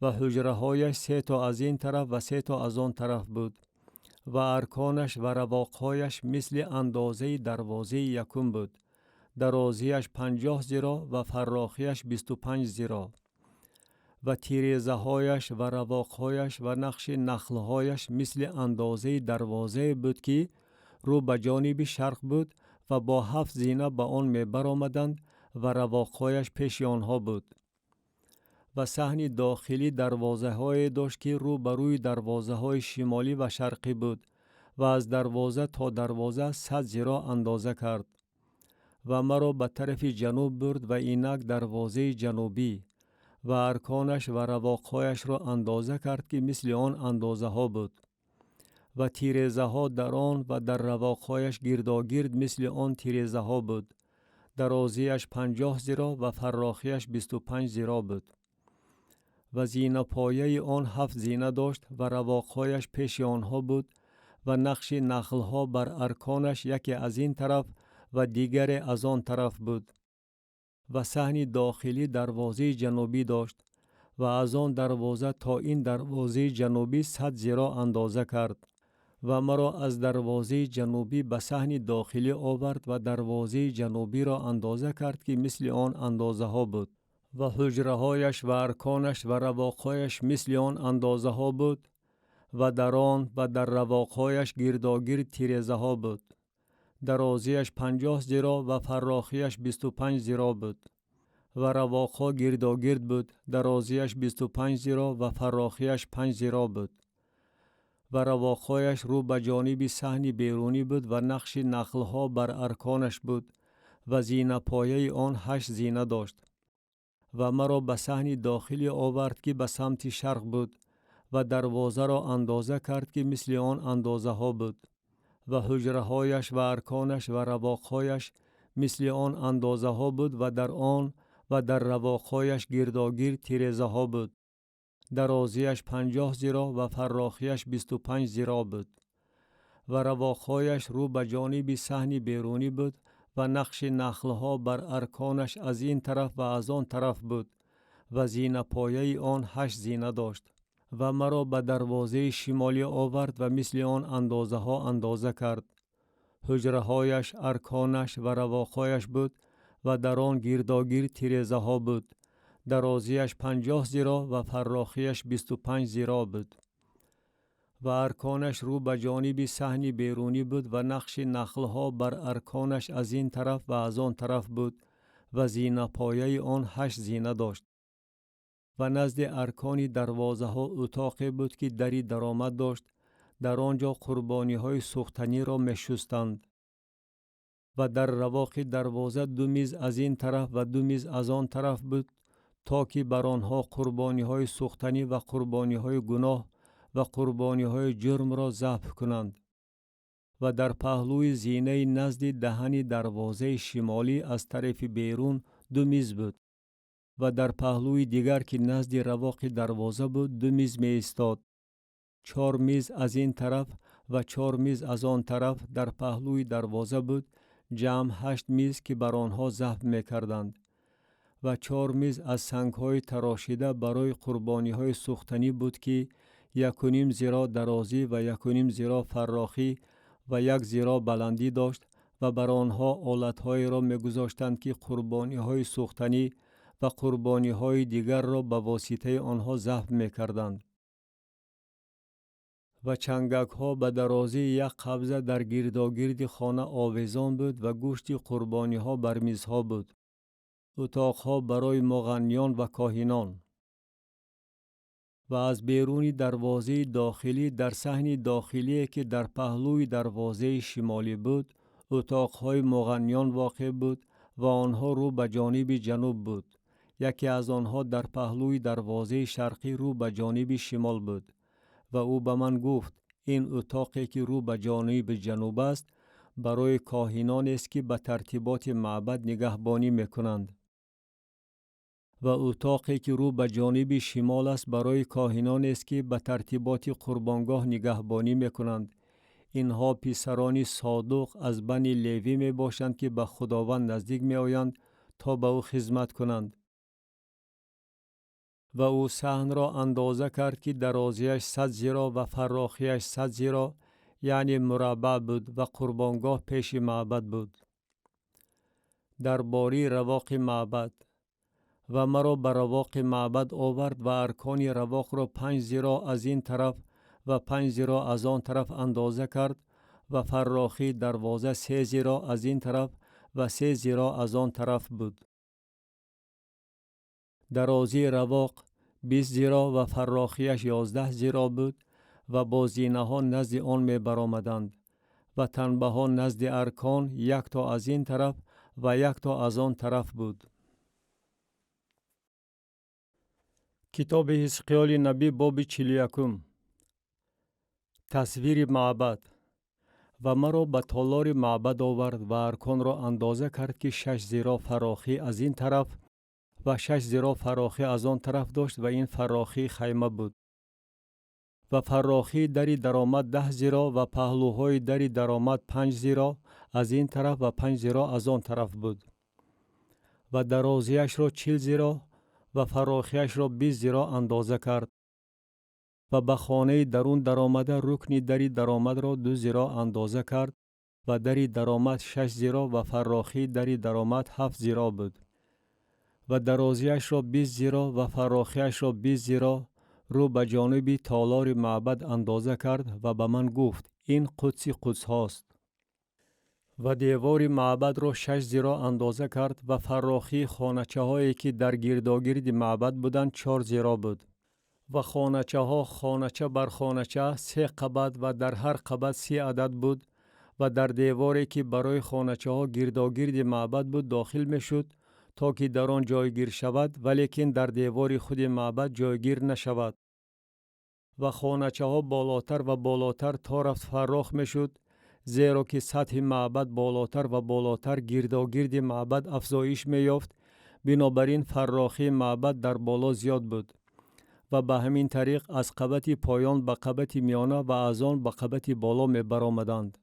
و حجره هایش 3 تا از این طرف و 3 تا از آن طرف بود و ارکانش و رواقهایش مثل اندازه دروازه یکم بود. درازیش 50 ذراع و فراخیش 25 ذراع و تیریزه هایش و رواقهایش و نقش نخلهایش مثل اندازه دروازه بود که رو به جانب شرق بود و با 7 زینه به آن می برآمدند و رواقهایش پیش آنها بود و صحن داخلی دروازه های داشت که رو بر روی دروازه های شمالی و شرقی بود و از دروازه تا دروازه 100 ذراع اندازه کرد و مرا به طرف جنوب برد و اینک دروازه جنوبی و ارکانش و رواقهایش را اندازه کرد که مثل آن اندازه ها بود و تیریزه ها در آن و در رواقهایش گرداگرد مثل آن تیریزه ها بود. درازیش 50 ذراع و فراخیش 25 ذراع بود و زینه پایه آن 7 زینه داشت و رواقهایش پیش آنها بود و نقش نخلها بر ارکانش یکی از این طرف و دیگر از آن طرف بود و صحن داخلی دروازه جنوبی داشت و از آن دروازه تا این دروازه جنوبی 100 ذراع اندازه کرد و مرا از دروازه جنوبی به صحن داخلی آورد و دروازه جنوبی را اندازه کرد که مثل آن اندازه ها بود و حجره هایش و ارکانش و رواقهایش مثل آن اندازه ها بود و در آن و در رواقهایش گرداگرد تیریزه ها بود. درازیش 50 ذراع و فراخیش 25 ذراع بود و رواقها گرداگرد بود. درازیش 25 ذراع و فراخیش 5 ذراع بود و رواقهایش رو به جانب صحن بیرونی بود و نقش نخلها بر ارکانش بود و زینه پایه آن 8 زینه داشت و مرا به صحن داخلی آورد که به سمت شرق بود و دروازه را اندازه کرد که مثل آن اندازه ها بود و حجره هایش و ارکانش و رواقهایش مثل آن اندازه ها بود و در آن و در رواقهایش گرداگیر تیرزه ها بود. درازیش 50 ذراع و فراخیش 25 ذراع بود و رواقهایش رو به جانب صحن بیرونی بود و نقش نخلها بر ارکانش از این طرف و از آن طرف بود و زینه پایه آن 8 زینه داشت. و مرا به دروازه شمالی آورد و مثل آن اندازه ها اندازه کرد. حجره هایش، ارکانش و رواقهایش بود و در آن گرداگیر تیرزه ها بود. درازیش 50 ذراع و فراخیش 25 ذراع بود و ارکانش رو به جانب صحن بیرونی بود و نقش نخلها بر ارکانش از این طرف و از آن طرف بود و زینه پایه آن 8 زینه داشت. و نزد ارکان دروازه ها اتاقی بود که دری درآمد داشت. در آنجا قربانی های سوختنی را می شستند. و در رواق دروازه 2 میز از این طرف و 2 میز از آن طرف بود تا که بر آنها قربانی های سوختنی و قربانی های گناه و قربانی های جرم را ذبح کنند. و در پهلوی زینه نزد دهن دروازه شمالی از طرف بیرون 2 میز بود و در پهلوی دیگر که نزد رواق دروازه بود 2 میز می ایستاد. 4 میز از این طرف و 4 میز از آن طرف در پهلوی دروازه بود، جمع 8 میز که بر آنها ذبح می کردند. و 4 میز از سنگ های تراشیده برای قربانی های سوختنی بود که 1.5 ذراع درازی و 1.5 ذراع فراخی و 1 ذراع بلندی داشت و بر آنها آلت های را می گذاشتند که قربانی های سوختنی و قربانی های دیگر را به واسطه آنها ذبح می کردند. و چنگک ها به درازی 1 قبضه در گرداگرد خانه آویزان بود و گوشت قربانی ها بر میزها بود. اتاق ها برای مغنیان و کاهنان. و از بیرون دروازه داخلی در صحن داخلی که در پهلوی دروازه شمالی بود اتاق های مغنیان واقع بود و آنها رو به جانب جنوب بود. یکی از آنها در پهلوی دروازه شرقی رو به جانب شمال بود و او به من گفت این اتاقی که رو به جانب جنوب است برای کاهنان است که به ترتیبات معبد نگهبانی میکنند و اتاقی که رو به جانب شمال است برای کاهنان است که به ترتیبات قربانگاه نگهبانی میکنند. اینها پسران صادق از بنی لیوی می باشند که به خداوند نزدیک می آیند تا به او خدمت کنند. و او صحن را اندازه کرد که درازیش 100 ذراع و فراخیش 100 ذراع یعنی مربع بود و قربانگاه پیش معبد بود. در باری رواق معبد و مرا به رواق معبد آورد و ارکان رواق را 5 ذراع از این طرف و 5 ذراع از آن طرف اندازه کرد و فراخی دروازه 3 ذراع از این طرف و 3 ذراع از آن طرف بود. درازی رواق 20 ذراع و فراخیش 11 ذراع بود و با زینه ها نزد آن می برآمدند و تنبه ها نزد ارکان 1 تا از این طرف و 1 تا از آن طرف بود. کتاب حزقیال نبی باب 41. تصویر معبد. و مرا به تالار معبد آورد و ارکان را اندازه کرد که 6 ذراع فراخی از این طرف و 6 ذراع فراخی از آن طرف داشت و این فراخی خیمه بود. و فراخی دری درآمد 10 ذراع و پهلوهای دری درآمد 5 ذراع از این طرف و 5 ذراع از آن طرف بود. و درازیش را 40 ذراع و فراخیش را 20 ذراع اندازه کرد. و به خانه درون درآمده رکن دری درآمد را 2 ذراع اندازه کرد و دری درآمد 6 ذراع و فراخی دری درآمد 7 ذراع بود. و درازیش را 20 ذراع و فراخیش را 20 ذراع رو به جانب تالار معبد اندازه کرد و به من گفت این قدس قدس هاست. و دیوار معبد را 6 ذراع اندازه کرد و فراخی خانچه هایی که در گرداگرد معبد بودند 4 ذراع بود. و خانچه ها خانچه بر خانچه 3 قبد و در هر قبد 30 عدد بود و در دیواری که برای خانچه ها گرداگرد معبد بود داخل می شد تا که در آن جایگیر شود، ولیکن در دیوار خود معبد جایگیر نشود. و خانچه ها بالاتر و بالاتر تا رفت فراخ می شد، زیرا که سطح معبد بالاتر و بالاتر گرداگرد معبد افزایش می یافت. بنابراین فراخی معبد در بالا زیاد بود و به همین طریق از قبط پایان به قبط میانه و از آن به قبط بالا می برآمدند.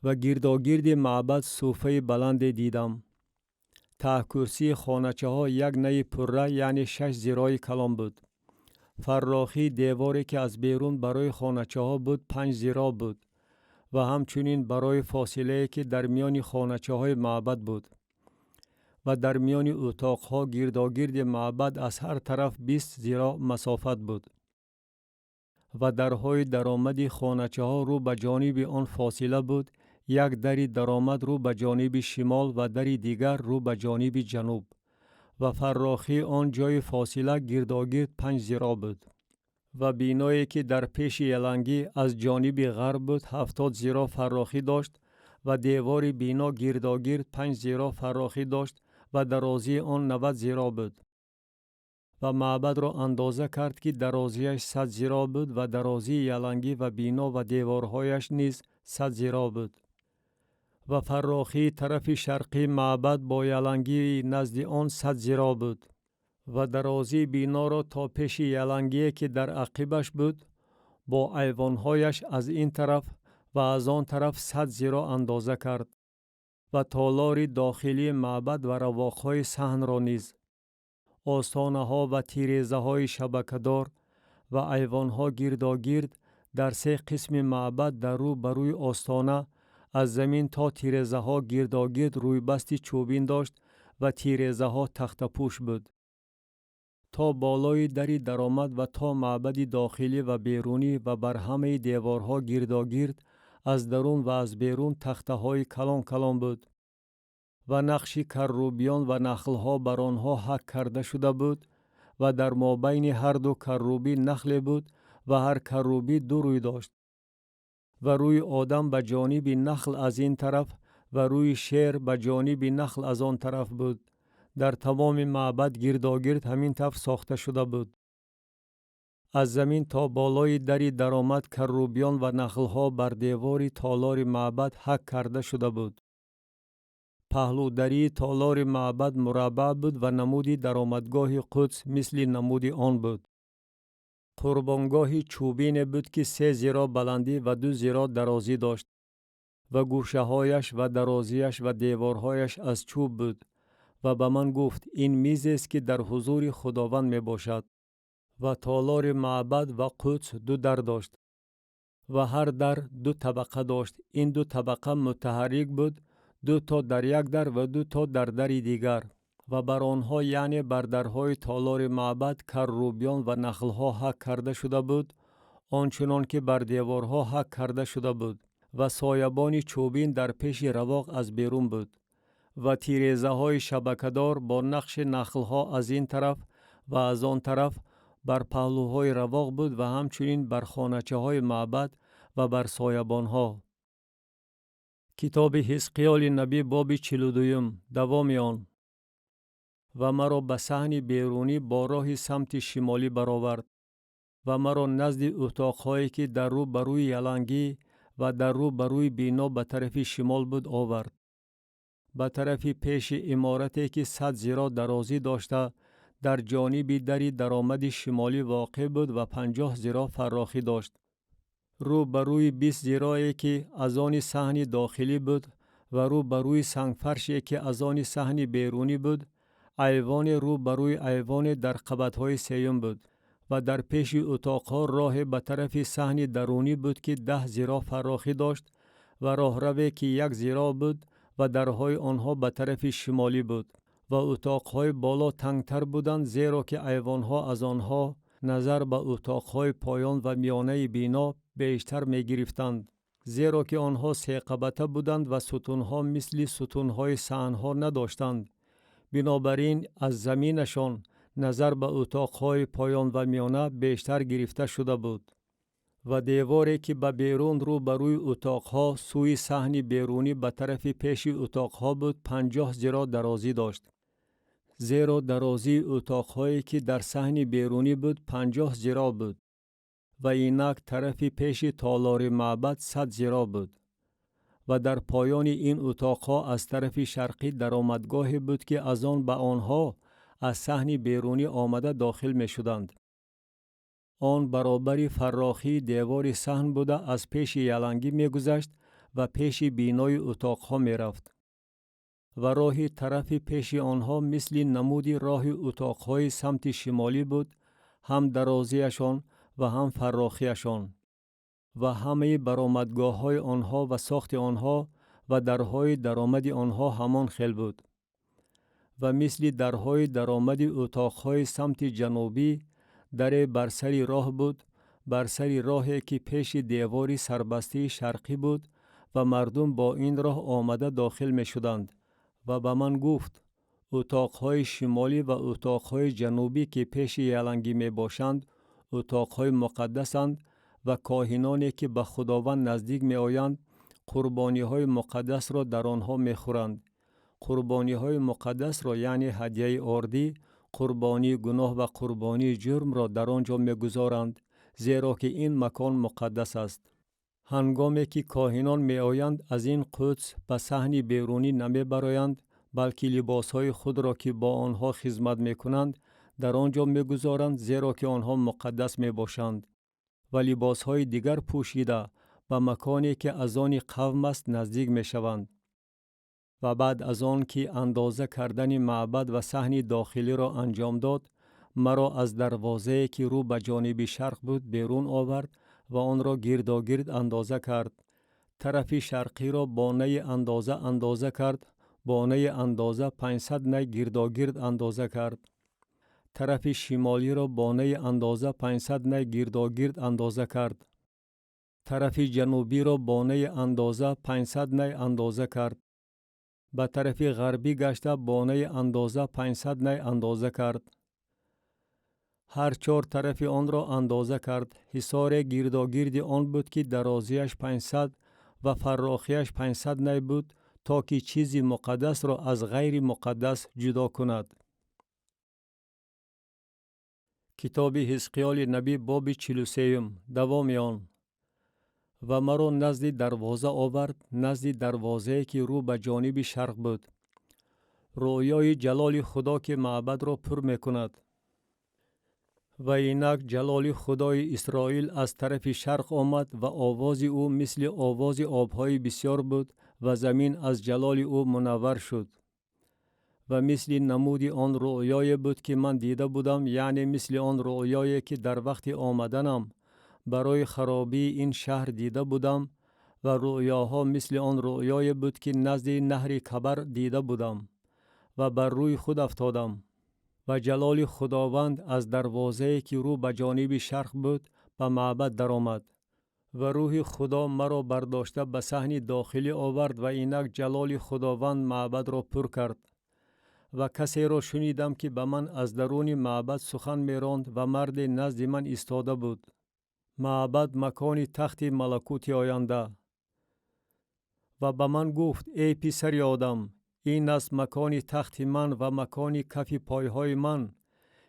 و گرداگرد معبد صوفه بلند دیدم. ته کرسی خانچه ها یک نی پره، یعنی 6 ذراع کلان بود. فراخی دیواری که از بیرون برای خانچه ها بود 5 ذراع بود و همچنین برای فاصله که در میان خانچه های معبد بود. و در میان اتاق ها گرداگرد معبد از هر طرف 20 ذراع مسافت بود. و درهای درآمد خانچه ها رو به جانب آن فاصله بود. یک دری درآمد رو به جانب شمال و دری دیگر رو به جانب جنوب. و فراخی آن جای فاصله گرداگرد 5 ذراع بود. و بینایی که در پیش یلنگی از جانب غرب بود 70 ذراع فراخی داشت و دیوار بینا گرداگرد 5 ذراع فراخی داشت و درازی آن 90 ذراع بود. و معبد را اندازه کرد که درازیش 100 ذراع بود و درازی یلنگی و بینا و دیوارهایش نیز 100 ذراع بود. و فراخی طرف شرقی معبد با یلنگی نزد آن 100 ذراع بود. و درازی بینا را تا پیش یلنگی که در عقبش بود با ایوانهایش از این طرف و از آن طرف 100 ذراع اندازه کرد. و تالار داخلی معبد و رواقهای صحن را نیز، آستانه ها و تیریزه های شبکه‌دار و ایوانها گرداگرد در 3 قسم معبد در رو بروی آستانه از زمین تا تیریزه ها گرداگرد روی بستی چوبین داشت و تیریزه ها تخت پوش بود. تا بالای دری درآمد و تا معبد داخلی و بیرونی و بر همه دیوارها گرداگرد از درون و از بیرون تخته های کلان کلان بود. و نقش کروبیان و نخلها بر آنها حک کرده شده بود و در مابین هر دو کروبی نخل بود و هر کروبی 2 روی داشت. و روی آدم به جانب نخل از این طرف و روی شیر به جانب نخل از آن طرف بود. در تمام معبد گرداگرد همین طرف ساخته شده بود. از زمین تا بالای دری درآمد کروبیان و نخلها بر دیوار تالار معبد حک کرده شده بود. پهلودری تالار معبد مربع بود و نمودی درآمدگاه قدس مثل نمود آن بود. قربانگاه چوبین بود که 3 ذراع بلندی و 2 ذراع درازی داشت و گوشه هایش و درازیش و دیوارهایش از چوب بود. و به من گفت این میز است که در حضور خداوند می باشد. و تالار معبد و قدس 2 در داشت و هر در 2 طبقه داشت. این 2 طبقه متحرک بود، 2 تا در یک در و 2 تا در دری دیگر. و بر آنها یعنی بر درهای تالار معبد کروبیان و نخلها حک کرده شده بود، آنچنان که بر دیوارها حک کرده شده بود. و سایبان چوبین در پیش رواق از بیرون بود. و تیریزه های شبکه‌دار با نقش نخلها از این طرف و از آن طرف بر پهلوهای رواق بود و همچنین بر خانچه های معبد و بر سایبان ها. کتاب حزقیال نبی باب 42 دوام آن. و مرا به صحن بیرونی با راه سمت شمالی برآورد و مرا نزد اتاقهایی که در رو بروی یلنگی و در رو بروی بینا به طرف شمال بود آورد. به طرف پیش عمارتی که 100 ذراع درازی داشته در جانب دری درآمد شمالی واقع بود و 50 ذراع فراخی داشت. رو بروی 20 ذراعی که از آن صحن داخلی بود و رو بروی سنگفرشی که از آن صحن بیرونی بود. ایوان رو بروی ایوان در قبطهای سیم بود و در پیش اتاقها راه به طرف صحن درونی بود که 10 ذراع فراخی داشت و راهروی که 1 ذراع بود و درهای آنها به طرف شمالی بود. و اتاقهای بالا تنگتر بودند، زیرا که ایوانها از آنها نظر به اتاقهای پایان و میانه بینا بیشتر می گرفتند، زیرا که آنها 3 قبطه بودند و ستونها مثل ستونهای صحنها نداشتند. بنابراین از زمینشان نظر به اتاقهای پایان و میانه بیشتر گرفته شده بود. و دیواری که به بیرون رو بر روی اتاقها سوی صحن بیرونی به طرف پیش اتاقها بود 50 ذراع درازی داشت. زیرا درازی اتاقهایی که در صحن بیرونی بود 50 ذراع بود و اینک طرف پیش تالار معبد 100 ذراع بود. و در پایان این اتاقها از طرف شرقی درآمدگاهی بود که از آن به آنها از صحن بیرونی آمده داخل می شدند. آن برابر فراخی دیوار صحن بوده از پیش یلنگی می گذشت و پیش بینای اتاقها می رفت. و راه طرف پیش آنها مثل نمودی راه اتاقهای سمت شمالی بود، هم درازیشان و هم فراخیشان. و همه برآمدگاه های آنها و ساخت آنها و درهای درآمد آنها همان خیل بود. و مثل درهای درآمد اتاقهای سمت جنوبی در بر سر راه بود، بر سر راهی که پیش دیواری سربسته شرقی بود و مردم با این راه آمده داخل می شدند. و به من گفت اتاقهای شمالی و اتاقهای جنوبی که پیش یلنگی می باشند اتاقهای مقدسند و کاهنانی که به خداوند نزدیک می آیند قربانی های مقدس را در آنها می خورند. قربانی های مقدس را یعنی هدیه آردی، قربانی گناه و قربانی جرم را در آنجا می گذارند، زیرا که این مکان مقدس است. هنگامی که کاهنان می آیند از این قدس به صحن بیرونی نمی برایند، بلکه لباس های خود را که با آنها خدمت می کنند در آنجا می گذارند، زیرا که آنها مقدس می باشند. و لباس های دیگر پوشیده به مکانی که از آن قوم است نزدیک می شوند. و بعد از آن که اندازه کردن معبد و صحن داخلی را انجام داد، مرا از دروازه که رو به جانب شرق بود بیرون آورد و آن را گرداگرد اندازه کرد. طرف شرقی را با نی اندازه کرد، با نی اندازه 500 نی گرداگرد اندازه کرد. طرف شمالی را با نی اندازه 500 نی گرداگرد اندازه کرد. طرف جنوبی را با نی اندازه 500 نی اندازه کرد. به طرف غربی گشته با نی اندازه 500 نی اندازه کرد. هر 4 طرف آن را اندازه کرد. حصار گرداگرد آن بود که درازیش 500 و فراخیش 500 نی بود، تا که چیزی مقدس را از غیر مقدس جدا کند. کتاب حزقیال نبی باب 43 دوام آن. و مرا نزد دروازه آورد، نزد دروازه که رو به جانب شرق بود. رویای جلال خدا که معبد را پر می کند. و اینک جلال خدای اسرائیل از طرف شرق آمد و آواز او مثل آواز آبهای بسیار بود و زمین از جلال او منور شد. و مثل نمود آن رویای بود که من دیده بودم، یعنی مثل آن رویایی که در وقت آمدنم برای خرابی این شهر دیده بودم، و رویاها مثل آن رویای بود که نزد نهر کبر دیده بودم و بر روی خود افتادم. و جلال خداوند از دروازه که رو به جانب شرق بود به معبد درآمد. و روح خدا مرا برداشته به صحن داخلی آورد و اینک جلال خداوند معبد را پر کرد. و کسی را شنیدم که به من از درون معبد سخن می راند و مرد نزد من ایستاده بود. معبد مکان تخت ملکوت آینده. و به من گفت ای پسر آدم، این است مکان تخت من و مکان کف پایهای من،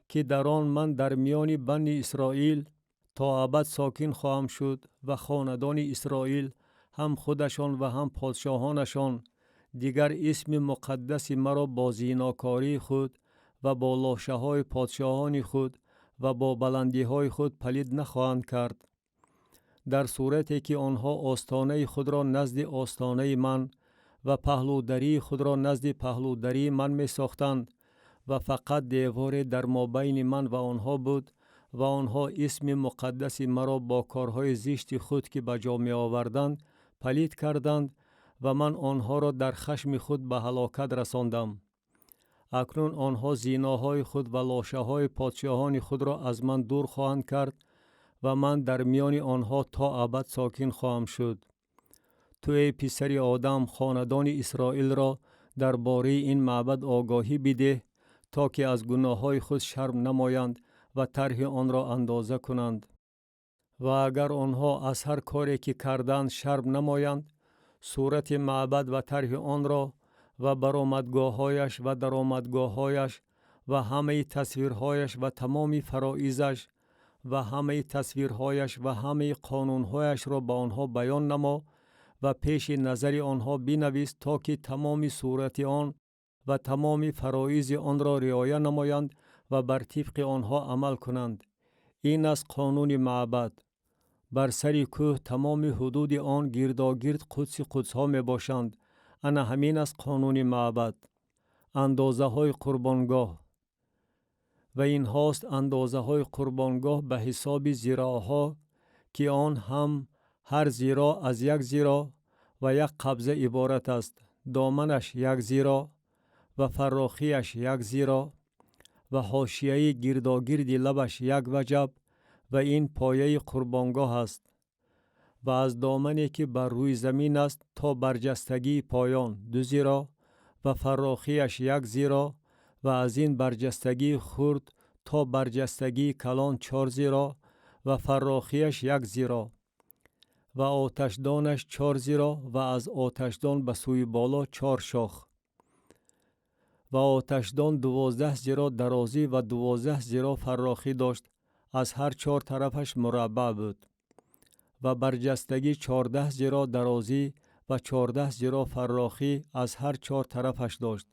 که در آن من در میان بنی اسرائیل تا ابد ساکن خواهم شد و خاندان اسرائیل هم خودشان و هم پادشاهانشان دیگر اسم مقدس مرا با زیناکاری خود و با لاشه های پادشاهان خود و با بلندی های خود پلید نخواهند کرد. در صورتی که آنها آستانه خود را نزد آستانه من و پهلودری خود را نزد پهلودری من می ساختند و فقط دیوار در مابین من و آنها بود و آنها اسم مقدس مرا با کارهای زشت خود که به جا می آوردند پلید کردند و من آنها را در خشم خود به هلاکت رساندم. اکنون آنها زیناهای خود و لاشه های پادشاهان خود را از من دور خواهند کرد و من در میان آنها تا ابد ساکن خواهم شد. تو ای پسر آدم خاندان اسرائیل را درباره این معبد آگاهی بده تا که از گناههای خود شرم نمایند و طرح آن را اندازه کنند. و اگر آنها از هر کاری که کردند شرم نمایند، صورت معبد و طرح آن را و برآمدگاه‌هایش و درآمدگاه‌هایش و همه تصویرهایش و تمام فرایضش و همه تصویرهایش و همه قانونهایش را به آنها بیان نما و پیش نظر آنها بنویس تا که تمام صورت آن و تمام فرایض آن را رعایت نمایند و بر طبق آنها عمل کنند. این است قانون معبد. بر سر کوه تمام حدود آن گرداگرد قدس قدس‌ها می باشند. انا همین است قانون معبد. اندازه های قربانگاه و این هاست اندازه های قربانگاه به حساب زیراها که آن هم هر زیرا از یک زیرا و یک قبضه عبارت است. دامنش یک زیرا و فراخیش یک زیرا و حاشیه گرداگرد لبش یک وجب و این پایه قربانگاه است. و از دامنی که بر روی زمین است تا برجستگی پایان 2 زیرا و فراخیش 1 زیرا و از این برجستگی خرد تا برجستگی کلان 4 زیرا و فراخیش 1 زیرا و آتشدانش 4 زیرا و از آتشدان به سوی بالا 4 شاخ و آتشدان 12 زیرا درازی و 12 زیرا فراخی داشت، از هر 4 طرفش مربع بود و برجستگی 14 زیرا درازی و 14 زیرا فراخی از هر 4 طرفش داشت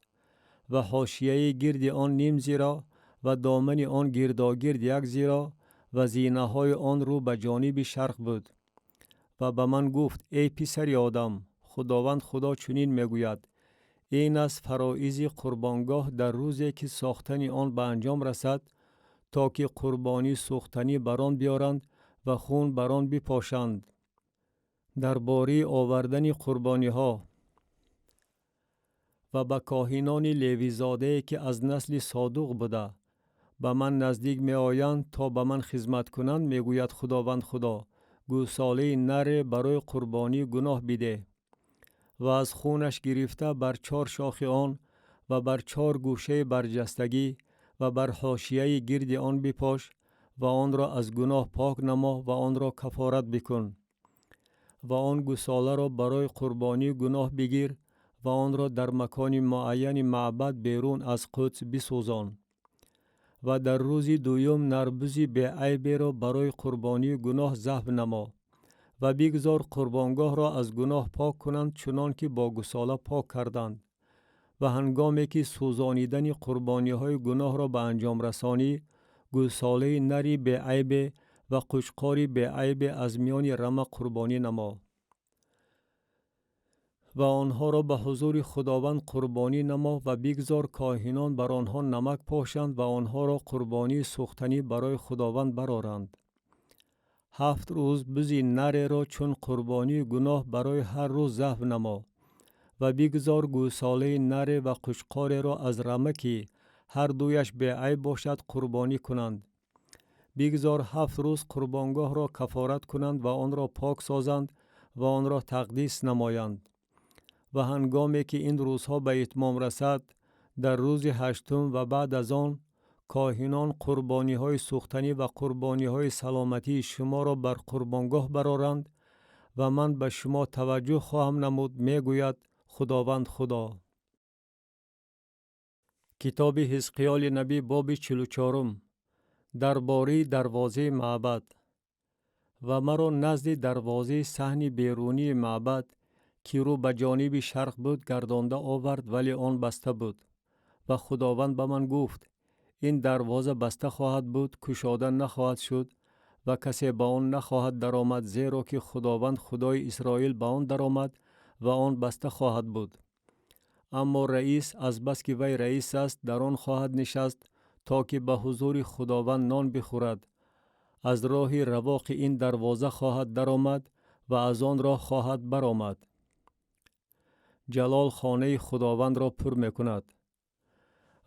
و حاشیه گرد آن نیم زیرا و دامن آن گرداگرد 1 زیرا و زینه های آن رو به جانب شرق بود. و به من گفت ای پسر آدم، خداوند خدا چنین میگوید: این از فرایض قربانگاه در روزی که ساختن آن به انجام رسد، تا که قربانی سوختنی بران بیارند و خون بران بپاشند. درباره آوردن قربانی ها و به کاهنان لیوی زاده که از نسل صادق بوده به من نزدیک می آیند تا به من خدمت کنند، می گوید خداوند خدا: گوساله نر برای قربانی گناه بیده و از خونش گرفته بر 4 شاخ آن و بر 4 گوشه برجستگی و بر حاشیه گرد آن بپاش و آن را از گناه پاک نما و آن را کفارت بکن و آن گوساله را برای قربانی گناه بگیر و آن را در مکان معین معبد بیرون از قدس بسوزان و در روز دوم نربوزی به عیب را برای قربانی گناه ذبح نما و بگذار قربانگاه را از گناه پاک کنند چنان که با گوساله پاک کردند. و هنگامی که سوزانیدن قربانی های گناه را به انجام رسانی، گوساله نری به عیب و قوچقاری به عیب از میان رمه قربانی نما و آنها را به حضور خداوند قربانی نما و بگذار کاهنان بر آنها نمک پاشند و آنها را قربانی سوختنی برای خداوند برآرند. 7 روز بزی نر را چون قربانی گناه برای هر روز ذبح نما و بگذار گوساله نر و قوچقار را از رمه که هر دویش به عیب باشد قربانی کنند. بگذار 7 روز قربانگاه را کفارت کنند و آن را پاک سازند و آن را تقدیس نمایند. و هنگامی که این روزها به اتمام رسد، در روز 8 و بعد از آن، کاهنان قربانی های سوختنی و قربانی های سلامتی شما را بر قربانگاه برآرند و من به شما توجه خواهم نمود، می گوید خداوند خدا. کتاب حزقیال نبی باب 44 درباره دروازه معبد. و مرا نزد دروازه صحن بیرونی معبد که رو به جانب شرق بود گردانده آورد، ولی آن بسته بود. و خداوند به من گفت: این دروازه بسته خواهد بود، گشاده نخواهد شد و کسی به آن نخواهد درآمد، زیرا که خداوند خدای اسرائیل به آن درآمد و آن بسته خواهد بود. اما رئیس از بس که وی رئیس است در آن خواهد نشست تا که به حضور خداوند نان بخورد. از راه رواق این دروازه خواهد درآمد و از آن راه خواهد برآمد. جلال خانه خداوند را پر می کند.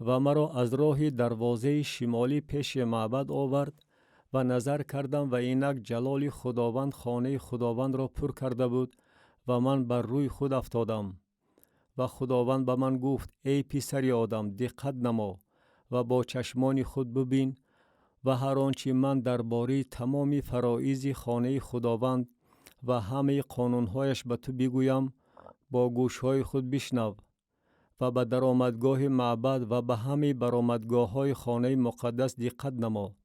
و مرا از راه دروازه شمالی پیش معبد آورد و نظر کردم و اینک جلال خداوند خانه خداوند را پر کرده بود و من بر روی خود افتادم. و خداوند به من گفت: ای پسر آدم، دقت نما و با چشمان خود ببین و هر آنچه من درباره تمام فرایض خانه خداوند و همه قانونهایش به تو بگویم با گوشهای خود بشنو و به درآمدگاه معبد و به همه برآمدگاه های خانه مقدس دقت نما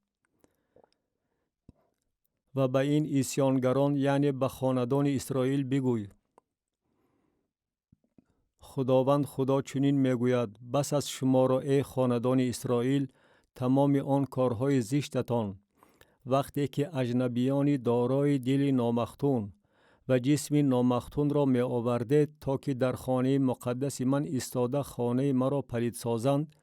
و به این عیسیانگران یعنی به خاندان اسرائیل بگوی خداوند خدا چنین میگوید بس از شما را ای خاندان اسرائیل تمام آن کارهای زشتتان وقتی که اجنبیان دارای دل نامختون و جسم نامختون را می آوردید تا که در خانه مقدس من ایستاده خانه مرا پلید سازند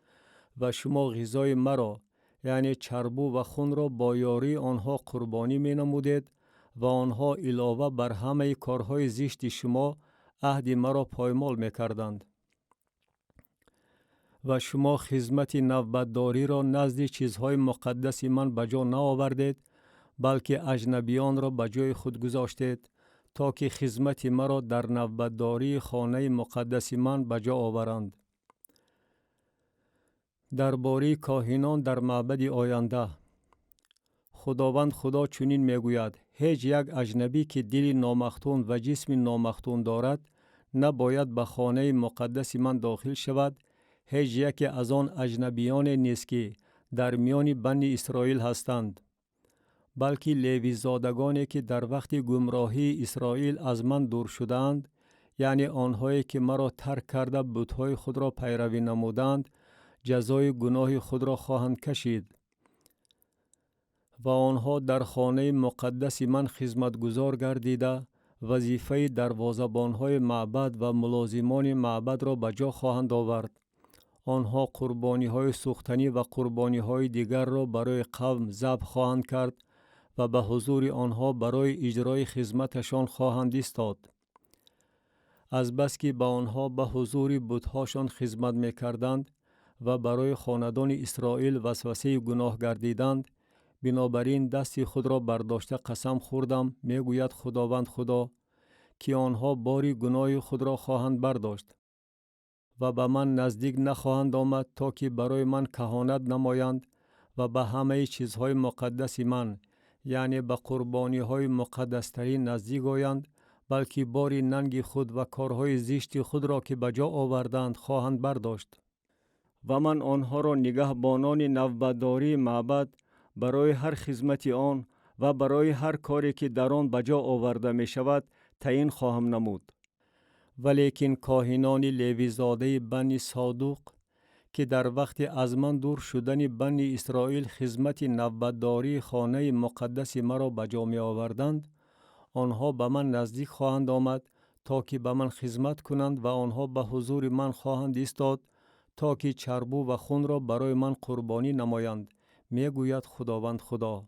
و شما غذای مرا یعنی چربو و خون را با یاری آنها قربانی می نمودید و آنها علاوه بر همه کارهای زشت شما عهد مرا پایمال می کردند. و شما خدمت نوبتداری را نزد چیزهای مقدس من بجا نآوردید بلکه اجنبیان را بجای خود گذاشتید تا که خدمت مرا در نوبتداری خانه مقدس من بجا آورند. درباره کاهنان در معبد آینده خداوند خدا چنین میگوید هیچ یک اجنبی که دل نامختون و جسم نامختون دارد نباید به خانه مقدس من داخل شود. هیچ یک از آن اجنبیان نیست که در میان بنی اسرائیل هستند بلکه لیوی زادگانی که در وقت گمراهی اسرائیل از من دور شدند یعنی آنهایی که مرا ترک کرده بت‌های خود را پیروی نمودند جزای گناه خود را خواهند کشید و آنها در خانه مقدس من خدمتگزار گردیده وظیفه دروازه‌بان‌های معبد و ملازمان معبد را به جا خواهند آورد. آنها قربانی‌های سوختنی و قربانی‌های دیگر را برای قوم ذبح خواهند کرد و به حضور آنها برای اجرای خدمتشان خواهند ایستاد. از بس که به آنها به حضور بت‌هاشان خدمت می‌کردند و برای خاندان اسرائیل وسوسه گناه گردیدند بنابراین دست خود را برداشته قسم خوردم میگوید خداوند خدا که آنها باری گناه خود را خواهند برداشت و به من نزدیک نخواهند آمد تا که برای من کهانت نمایند و به همه چیزهای مقدس من یعنی به قربانی های مقدس ترین نزدیک آیند بلکه باری ننگ خود و کارهای زشت خود را که به جا آوردند خواهند برداشت و من آنها را نگهبانان نوبتداری معبد برای هر خدمت آن و برای هر کاری که در آن به جا آورده می شود تعیین خواهم نمود. ولیکن کاهنان لیوی زاده بنی صادوق که در وقت از من دور شدن بنی اسرائیل خدمت نوبتداری خانه مقدس مرا به جا می آوردند آنها به من نزدیک خواهند آمد تا که به من خدمت کنند و آنها به حضور من خواهند ایستاد تا که چربو و خون را برای من قربانی نمایند میگوید خداوند خدا.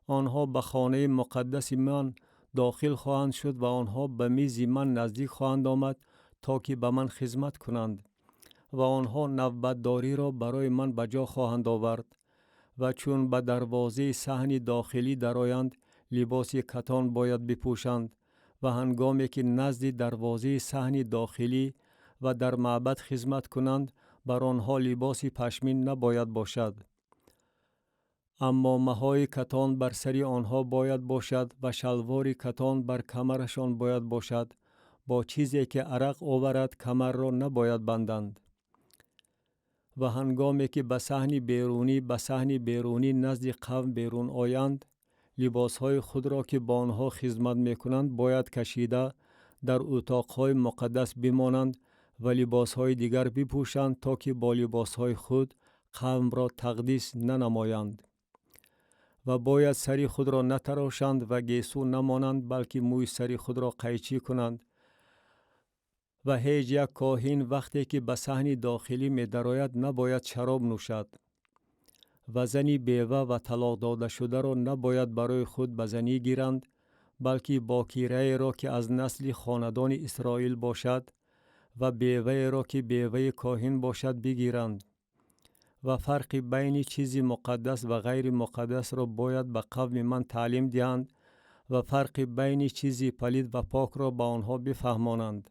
آنها به خانه مقدس من داخل خواهند شد و آنها به میز من نزدیک خواهند آمد تا که به من خدمت کنند و آنها نوبتداری را برای من به جا خواهند آورد و چون به دروازه صحن داخلی درآیند لباس کتان باید بپوشند و هنگامی که نزد دروازه صحن داخلی و در معبد خدمت کنند بر آنها لباس پشمین نباید باشد اما مهای کتان بر سر آنها باید باشد و شلوار کتان بر کمرشان باید باشد با چیزی که عرق آورد کمر را نباید بندند و هنگامی که به صحن بیرونی نزد قوم بیرون آیند لباسهای خود را که با آنها خدمت میکنند باید کشیده در اتاقهای مقدس بمانند و لباسهای دیگر بپوشند تا که با لباسهای خود قوم را تقدیس ننمایند و باید سری خود را نتراشند و گیسو نمانند بلکه موی سری خود را قیچی کنند و هیچ یک کاهن وقتی که به صحن داخلی می درآید نباید شراب نوشد و زنی بیوه و طلاق داده شده را نباید برای خود به زنی گیرند بلکه باکیره را که از نسل خاندان اسرائیل باشد و بیوه را که بیوه کاهن باشد بگیرند و فرق بین چیز مقدس و غیر مقدس را باید به قوم من تعلیم دهند و فرق بین چیز پلید و پاک را به آنها بفهمانند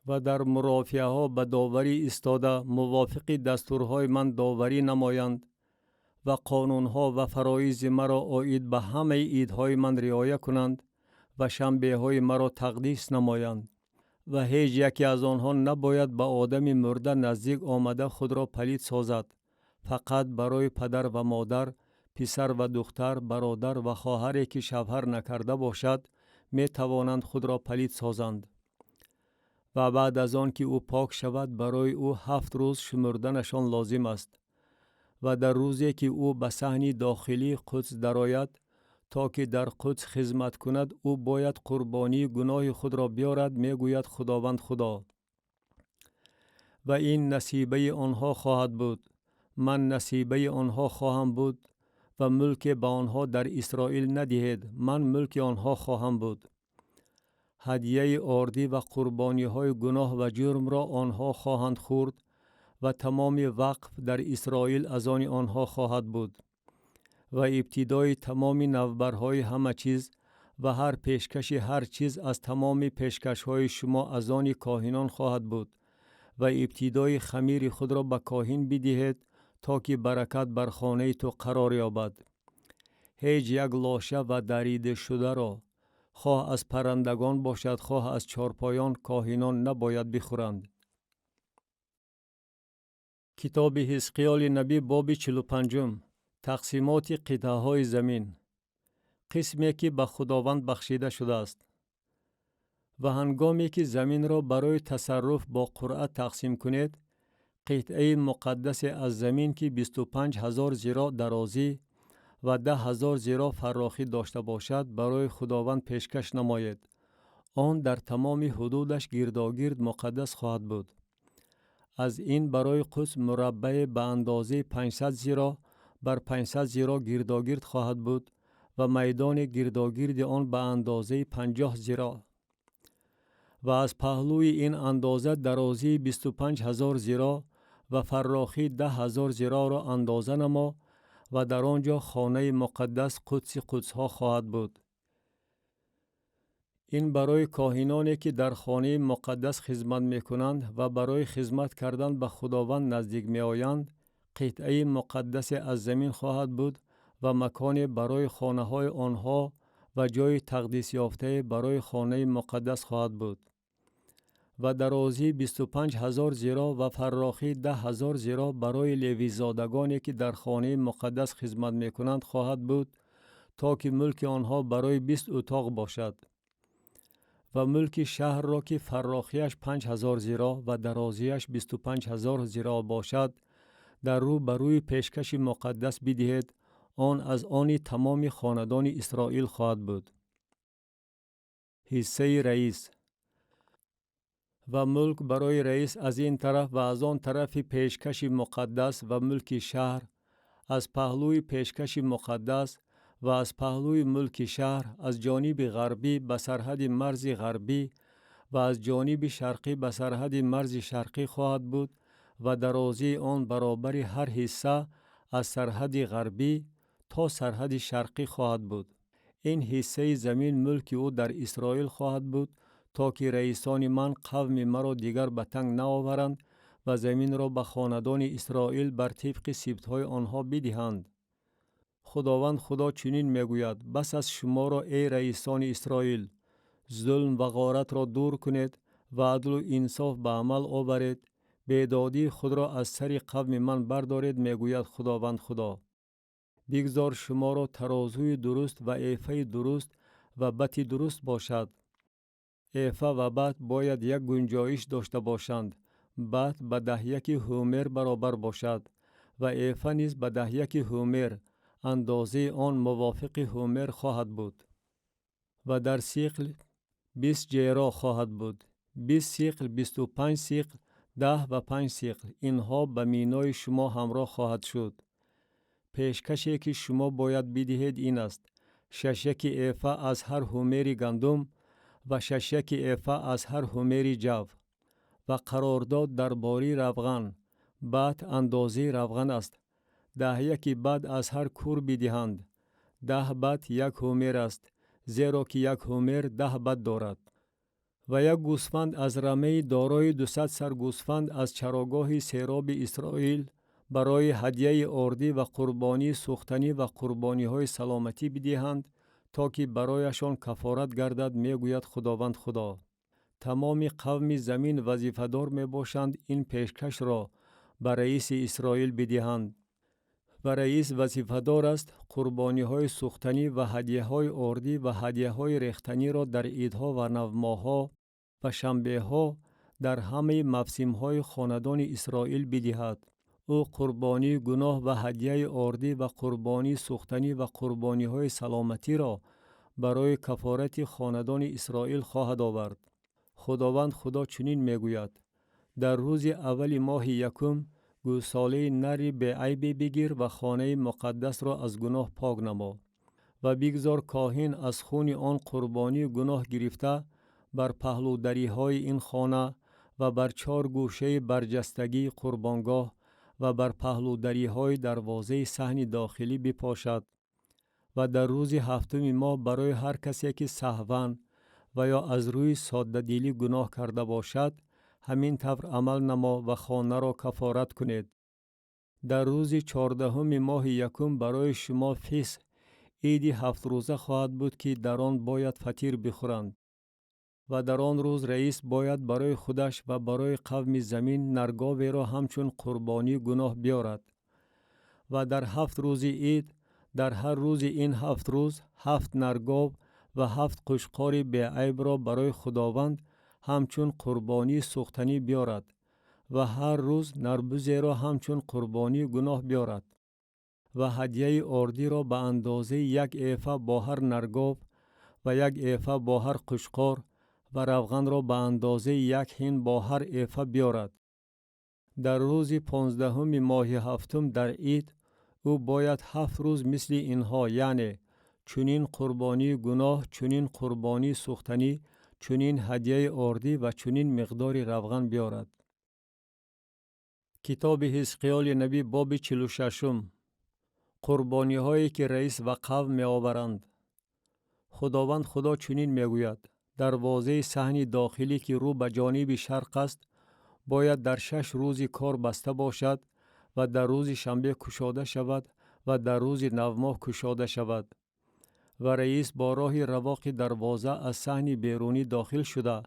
و در مرافعه ها به داوری ایستاده موافق دستورهای من داوری نمایند و قانونها و فرایض مرا آید به همه عیدهای من رعایت کنند و شنبه های مرا تقدیس نمایند و هیچ یکی از آنها نباید به آدم مرده نزدیک آمده خود را پلید سازد. فقط برای پدر و مادر، پسر و دختر، برادر و خواهری که شوهر نکرده باشد می توانند خود را پلید سازند. و بعد از آن که او پاک شود برای او 7 روز شمردنشان لازم است. و در روزی که او به صحن داخلی قدس درآید تا که در قدس خدمت کند، او باید قربانی گناه خود را بیارد. می گوید خداوند خدا: و این نصیبه آنها خواهد بود، من نصیبه آنها خواهم بود و ملک به آنها در اسرائیل ندهید، من ملک آنها خواهم بود. هدیه آردی و قربانی های گناه و جرم را آنها خواهند خورد و تمام وقف در اسرائیل از آن آنها خواهد بود. و ابتدای تمام نوبرهای همه چیز و هر پیشکش هر چیز از تمام پیشکش های شما از آن کاهنان خواهد بود. و ابتدای خمیر خود را به کاهن بدهید تا که برکت بر خانه تو قرار یابد. هیچ یک لاشه و دریده شده را، خواه از پرندگان باشد خواه از چارپایان، کاهنان نباید بخورند. کتاب حزقیال نبی باب 45. تقسیمات قطعه های زمین. قسمی که به خداوند بخشیده شده است. و هنگامی که زمین را برای تصرف با قرعه تقسیم کنید، قطعه مقدس از زمین که 25,000 ذراع درازی و 10,000 ذراع فراخی داشته باشد برای خداوند پیشکش نمایید. آن در تمام حدودش گرداگرد مقدس خواهد بود. از این برای قدس مربع به اندازه 500 ذراع بر 500 ذراع گرداگرد خواهد بود و میدان گرداگرد آن به اندازه 50 ذراع. و از پهلوی این اندازه درازی 25,000 ذراع و فراخی 10,000 ذراع را اندازه نما و در آنجا خانه مقدس قدس قدس‌ها خواهد بود. این برای کاهنانی که در خانه مقدس خدمت می کنند و برای خدمت کردن به خداوند نزدیک می آیند، قطعه مقدس از زمین خواهد بود و مکان برای خانه های آنها و جای تقدیس یافته برای خانه مقدس خواهد بود. و درازی 25,000 ذراع و فراخی 10,000 ذراع برای لیوی زادگانی که در خانه مقدس خدمت می کنند خواهد بود تا که ملک آنها برای 20 اتاق باشد. و ملک شهر را که فراخیش 5,000 ذراع و درازیش 25,000 ذراع باشد در رو بروی پیشکش مقدس بدهید. آن از آن تمام خاندان اسرائیل خواهد بود. حصه رئیس. و ملک برای رئیس از این طرف و از آن طرف پیشکش مقدس و ملک شهر، از پهلوی پیشکش مقدس و از پهلوی ملک شهر از جانب غربی به سرحد مرز غربی و از جانب شرقی به سرحد مرز شرقی خواهد بود و درازی آن برابر هر حصه از سرحد غربی تا سرحد شرقی خواهد بود. این حصه زمین ملک او در اسرائیل خواهد بود تا که رئیسان من قوم مرا دیگر به تنگ نآورند و زمین را به خاندان اسرائیل بر طبق سبطهای آنها بدهند. خداوند خدا چنین میگوید: بس از شما را ای رئیسان اسرائیل، ظلم و غارت را دور کنید و عدل و انصاف به عمل آورید، بیدادی خود را از سر قوم من بردارید، میگوید خداوند خدا. بگذار شما را ترازوی درست و عیفه درست و بط درست باشد. عیفه و بط باید یک گنجایش داشته باشند. بط به 10 هومر برابر باشد و عیفه نیز به 10 هومر، اندازه آن موافق هومر خواهد بود. و در سیقل 20 جیرا خواهد بود. 20 سیقل، 25 سیقل، 10 و 5 سیقل، اینها به مینای شما همراه خواهد شد. پیشکشی که شما باید بدهید این است: 6 عیفه از هر هومری گندم و 6 عیفه از هر هومری جو. و قرارداد درباره روغن، بط اندازه روغن است. 10 بط از هر کور بدهند. 10 بط 1 هومر است، زیرا که 1 هومر 10 بط دارد. و 1 گوسفند از رمه دارای 200 سر گوسفند از چراگاه سیراب اسرائیل برای هدیه آردی و قربانی سوختنی و قربانی های سلامتی بدهند تا که برایشان کفارت گردد. میگوید خداوند خدا. تمام قوم زمین وظیفه‌دار می باشند این پیشکش را بر رئیس اسرائیل بدهند. و رئیس وظیفه‌دار است قربانی های سوختنی و هدیه های آردی و هدیه های ریختنی را در عیدها و نوماها و شنبه ها در همه موسم های خاندان اسرائیل بدهد. او قربانی گناه و هدیه آردی و قربانی سوختنی و قربانی های سلامتی را برای کفارت خاندان اسرائیل خواهد آورد. خداوند خدا چنین میگوید: در روز اول ماه یکم گوساله نری به عیب بگیر و خانه مقدس را از گناه پاک نما و بگذار کاهن از خون آن قربانی گناه گرفته بر پهلودری های این خانه و بر 4 گوشه برجستگی قربانگاه و بر پهلودری های دروازه صحن داخلی بپاشد. و در روز هفتم ماه برای هر کسی که سهواً و یا از روی ساده دلی گناه کرده باشد همین طور عمل نما و خانه را کفارت کنید. در روز 14 ماه یکم برای شما فصح عید 7 روزه خواهد بود که در آن باید فطیر بخورند. و در آن روز رئیس باید برای خودش و برای قوم زمین نرگاوی را همچون قربانی گناه بیارد. و در 7 روز عید در هر روز این 7 روز 7 نرگاو و 7 قشقار به عیب را برای خداوند همچون قربانی سوختنی بیارد و هر روز نربوزی را همچون قربانی گناه بیارد. و هدیه آردی را به اندازه 1 ایفه با هر نرگاو و 1 ایفه با هر قشقار و روغن را به اندازه 1 هین با هر ایفه بیارد. در روز 15 ماه هفتم در عید او باید 7 روز مثل اینها، یعنی چنین قربانی گناه، چنین قربانی سوختنی، چنین هدیه آردی و چنین مقدار روغن بیارد. کتاب حزقیال نبی باب 46. قربانی هایی که رئیس و قوم می آورند. خداوند خدا چنین می گوید: دروازه صحن داخلی که رو به جانب شرق است باید در 6 روز کار بسته باشد و در روز شنبه کشاده شود و در روز نوماه کشاده شود. و رئیس با راه رواق دروازه از صحن بیرونی داخل شده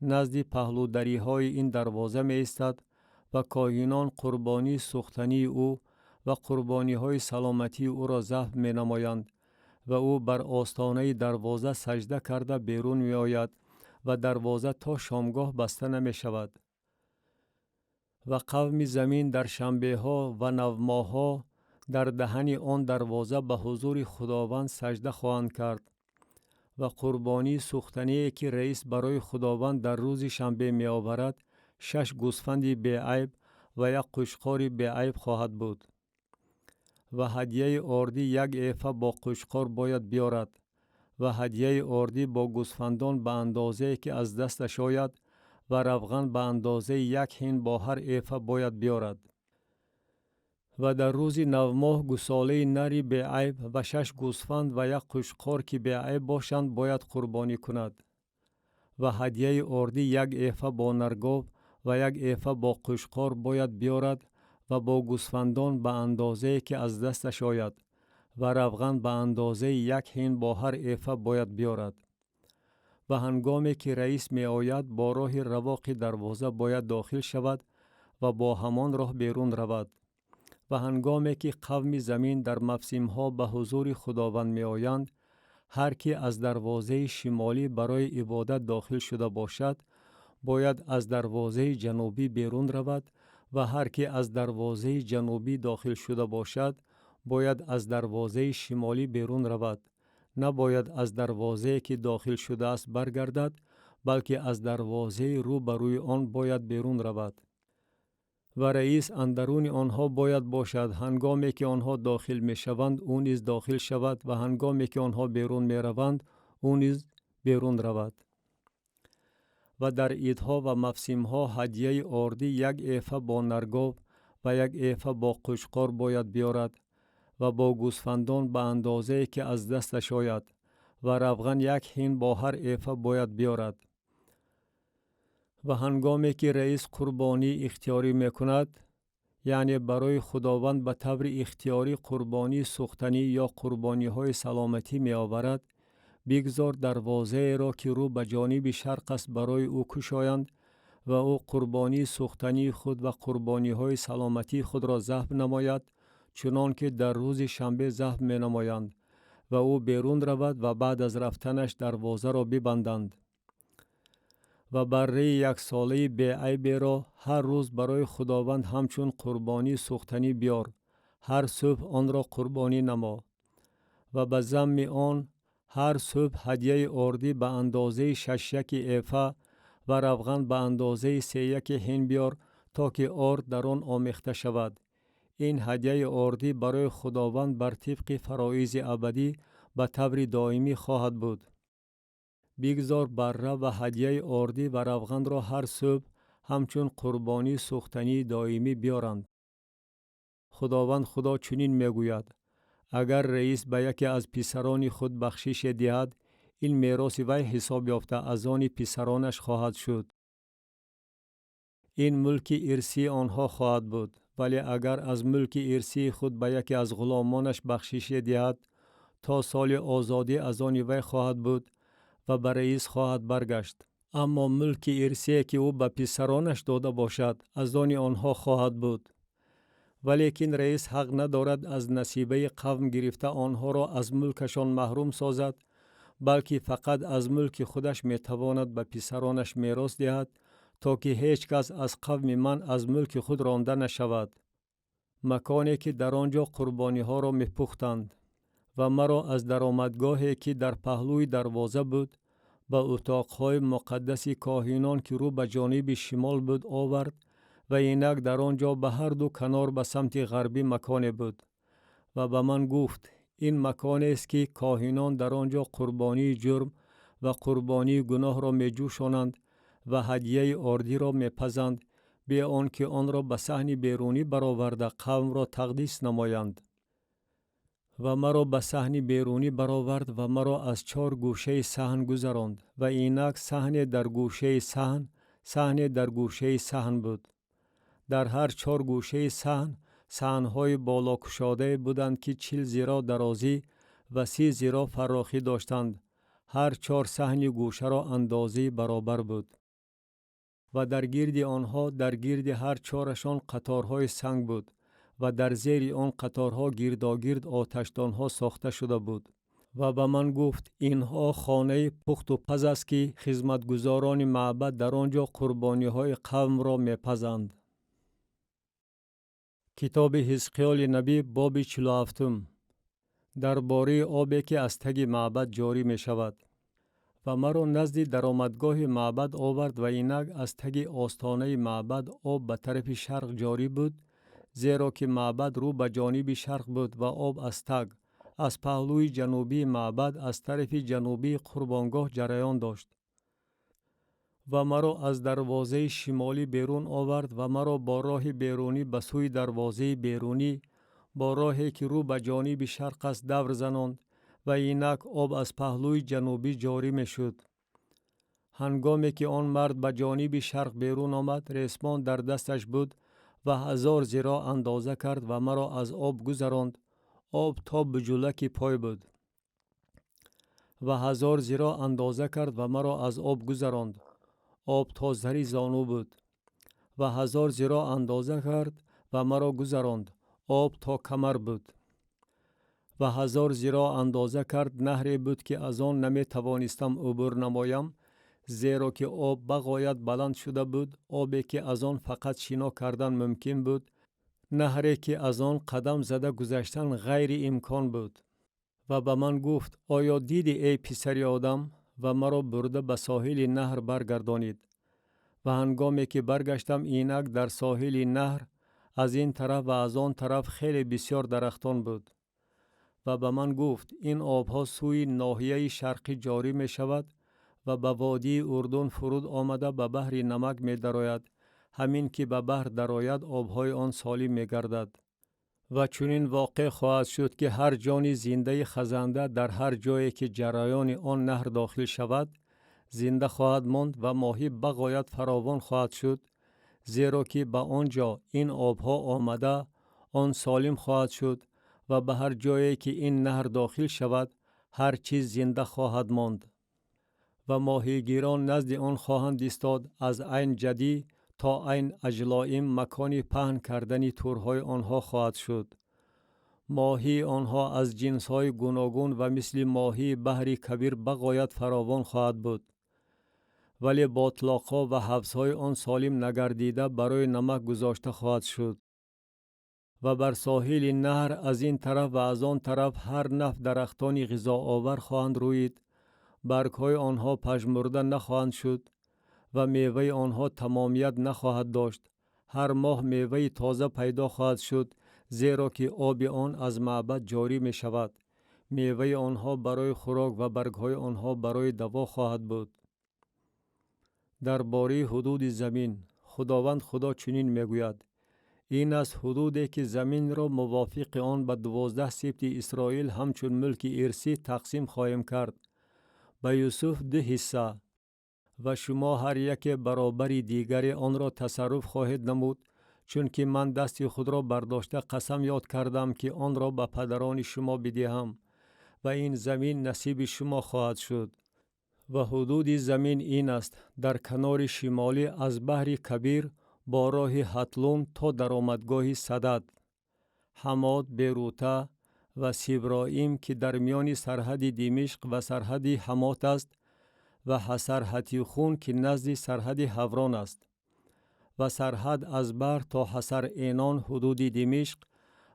نزد پهلودری های این دروازه می ایستد و کاهنان قربانی سوختنی او و قربانی های سلامتی او را ذبح می نمایند و او بر آستانه دروازه سجده کرده بیرون می آید و دروازه تا شامگاه بسته نمی شود. و قوم زمین در شنبه ها و نوماه ها در دهن آن دروازه به حضور خداوند سجده خواهند کرد. و قربانی سوختنی که رئیس برای خداوند در روز شنبه می آورد 6 گوسفند به عیب و 1 قشقار به عیب خواهد بود. و هدیه آردی 1 ایفه با قشقار باید بیارد و هدیه آردی با گوسفندان به اندازه که از دستش آید و روغن به اندازه 1 هین با هر ایفه باید بیارد. و در روز نوماه گوساله نری به عیب و 6 گوسفند و 1 قشقار که به عیب باشند باید قربانی کند. و هدیه آردی 1 ایفه با نرگاو و 1 ایفه با قشقار باید بیارد و با گوسفندان به اندازه که از دستش آید و روغن به اندازه 1 هین با هر ایفه باید بیارد. و هنگامی که رئیس می آید با راه رواق دروازه باید داخل شود و با همان راه بیرون رود. و هنگامی که قوم زمین در موسم ها به حضور خداوند می آیند، هر کی از دروازه شمالی برای عبادت داخل شده باشد باید از دروازه جنوبی بیرون رود و هر کی از دروازه جنوبی داخل شده باشد باید از دروازه شمالی بیرون رود. نباید از دروازه که داخل شده است برگردد، بلکه از دروازه رو بروی آن باید بیرون رود. و رئیس اندرون آنها باید باشد. هنگامی که آنها داخل می شوند او نیز داخل شود و هنگامی که آنها بیرون می روند او نیز بیرون رود. و در عیدها و موسمها هدیه آردی 1 ایفه با نرگاو و 1 ایفه با قشقار باید بیارد و با گوسفندان به اندازه که از دستش آید و روغن 1 هین با هر ایفه باید بیارد. و هنگامی که رئیس قربانی اختیاری می کند، یعنی برای خداوند به طور اختیاری قربانی سوختنی یا قربانی های سلامتی می آورد، بگذار دروازه را که رو به جانب شرق است برای او کشایند و او قربانی سوختنی خود و قربانی های سلامتی خود را ذبح نماید، چنان که در روز شنبه ذبح می نمایند و او بیرون رود و بعد از رفتنش دروازه را ببندند. و بره یک ساله بی عیب را هر روز برای خداوند همچون قربانی سوختنی بیار. هر صبح آن را قربانی نما. و به ضمن آن هر صبح هدیه آردی به اندازه 6 ایفه و روغن به اندازه 3 هین بیار تا که آرد در آن آمیخته شود. این هدیه آردی برای خداوند بر طبق فرایض ابدی به طور دائمی خواهد بود. بگذار بره و هدیه آردی و روغن را هر صبح همچون قربانی سوختنی دائمی بیارند. خداوند خدا چنین میگوید: اگر رئیس به یکی از پسران خود بخشش دهد، این میراث وی حساب یافته از آن پسرانش خواهد شد. این ملک ارثی آنها خواهد بود. ولی اگر از ملک ارثی خود به یکی از غلامانش بخشش دهد، تا سال آزادی از آن وی خواهد بود و به رئیس خواهد برگشت. اما ملک ارثی که او به پسرانش داده باشد از آن آنها خواهد بود. ولیکن رئیس حق ندارد از نصیبه قوم گرفته آنها را از ملکشان محروم سازد، بلکه فقط از ملک خودش میتواند به پسرانش میراث دهد تا که هیچ کس از قوم من از ملک خود رانده نشود. مکانی که در آنجا قربانی ها را میپختند و مرا از درآمدگاهی که در پهلوی دروازه بود به اتاقهای مقدس کاهنان که رو به جانب شمال بود آورد و اینک در آنجا به هر دو کنار به سمت غربی مکانی بود و به من گفت: این مکانی است که کاهنان در آنجا قربانی جرم و قربانی گناه را می جوشانند و هدیه آردی را می پزند، بی آنکه آن را به صحن بیرونی برآورده قوم را تقدیس نمایند. و مرا به صحن بیرونی برآورد و مرا از 4 گوشه صحن گذراند و اینک صحن در گوشه صحن، صحن در گوشه صحن بود. در هر 4 گوشه صحن، صحن‌های بالا کشاده بودند که 40 ذراع درازی و 30 ذراع فراخی داشتند. هر 4 صحن گوشه را اندازه برابر بود. و در گرد آنها، در گرد هر 4شان قطارهای سنگ بود و در زیر آن قطارها گرداگرد آتشدانها ساخته شده بود. و به من گفت: اینها خانه پخت و پز است که خدمتگزاران معبد در آنجا قربانی های قوم را میپزند. کتاب حزقیال نبی باب 47 درباره آبی که از تگ معبد جاری می شود. و مرا نزد درآمدگاه معبد آورد و اینک از تگ آستانه معبد آب به طرف شرق جاری بود، زیرا که معبد رو به جانب شرق بود و آب از تگ از پهلوی جنوبی معبد از طرف جنوبی قربانگاه جریان داشت. و مرا از دروازه شمالی بیرون آورد و مرا با راه بیرونی به سوی دروازه بیرونی با راهی که رو به جانب شرق است دور زناند و اینک آب از پهلوی جنوبی جاری می شد. هنگامی که آن مرد به جانب شرق بیرون آمد، ریسمان در دستش بود و 1000 ذراع اندازه کرد و مرا از آب گذراند. آب تا به جلک پای بود. و 1000 ذراع اندازه کرد و مرا از آب گذراند. آب تا زری زانو بود. و 1000 ذراع اندازه کرد و مرا گذراند. آب تا کمر بود. و 1000 ذراع اندازه کرد نهری بود که از آن نمی توانستم عبور نمایم، زیرا که آب بغایت بلند شده بود، آبی که از آن فقط شنا کردن ممکن بود، نهری که از آن قدم زده گذشتن غیر امکان بود. و به من گفت: آیا دیدی ای پسر آدم؟ و مرا برده به ساحل نهر برگردانید. و هنگامی که برگشتم، اینک در ساحل نهر از این طرف و از آن طرف خیلی بسیار درختان بود. و به من گفت: این آبها سوی ناحیه شرقی جاری می شود و به وادی اردن فرود آمده به بحر نمک می درآید، همین که به بحر درآید آبهای آن سالی می گردد. و چنین واقع خواهد شد که هر جان زنده خزنده در هر جایی که جریان آن نهر داخل شود زنده خواهد ماند و ماهی بغایت فراوان خواهد شد، زیرا که به آنجا این آبها آمده آن سالم خواهد شد و به هر جایی که این نهر داخل شود هر چیز زنده خواهد ماند. و ماهیگیران نزد آن خواهند ایستاد از عین جدی تا عین اجلائیم مکان پهن کردن تورهای آنها خواهد شد. ماهی آنها از جنسهای گوناگون و مثل ماهی بحری کبیر بغایت فراوان خواهد بود. ولی باطلاقها و حبسهای آن سالم نگردیده برای نمک گذاشته خواهد شد. و بر ساحل نهر از این طرف و از آن طرف هر نوع درختان غذا آور خواهند روید. برگهای آنها پژمرده نخواهند شد و میوه آنها تمامیت نخواهد داشت. هر ماه میوه تازه پیدا خواهد شد، زیرا که آب آن از معبد جاری می شود. میوه آنها برای خوراک و برگهای آنها برای دوا خواهد بود. درباره حدود زمین خداوند خدا چنین میگوید: این است حدودی که زمین را موافق آن به 12 سبط اسرائیل همچون ملک ارثی تقسیم خواهیم کرد. به یوسف 2 حصه و شما هر یک برابری دیگری آن را تصرف خواهید نمود، چون که من دست خود را برداشته قسم یاد کردم که آن را به پدران شما بدهم و این زمین نصیب شما خواهد شد. و حدود زمین این است: در کنار شمالی از بحر کبیر با راه حتلون تا درآمدگاه صدد، حماد، بیروته و سیبرائیم که در میان سرحد دمشق و سرحد حمات است، و حصر حتیخون که نزد سرحد حوران است. و سرحد از بر تا حصر اینان حدود دمشق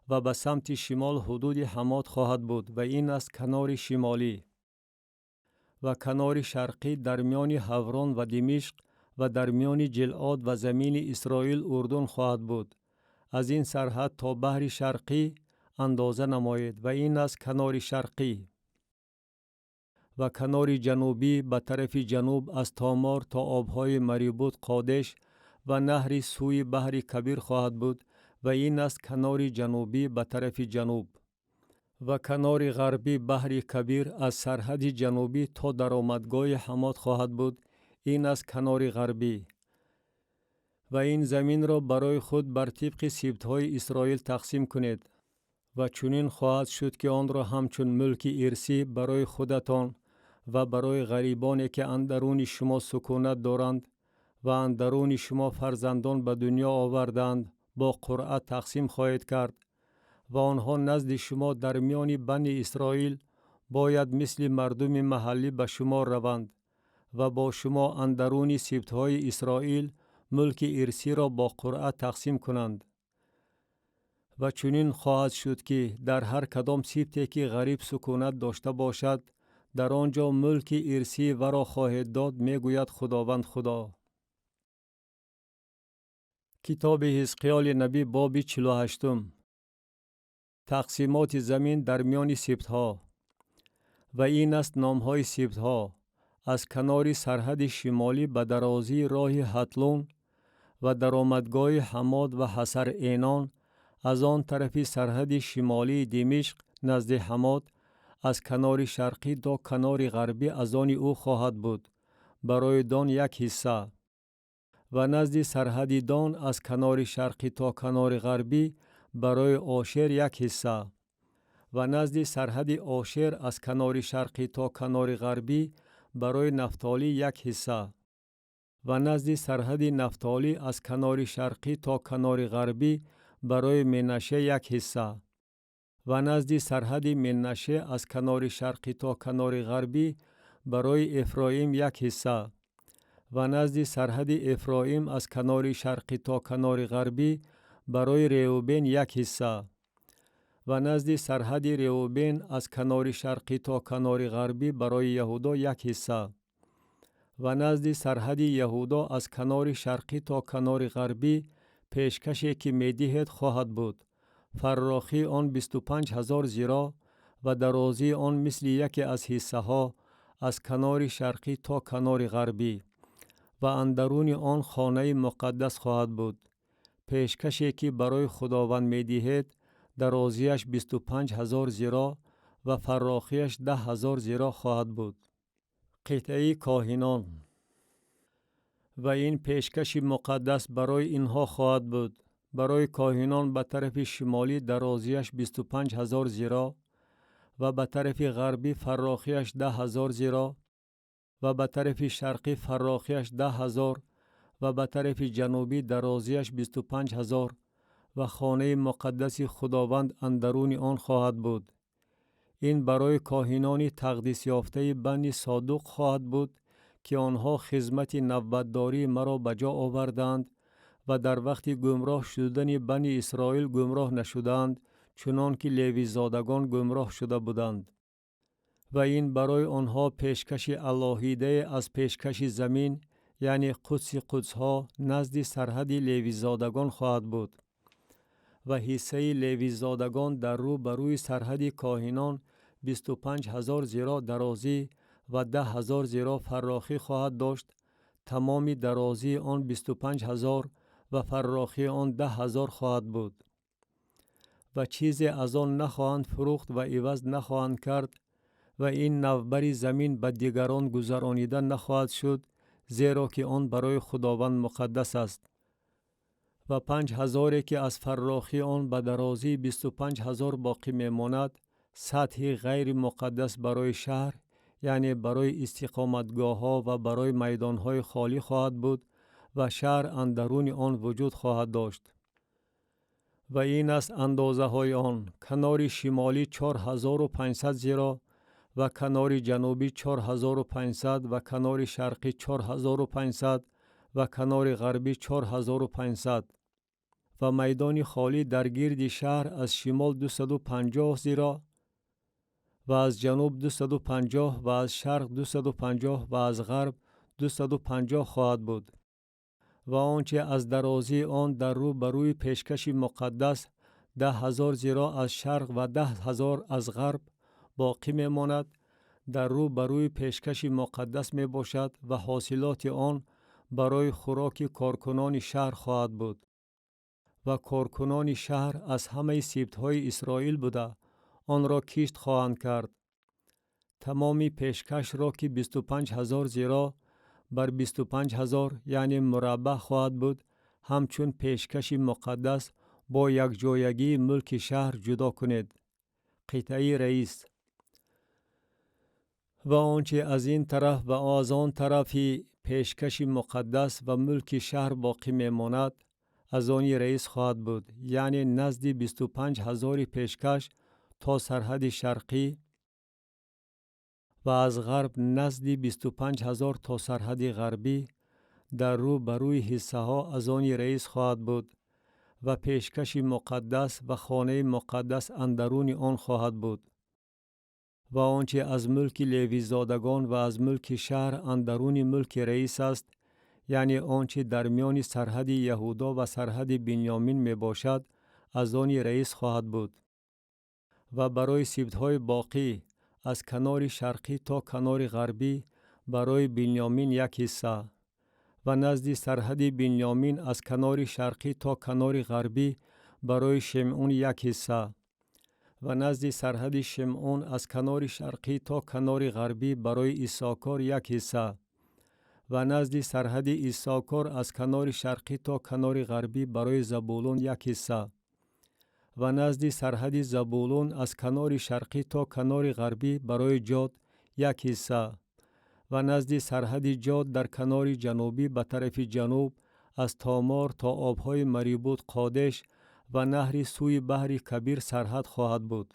و به سمت شمال حدود حمات خواهد بود و این است کنار شمالی. و کنار شرقی در میان حوران و دمشق و در میان جلعاد و زمین اسرائیل اردن خواهد بود. از این سرحد تا بحر شرقی اندازه نمایید و این است کنار شرقی. و کنار جنوبی به طرف جنوب از تامار تا آبهای مریبوت قادش و نهر سوی بحر کبیر خواهد بود و این است کنار جنوبی به طرف جنوب. و کنار غربی بحر کبیر از سرحد جنوبی تا درآمدگاه حمات خواهد بود، این است کنار غربی. و این زمین را برای خود بر طبق سبطهای اسرائیل تقسیم کنید و چنین خواهد شد که آن را همچون ملک ارثی برای خودتان و برای غریبانی که اندرون شما سکونت دارند و اندرون شما فرزندان به دنیا آوردند با قرعه تقسیم خواهید کرد. و آنها نزد شما در میان بنی اسرائیل باید مثل مردم محلی به شما روند و با شما اندرون سبطهای اسرائیل ملک ارثی را با قرعه تقسیم کنند. و چنین خواهد شد که در هر کدام سبطی که غریب سکونت داشته باشد در آنجا ملک ارثی ورا خواهد داد، میگوید خداوند خدا. کتاب حزقیال نبی باب 48. تقسیمات زمین در میان سبطها. و این است نامهای سبطها: از کنار سرحد شمالی به درازی راه حتلون و درآمدگاه حماد و حصر اینان، از آن طرف سرحد شمالی دمشق نزد حماد، از کنار شرقی تا کنار غربی از آن او خواهد بود، برای دان 1 حصه. و نزد سرحد دان از کنار شرقی تا کنار غربی برای آشر 1 حصه. و نزد سرحد آشر از کنار شرقی تا کنار غربی برای نفتالی 1 حصه. و نزد سرحد نفتالی از کنار شرقی تا کنار غربی برای منشه 1 حصه. و نزد سرحد منشه از کنار شرقی تا کنار غربی برای افرایم 1 حصه. و نزد سرحد افرایم از کنار شرقی تا کنار غربی برای ریوبین 1 حصه. و نزد سرحد ریوبین از کنار شرقی تا کنار غربی برای یهودا 1 حصه. و نزد سرحد یهودا از کنار شرقی تا کنار غربی پیشکشی که میدهد خواهد بود. فراخی آن 25,000 ذراع و درازی آن مثل یکی از حصه ها از کنار شرقی تا کنار غربی. و اندرون آن خانه مقدس خواهد بود. پیشکشی که برای خداوند میدهد درازیش 25,000 ذراع و فراخیش 10,000 ذراع خواهد بود. قطعه کاهنان. و این پیشکش مقدس برای اینها خواهد بود. برای کاهنان به طرف شمالی درازیش 25,000 زیرا و به طرف غربی فراخیش 10,000 زیرا و به طرف شرقی فراخیش 10,000 و به طرف جنوبی درازیش 25,000 و خانه مقدس خداوند اندرون آن خواهد بود. این برای کاهنان تقدیس یافته بنی صادق خواهد بود که آنها خدمت نوبتداری مرا به جا آوردند و در وقت گمراه شدن بنی اسرائیل گمراه نشدند، چنان که لیوی زادگان گمراه شده بودند. و این برای آنها پیشکش الهیده از پیشکش زمین، یعنی قدس قدس‌ها نزد سرحد لیوی زادگان خواهد بود. و حصه لیوی زادگان در رو بروی سرحد کاهنان 25,000 زیرا درازی و 10,000 زیرا فراخی خواهد داشت. تمام درازی آن 25,000 و فراخی آن 10,000 خواهد بود. و چیزی از آن نخواهند فروخت و عوض نخواهند کرد و این نوبر زمین به دیگران گذرانیده نخواهد شد، زیرا که آن برای خداوند مقدس است. و 5,000 که از فراخی آن به درازی 25,000 باقی میماند، سطح غیر مقدس برای شهر، یعنی برای استقامتگاه ها و برای میدان های خالی خواهد بود و شهر اندرون آن وجود خواهد داشت. و این است اندازه های آن: کنار شمالی 4,500 زیرا و کنار جنوبی 4,500 و کنار شرقی 4,500 و کنار غربی 4,500. و میدان خالی در گرد شهر از شمال 250 زیرا و از جنوب 250 و از شرق 250 و از غرب 250 خواهد بود. و آنچه از درازی آن در رو بروی پیشکش مقدس 10,000 زیرا از شرق و 10,000 از غرب باقی میماند، در رو بروی پیشکش مقدس می باشد و حاصلات آن برای خوراک کارکنان شهر خواهد بود. و کارکنان شهر از همه سبطهای اسرائیل بوده آن را کشت خواهند کرد. تمامی پیشکش را که 25,000 زیرا بر 25,000 یعنی مربع خواهد بود، همچون پیشکش مقدس با یک جایگی ملک شهر جدا کنید. قطعه رئیس: و آنچه از این طرف و از آن طرفی پیشکش مقدس و ملک شهر باقی میماند از آن رئیس خواهد بود، یعنی نزد 25,000 پیشکش تا سرحد شرقی و از غرب نزد 25,000 تا سرحد غربی در رو بروی حصه ها از آن رئیس خواهد بود و پیشکش مقدس و خانه مقدس اندرون آن خواهد بود. و آنچه از ملک لیوی زادگان و از ملک شهر اندرون ملک رئیس است، یعنی آنچه در میان سرحد یهودا و سرحد بنیامین می باشد، از آن رئیس خواهد بود. و برای سبطهای باقی از کنار شرقی تا کنار غربی برای بنیامین یک حصه و نزد سرحد بنیامین از کنار شرقی تا کنار غربی برای شمعون یک حصه و نزد سرحد شمعون از کنار شرقی تا کنار غربی برای اساکار یک حصه و نزد سرحد اساکار از کنار شرقی تا کنار غربی برای زبولون یک حصه و نزد سرحد زبولون از کنار شرقی تا کنار غربی برای جاد یک حصه و نزد سرحد جاد در کنار جنوبی به طرف جنوب از تامار تا آبهای مریبوت قادش و نهر سوی بحر کبیر سرحد خواهد بود.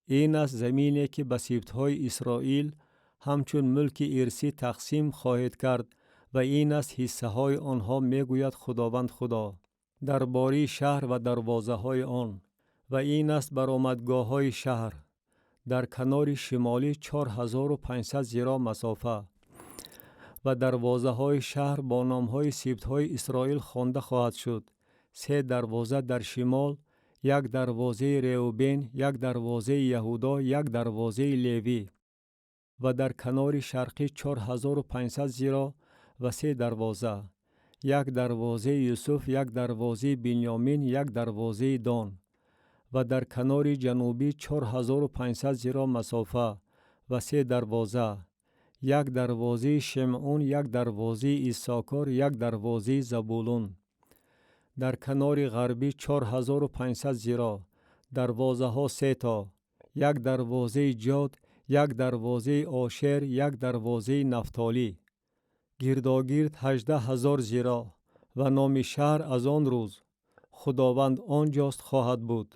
این است زمینی که به سبطهای اسرائیل همچون ملک ارثی تقسیم خواهد کرد و این است حصه های آنها، میگوید خداوند خدا درباره شهر و دروازه های آن. و این است برآمدگاه های شهر: در کنار شمالی 4,500 زیرا مسافه و دروازه های شهر با نام های سبط های اسرائیل خوانده خواهد شد: 3 دروازه در شمال، 1 دروازه روبین، 1 دروازه یهودا، 1 دروازه لیوی. و در کنار شرقی 4,500 زیرا و 3 دروازه: 1 دروازه یوسف، 1 دروازه بنیامین، 1 دروازه دان. و در کنار جنوبی 4,500 زیرا مسافه و 3 دروازه: یک دروازه شمعون، یک دروازه ایساکار، یک دروازه زبولون. در کنار غربی 4500 زیرا، دروازه ها 3 تا، یک دروازه جاد، یک دروازه آشر، یک دروازه نفتالی. گرداگرد 18,000 زیرا و نام شهر از آن روز خداوند آنجاست خواهد بود.